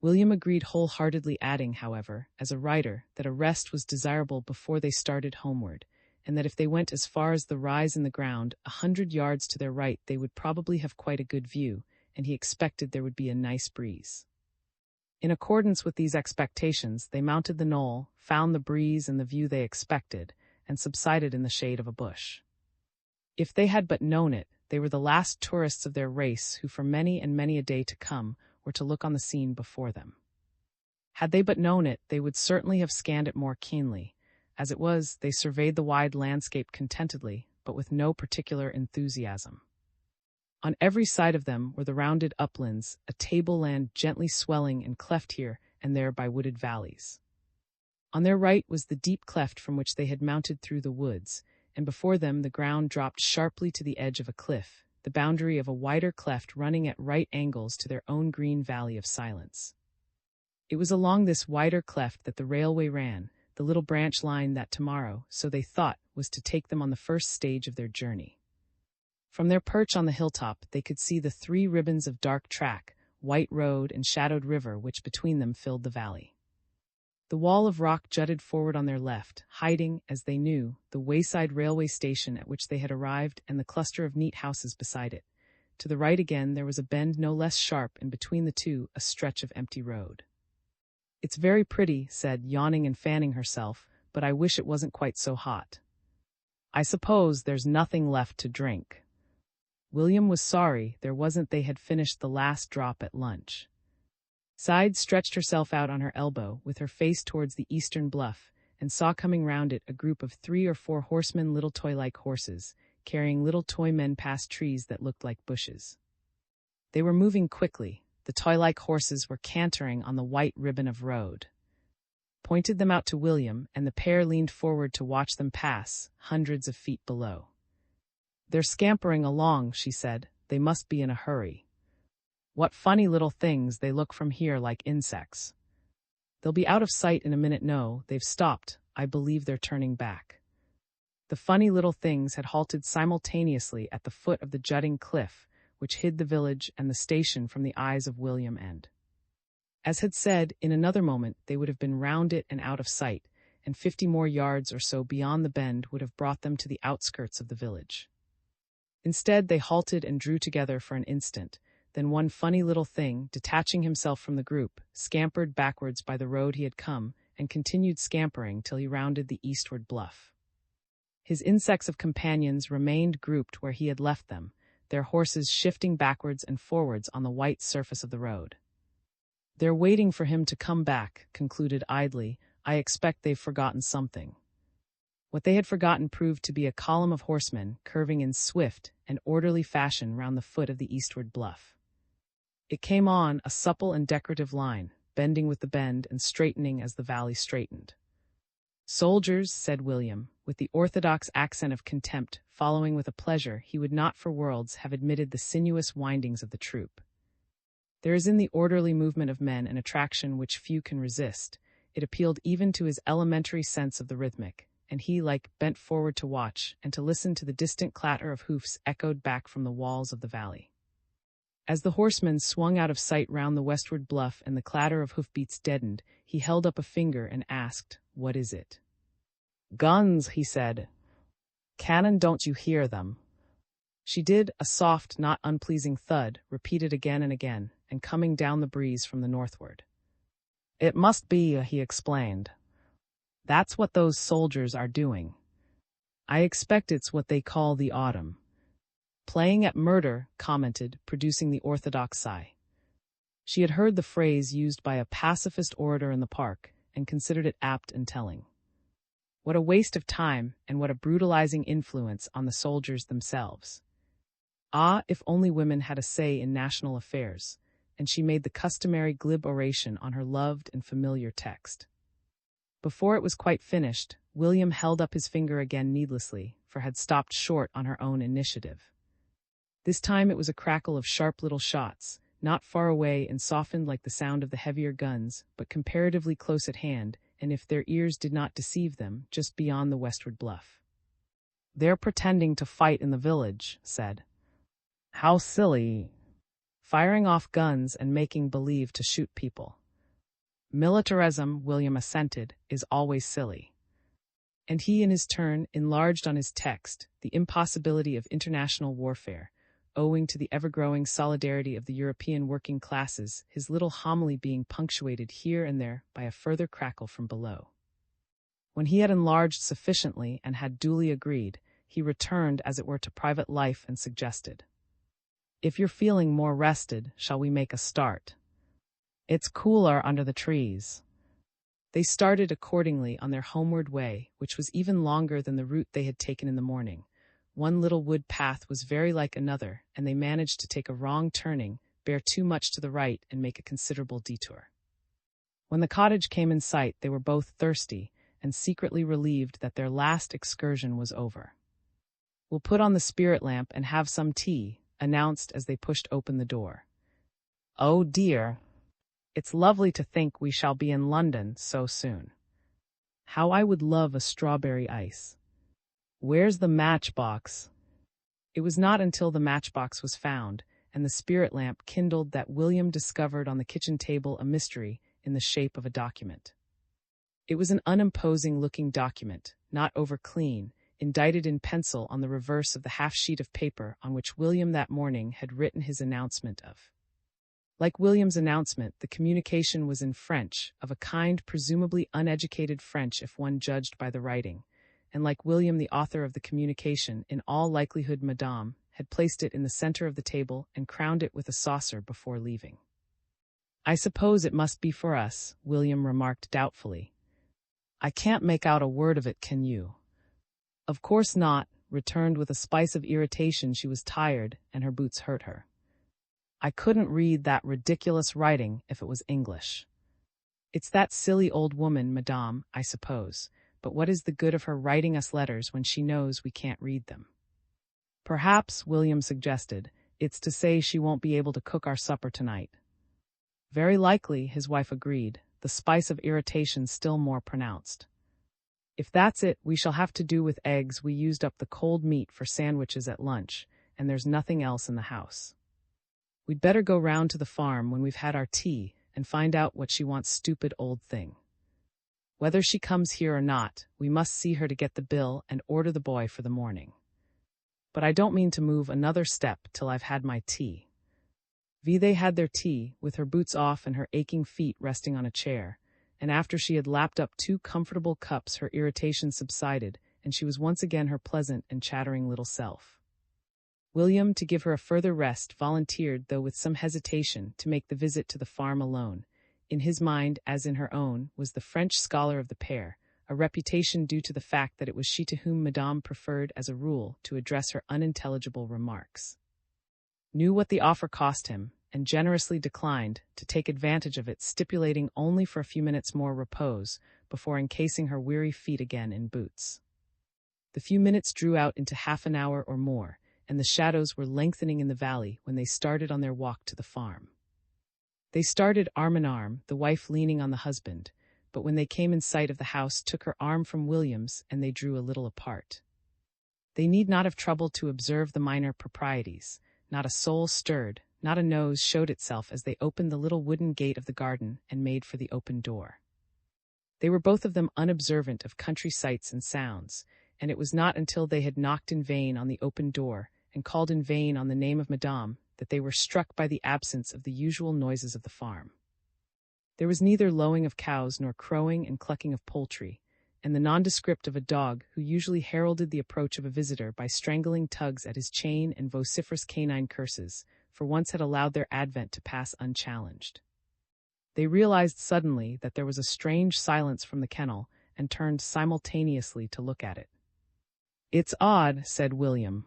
William agreed wholeheartedly, adding, however, as a writer, that a rest was desirable before they started homeward, and that if they went as far as the rise in the ground 100 yards to their right they would probably have quite a good view, and he expected there would be a nice breeze. In accordance with these expectations, they mounted the knoll, found the breeze and the view they expected, and subsided in the shade of a bush. If they had but known it, they were the last tourists of their race who for many and many a day to come were to look on the scene before them. Had they but known it, they would certainly have scanned it more keenly. As it was, they surveyed the wide landscape contentedly, but with no particular enthusiasm. On every side of them were the rounded uplands, a tableland gently swelling and cleft here and there by wooded valleys. On their right was the deep cleft from which they had mounted through the woods, and before them the ground dropped sharply to the edge of a cliff, the boundary of a wider cleft running at right angles to their own green valley of silence. It was along this wider cleft that the railway ran, the little branch line that tomorrow, so they thought, was to take them on the first stage of their journey. From their perch on the hilltop they could see the 3 ribbons of dark track, white road and shadowed river which between them filled the valley. The wall of rock jutted forward on their left, hiding, as they knew, the wayside railway station at which they had arrived and the cluster of neat houses beside it. To the right again there was a bend no less sharp, and between the two a stretch of empty road. "It's very pretty," said, yawning and fanning herself, "but I wish it wasn't quite so hot. I suppose there's nothing left to drink." William was sorry there wasn't. They had finished the last drop at lunch. Side stretched herself out on her elbow, with her face towards the eastern bluff, and saw coming round it a group of 3 or 4 horsemen, little toy-like horses, carrying little toy men past trees that looked like bushes. They were moving quickly. The toy-like horses were cantering on the white ribbon of road. Pointed them out to William, and the pair leaned forward to watch them pass, hundreds of feet below. "They're scampering along," she said. "They must be in a hurry. What funny little things they look from here, like insects. They'll be out of sight in a minute. No, they've stopped. I believe they're turning back." The funny little things had halted simultaneously at the foot of the jutting cliff, which hid the village and the station from the eyes of William, and, as had said, in another moment they would have been round it and out of sight, and 50 more yards or so beyond the bend would have brought them to the outskirts of the village. Instead, they halted and drew together for an instant. Then one funny little thing, detaching himself from the group, scampered backwards by the road he had come, and continued scampering till he rounded the eastward bluff. His insects of companions remained grouped where he had left them, their horses shifting backwards and forwards on the white surface of the road. "They're waiting for him to come back," concluded idly. "I expect they've forgotten something." What they had forgotten proved to be a column of horsemen curving in swift and orderly fashion round the foot of the eastward bluff. It came on, a supple and decorative line, bending with the bend and straightening as the valley straightened. "Soldiers," said William, with the orthodox accent of contempt, following with a pleasure he would not for worlds have admitted the sinuous windings of the troop. There is in the orderly movement of men an attraction which few can resist. It appealed even to his elementary sense of the rhythmic, and he, bent forward to watch and to listen to the distant clatter of hoofs echoed back from the walls of the valley. As the horsemen swung out of sight round the westward bluff and the clatter of hoofbeats deadened, he held up a finger and asked, "What is it?" "Guns," he said. "Cannon, don't you hear them?" She did, a soft, not unpleasing thud, repeated again and again, and coming down the breeze from the northward. "It must be," he explained. "That's what those soldiers are doing. I expect it's what they call the autumn." "Playing at murder," commented, producing the orthodox sigh. She had heard the phrase used by a pacifist orator in the park, and considered it apt and telling. What a waste of time, and what a brutalizing influence on the soldiers themselves. Ah, if only women had a say in national affairs, and she made the customary glib oration on her loved and familiar text. Before it was quite finished, William held up his finger again needlessly, for had stopped short on her own initiative. This time it was a crackle of sharp little shots, not far away and softened like the sound of the heavier guns, but comparatively close at hand, and if their ears did not deceive them, just beyond the westward bluff. "They're pretending to fight in the village," said. "How silly. Firing off guns and making believe to shoot people." "Militarism," William assented, "is always silly." And he in his turn enlarged on his text, the impossibility of international warfare, owing to the ever-growing solidarity of the European working classes, his little homily being punctuated here and there by a further crackle from below. When he had enlarged sufficiently and had duly agreed, he returned as it were to private life and suggested, "If you're feeling more rested, shall we make a start? It's cooler under the trees." They started accordingly on their homeward way, which was even longer than the route they had taken in the morning. One little wood path was very like another, and they managed to take a wrong turning, bear too much to the right, and make a considerable detour. When the cottage came in sight, they were both thirsty, and secretly relieved that their last excursion was over. "We'll put on the spirit lamp and have some tea," announced as they pushed open the door. "Oh dear. It's lovely to think we shall be in London so soon. How I would love a strawberry ice. Where's the matchbox?" It was not until the matchbox was found and the spirit lamp kindled that William discovered on the kitchen table a mystery in the shape of a document. It was an unimposing-looking document, not over-clean, indicted in pencil on the reverse of the half-sheet of paper on which William that morning had written his announcement of. Like William's announcement, the communication was in French, of a kind presumably uneducated French if one judged by the writing, and like William, the author of the communication, in all likelihood Madame, had placed it in the center of the table and crowned it with a saucer before leaving. "I suppose it must be for us," William remarked doubtfully. "I can't make out a word of it, can you?" "Of course not," returned with a spice of irritation. She was tired, and her boots hurt her. "I couldn't read that ridiculous writing if it was English." "It's that silly old woman, Madame, I suppose, but what is the good of her writing us letters when she knows we can't read them?" "Perhaps," William suggested, "it's to say she won't be able to cook our supper tonight." "Very likely," his wife agreed, the spice of irritation still more pronounced. "If that's it, we shall have to do with eggs. We used up the cold meat for sandwiches at lunch, and there's nothing else in the house. We'd better go round to the farm when we've had our tea and find out what she wants, stupid old thing. Whether she comes here or not, we must see her to get the bill and order the boy for the morning. But I don't mean to move another step till I've had my tea." They had their tea, with her boots off and her aching feet resting on a chair, and after she had lapped up 2 comfortable cups her irritation subsided, and she was once again her pleasant and chattering little self. William, to give her a further rest, volunteered, though with some hesitation, to make the visit to the farm alone. In his mind, as in her own, was the French scholar of the pair, a reputation due to the fact that it was she to whom Madame preferred, as a rule, to address her unintelligible remarks. Knew what the offer cost him, and generously declined to take advantage of it, stipulating only for a few minutes more repose before encasing her weary feet again in boots. The few minutes drew out into half an hour or more, and the shadows were lengthening in the valley when they started on their walk to the farm. They started arm in arm, the wife leaning on the husband, but when they came in sight of the house took her arm from William's and they drew a little apart. They need not have troubled to observe the minor proprieties. Not a soul stirred, not a nose showed itself as they opened the little wooden gate of the garden and made for the open door. They were both of them unobservant of country sights and sounds, and it was not until they had knocked in vain on the open door and called in vain on the name of Madame that they were struck by the absence of the usual noises of the farm. There was neither lowing of cows nor crowing and clucking of poultry, and the nondescript of a dog who usually heralded the approach of a visitor by strangling tugs at his chain and vociferous canine curses, for once had allowed their advent to pass unchallenged. They realized suddenly that there was a strange silence from the kennel and turned simultaneously to look at it. "It's odd," said William.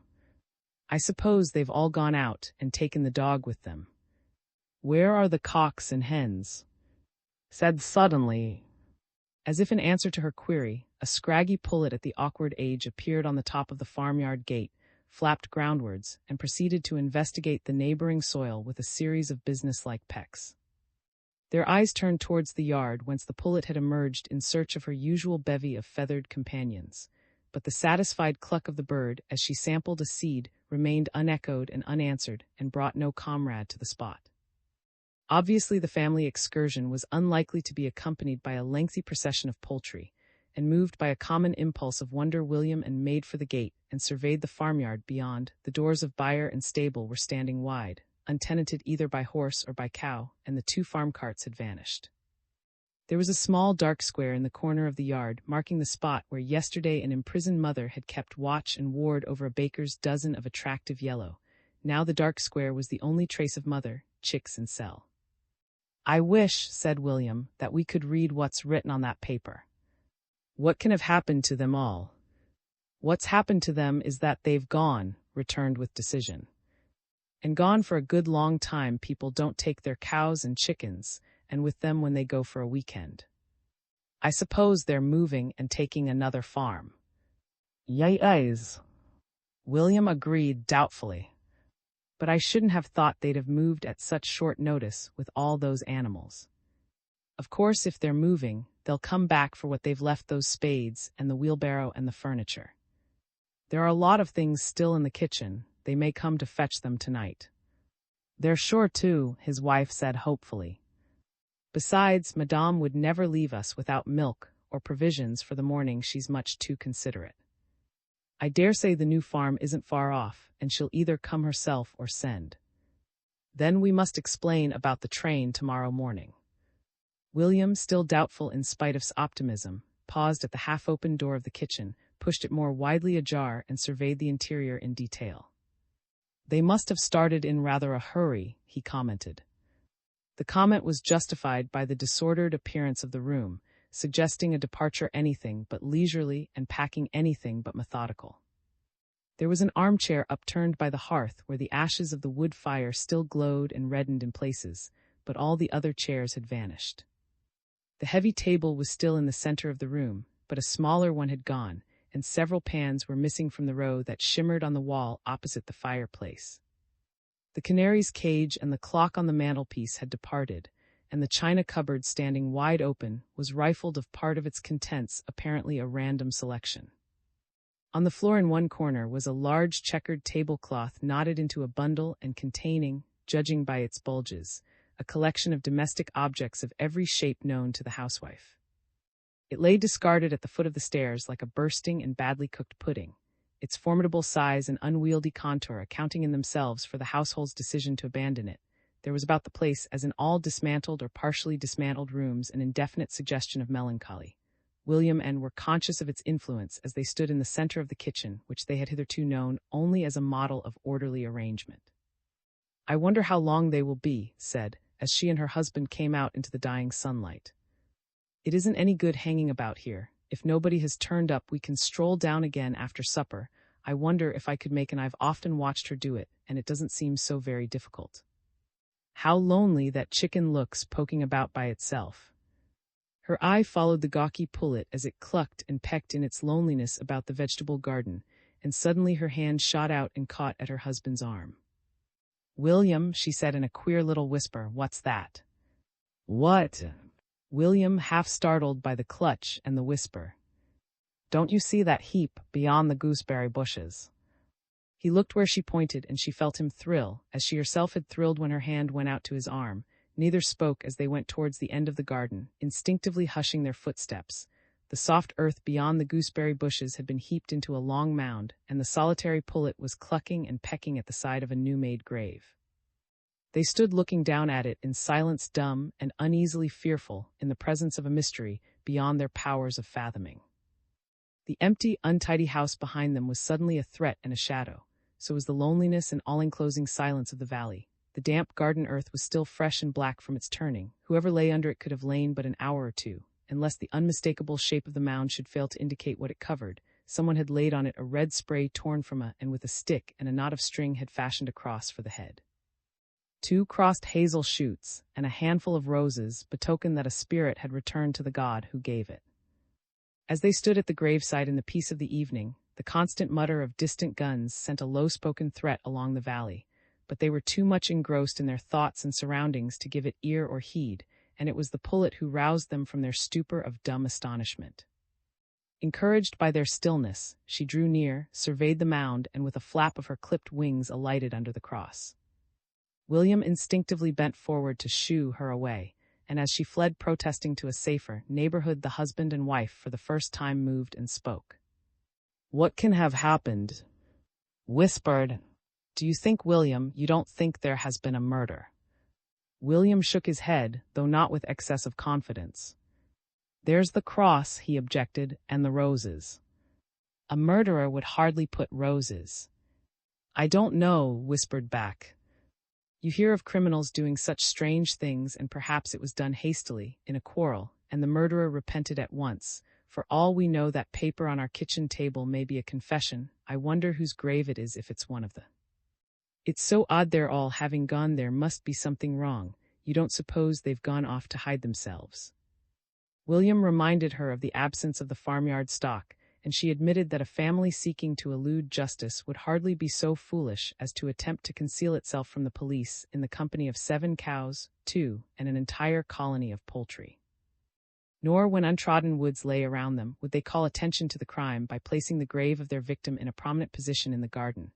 "I suppose they've all gone out and taken the dog with them. Where are the cocks and hens?" Said suddenly. As if in answer to her query, a scraggy pullet at the awkward age appeared on the top of the farmyard gate, flapped groundwards, and proceeded to investigate the neighboring soil with a series of businesslike pecks. Their eyes turned towards the yard whence the pullet had emerged in search of her usual bevy of feathered companions, but the satisfied cluck of the bird as she sampled a seed remained unechoed and unanswered and brought no comrade to the spot. Obviously the family excursion was unlikely to be accompanied by a lengthy procession of poultry, and moved by a common impulse of wonder William and made for the gate and surveyed the farmyard beyond. The doors of byre and stable were standing wide, untenanted either by horse or by cow, and the 2 farm carts had vanished. There was a small dark square in the corner of the yard, marking the spot where yesterday an imprisoned mother had kept watch and ward over a baker's dozen of attractive yellow. Now the dark square was the only trace of mother, chicks, and cell. "I wish," said William, "that we could read what's written on that paper. What can have happened to them all?" "What's happened to them is that they've gone," returned with decision. "And gone for a good long time. People don't take their cows and chickens, and with them when they go for a weekend. I suppose they're moving and taking another farm." "Yes," William agreed doubtfully. "But I shouldn't have thought they'd have moved at such short notice with all those animals. Of course, if they're moving, they'll come back for what they've left, those spades and the wheelbarrow and the furniture. There are a lot of things still in the kitchen. They may come to fetch them tonight." "They're sure to," his wife said hopefully. "Besides, Madame would never leave us without milk or provisions for the morning. She's much too considerate. I dare say the new farm isn't far off, and she'll either come herself or send. Then we must explain about the train tomorrow morning." William, still doubtful in spite of his optimism, paused at the half-open door of the kitchen, pushed it more widely ajar, and surveyed the interior in detail. "They must have started in rather a hurry," he commented. The comment was justified by the disordered appearance of the room, suggesting a departure anything but leisurely and packing anything but methodical. There was an armchair upturned by the hearth where the ashes of the wood fire still glowed and reddened in places, but all the other chairs had vanished. The heavy table was still in the center of the room, but a smaller one had gone, and several pans were missing from the row that shimmered on the wall opposite the fireplace. The canary's cage and the clock on the mantelpiece had departed, and the china cupboard standing wide open was rifled of part of its contents, apparently a random selection. On the floor in one corner was a large checkered tablecloth knotted into a bundle and containing, judging by its bulges, a collection of domestic objects of every shape known to the housewife. It lay discarded at the foot of the stairs like a bursting and badly cooked pudding, its formidable size and unwieldy contour accounting in themselves for the household's decision to abandon it. There was about the place, as in all dismantled or partially dismantled rooms, an indefinite suggestion of melancholy. William and were conscious of its influence as they stood in the center of the kitchen, which they had hitherto known only as a model of orderly arrangement. "I wonder how long they will be," said, as she and her husband came out into the dying sunlight. "It isn't any good hanging about here. If nobody has turned up, we can stroll down again after supper. I wonder if I could make, and I've often watched her do it, and it doesn't seem so very difficult. How lonely that chicken looks poking about by itself." Her eye followed the gawky pullet as it clucked and pecked in its loneliness about the vegetable garden, and suddenly her hand shot out and caught at her husband's arm. "William," she said in a queer little whisper, "what's that?" "What?" William, half startled by the clutch and the whisper. "Don't you see that heap beyond the gooseberry bushes?" He looked where she pointed, and she felt him thrill, as she herself had thrilled when her hand went out to his arm. Neither spoke as they went towards the end of the garden, instinctively hushing their footsteps. The soft earth beyond the gooseberry bushes had been heaped into a long mound, and the solitary pullet was clucking and pecking at the side of a new-made grave. They stood looking down at it in silence, dumb and uneasily fearful, in the presence of a mystery beyond their powers of fathoming. The empty, untidy house behind them was suddenly a threat and a shadow. So was the loneliness and all-enclosing silence of the valley. The damp garden earth was still fresh and black from its turning. Whoever lay under it could have lain but an hour or two, unless the unmistakable shape of the mound should fail to indicate what it covered. Someone had laid on it a red spray torn from and with a stick and a knot of string had fashioned a cross for the head. 2 crossed hazel shoots and a handful of roses betokened that a spirit had returned to the god who gave it. As they stood at the graveside in the peace of the evening, The constant mutter of distant guns sent a low-spoken threat along the valley, but they were too much engrossed in their thoughts and surroundings to give it ear or heed, and it was the pullet who roused them from their stupor of dumb astonishment. Encouraged by their stillness, she drew near, surveyed the mound, and with a flap of her clipped wings alighted under the cross. William instinctively bent forward to shoo her away, and as she fled protesting to a safer neighborhood, the husband and wife for the first time moved and spoke. "What can have happened?" whispered. "Do you think, William, you don't think there has been a murder?" William shook his head, though not with excess of confidence. "There's the cross," he objected, "and the roses." "A murderer would hardly put roses." "I don't know," whispered back. "You hear of criminals doing such strange things, and perhaps it was done hastily, in a quarrel, and the murderer repented at once. For all we know, that paper on our kitchen table may be a confession. I wonder whose grave it is if it's one of the... It's so odd they're all having gone there. Must be something wrong. You don't suppose they've gone off to hide themselves?" William reminded her of the absence of the farmyard stock, and she admitted that a family seeking to elude justice would hardly be so foolish as to attempt to conceal itself from the police in the company of 7 cows, 2, and an entire colony of poultry. Nor, when untrodden woods lay around them, would they call attention to the crime by placing the grave of their victim in a prominent position in the garden,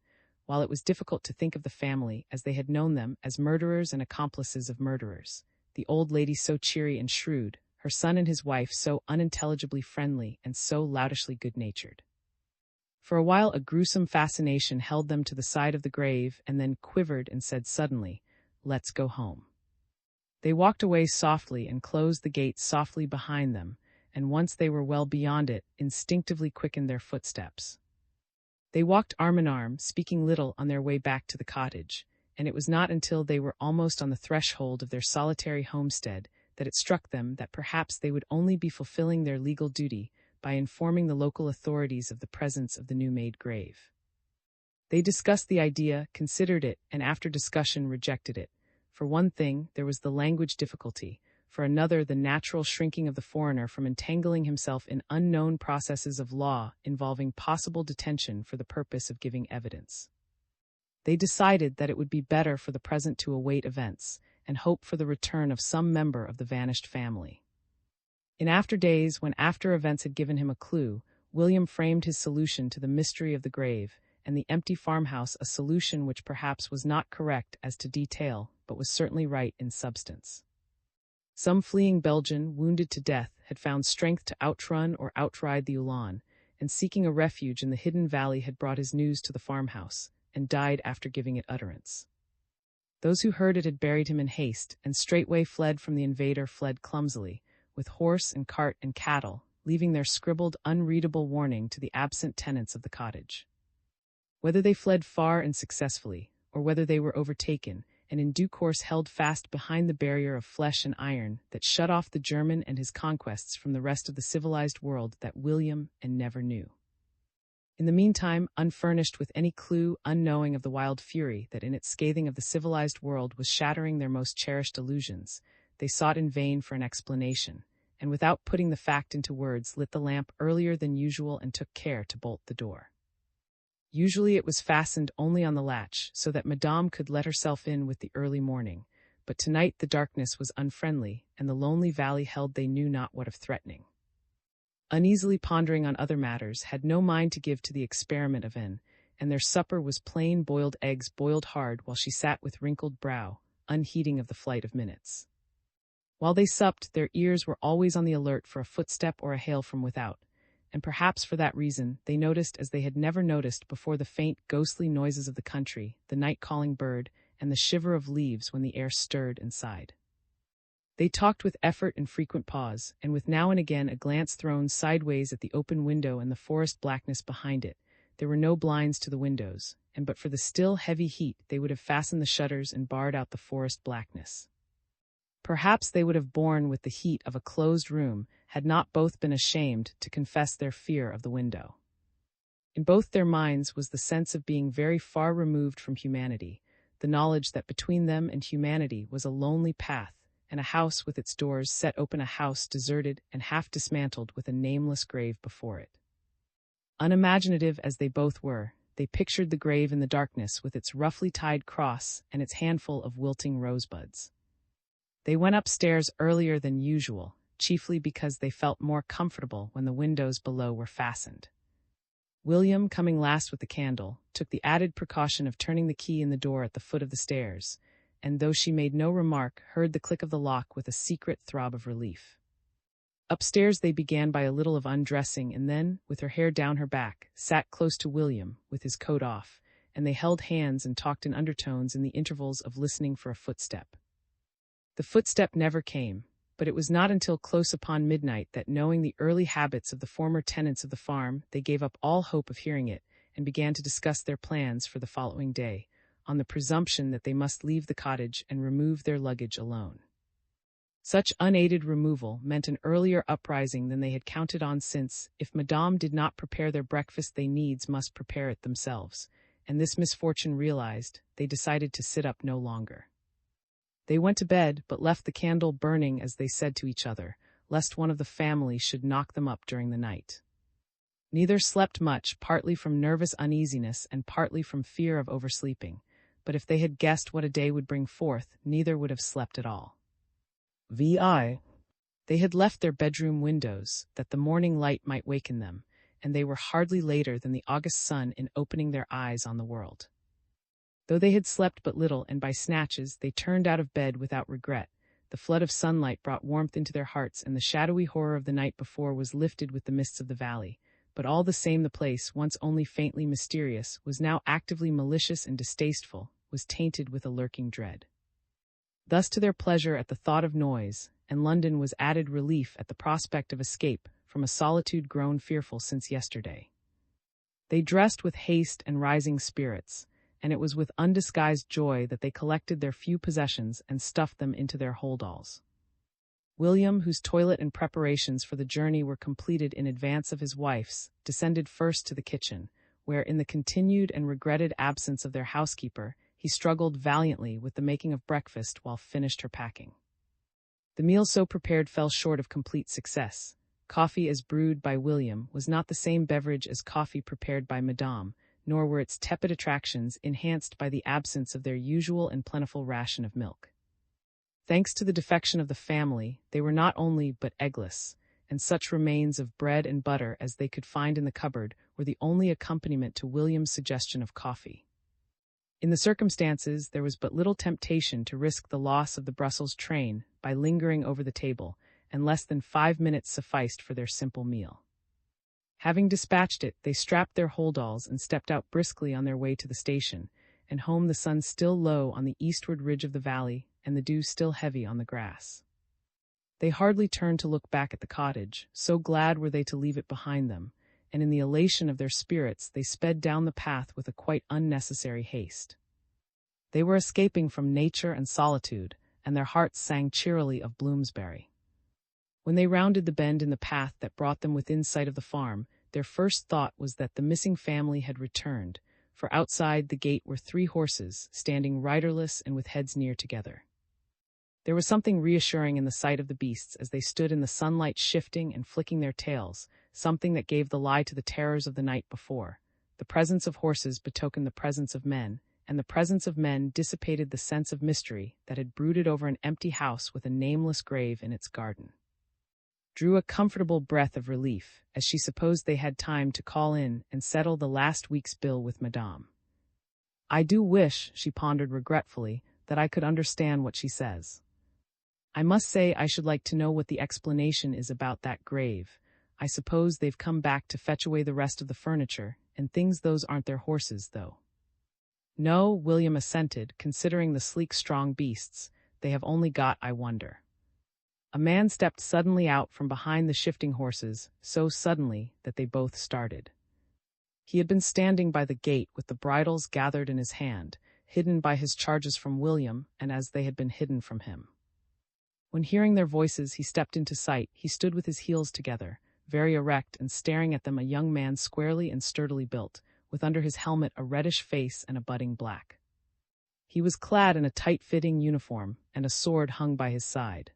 while it was difficult to think of the family, as they had known them, as murderers and accomplices of murderers. The old lady so cheery and shrewd, her son and his wife so unintelligibly friendly and so loutishly good-natured. For a while a gruesome fascination held them to the side of the grave, and then quivered and said suddenly, "Let's go home." They walked away softly and closed the gate softly behind them, and once they were well beyond it, instinctively quickened their footsteps. They walked arm in arm, speaking little on their way back to the cottage, and it was not until they were almost on the threshold of their solitary homestead that it struck them that perhaps they would only be fulfilling their legal duty by informing the local authorities of the presence of the new-made grave. They discussed the idea, considered it, and after discussion rejected it. For one thing, there was the language difficulty; for another, the natural shrinking of the foreigner from entangling himself in unknown processes of law involving possible detention for the purpose of giving evidence. They decided that it would be better for the present to await events, and hope for the return of some member of the vanished family. In after days, when after events had given him a clue, William framed his solution to the mystery of the grave and the empty farmhouse, a solution which perhaps was not correct as to detail, but was certainly right in substance. Some fleeing Belgian, wounded to death, had found strength to outrun or outride the Ulan, and seeking a refuge in the hidden valley had brought his news to the farmhouse, and died after giving it utterance. Those who heard it had buried him in haste, and straightway fled from the invader, fled clumsily, with horse and cart and cattle, leaving their scribbled, unreadable warning to the absent tenants of the cottage. Whether they fled far and successfully, or whether they were overtaken, and in due course held fast behind the barrier of flesh and iron that shut off the German and his conquests from the rest of the civilized world, that William and never knew. In the meantime, unfurnished with any clue, unknowing of the wild fury that in its scathing of the civilized world was shattering their most cherished illusions, they sought in vain for an explanation, and without putting the fact into words lit the lamp earlier than usual and took care to bolt the door. Usually it was fastened only on the latch, so that Madame could let herself in with the early morning, but tonight the darkness was unfriendly, and the lonely valley held they knew not what of threatening. Uneasily pondering on other matters, had no mind to give to the experiment of N, and their supper was plain boiled eggs boiled hard, while she sat with wrinkled brow, unheeding of the flight of minutes. While they supped, their ears were always on the alert for a footstep or a hail from without, and perhaps for that reason they noticed as they had never noticed before the faint, ghostly noises of the country, the night-calling bird, and the shiver of leaves when the air stirred and sighed. They talked with effort and frequent pause, and with now and again a glance thrown sideways at the open window and the forest blackness behind it. There were no blinds to the windows, and but for the still heavy heat they would have fastened the shutters and barred out the forest blackness. Perhaps they would have borne with the heat of a closed room, had not both been ashamed to confess their fear of the window. In both their minds was the sense of being very far removed from humanity, the knowledge that between them and humanity was a lonely path, and a house with its doors set open, a house deserted and half dismantled with a nameless grave before it. Unimaginative as they both were, they pictured the grave in the darkness with its roughly tied cross and its handful of wilting rosebuds. They went upstairs earlier than usual, chiefly because they felt more comfortable when the windows below were fastened. William, coming last with the candle, took the added precaution of turning the key in the door at the foot of the stairs, and though she made no remark, heard the click of the lock with a secret throb of relief. Upstairs they began by a little of undressing and then, with her hair down her back, sat close to William, with his coat off, and they held hands and talked in undertones in the intervals of listening for a footstep. The footstep never came, but it was not until close upon midnight that, knowing the early habits of the former tenants of the farm, they gave up all hope of hearing it and began to discuss their plans for the following day, on the presumption that they must leave the cottage and remove their luggage alone. Such unaided removal meant an earlier uprising than they had counted on since, if Madame did not prepare their breakfast they needs must prepare it themselves, and this misfortune realized, they decided to sit up no longer. They went to bed, but left the candle burning as they said to each other, lest one of the family should knock them up during the night. Neither slept much, partly from nervous uneasiness and partly from fear of oversleeping, but if they had guessed what a day would bring forth, neither would have slept at all. They had left their bedroom windows, that the morning light might waken them, and they were hardly later than the August sun in opening their eyes on the world. Though they had slept but little and by snatches, they turned out of bed without regret. The flood of sunlight brought warmth into their hearts, and the shadowy horror of the night before was lifted with the mists of the valley. But all the same the place, once only faintly mysterious, was now actively malicious and distasteful, was tainted with a lurking dread. Thus to their pleasure at the thought of noise, and London was added relief at the prospect of escape from a solitude grown fearful since yesterday. They dressed with haste and rising spirits, and it was with undisguised joy that they collected their few possessions and stuffed them into their holdalls. William, whose toilet and preparations for the journey were completed in advance of his wife's, descended first to the kitchen, where, in the continued and regretted absence of their housekeeper, he struggled valiantly with the making of breakfast while finished her packing. The meal so prepared fell short of complete success. Coffee as brewed by William was not the same beverage as coffee prepared by Madame, nor were its tepid attractions enhanced by the absence of their usual and plentiful ration of milk. Thanks to the defection of the family, they were not only but eggless, and such remains of bread and butter as they could find in the cupboard were the only accompaniment to William's suggestion of coffee. In the circumstances, there was but little temptation to risk the loss of the Brussels train by lingering over the table, and less than 5 minutes sufficed for their simple meal. Having dispatched it, they strapped their holdalls and stepped out briskly on their way to the station, and home, the sun still low on the eastward ridge of the valley and the dew still heavy on the grass. They hardly turned to look back at the cottage, so glad were they to leave it behind them, and in the elation of their spirits they sped down the path with a quite unnecessary haste. They were escaping from nature and solitude, and their hearts sang cheerily of Bloomsbury. When they rounded the bend in the path that brought them within sight of the farm, their first thought was that the missing family had returned, for outside the gate were 3 horses, standing riderless and with heads near together. There was something reassuring in the sight of the beasts as they stood in the sunlight shifting and flicking their tails, something that gave the lie to the terrors of the night before. The presence of horses betokened the presence of men, and the presence of men dissipated the sense of mystery that had brooded over an empty house with a nameless grave in its garden. Drew a comfortable breath of relief, as she supposed they had time to call in and settle the last week's bill with Madame. I do wish, she pondered regretfully, that I could understand what she says. I must say I should like to know what the explanation is about that grave. I suppose they've come back to fetch away the rest of the furniture, and things. Those aren't their horses, though. No, William assented, considering the sleek, strong beasts. They have only got, I wonder. A man stepped suddenly out from behind the shifting horses, so suddenly that they both started. He had been standing by the gate with the bridles gathered in his hand, hidden by his charges from William, and as they had been hidden from him. When hearing their voices he stepped into sight, he stood with his heels together, very erect, and staring at them, a young man squarely and sturdily built, with under his helmet a reddish face and a budding black. He was clad in a tight-fitting uniform, and a sword hung by his side.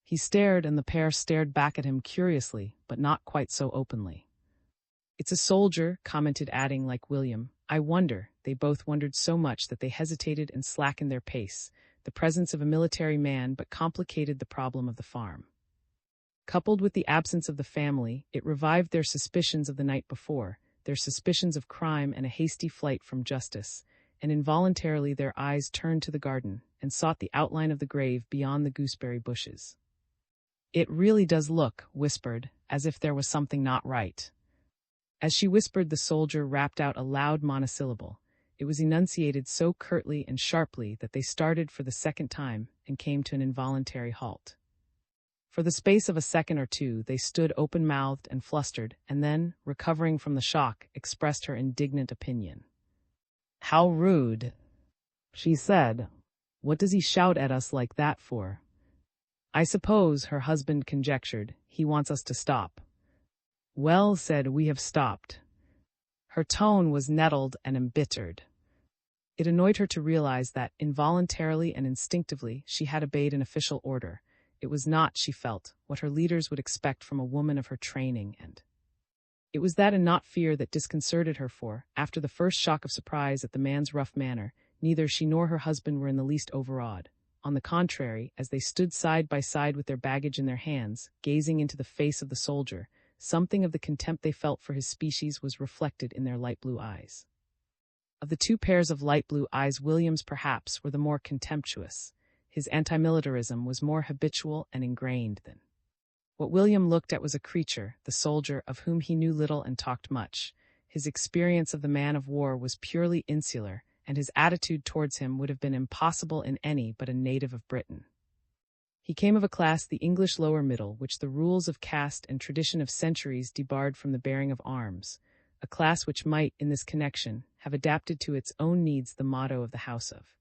He stared, and the pair stared back at him curiously, but not quite so openly. "It's a soldier," commented, adding, like William, "I wonder." They both wondered so much that they hesitated and slackened their pace. The presence of a military man but complicated the problem of the farm. Coupled with the absence of the family, it revived their suspicions of the night before, their suspicions of crime and a hasty flight from justice, and involuntarily their eyes turned to the garden and sought the outline of the grave beyond the gooseberry bushes. "It really does look," whispered, "as if there was something not right." As she whispered, the soldier rapped out a loud monosyllable. It was enunciated so curtly and sharply that they started for the second time and came to an involuntary halt. For the space of a second or two, they stood open-mouthed and flustered, and then, recovering from the shock, expressed her indignant opinion. "How rude," she said. "What does he shout at us like that for?" "I suppose," her husband conjectured, "he wants us to stop." "Well said, we have stopped." Her tone was nettled and embittered. It annoyed her to realize that, involuntarily and instinctively, she had obeyed an official order. It was not, she felt, what her leaders would expect from a woman of her training, and it was that and not fear that disconcerted her, for, after the first shock of surprise at the man's rough manner, neither she nor her husband were in the least overawed. On the contrary, as they stood side by side with their baggage in their hands, gazing into the face of the soldier, something of the contempt they felt for his species was reflected in their light blue eyes. Of the two pairs of light blue eyes, William's perhaps were the more contemptuous. His anti-militarism was more habitual and ingrained than. What William looked at was a creature, the soldier, of whom he knew little and talked much. His experience of the man of war was purely insular, and his attitude towards him would have been impossible in any but a native of Britain. He came of a class, the English lower middle, which the rules of caste and tradition of centuries debarred from the bearing of arms, a class which might, in this connection, have adapted to its own needs the motto of the House of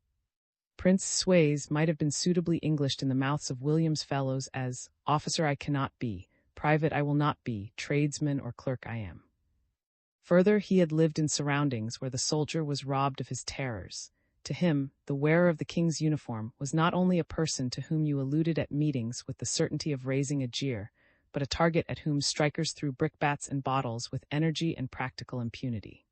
Prince Sways might have been suitably Englished in the mouths of William's fellows as, "Officer I cannot be, private I will not be, tradesman or clerk I am." Further, he had lived in surroundings where the soldier was robbed of his terrors. To him, the wearer of the king's uniform was not only a person to whom you alluded at meetings with the certainty of raising a jeer, but a target at whom strikers threw brickbats and bottles with energy and practical impunity.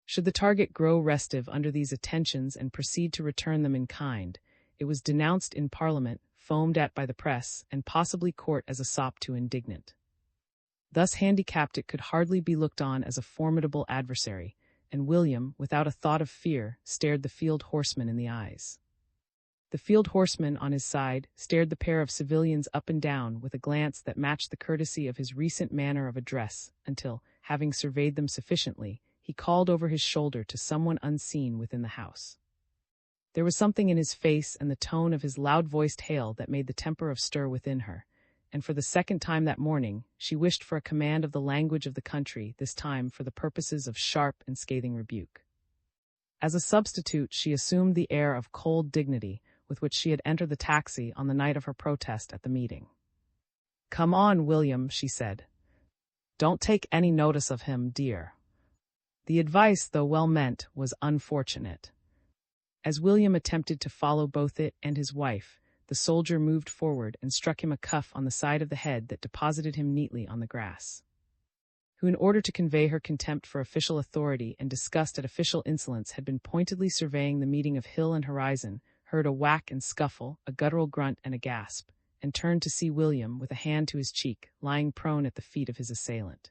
Should the target grow restive under these attentions and proceed to return them in kind, it was denounced in Parliament, foamed at by the press, and possibly court as a sop to indignant. Thus handicapped, it could hardly be looked on as a formidable adversary, and William, without a thought of fear, stared the field horseman in the eyes. The field horseman, on his side, stared the pair of civilians up and down with a glance that matched the courtesy of his recent manner of address, until, having surveyed them sufficiently, he called over his shoulder to someone unseen within the house. There was something in his face and the tone of his loud-voiced hail that made the temper of stir within her, and for the second time that morning she wished for a command of the language of the country, this time for the purposes of sharp and scathing rebuke. As a substitute, she assumed the air of cold dignity with which she had entered the taxi on the night of her protest at the meeting. "Come on, William," she said. "Don't take any notice of him, dear." The advice, though well meant, was unfortunate. As William attempted to follow both it and his wife, the soldier moved forward and struck him a cuff on the side of the head that deposited him neatly on the grass. Who, in order to convey her contempt for official authority and disgust at official insolence, had been pointedly surveying the meeting of hill and horizon, heard a whack and scuffle, a guttural grunt and a gasp, and turned to see William, with a hand to his cheek, lying prone at the feet of his assailant.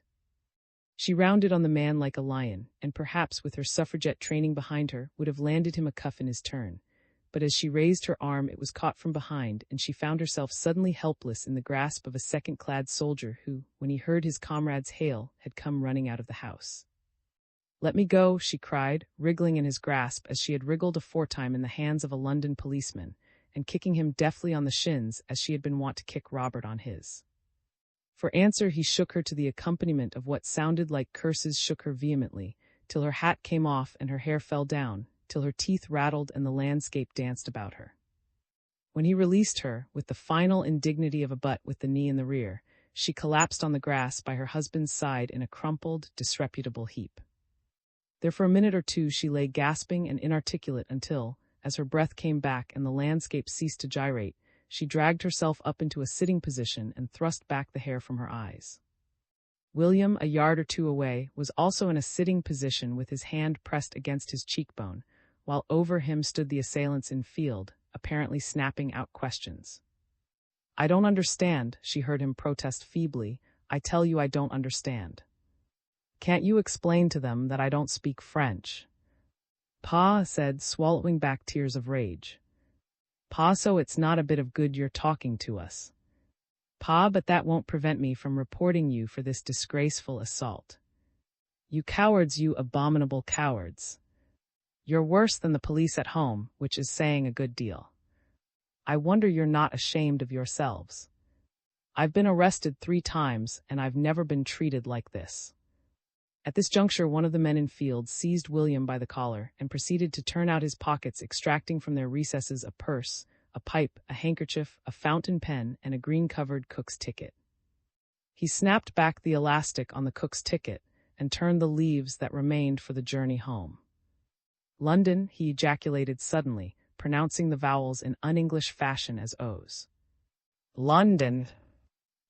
She rounded on the man like a lion, and perhaps, with her suffragette training behind her, would have landed him a cuff in his turn. But as she raised her arm, it was caught from behind, and she found herself suddenly helpless in the grasp of a second-clad soldier who, when he heard his comrade's hail, had come running out of the house. "Let me go," she cried, wriggling in his grasp as she had wriggled aforetime in the hands of a London policeman, and kicking him deftly on the shins as she had been wont to kick Robert on his. For answer he shook her to the accompaniment of what sounded like curses, shook her vehemently, till her hat came off and her hair fell down, till her teeth rattled and the landscape danced about her. When he released her, with the final indignity of a butt with the knee in the rear, she collapsed on the grass by her husband's side in a crumpled, disreputable heap. There for a minute or two she lay gasping and inarticulate until, as her breath came back and the landscape ceased to gyrate, she dragged herself up into a sitting position and thrust back the hair from her eyes. William, a yard or two away, was also in a sitting position with his hand pressed against his cheekbone, while over him stood the assailants in field, apparently snapping out questions. "I don't understand," she heard him protest feebly. "I tell you I don't understand. Can't you explain to them that I don't speak French?" Pa said, swallowing back tears of rage. "Pa, so it's not a bit of good you're talking to us. Pa, but that won't prevent me from reporting you for this disgraceful assault. You cowards, you abominable cowards. You're worse than the police at home, which is saying a good deal. I wonder you're not ashamed of yourselves. I've been arrested 3 times, and I've never been treated like this." At this juncture, one of the men in field seized William by the collar and proceeded to turn out his pockets, extracting from their recesses a purse, a pipe, a handkerchief, a fountain pen, and a green-covered cook's ticket. He snapped back the elastic on the cook's ticket and turned the leaves that remained for the journey home. "London," he ejaculated suddenly, pronouncing the vowels in un-English fashion as O's. "London."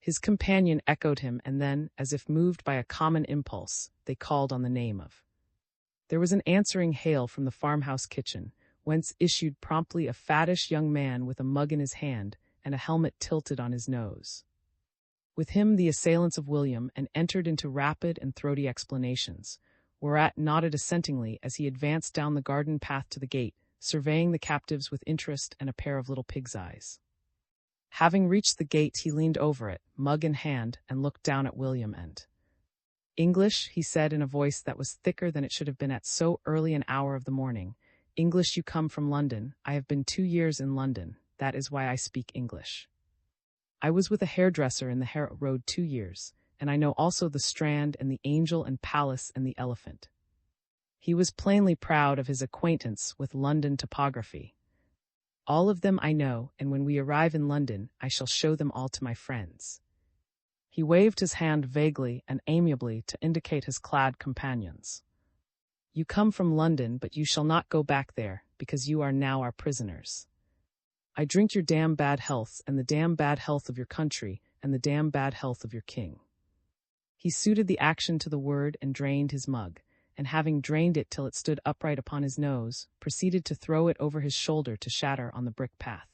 His companion echoed him, and then, as if moved by a common impulse, they called on the name of. There was an answering hail from the farmhouse kitchen, whence issued promptly a fattish young man with a mug in his hand and a helmet tilted on his nose. With him the assailants of William, and entered into rapid and throaty explanations, whereat nodded assentingly as he advanced down the garden path to the gate, surveying the captives with interest and a pair of little pig's eyes. Having reached the gate, he leaned over it, mug in hand, and looked down at William and "English," he said in a voice that was thicker than it should have been at so early an hour of the morning. "English, you come from London. I have been 2 years in London. That is why I speak English. I was with a hairdresser in the Harrow Road 2 years, and I know also the Strand and the Angel and Palace and the Elephant." He was plainly proud of his acquaintance with London topography. "All of them I know, and when we arrive in London, I shall show them all to my friends." He waved his hand vaguely and amiably to indicate his clad companions. "You come from London, but you shall not go back there, because you are now our prisoners. I drink your damn bad healths, and the damn bad health of your country, and the damn bad health of your king." He suited the action to the word and drained his mug, and having drained it till it stood upright upon his nose, proceeded to throw it over his shoulder to shatter on the brick path.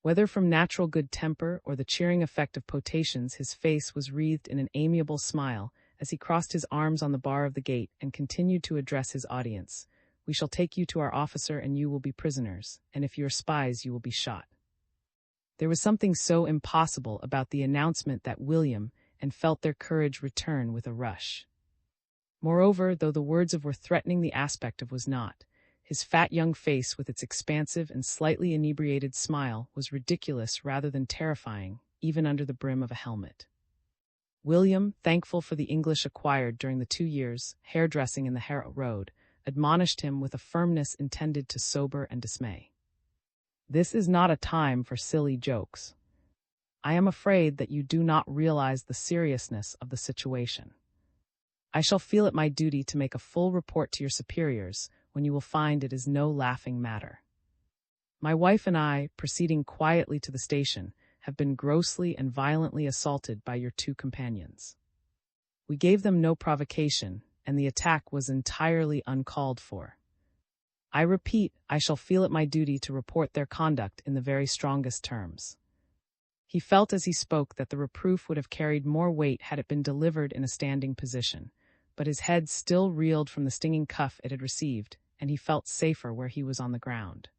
Whether from natural good temper or the cheering effect of potations, his face was wreathed in an amiable smile as he crossed his arms on the bar of the gate and continued to address his audience. "We shall take you to our officer, and you will be prisoners, and if you are spies you will be shot." There was something so impossible about the announcement that William and felt their courage return with a rush. Moreover, though the words of were threatening, the aspect of was not. His fat young face, with its expansive and slightly inebriated smile, was ridiculous rather than terrifying, even under the brim of a helmet. William, thankful for the English acquired during the 2 years hairdressing in the Harrow Road, admonished him with a firmness intended to sober and dismay. "This is not a time for silly jokes. I am afraid that you do not realize the seriousness of the situation. I shall feel it my duty to make a full report to your superiors, when you will find it is no laughing matter. My wife and I, proceeding quietly to the station, have been grossly and violently assaulted by your 2 companions. We gave them no provocation, and the attack was entirely uncalled for. I repeat, I shall feel it my duty to report their conduct in the very strongest terms." He felt as he spoke that the reproof would have carried more weight had it been delivered in a standing position, but his head still reeled from the stinging cuff it had received, and he felt safer where he was on the ground.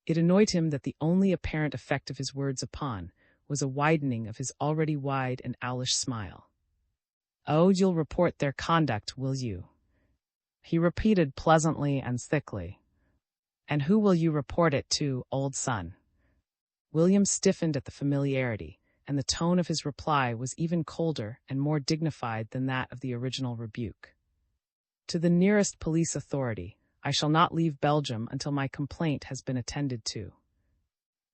It annoyed him that the only apparent effect of his words upon was a widening of his already wide and owlish smile. "Oh, you'll report their conduct, will you?" he repeated pleasantly and thickly. "And who will you report it to, old son?" William stiffened at the familiarity, and the tone of his reply was even colder and more dignified than that of the original rebuke. "To the nearest police authority. I shall not leave Belgium until my complaint has been attended to.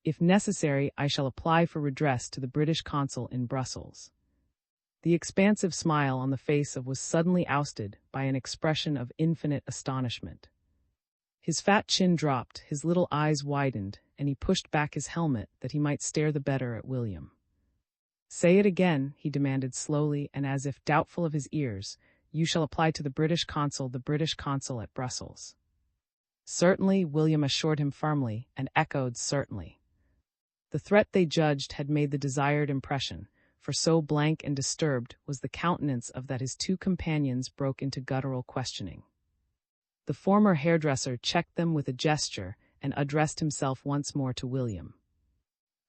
If necessary, I shall apply for redress to the British consul in Brussels." The expansive smile on the face of was suddenly ousted by an expression of infinite astonishment. His fat chin dropped, his little eyes widened, and he pushed back his helmet that he might stare the better at William. Say it again, he demanded slowly and as if doubtful of his ears. You shall apply to the British consul at Brussels. Certainly, William assured him firmly, and echoed certainly. The threat they judged had made the desired impression, for so blank and disturbed was the countenance of that his two companions broke into guttural questioning. The former hairdresser checked them with a gesture and addressed himself once more to William.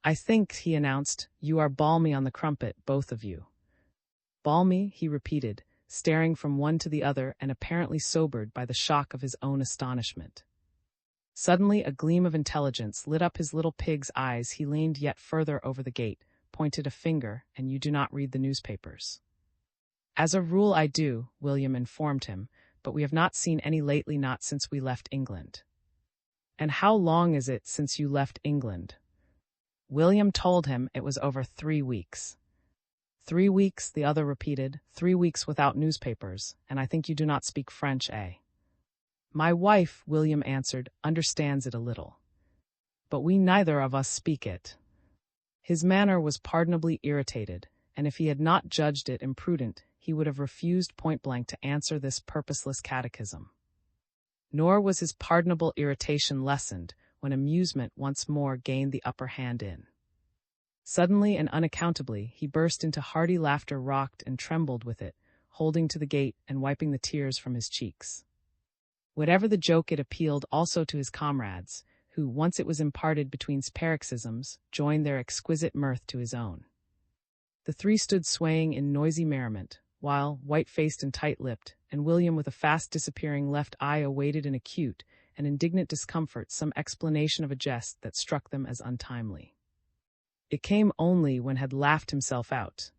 I think, he announced, you are balmy on the crumpet, both of you. Balmy, he repeated, staring from one to the other and apparently sobered by the shock of his own astonishment. Suddenly a gleam of intelligence lit up his little pig's eyes. He leaned yet further over the gate, pointed a finger, and you do not read the newspapers. As a rule I do, William informed him, but we have not seen any lately, not since we left England. And how long is it since you left England? William told him it was over 3 weeks. 3 weeks, the other repeated, 3 weeks without newspapers, and I think you do not speak French, eh? My wife, William answered, understands it a little. But we neither of us speak it. His manner was pardonably irritated, and if he had not judged it imprudent, he would have refused point-blank to answer this purposeless catechism. Nor was his pardonable irritation lessened when amusement once more gained the upper hand in. Suddenly and unaccountably, he burst into hearty laughter, rocked and trembled with it, holding to the gate and wiping the tears from his cheeks. Whatever the joke, it appealed also to his comrades, who, once it was imparted between paroxysms, joined their exquisite mirth to his own. The three stood swaying in noisy merriment, while, white-faced and tight-lipped, and William with a fast disappearing left eye awaited in acute and indignant discomfort some explanation of a jest that struck them as untimely. It came only when had laughed himself out.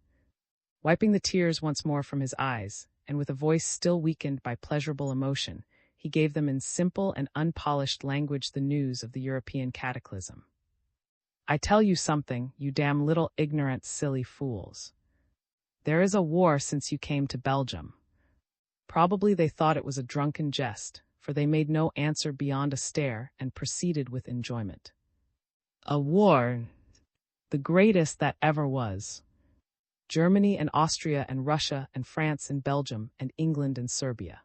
Wiping the tears once more from his eyes, and with a voice still weakened by pleasurable emotion, he gave them in simple and unpolished language the news of the European cataclysm. I tell you something, you damn little ignorant silly fools. There is a war since you came to Belgium. Probably they thought it was a drunken jest, for they made no answer beyond a stare and proceeded with enjoyment. A war, the greatest that ever was. Germany and Austria and Russia and France and Belgium and England and Serbia.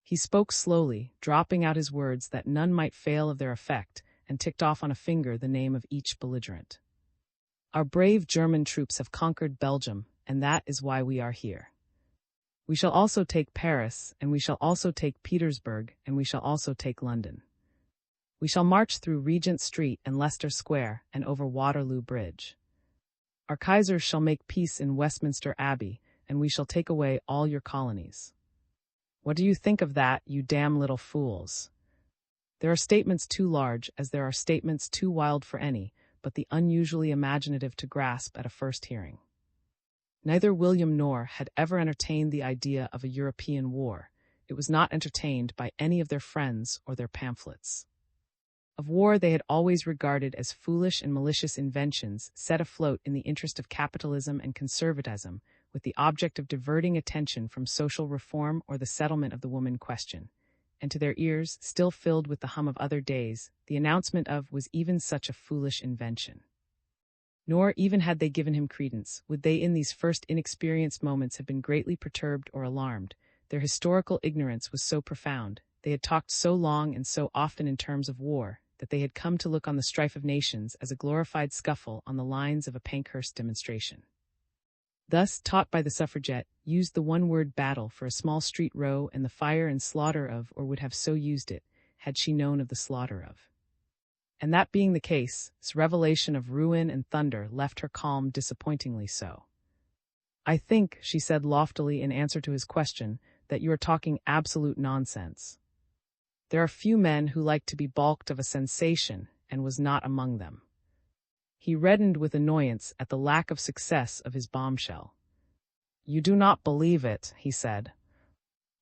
He spoke slowly, dropping out his words that none might fail of their effect, and ticked off on a finger the name of each belligerent. Our brave German troops have conquered Belgium, and that is why we are here. We shall also take Paris, and we shall also take Petersburg, and we shall also take London. We shall march through Regent Street and Leicester Square and over Waterloo Bridge. Our Kaisers shall make peace in Westminster Abbey, and we shall take away all your colonies. What do you think of that, you damn little fools? There are statements too large, as there are statements too wild for any, but the unusually imaginative to grasp at a first hearing. Neither William nor had ever entertained the idea of a European war. It was not entertained by any of their friends or their pamphlets. Of war they had always regarded as foolish and malicious inventions set afloat in the interest of capitalism and conservatism, with the object of diverting attention from social reform or the settlement of the woman question. And to their ears, still filled with the hum of other days, the announcement of was even such a foolish invention. Nor, even had they given him credence, would they in these first inexperienced moments have been greatly perturbed or alarmed. Their historical ignorance was so profound, they had talked so long and so often in terms of war, that they had come to look on the strife of nations as a glorified scuffle on the lines of a Pankhurst demonstration. Thus, taught by the suffragette, used the one-word battle for a small street row and the fire and slaughter of, or would have so used it, had she known of the slaughter of. And that being the case, this revelation of ruin and thunder left her calm disappointingly so. I think, she said loftily in answer to his question, that you are talking absolute nonsense. There are few men who like to be balked of a sensation, and was not among them. He reddened with annoyance at the lack of success of his bombshell. You do not believe it, he said.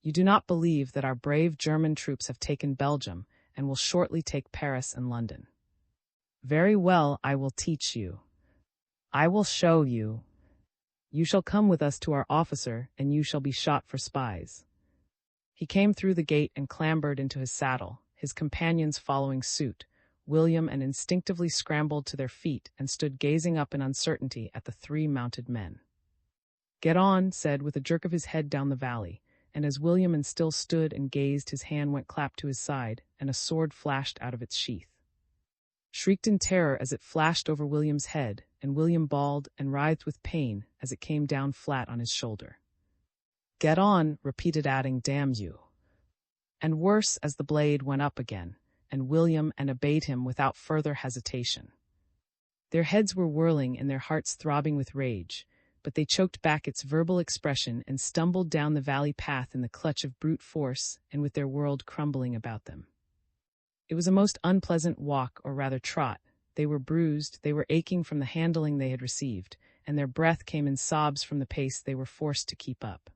You do not believe that our brave German troops have taken Belgium, and will shortly take Paris and London. Very well, I will teach you. I will show you. You shall come with us to our officer, and you shall be shot for spies. He came through the gate and clambered into his saddle, his companions following suit, William and instinctively scrambled to their feet and stood gazing up in uncertainty at the three mounted men. "Get on," said with a jerk of his head down the valley, and as William and still stood and gazed, his hand went clap to his side, and a sword flashed out of its sheath. Shrieked in terror as it flashed over William's head, and William bawled and writhed with pain as it came down flat on his shoulder. "Get on," repeated, adding, "Damn you." And worse, as the blade went up again, and William and obeyed him without further hesitation. Their heads were whirling and their hearts throbbing with rage, but they choked back its verbal expression and stumbled down the valley path in the clutch of brute force and with their world crumbling about them. It was a most unpleasant walk, or rather trot. They were bruised, they were aching from the handling they had received, and their breath came in sobs from the pace they were forced to keep up.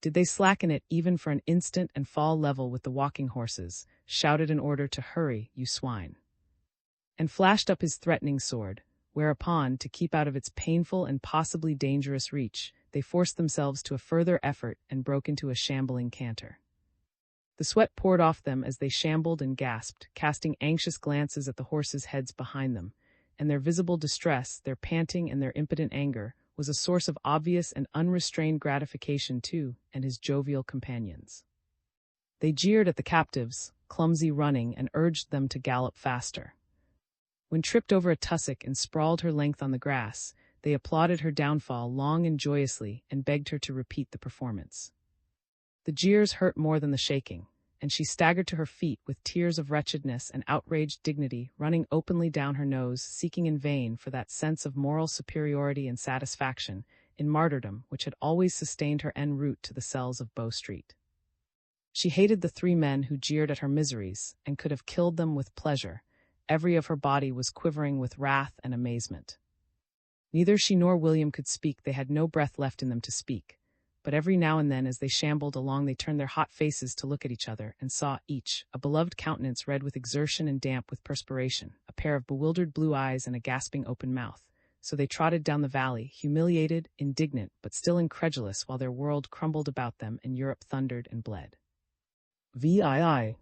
Did they slacken it even for an instant and fall level with the walking horses, shouted an order to "Hurry, you swine," and flashed up his threatening sword, whereupon, to keep out of its painful and possibly dangerous reach, they forced themselves to a further effort and broke into a shambling canter. The sweat poured off them as they shambled and gasped, casting anxious glances at the horses' heads behind them, and their visible distress, their panting and their impotent anger, was a source of obvious and unrestrained gratification to and his jovial companions. They jeered at the captives, clumsy running, and urged them to gallop faster. When tripped over a tussock and sprawled her length on the grass, they applauded her downfall long and joyously and begged her to repeat the performance. The jeers hurt more than the shaking, and she staggered to her feet with tears of wretchedness and outraged dignity running openly down her nose, seeking in vain for that sense of moral superiority and satisfaction in martyrdom which had always sustained her en route to the cells of Bow Street. She hated the three men who jeered at her miseries, and could have killed them with pleasure. Every of her body was quivering with wrath and amazement. Neither she nor William could speak, they had no breath left in them to speak. But every now and then as they shambled along they turned their hot faces to look at each other, and saw, each, a beloved countenance red with exertion and damp with perspiration, a pair of bewildered blue eyes and a gasping open mouth. So they trotted down the valley, humiliated, indignant, but still incredulous, while their world crumbled about them and Europe thundered and bled. VII.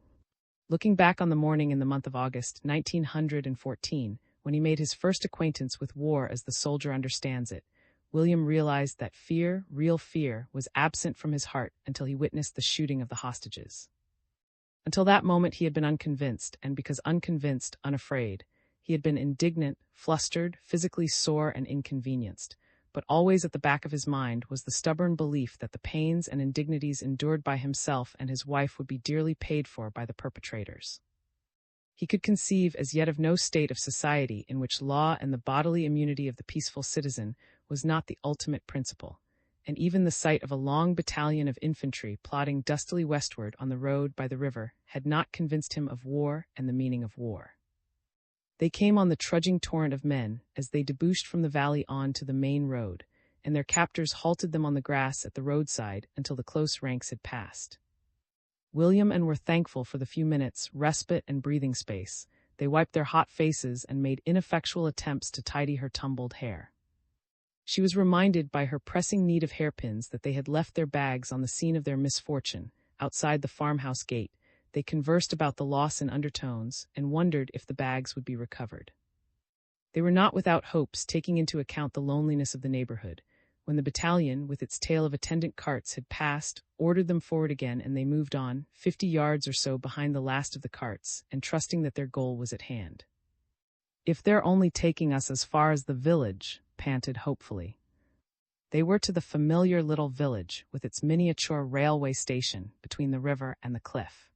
Looking back on the morning in the month of August, 1914, when he made his first acquaintance with war as the soldier understands it, William realized that fear, real fear, was absent from his heart until he witnessed the shooting of the hostages. Until that moment he had been unconvinced, and because unconvinced, unafraid. He had been indignant, flustered, physically sore and inconvenienced, but always at the back of his mind was the stubborn belief that the pains and indignities endured by himself and his wife would be dearly paid for by the perpetrators. He could conceive as yet of no state of society in which law and the bodily immunity of the peaceful citizen was not the ultimate principle, and even the sight of a long battalion of infantry plodding dustily westward on the road by the river had not convinced him of war and the meaning of war. They came on the trudging torrent of men as they debouched from the valley on to the main road, and their captors halted them on the grass at the roadside until the close ranks had passed. William and were thankful for the few minutes' respite and breathing space. They wiped their hot faces and made ineffectual attempts to tidy her tumbled hair. She was reminded by her pressing need of hairpins that they had left their bags on the scene of their misfortune, outside the farmhouse gate. They conversed about the loss in undertones, and wondered if the bags would be recovered. They were not without hopes, taking into account the loneliness of the neighborhood. When the battalion, with its tail of attendant carts, had passed, ordered them forward again, and they moved on, 50 yards or so behind the last of the carts, and trusting that their goal was at hand. "If they're only taking us as far as the village," panted hopefully. They were to the familiar little village, with its miniature railway station between the river and the cliff.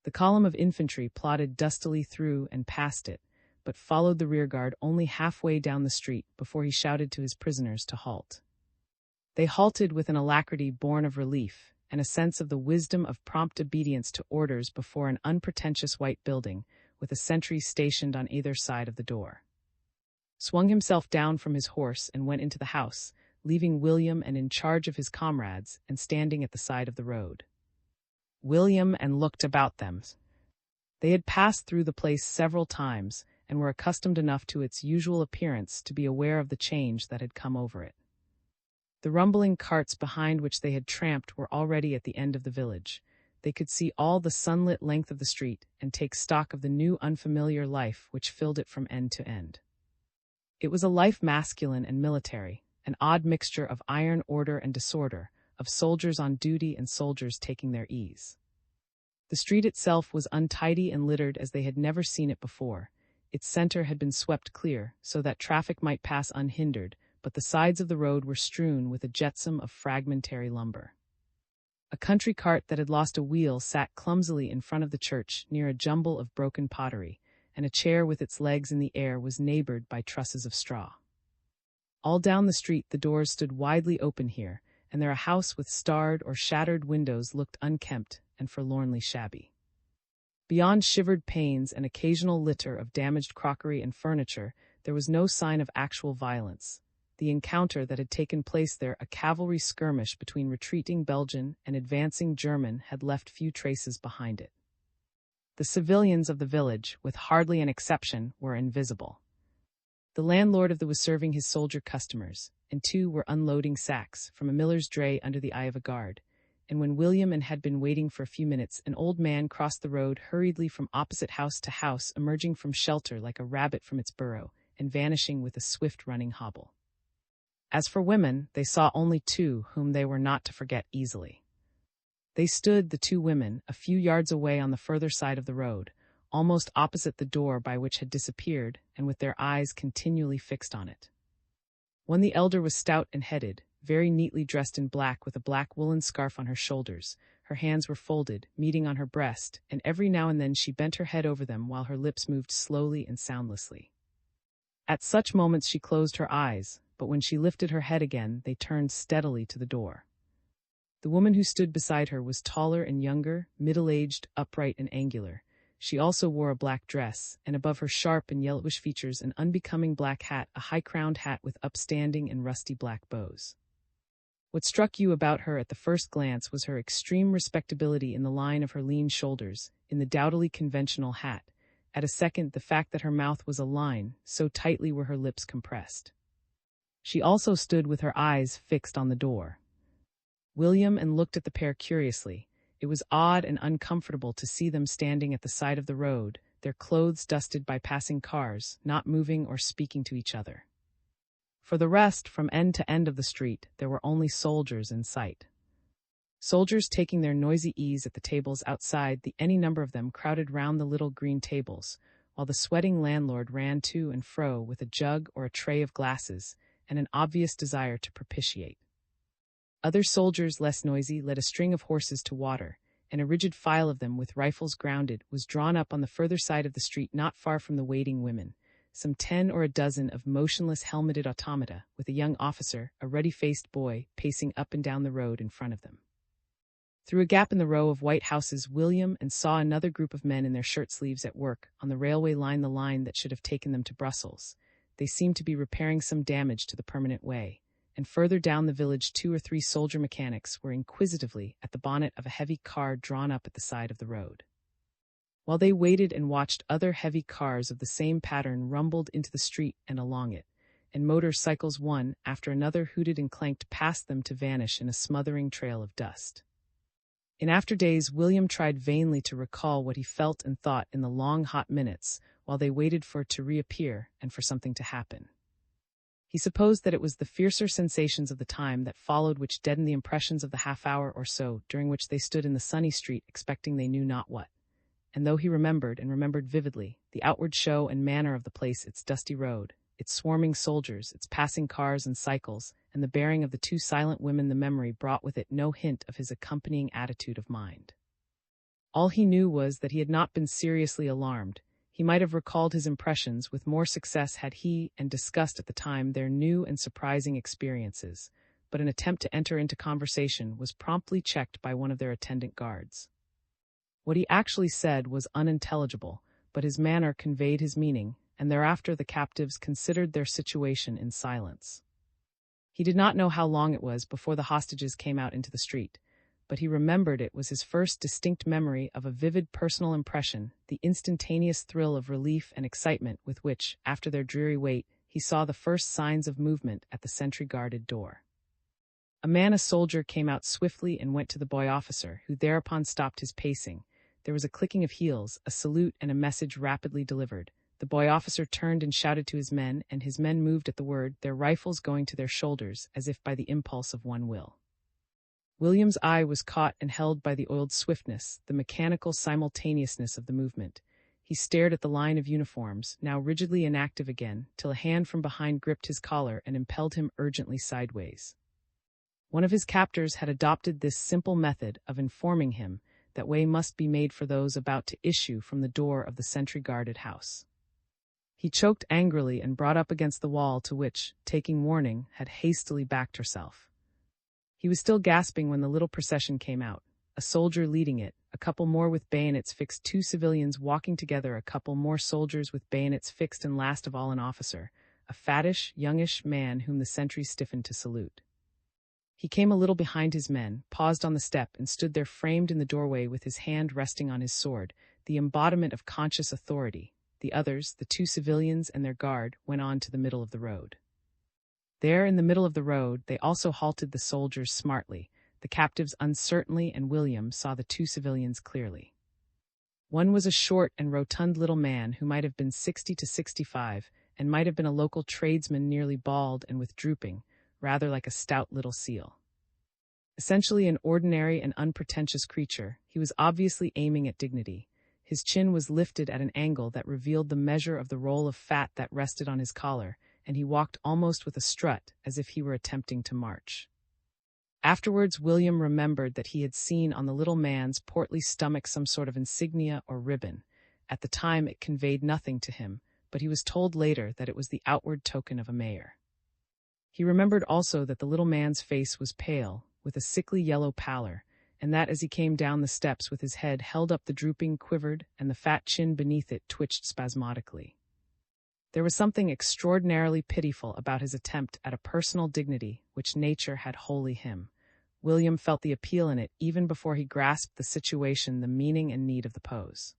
The column of infantry plodded dustily through and past it, but followed the rearguard only halfway down the street before he shouted to his prisoners to halt. They halted with an alacrity born of relief, and a sense of the wisdom of prompt obedience to orders before an unpretentious white building, with a sentry stationed on either side of the door. Swung himself down from his horse and went into the house, leaving William and in charge of his comrades and standing at the side of the road. William and looked about them. They had passed through the place several times and were accustomed enough to its usual appearance to be aware of the change that had come over it. The rumbling carts behind which they had tramped were already at the end of the village. they could see all the sunlit length of the street and take stock of the new unfamiliar life which filled it from end to end. It was a life masculine and military, an odd mixture of iron order and disorder, of soldiers on duty and soldiers taking their ease. The street itself was untidy and littered as they had never seen it before. Its center had been swept clear, so that traffic might pass unhindered, but the sides of the road were strewn with a jetsam of fragmentary lumber. A country cart that had lost a wheel sat clumsily in front of the church near a jumble of broken pottery, and a chair with its legs in the air was neighbored by trusses of straw. All down the street the doors stood widely open here, and there a house with starred or shattered windows looked unkempt and forlornly shabby. Beyond shivered panes and occasional litter of damaged crockery and furniture, there was no sign of actual violence. The encounter that had taken place there, a cavalry skirmish between retreating Belgian and advancing German, had left few traces behind it. The civilians of the village, with hardly an exception, were invisible. The landlord of the was serving his soldier customers, and two were unloading sacks from a miller's dray under the eye of a guard. And when William had been waiting for a few minutes, an old man crossed the road hurriedly from opposite house to house, emerging from shelter like a rabbit from its burrow, and vanishing with a swift running hobble. As for women, they saw only two whom they were not to forget easily. They stood, the two women, a few yards away on the further side of the road, almost opposite the door by which had disappeared, and with their eyes continually fixed on it. One, the elder, was stout and headed, very neatly dressed in black with a black woolen scarf on her shoulders. Her hands were folded, meeting on her breast, and every now and then she bent her head over them while her lips moved slowly and soundlessly. At such moments she closed her eyes, but when she lifted her head again, they turned steadily to the door. The woman who stood beside her was taller and younger, middle-aged, upright and angular. She also wore a black dress, and above her sharp and yellowish features an unbecoming black hat, a high-crowned hat with upstanding and rusty black bows. What struck you about her at the first glance was her extreme respectability in the line of her lean shoulders, in the doughtily conventional hat. At a second, the fact that her mouth was a line, so tightly were her lips compressed. She also stood with her eyes fixed on the door. William looked at the pair curiously. It was odd and uncomfortable to see them standing at the side of the road, their clothes dusted by passing cars, not moving or speaking to each other. For the rest, from end to end of the street, there were only soldiers in sight. Soldiers taking their noisy ease at the tables outside, any number of them crowded round the little green tables, while the sweating landlord ran to and fro with a jug or a tray of glasses, and an obvious desire to propitiate. Other soldiers, less noisy, led a string of horses to water, and a rigid file of them with rifles grounded was drawn up on the further side of the street not far from the waiting women, some 10 or a dozen of motionless helmeted automata, with a young officer, a ruddy-faced boy, pacing up and down the road in front of them. Through a gap in the row of white houses, William saw another group of men in their shirt sleeves at work on the railway line, the line that should have taken them to Brussels. They seemed to be repairing some damage to the permanent way, and further down the village 2 or 3 soldier mechanics were inquisitively at the bonnet of a heavy car drawn up at the side of the road. While they waited and watched, other heavy cars of the same pattern rumbled into the street and along it, and motorcycles one after another hooted and clanked past them to vanish in a smothering trail of dust. In after days, William tried vainly to recall what he felt and thought in the long, hot minutes while they waited for it to reappear and for something to happen. He supposed that it was the fiercer sensations of the time that followed which deadened the impressions of the half-hour or so during which they stood in the sunny street expecting they knew not what. And though he remembered vividly, the outward show and manner of the place, its dusty road, its swarming soldiers, its passing cars and cycles, and the bearing of the 2 silent women, the memory brought with it no hint of his accompanying attitude of mind. All he knew was that he had not been seriously alarmed. He might have recalled his impressions with more success had he discussed at the time their new and surprising experiences, but an attempt to enter into conversation was promptly checked by one of their attendant guards. What he actually said was unintelligible, but his manner conveyed his meaning, and thereafter the captives considered their situation in silence. He did not know how long it was before the hostages came out into the street, but he remembered it was his first distinct memory of a vivid personal impression, the instantaneous thrill of relief and excitement with which, after their dreary wait, he saw the first signs of movement at the sentry-guarded door. A soldier came out swiftly and went to the boy officer, who thereupon stopped his pacing. There was a clicking of heels, a salute, and a message rapidly delivered. The boy officer turned and shouted to his men, and his men moved at the word, their rifles going to their shoulders, as if by the impulse of one will. William's eye was caught and held by the oiled swiftness, the mechanical simultaneousness of the movement. He stared at the line of uniforms, now rigidly inactive again, till a hand from behind gripped his collar and impelled him urgently sideways. One of his captors had adopted this simple method of informing him that way must be made for those about to issue from the door of the sentry-guarded house. He choked angrily and brought up against the wall to which, taking warning, had hastily backed herself. He was still gasping when the little procession came out, a soldier leading it, a couple more with bayonets fixed, 2 civilians walking together, a couple more soldiers with bayonets fixed, and last of all an officer, a fattish, youngish man whom the sentries stiffened to salute. He came a little behind his men, paused on the step, and stood there framed in the doorway with his hand resting on his sword, the embodiment of conscious authority. The others, the 2 civilians and their guard, went on to the middle of the road. There in the middle of the road, they also halted the soldiers smartly, the captives uncertainly, and William saw the 2 civilians clearly. One was a short and rotund little man who might have been 60 to 65, and might have been a local tradesman, nearly bald and with drooping, rather like a stout little seal. Essentially an ordinary and unpretentious creature, he was obviously aiming at dignity. His chin was lifted at an angle that revealed the measure of the roll of fat that rested on his collar, and he walked almost with a strut, as if he were attempting to march. Afterwards, William remembered that he had seen on the little man's portly stomach some sort of insignia or ribbon. At the time it conveyed nothing to him, but he was told later that it was the outward token of a mayor. He remembered also that the little man's face was pale, with a sickly yellow pallor, and that as he came down the steps with his head held up, the drooping quivered, and the fat chin beneath it twitched spasmodically. There was something extraordinarily pitiful about his attempt at a personal dignity which nature had wholly him. William felt the appeal in it even before he grasped the situation, the meaning and need of the pose.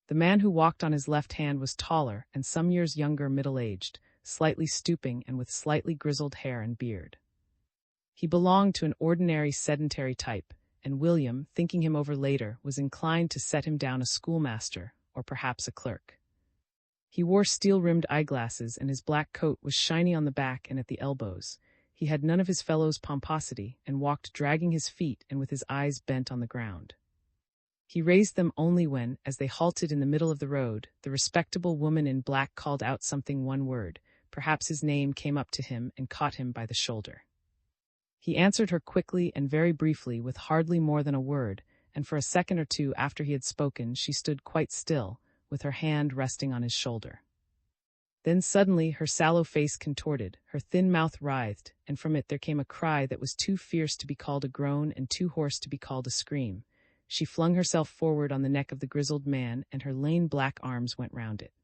The man who walked on his left hand was taller and some years younger, middle-aged, slightly stooping and with slightly grizzled hair and beard. He belonged to an ordinary sedentary type, and William, thinking him over later, was inclined to set him down a schoolmaster or perhaps a clerk. He wore steel-rimmed eyeglasses, and his black coat was shiny on the back and at the elbows. He had none of his fellow's pomposity, and walked dragging his feet and with his eyes bent on the ground. He raised them only when, as they halted in the middle of the road, the respectable woman in black called out something, one word, perhaps his name, came up to him and caught him by the shoulder. He answered her quickly and very briefly with hardly more than a word, and for a second or two after he had spoken she stood quite still, with her hand resting on his shoulder. Then suddenly her sallow face contorted, her thin mouth writhed, and from it there came a cry that was too fierce to be called a groan and too hoarse to be called a scream. She flung herself forward on the neck of the grizzled man, and her lean black arms went round it.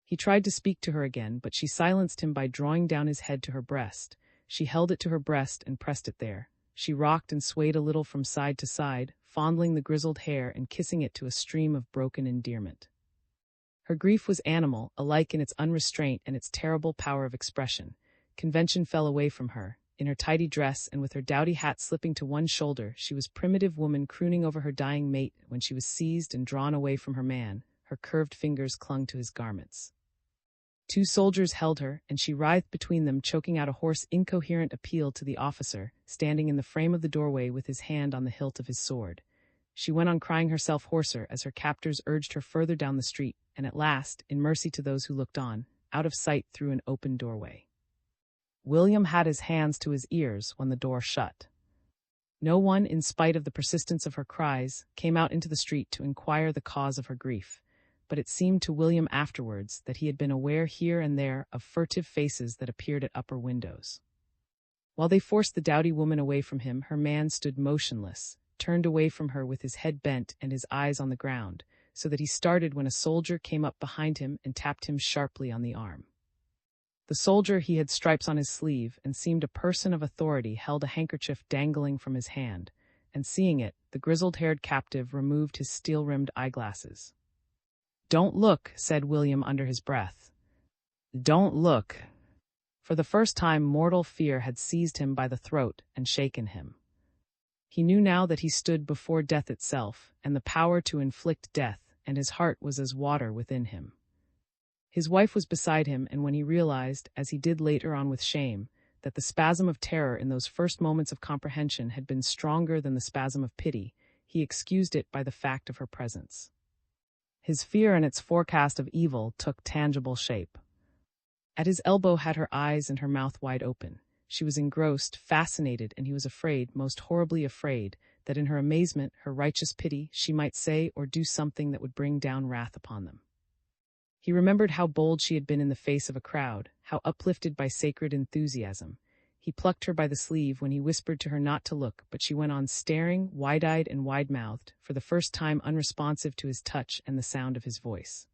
He tried to speak to her again, but she silenced him by drawing down his head to her breast. She held it to her breast and pressed it there. She rocked and swayed a little from side to side, fondling the grizzled hair and kissing it to a stream of broken endearment. Her grief was animal, alike in its unrestraint and its terrible power of expression. Convention fell away from her. In her tidy dress and with her dowdy hat slipping to one shoulder, she was primitive woman crooning over her dying mate when she was seized and drawn away from her man. Her curved fingers clung to his garments. 2 soldiers held her, and she writhed between them, choking out a hoarse, incoherent appeal to the officer, standing in the frame of the doorway with his hand on the hilt of his sword. She went on crying herself hoarser as her captors urged her further down the street, and at last, in mercy to those who looked on, out of sight through an open doorway. William had his hands to his ears when the door shut. No one, in spite of the persistence of her cries, came out into the street to inquire the cause of her grief, but it seemed to William afterwards that he had been aware here and there of furtive faces that appeared at upper windows. While they forced the dowdy woman away from him, her man stood motionless, turned away from her with his head bent and his eyes on the ground, so that he started when a soldier came up behind him and tapped him sharply on the arm. The soldier, he had stripes on his sleeve and seemed a person of authority, held a handkerchief dangling from his hand, and seeing it, the grizzled-haired captive removed his steel-rimmed eyeglasses. "Don't look," said William under his breath. "Don't look." For the first time, mortal fear had seized him by the throat and shaken him. He knew now that he stood before death itself, and the power to inflict death, and his heart was as water within him. His wife was beside him, and when he realized, as he did later on with shame, that the spasm of terror in those first moments of comprehension had been stronger than the spasm of pity, he excused it by the fact of her presence. His fear and its forecast of evil took tangible shape. At his elbow had her eyes and her mouth wide open. She was engrossed, fascinated, and he was afraid, most horribly afraid, that in her amazement, her righteous pity, she might say or do something that would bring down wrath upon them. He remembered how bold she had been in the face of a crowd, how uplifted by sacred enthusiasm. He plucked her by the sleeve when he whispered to her not to look, but she went on staring, wide-eyed and wide-mouthed, for the first time unresponsive to his touch and the sound of his voice.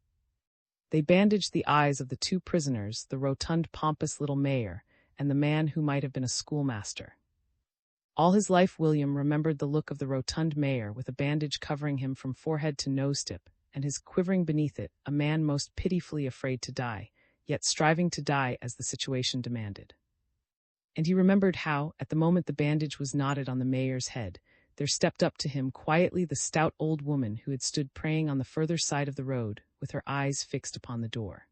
They bandaged the eyes of the two prisoners, the rotund, pompous little mayor, and the man who might have been a schoolmaster. All his life William remembered the look of the rotund mayor with a bandage covering him from forehead to nose-tip, and his quivering beneath it, a man most pitifully afraid to die, yet striving to die as the situation demanded. And he remembered how, at the moment the bandage was knotted on the mayor's head, there stepped up to him quietly the stout old woman who had stood praying on the further side of the road, with her eyes fixed upon the door.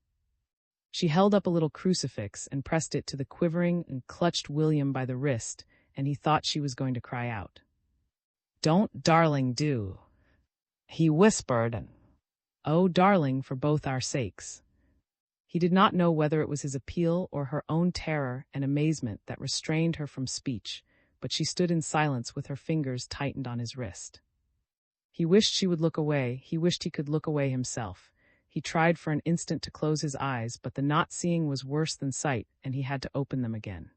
She held up a little crucifix and pressed it to the quivering and clutched William by the wrist, and he thought she was going to cry out. "Don't, darling, do," he whispered, and, "Oh, darling, for both our sakes." He did not know whether it was his appeal or her own terror and amazement that restrained her from speech, but she stood in silence with her fingers tightened on his wrist. He wished she would look away, he wished he could look away himself. He tried for an instant to close his eyes, but the not seeing was worse than sight, and he had to open them again.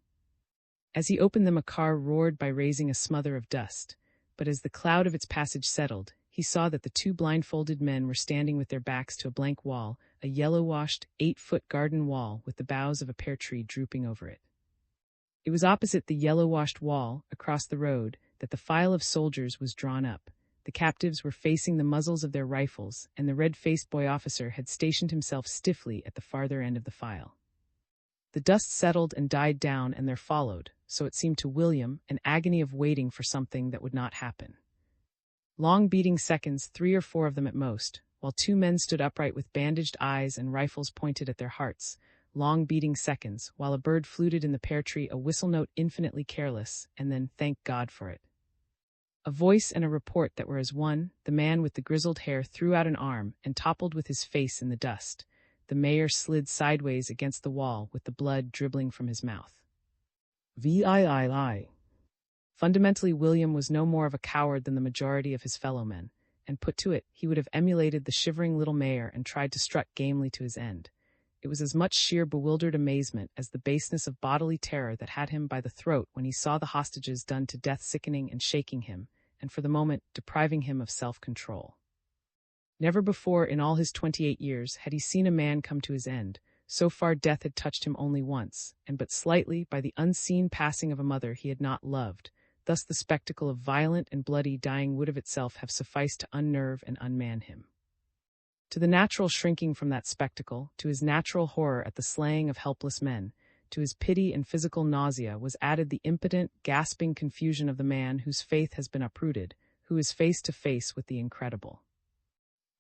As he opened them, a car roared by raising a smother of dust, but as the cloud of its passage settled, he saw that the two blindfolded men were standing with their backs to a blank wall, a yellow-washed, 8-foot garden wall with the boughs of a pear tree drooping over it. It was opposite the yellow-washed wall, across the road, that the file of soldiers was drawn up. The captives were facing the muzzles of their rifles, and the red-faced boy officer had stationed himself stiffly at the farther end of the file. The dust settled and died down, and there followed, so it seemed to William, an agony of waiting for something that would not happen. Long beating seconds, 3 or 4 of them at most, while two men stood upright with bandaged eyes and rifles pointed at their hearts. Long beating seconds, while a bird fluted in the pear tree, a whistle note infinitely careless, and then, thank God for it. A voice and a report that were as one. The man with the grizzled hair threw out an arm and toppled with his face in the dust. The mayor slid sideways against the wall with the blood dribbling from his mouth. VIII. Fundamentally, William was no more of a coward than the majority of his fellow men, and put to it, he would have emulated the shivering little mayor and tried to strut gamely to his end. It was as much sheer bewildered amazement as the baseness of bodily terror that had him by the throat when he saw the hostages done to death, sickening and shaking him, and for the moment depriving him of self-control. Never before in all his 28 years had he seen a man come to his end. So far death had touched him only once, and but slightly, by the unseen passing of a mother he had not loved. Thus the spectacle of violent and bloody dying would of itself have sufficed to unnerve and unman him. To the natural shrinking from that spectacle, to his natural horror at the slaying of helpless men, to his pity and physical nausea was added the impotent, gasping confusion of the man whose faith has been uprooted, who is face to face with the incredible.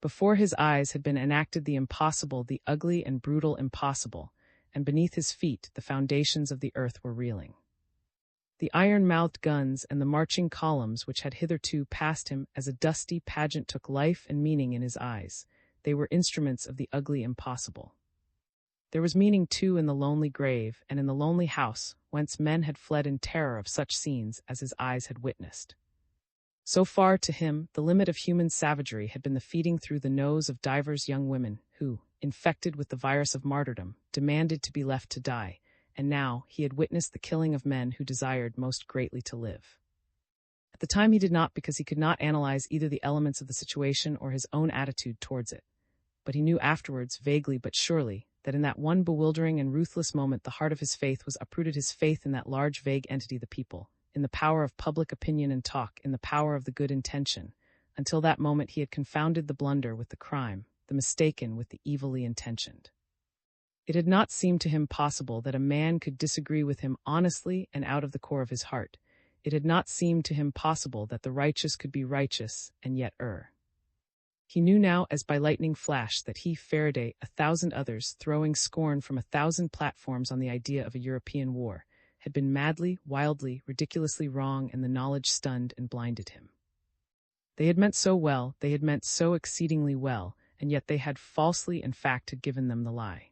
Before his eyes had been enacted the impossible, the ugly and brutal impossible, and beneath his feet the foundations of the earth were reeling. The iron-mouthed guns and the marching columns which had hitherto passed him as a dusty pageant took life and meaning in his eyes. They were instruments of the ugly impossible. There was meaning, too, in the lonely grave and in the lonely house whence men had fled in terror of such scenes as his eyes had witnessed. So far, to him, the limit of human savagery had been the feeding through the nose of divers young women who, infected with the virus of martyrdom, demanded to be left to die, and now he had witnessed the killing of men who desired most greatly to live. At the time he did not, because he could not analyze either the elements of the situation or his own attitude towards it. But he knew afterwards, vaguely but surely, that in that one bewildering and ruthless moment the heart of his faith was uprooted, his faith in that large vague entity, the people, in the power of public opinion and talk, in the power of the good intention. Until that moment he had confounded the blunder with the crime, the mistaken with the evilly intentioned. It had not seemed to him possible that a man could disagree with him honestly and out of the core of his heart. It had not seemed to him possible that the righteous could be righteous and yet err. He knew now as by lightning flash that he, Faraday, 1,000 others, throwing scorn from 1,000 platforms on the idea of a European war, had been madly, wildly, ridiculously wrong, and the knowledge stunned and blinded him. They had meant so well, they had meant so exceedingly well, and yet they had falsely in fact had given them the lie.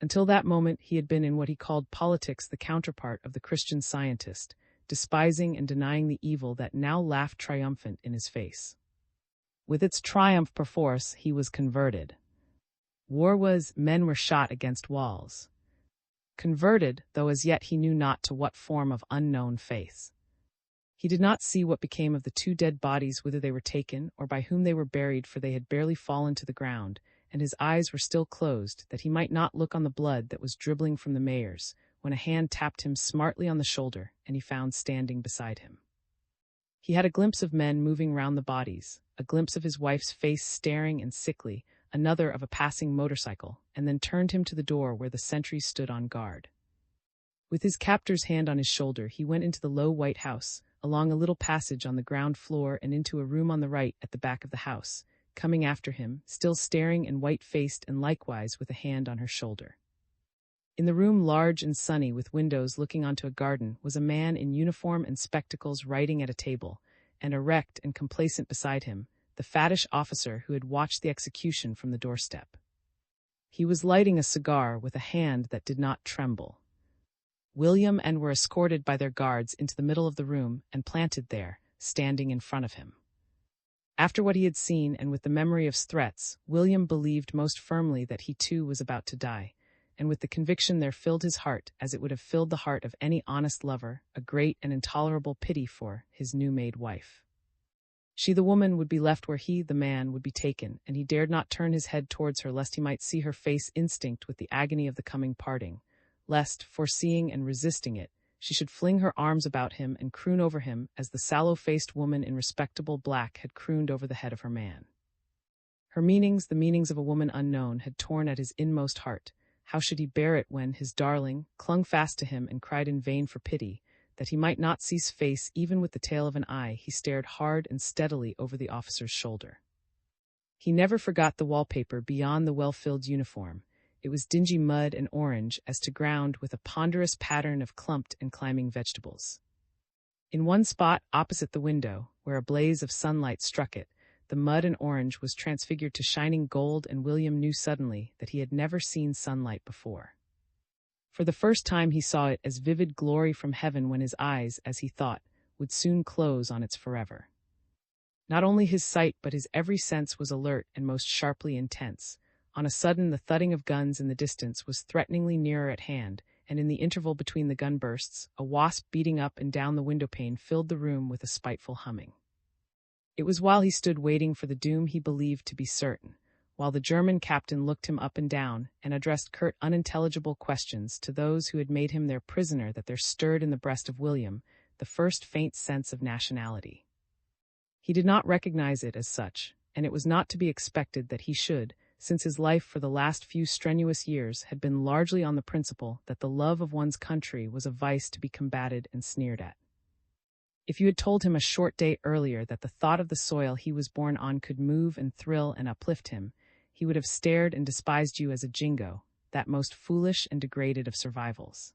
Until that moment he had been in what he called politics the counterpart of the Christian Scientist, despising and denying the evil that now laughed triumphant in his face. With its triumph perforce he was converted. War was, men were shot against walls. Converted, though as yet he knew not to what form of unknown faith. He did not see what became of the 2 dead bodies, whither they were taken, or by whom they were buried, for they had barely fallen to the ground, and his eyes were still closed, that he might not look on the blood that was dribbling from the mayor's, when a hand tapped him smartly on the shoulder, and he found standing beside him. He had a glimpse of men moving round the bodies, a glimpse of his wife's face staring and sickly, another of a passing motorcycle, and then turned him to the door where the sentries stood on guard. With his captor's hand on his shoulder, he went into the low white house, along a little passage on the ground floor and into a room on the right at the back of the house, coming after him, still staring and white-faced and likewise with a hand on her shoulder. In the room, large and sunny with windows looking onto a garden, was a man in uniform and spectacles writing at a table, and erect and complacent beside him, the fattish officer who had watched the execution from the doorstep. He was lighting a cigar with a hand that did not tremble. William and were escorted by their guards into the middle of the room and planted there, standing in front of him. After what he had seen and with the memory of threats, William believed most firmly that he too was about to die, and with the conviction there filled his heart, as it would have filled the heart of any honest lover, a great and intolerable pity for his new-made wife. She, the woman, would be left where he, the man, would be taken, and he dared not turn his head towards her lest he might see her face instinct with the agony of the coming parting, lest, foreseeing and resisting it, she should fling her arms about him and croon over him as the sallow-faced woman in respectable black had crooned over the head of her man. Her meanings, the meanings of a woman unknown, had torn at his inmost heart. How should he bear it when his darling clung fast to him and cried in vain for pity, that he might not cease face even with the tail of an eye? He stared hard and steadily over the officer's shoulder. He never forgot the wallpaper beyond the well-filled uniform. It was dingy mud and orange as to ground with a ponderous pattern of clumped and climbing vegetables. In one spot opposite the window, where a blaze of sunlight struck it, the mud and orange was transfigured to shining gold, and William knew suddenly that he had never seen sunlight before. For the first time he saw it as vivid glory from heaven when his eyes, as he thought, would soon close on its forever. Not only his sight but his every sense was alert and most sharply intense. On a sudden the thudding of guns in the distance was threateningly nearer at hand, and in the interval between the gun bursts, a wasp beating up and down the window-pane filled the room with a spiteful humming. It was while he stood waiting for the doom he believed to be certain, while the German captain looked him up and down and addressed curt, unintelligible questions to those who had made him their prisoner, that there stirred in the breast of William the first faint sense of nationality. He did not recognize it as such, and it was not to be expected that he should, since his life for the last few strenuous years had been largely on the principle that the love of one's country was a vice to be combated and sneered at. If you had told him a short day earlier that the thought of the soil he was born on could move and thrill and uplift him, he would have stared and despised you as a jingo, that most foolish and degraded of survivals.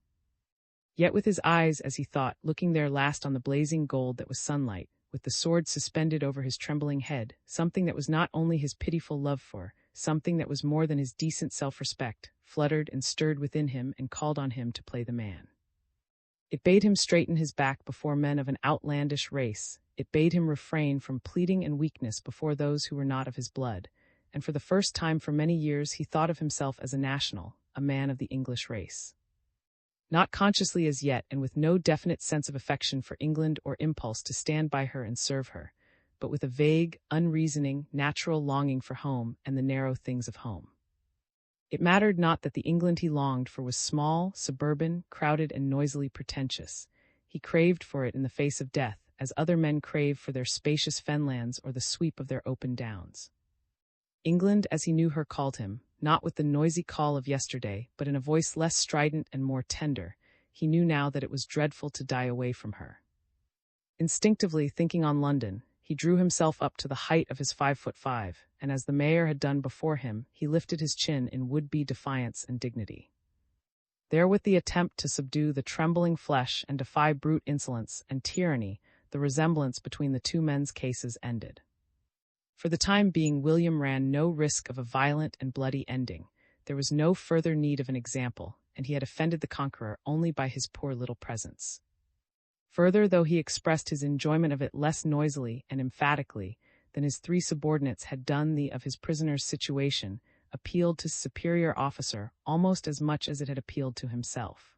Yet with his eyes, as he thought, looking there last on the blazing gold that was sunlight, with the sword suspended over his trembling head, something that was not only his pitiful love for, something that was more than his decent self-respect, fluttered and stirred within him and called on him to play the man. It bade him straighten his back before men of an outlandish race. It bade him refrain from pleading and weakness before those who were not of his blood, and for the first time for many years he thought of himself as a national, a man of the English race. Not consciously as yet, and with no definite sense of affection for England or impulse to stand by her and serve her, but with a vague, unreasoning, natural longing for home and the narrow things of home. It mattered not that the England he longed for was small, suburban, crowded, and noisily pretentious. He craved for it in the face of death, as other men crave for their spacious fenlands or the sweep of their open downs. England, as he knew her called him, not with the noisy call of yesterday, but in a voice less strident and more tender. He knew now that it was dreadful to die away from her. Instinctively thinking on London, he drew himself up to the height of his 5'5", and as the mayor had done before him, he lifted his chin in would-be defiance and dignity. There, with the attempt to subdue the trembling flesh and defy brute insolence and tyranny, the resemblance between the two men's cases ended. For the time being, William ran no risk of a violent and bloody ending. There was no further need of an example, and he had offended the conqueror only by his poor little presence. Further, though he expressed his enjoyment of it less noisily and emphatically than his three subordinates had done the of his prisoner's situation, appealed to his superior officer almost as much as it had appealed to himself.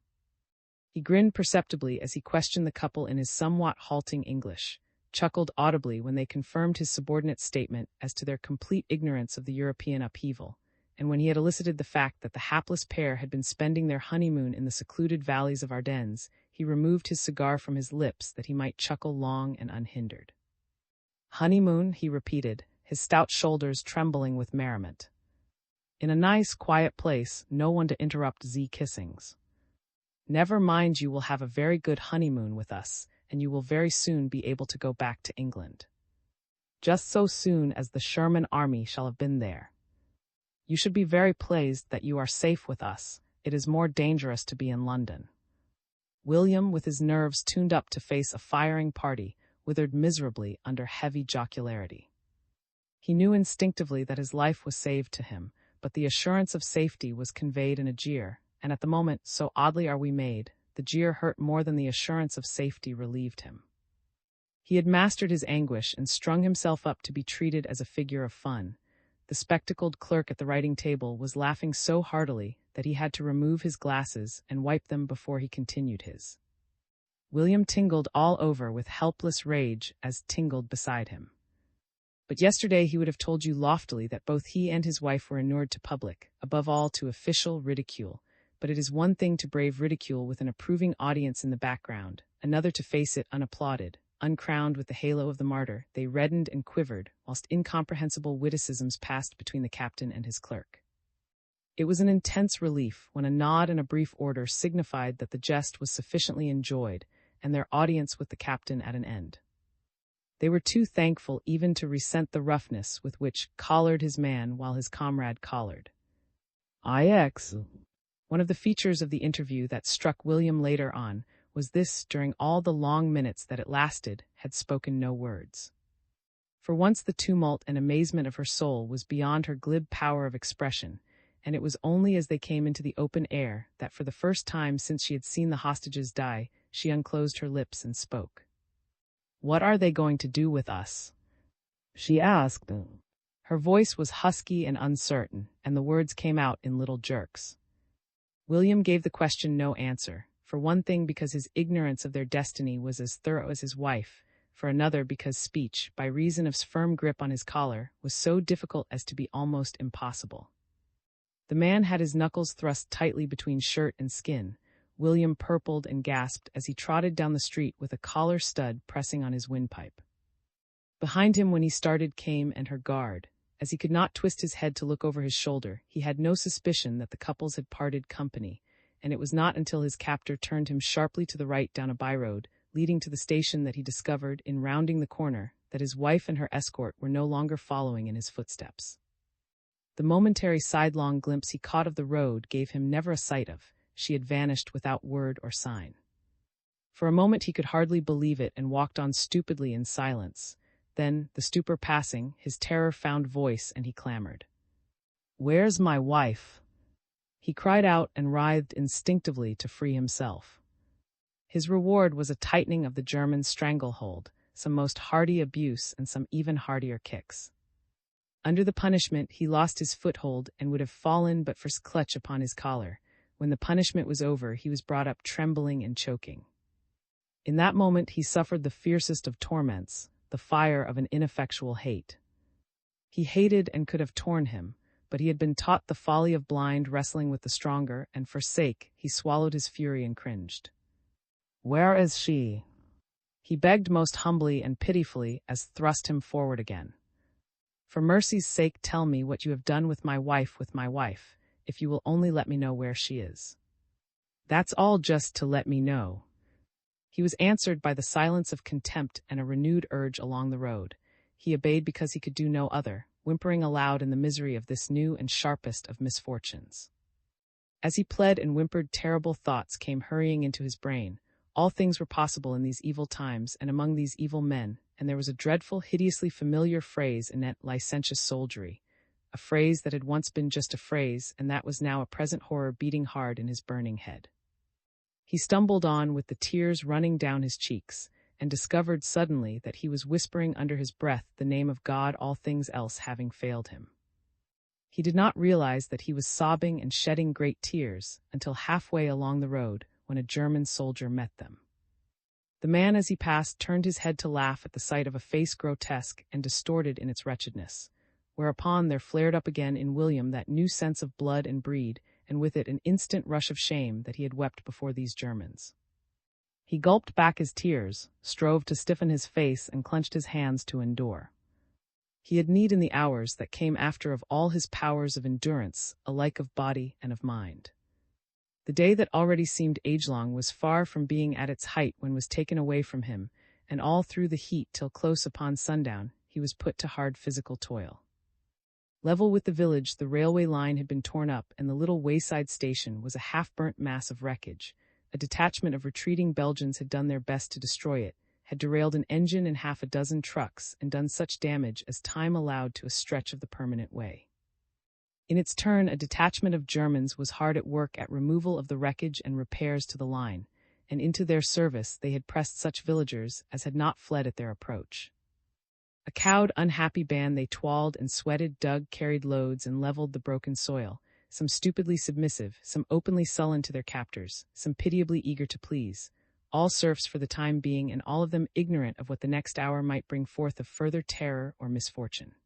He grinned perceptibly as he questioned the couple in his somewhat halting English, chuckled audibly when they confirmed his subordinate's statement as to their complete ignorance of the European upheaval, and when he had elicited the fact that the hapless pair had been spending their honeymoon in the secluded valleys of Ardennes, he removed his cigar from his lips that he might chuckle long and unhindered. "Honeymoon," he repeated, his stout shoulders trembling with merriment. "In a nice, quiet place, no one to interrupt Z kissings. Never mind, you will have a very good honeymoon with us, and you will very soon be able to go back to England. Just so soon as the Sherman army shall have been there. You should be very pleased that you are safe with us. It is more dangerous to be in London." William, with his nerves tuned up to face a firing party, withered miserably under heavy jocularity. He knew instinctively that his life was saved to him, but the assurance of safety was conveyed in a jeer, and at the moment, so oddly are we made, the jeer hurt more than the assurance of safety relieved him. He had mastered his anguish and strung himself up to be treated as a figure of fun. The spectacled clerk at the writing table was laughing so heartily that he had to remove his glasses and wipe them before he continued his. William tingled all over with helpless rage as tingled beside him. But yesterday he would have told you loftily that both he and his wife were inured to public, above all to official ridicule. But it is one thing to brave ridicule with an approving audience in the background, another to face it unapplauded. Uncrowned with the halo of the martyr, they reddened and quivered, whilst incomprehensible witticisms passed between the captain and his clerk. It was an intense relief when a nod and a brief order signified that the jest was sufficiently enjoyed, and their audience with the captain at an end. They were too thankful even to resent the roughness with which collared his man while his comrade collared. IX. One of the features of the interview that struck William later on was this: during all the long minutes that it lasted, had spoken no words. For once the tumult and amazement of her soul was beyond her glib power of expression, and it was only as they came into the open air that for the first time since she had seen the hostages die, she unclosed her lips and spoke. "What are they going to do with us?" she asked. Her voice was husky and uncertain, and the words came out in little jerks. William gave the question no answer, for one thing because his ignorance of their destiny was as thorough as his wife, for another because speech, by reason of his firm grip on his collar, was so difficult as to be almost impossible. The man had his knuckles thrust tightly between shirt and skin. William purpled and gasped as he trotted down the street with a collar stud pressing on his windpipe. Behind him when he started came and her guard. As he could not twist his head to look over his shoulder, he had no suspicion that the couples had parted company, and it was not until his captor turned him sharply to the right down a byroad, leading to the station, that he discovered, in rounding the corner, that his wife and her escort were no longer following in his footsteps. The momentary sidelong glimpse he caught of the road gave him never a sight of. She had vanished without word or sign. For a moment he could hardly believe it and walked on stupidly in silence. Then, the stupor passing, his terror found voice and he clamored. "Where's my wife?" He cried out and writhed instinctively to free himself. His reward was a tightening of the German's stranglehold, some most hearty abuse and some even heartier kicks. Under the punishment he lost his foothold and would have fallen but for his clutch upon his collar. When the punishment was over, he was brought up trembling and choking. In that moment he suffered the fiercest of torments, the fire of an ineffectual hate. He hated and could have torn him, but he had been taught the folly of blind wrestling with the stronger, and for sake he swallowed his fury and cringed. "Where is she?" he begged most humbly and pitifully as thrust him forward again. For mercy's sake tell me what you have done with my wife, if you will only let me know where she is. That's all, just to let me know. He was answered by the silence of contempt and a renewed urge along the road. He obeyed because he could do no other, whimpering aloud in the misery of this new and sharpest of misfortunes. As he pled and whimpered, terrible thoughts came hurrying into his brain. All things were possible in these evil times and among these evil men, and there was a dreadful, hideously familiar phrase in that licentious soldiery, a phrase that had once been just a phrase, and that was now a present horror beating hard in his burning head. He stumbled on with the tears running down his cheeks, and discovered suddenly that he was whispering under his breath the name of God, all things else having failed him. He did not realize that he was sobbing and shedding great tears until halfway along the road, when a German soldier met them. The man, as he passed, turned his head to laugh at the sight of a face grotesque and distorted in its wretchedness, whereupon there flared up again in William that new sense of blood and breed, and with it an instant rush of shame that he had wept before these Germans. He gulped back his tears, strove to stiffen his face, and clenched his hands to endure. He had need in the hours that came after of all his powers of endurance, alike of body and of mind. The day that already seemed age-long was far from being at its height when was taken away from him, and all through the heat till close upon sundown he was put to hard physical toil. Level with the village, the railway line had been torn up, and the little wayside station was a half-burnt mass of wreckage. A detachment of retreating Belgians had done their best to destroy it, had derailed an engine and half a dozen trucks, and done such damage as time allowed to a stretch of the permanent way. In its turn, a detachment of Germans was hard at work at removal of the wreckage and repairs to the line, and into their service they had pressed such villagers as had not fled at their approach. A cowed, unhappy band, they toiled and sweated, dug, carried loads, and leveled the broken soil, some stupidly submissive, some openly sullen to their captors, some pitiably eager to please, all serfs for the time being, and all of them ignorant of what the next hour might bring forth of further terror or misfortune.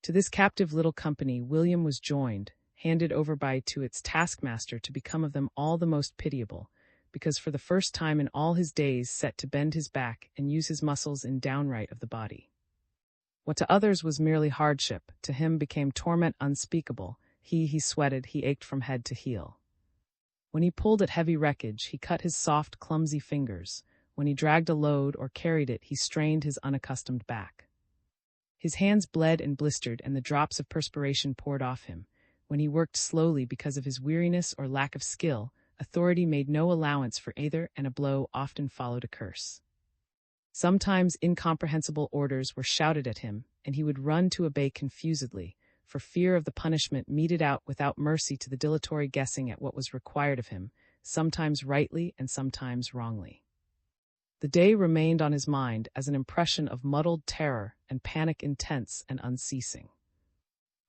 To this captive little company William was joined, handed over to its taskmaster to become of them all the most pitiable, because for the first time in all his days set to bend his back and use his muscles in downright of the body. What to others was merely hardship, to him became torment unspeakable. He sweated, he ached from head to heel. When he pulled at heavy wreckage, he cut his soft, clumsy fingers. When he dragged a load or carried it, he strained his unaccustomed back. His hands bled and blistered, and the drops of perspiration poured off him. When he worked slowly because of his weariness or lack of skill, authority made no allowance for either, and a blow often followed a curse. Sometimes incomprehensible orders were shouted at him, and he would run to obey confusedly, for fear of the punishment meted out without mercy to the dilatory guessing at what was required of him, sometimes rightly and sometimes wrongly. The day remained on his mind as an impression of muddled terror and panic intense and unceasing.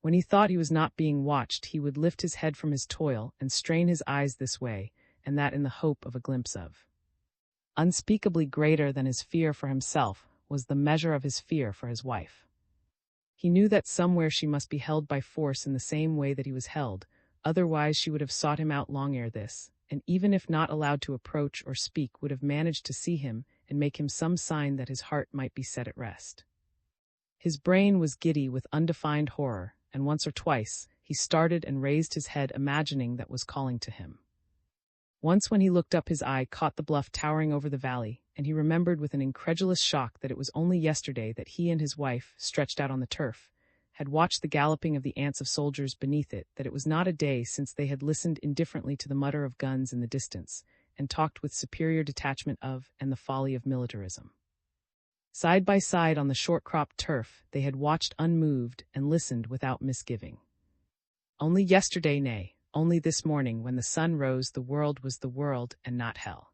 When he thought he was not being watched, he would lift his head from his toil and strain his eyes this way and that in the hope of a glimpse of. Unspeakably greater than his fear for himself was the measure of his fear for his wife. He knew that somewhere she must be held by force in the same way that he was held, otherwise she would have sought him out long ere this, and even if not allowed to approach or speak, would have managed to see him and make him some sign that his heart might be set at rest. His brain was giddy with undefined horror, and once or twice he started and raised his head, imagining that was calling to him. Once when he looked up, his eye caught the bluff towering over the valley, and he remembered with an incredulous shock that it was only yesterday that he and his wife, stretched out on the turf, had watched the galloping of the ants of soldiers beneath it, that it was not a day since they had listened indifferently to the mutter of guns in the distance, and talked with superior detachment of and the folly of militarism. Side by side on the short-cropped turf, they had watched unmoved and listened without misgiving. Only yesterday, nay, only this morning, when the sun rose, the world was the world and not hell.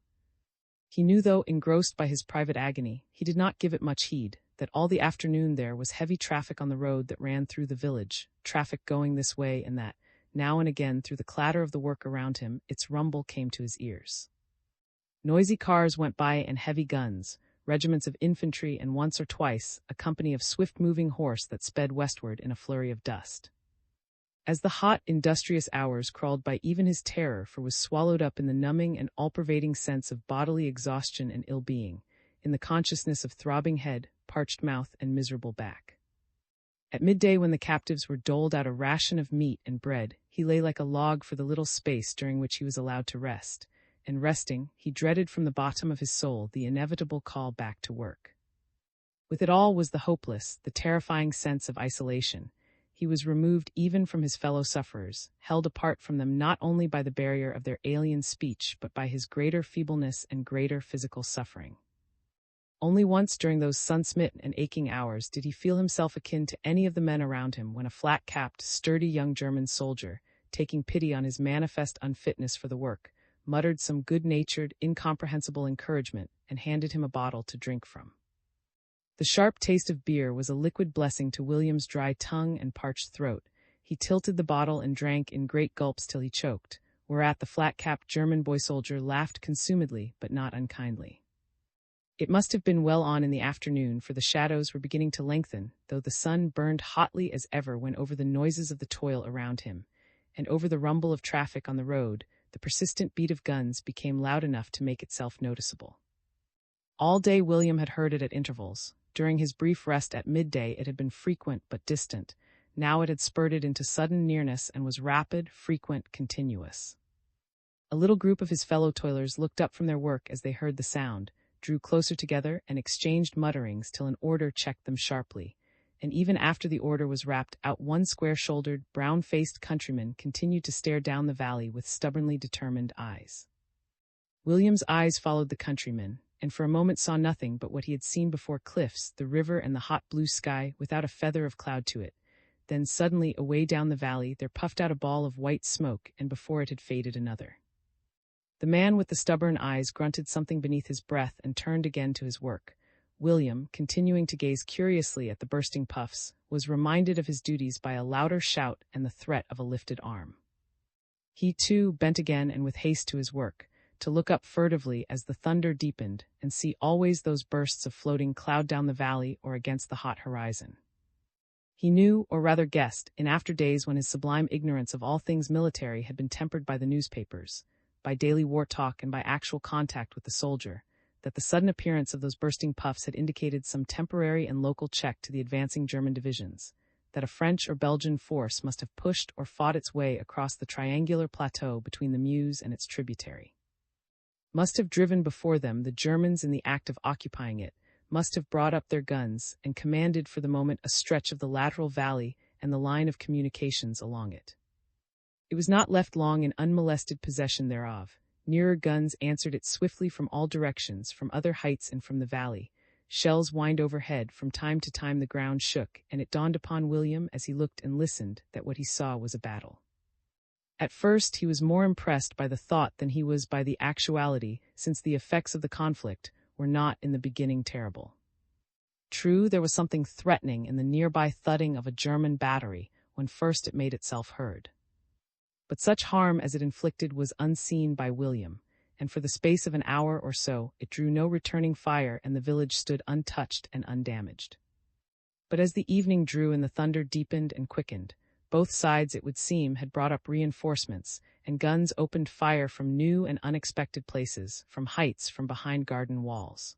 He knew, though engrossed by his private agony, he did not give it much heed, that all the afternoon there was heavy traffic on the road that ran through the village, traffic going this way and that. Now and again, through the clatter of the work around him, its rumble came to his ears. Noisy cars went by and heavy guns, regiments of infantry, and once or twice a company of swift-moving horse that sped westward in a flurry of dust. As the hot, industrious hours crawled by, even his terror for was swallowed up in the numbing and all-pervading sense of bodily exhaustion and ill-being, in the consciousness of throbbing head, parched mouth, and miserable back. At midday, when the captives were doled out a ration of meat and bread, he lay like a log for the little space during which he was allowed to rest, and resting, he dreaded from the bottom of his soul the inevitable call back to work. With it all was the hopeless, the terrifying sense of isolation. He was removed even from his fellow sufferers, held apart from them not only by the barrier of their alien speech but by his greater feebleness and greater physical suffering. Only once during those sun-smitten and aching hours did he feel himself akin to any of the men around him when a flat-capped, sturdy young German soldier, taking pity on his manifest unfitness for the work, muttered some good-natured, incomprehensible encouragement and handed him a bottle to drink from. The sharp taste of beer was a liquid blessing to William's dry tongue and parched throat. He tilted the bottle and drank in great gulps till he choked, whereat the flat-capped German boy-soldier laughed consumedly but not unkindly. It must have been well on in the afternoon, for the shadows were beginning to lengthen, though the sun burned hotly as ever when over the noises of the toil around him, and over the rumble of traffic on the road, the persistent beat of guns became loud enough to make itself noticeable. All day William had heard it at intervals. During his brief rest at midday it had been frequent but distant. Now it had spurted into sudden nearness and was rapid, frequent, continuous. A little group of his fellow toilers looked up from their work as they heard the sound, drew closer together, and exchanged mutterings till an order checked them sharply. And even after the order was rapped out, one square-shouldered, brown-faced countryman continued to stare down the valley with stubbornly determined eyes. William's eyes followed the countryman, and for a moment saw nothing but what he had seen before: cliffs, the river, and the hot blue sky, without a feather of cloud to it. Then suddenly, away down the valley, there puffed out a ball of white smoke, and before it had faded another. The man with the stubborn eyes grunted something beneath his breath and turned again to his work. William, continuing to gaze curiously at the bursting puffs, was reminded of his duties by a louder shout and the threat of a lifted arm. He, too, bent again and with haste to his work, to look up furtively as the thunder deepened and see always those bursts of floating cloud down the valley or against the hot horizon. He knew, or rather guessed, in after days when his sublime ignorance of all things military had been tempered by the newspapers, by daily war talk and by actual contact with the soldier, that the sudden appearance of those bursting puffs had indicated some temporary and local check to the advancing German divisions, that a French or Belgian force must have pushed or fought its way across the triangular plateau between the Meuse and its tributary, must have driven before them the Germans in the act of occupying it, must have brought up their guns and commanded for the moment a stretch of the lateral valley and the line of communications along it. It was not left long in unmolested possession thereof. Nearer guns answered it swiftly from all directions, from other heights and from the valley. Shells whined overhead. From time to time the ground shook, and it dawned upon William as he looked and listened that what he saw was a battle. At first he was more impressed by the thought than he was by the actuality, since the effects of the conflict were not in the beginning terrible. True, there was something threatening in the nearby thudding of a German battery when first it made itself heard. But such harm as it inflicted was unseen by William, and for the space of an hour or so it drew no returning fire and the village stood untouched and undamaged. But as the evening drew and the thunder deepened and quickened, both sides, it would seem, had brought up reinforcements, and guns opened fire from new and unexpected places, from heights, from behind garden walls.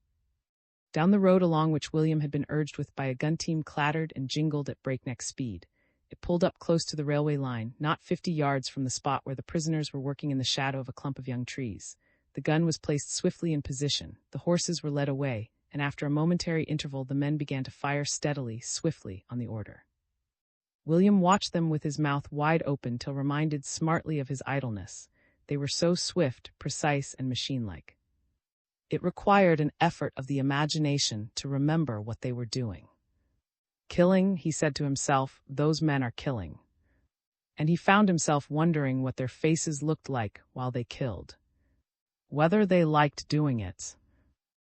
Down the road along which William had been urged with by a gun team clattered and jingled at breakneck speed. It pulled up close to the railway line, not 50 yards from the spot where the prisoners were working in the shadow of a clump of young trees. The gun was placed swiftly in position, the horses were led away, and after a momentary interval the men began to fire steadily, swiftly, on the order. William watched them with his mouth wide open till reminded smartly of his idleness. They were so swift, precise, and machine-like. It required an effort of the imagination to remember what they were doing. Killing, he said to himself, those men are killing. And he found himself wondering what their faces looked like while they killed. Whether they liked doing it.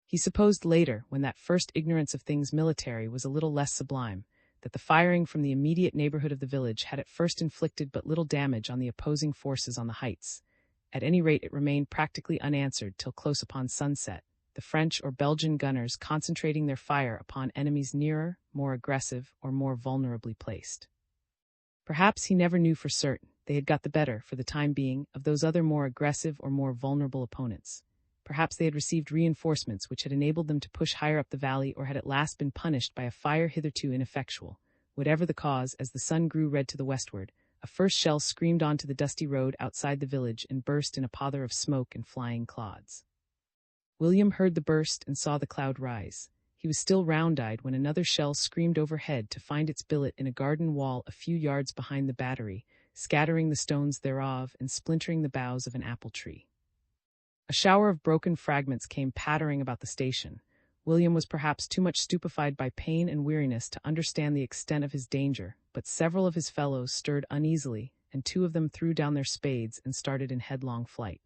He supposed later, when that first ignorance of things military was a little less sublime, that the firing from the immediate neighborhood of the village had at first inflicted but little damage on the opposing forces on the heights. At any rate, it remained practically unanswered till close upon sunset, the French or Belgian gunners concentrating their fire upon enemies nearer, more aggressive, or more vulnerably placed. Perhaps he never knew for certain. They had got the better, for the time being, of those other more aggressive or more vulnerable opponents. Perhaps they had received reinforcements which had enabled them to push higher up the valley, or had at last been punished by a fire hitherto ineffectual. Whatever the cause, as the sun grew red to the westward, a first shell screamed onto the dusty road outside the village and burst in a pother of smoke and flying clods. William heard the burst and saw the cloud rise. He was still round-eyed when another shell screamed overhead to find its billet in a garden wall a few yards behind the battery, scattering the stones thereof and splintering the boughs of an apple tree. A shower of broken fragments came pattering about the station. William was perhaps too much stupefied by pain and weariness to understand the extent of his danger, but several of his fellows stirred uneasily, and 2 of them threw down their spades and started in headlong flight.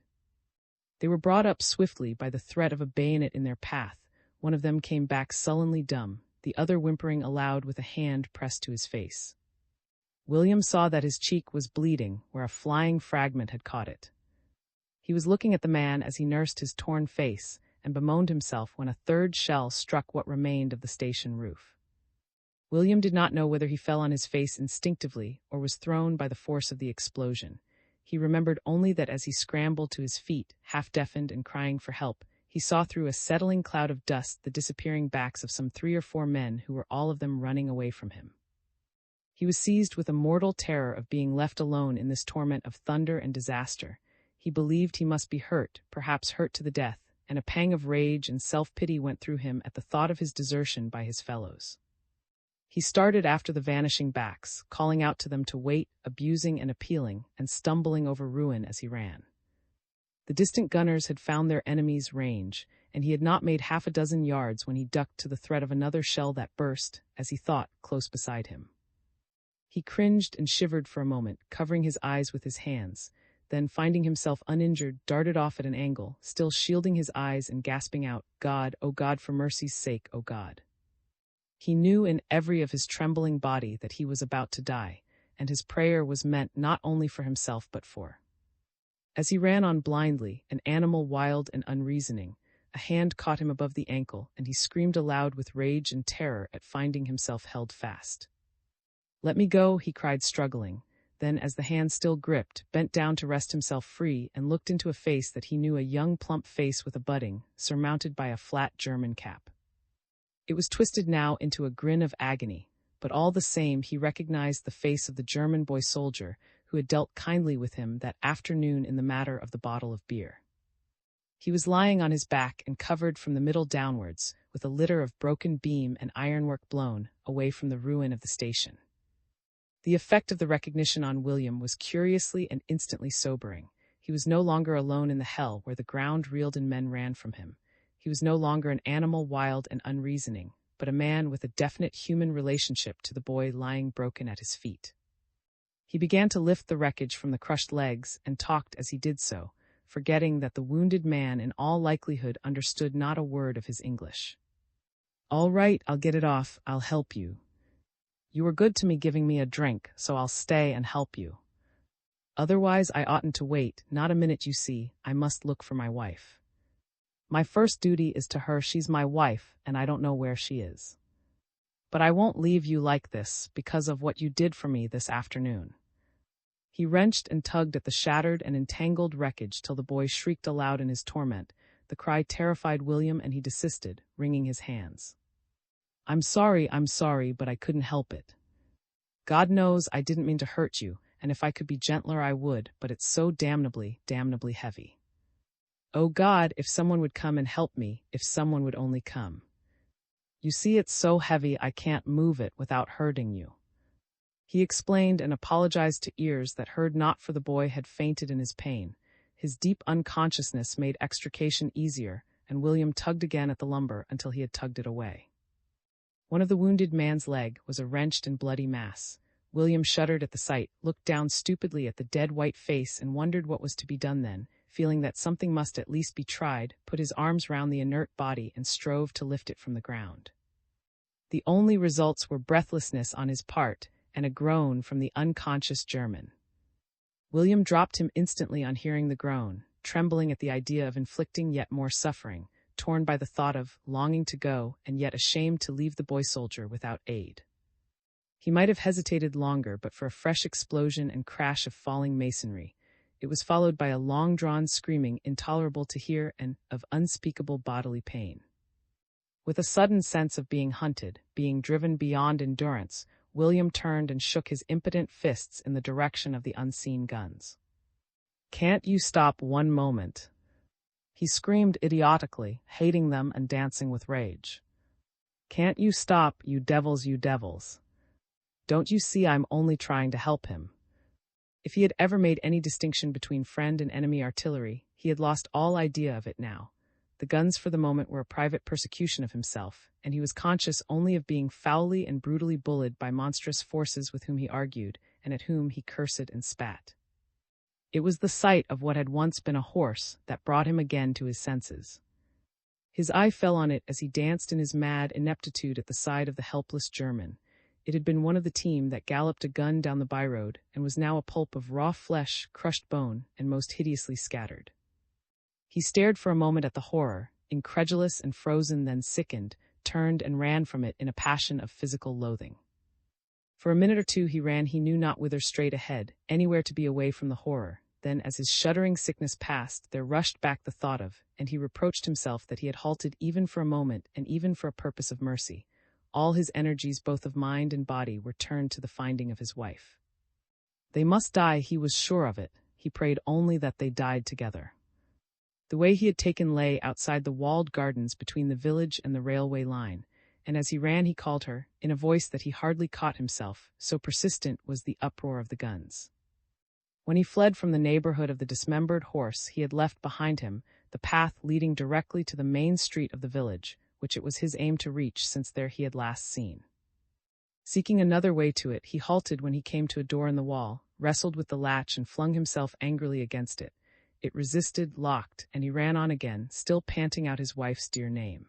They were brought up swiftly by the threat of a bayonet in their path. One of them came back sullenly dumb, the other whimpering aloud with a hand pressed to his face. William saw that his cheek was bleeding where a flying fragment had caught it. He was looking at the man as he nursed his torn face, and bemoaned himself when a 3rd shell struck what remained of the station roof. William did not know whether he fell on his face instinctively or was thrown by the force of the explosion. He remembered only that as he scrambled to his feet, half-deafened and crying for help, he saw through a settling cloud of dust the disappearing backs of some 3 or 4 men who were all of them running away from him. He was seized with a mortal terror of being left alone in this torment of thunder and disaster. He believed he must be hurt, perhaps hurt to the death, and a pang of rage and self-pity went through him at the thought of his desertion by his fellows. He started after the vanishing backs, calling out to them to wait, abusing and appealing, and stumbling over ruin as he ran. The distant gunners had found their enemy's range, and he had not made half a dozen yards when he ducked to the threat of another shell that burst, as he thought, close beside him. He cringed and shivered for a moment, covering his eyes with his hands, then, finding himself uninjured, darted off at an angle, still shielding his eyes and gasping out, "God, O God, for mercy's sake, O God." He knew in every of his trembling body that he was about to die, and his prayer was meant not only for himself but for. As he ran on blindly, an animal wild and unreasoning, a hand caught him above the ankle, and he screamed aloud with rage and terror at finding himself held fast. "Let me go," he cried, struggling. Then, as the hand still gripped, bent down to wrest himself free and looked into a face that he knew, a young plump face with a budding, surmounted by a flat German cap. It was twisted now into a grin of agony, but all the same he recognized the face of the German boy soldier who had dealt kindly with him that afternoon in the matter of the bottle of beer. He was lying on his back and covered from the middle downwards, with a litter of broken beam and ironwork blown away from the ruin of the station. The effect of the recognition on William was curiously and instantly sobering. He was no longer alone in the hell where the ground reeled and men ran from him. He was no longer an animal wild and unreasoning, but a man with a definite human relationship to the boy lying broken at his feet. He began to lift the wreckage from the crushed legs and talked as he did so, forgetting that the wounded man in all likelihood understood not a word of his English. "All right, I'll get it off. I'll help you. You were good to me giving me a drink, so I'll stay and help you. Otherwise I oughtn't to wait, not a minute, you see. I must look for my wife. My first duty is to her. She's my wife, and I don't know where she is. But I won't leave you like this, because of what you did for me this afternoon." He wrenched and tugged at the shattered and entangled wreckage till the boy shrieked aloud in his torment. The cry terrified William, and he desisted, wringing his hands. I'm sorry, but I couldn't help it. God knows I didn't mean to hurt you, and if I could be gentler I would, but it's so damnably heavy. Oh God, if someone would come and help me, if someone would only come. You see, it's so heavy I can't move it without hurting you." He explained and apologized to ears that heard not, for the boy had fainted in his pain. His deep unconsciousness made extrication easier, and William tugged again at the lumber until he had tugged it away. One of the wounded man's leg was a wrenched and bloody mass. William shuddered at the sight, looked down stupidly at the dead white face and wondered what was to be done then, feeling that something must at least be tried, put his arms round the inert body and strove to lift it from the ground. The only results were breathlessness on his part and a groan from the unconscious German. William dropped him instantly on hearing the groan, trembling at the idea of inflicting yet more suffering, torn by the thought of longing to go and yet ashamed to leave the boy soldier without aid. He might have hesitated longer but for a fresh explosion and crash of falling masonry. It was followed by a long-drawn screaming intolerable to hear and of unspeakable bodily pain. With a sudden sense of being hunted, being driven beyond endurance, William turned and shook his impotent fists in the direction of the unseen guns. "Can't you stop one moment?" he screamed idiotically, hating them and dancing with rage. "Can't you stop, you devils, you devils? Don't you see I'm only trying to help him?" If he had ever made any distinction between friend and enemy artillery, he had lost all idea of it now. The guns for the moment were a private persecution of himself, and he was conscious only of being foully and brutally bullied by monstrous forces with whom he argued, and at whom he cursed and spat. It was the sight of what had once been a horse that brought him again to his senses. His eye fell on it as he danced in his mad ineptitude at the side of the helpless German. It had been one of the team that galloped a gun down the byroad, and was now a pulp of raw flesh, crushed bone, and most hideously scattered. He stared for a moment at the horror, incredulous and frozen, then sickened, turned and ran from it in a passion of physical loathing. For a minute or two he ran he knew not whither, straight ahead, anywhere to be away from the horror. Then, as his shuddering sickness passed, there rushed back the thought of, and he reproached himself that he had halted even for a moment, and even for a purpose of mercy. All his energies, both of mind and body, were turned to the finding of his wife. They must die, he was sure of it. He prayed only that they died together. The way he had taken lay outside the walled gardens between the village and the railway line, and as he ran he called her, in a voice that he hardly caught himself, so persistent was the uproar of the guns. When he fled from the neighborhood of the dismembered horse he had left behind him, the path leading directly to the main street of the village, which it was his aim to reach since there he had last seen. Seeking another way to it, he halted when he came to a door in the wall, wrestled with the latch and flung himself angrily against it. It resisted, locked, and he ran on again, still panting out his wife's dear name.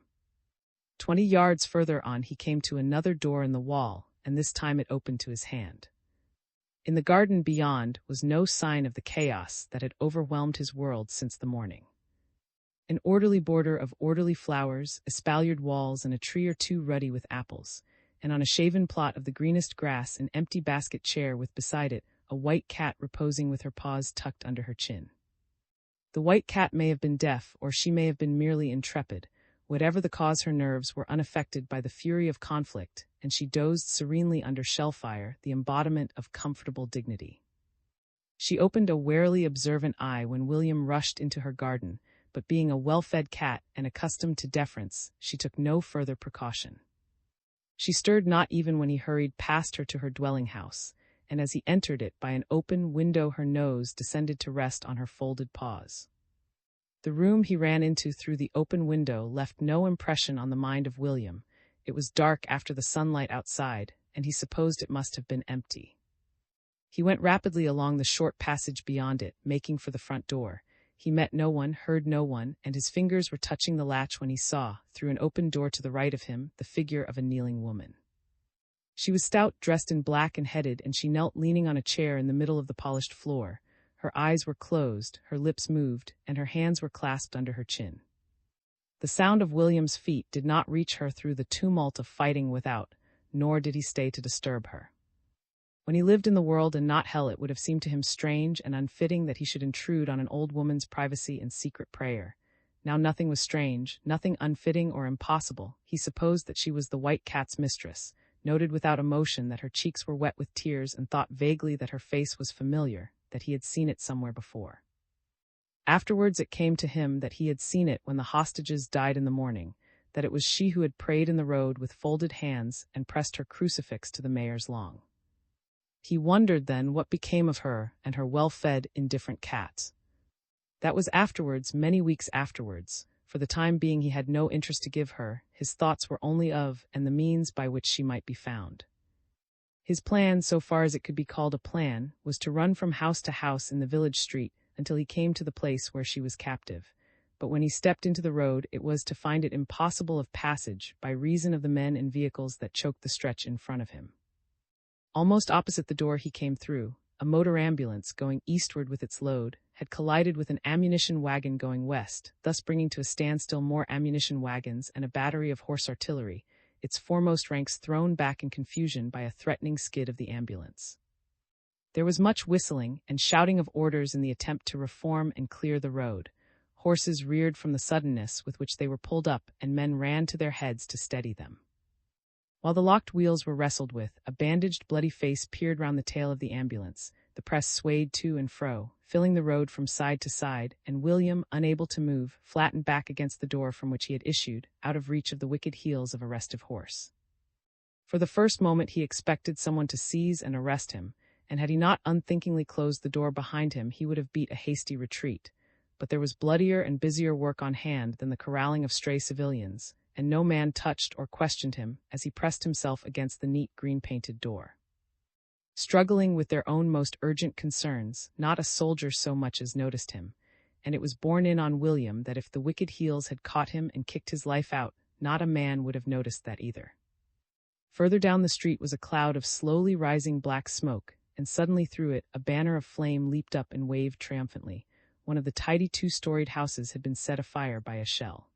20 yards further on he came to another door in the wall, and this time it opened to his hand. In the garden beyond was no sign of the chaos that had overwhelmed his world since the morning. An orderly border of orderly flowers, espaliered walls, and a tree or two ruddy with apples, and on a shaven plot of the greenest grass an empty basket chair with beside it a white cat reposing with her paws tucked under her chin. The white cat may have been deaf, or she may have been merely intrepid. Whatever the cause, her nerves were unaffected by the fury of conflict, and she dozed serenely under shellfire, the embodiment of comfortable dignity. She opened a warily observant eye when William rushed into her garden, but being a well-fed cat and accustomed to deference, she took no further precaution. She stirred not even when he hurried past her to her dwelling-house, and as he entered it by an open window her nose descended to rest on her folded paws. The room he ran into through the open window left no impression on the mind of William. It was dark after the sunlight outside, and he supposed it must have been empty. He went rapidly along the short passage beyond it, making for the front door. He met no one, heard no one, and his fingers were touching the latch when he saw, through an open door to the right of him, the figure of a kneeling woman. She was stout, dressed in black and headed, and she knelt leaning on a chair in the middle of the polished floor. Her eyes were closed, her lips moved, and her hands were clasped under her chin. The sound of William's feet did not reach her through the tumult of fighting without, nor did he stay to disturb her. When he lived in the world and not hell, it would have seemed to him strange and unfitting that he should intrude on an old woman's privacy and secret prayer. Now nothing was strange, nothing unfitting or impossible. He supposed that she was the white cat's mistress, noted without emotion that her cheeks were wet with tears, and thought vaguely that her face was familiar, that he had seen it somewhere before. Afterwards it came to him that he had seen it when the hostages died in the morning, that it was she who had prayed in the road with folded hands and pressed her crucifix to the mayor's lawn. He wondered then what became of her and her well-fed, indifferent cats. That was afterwards, many weeks afterwards. For the time being he had no interest to give her, his thoughts were only of, and the means by which she might be found. His plan, so far as it could be called a plan, was to run from house to house in the village street until he came to the place where she was captive. But when he stepped into the road, it was to find it impossible of passage by reason of the men and vehicles that choked the stretch in front of him. Almost opposite the door he came through, a motor ambulance going eastward with its load had collided with an ammunition wagon going west, thus bringing to a standstill more ammunition wagons and a battery of horse artillery, its foremost ranks thrown back in confusion by a threatening skid of the ambulance. There was much whistling and shouting of orders in the attempt to reform and clear the road. Horses reared from the suddenness with which they were pulled up, and men ran to their heads to steady them. While the locked wheels were wrestled with, a bandaged, bloody face peered round the tail of the ambulance. The press swayed to and fro, filling the road from side to side, and William, unable to move, flattened back against the door from which he had issued, out of reach of the wicked heels of a restive horse. For the first moment he expected someone to seize and arrest him, and had he not unthinkingly closed the door behind him, he would have beat a hasty retreat. But there was bloodier and busier work on hand than the corralling of stray civilians, and no man touched or questioned him as he pressed himself against the neat green-painted door. Struggling with their own most urgent concerns, not a soldier so much as noticed him, and it was borne in on William that if the wicked heels had caught him and kicked his life out, not a man would have noticed that either. Further down the street was a cloud of slowly rising black smoke, and suddenly through it a banner of flame leaped up and waved triumphantly. One of the tidy two-storied houses had been set afire by a shell.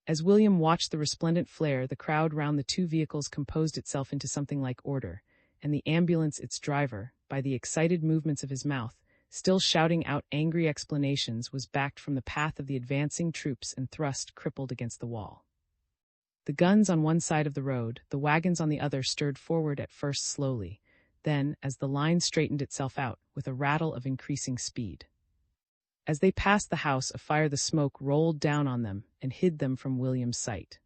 As William watched the resplendent flare, the crowd round the two vehicles composed itself into something like order, and the ambulance its driver, by the excited movements of his mouth, still shouting out angry explanations, was backed from the path of the advancing troops and thrust crippled against the wall. The guns on one side of the road, the wagons on the other stirred forward at first slowly, then, as the line straightened itself out, with a rattle of increasing speed. As they passed the house afire, the smoke rolled down on them and hid them from William's sight.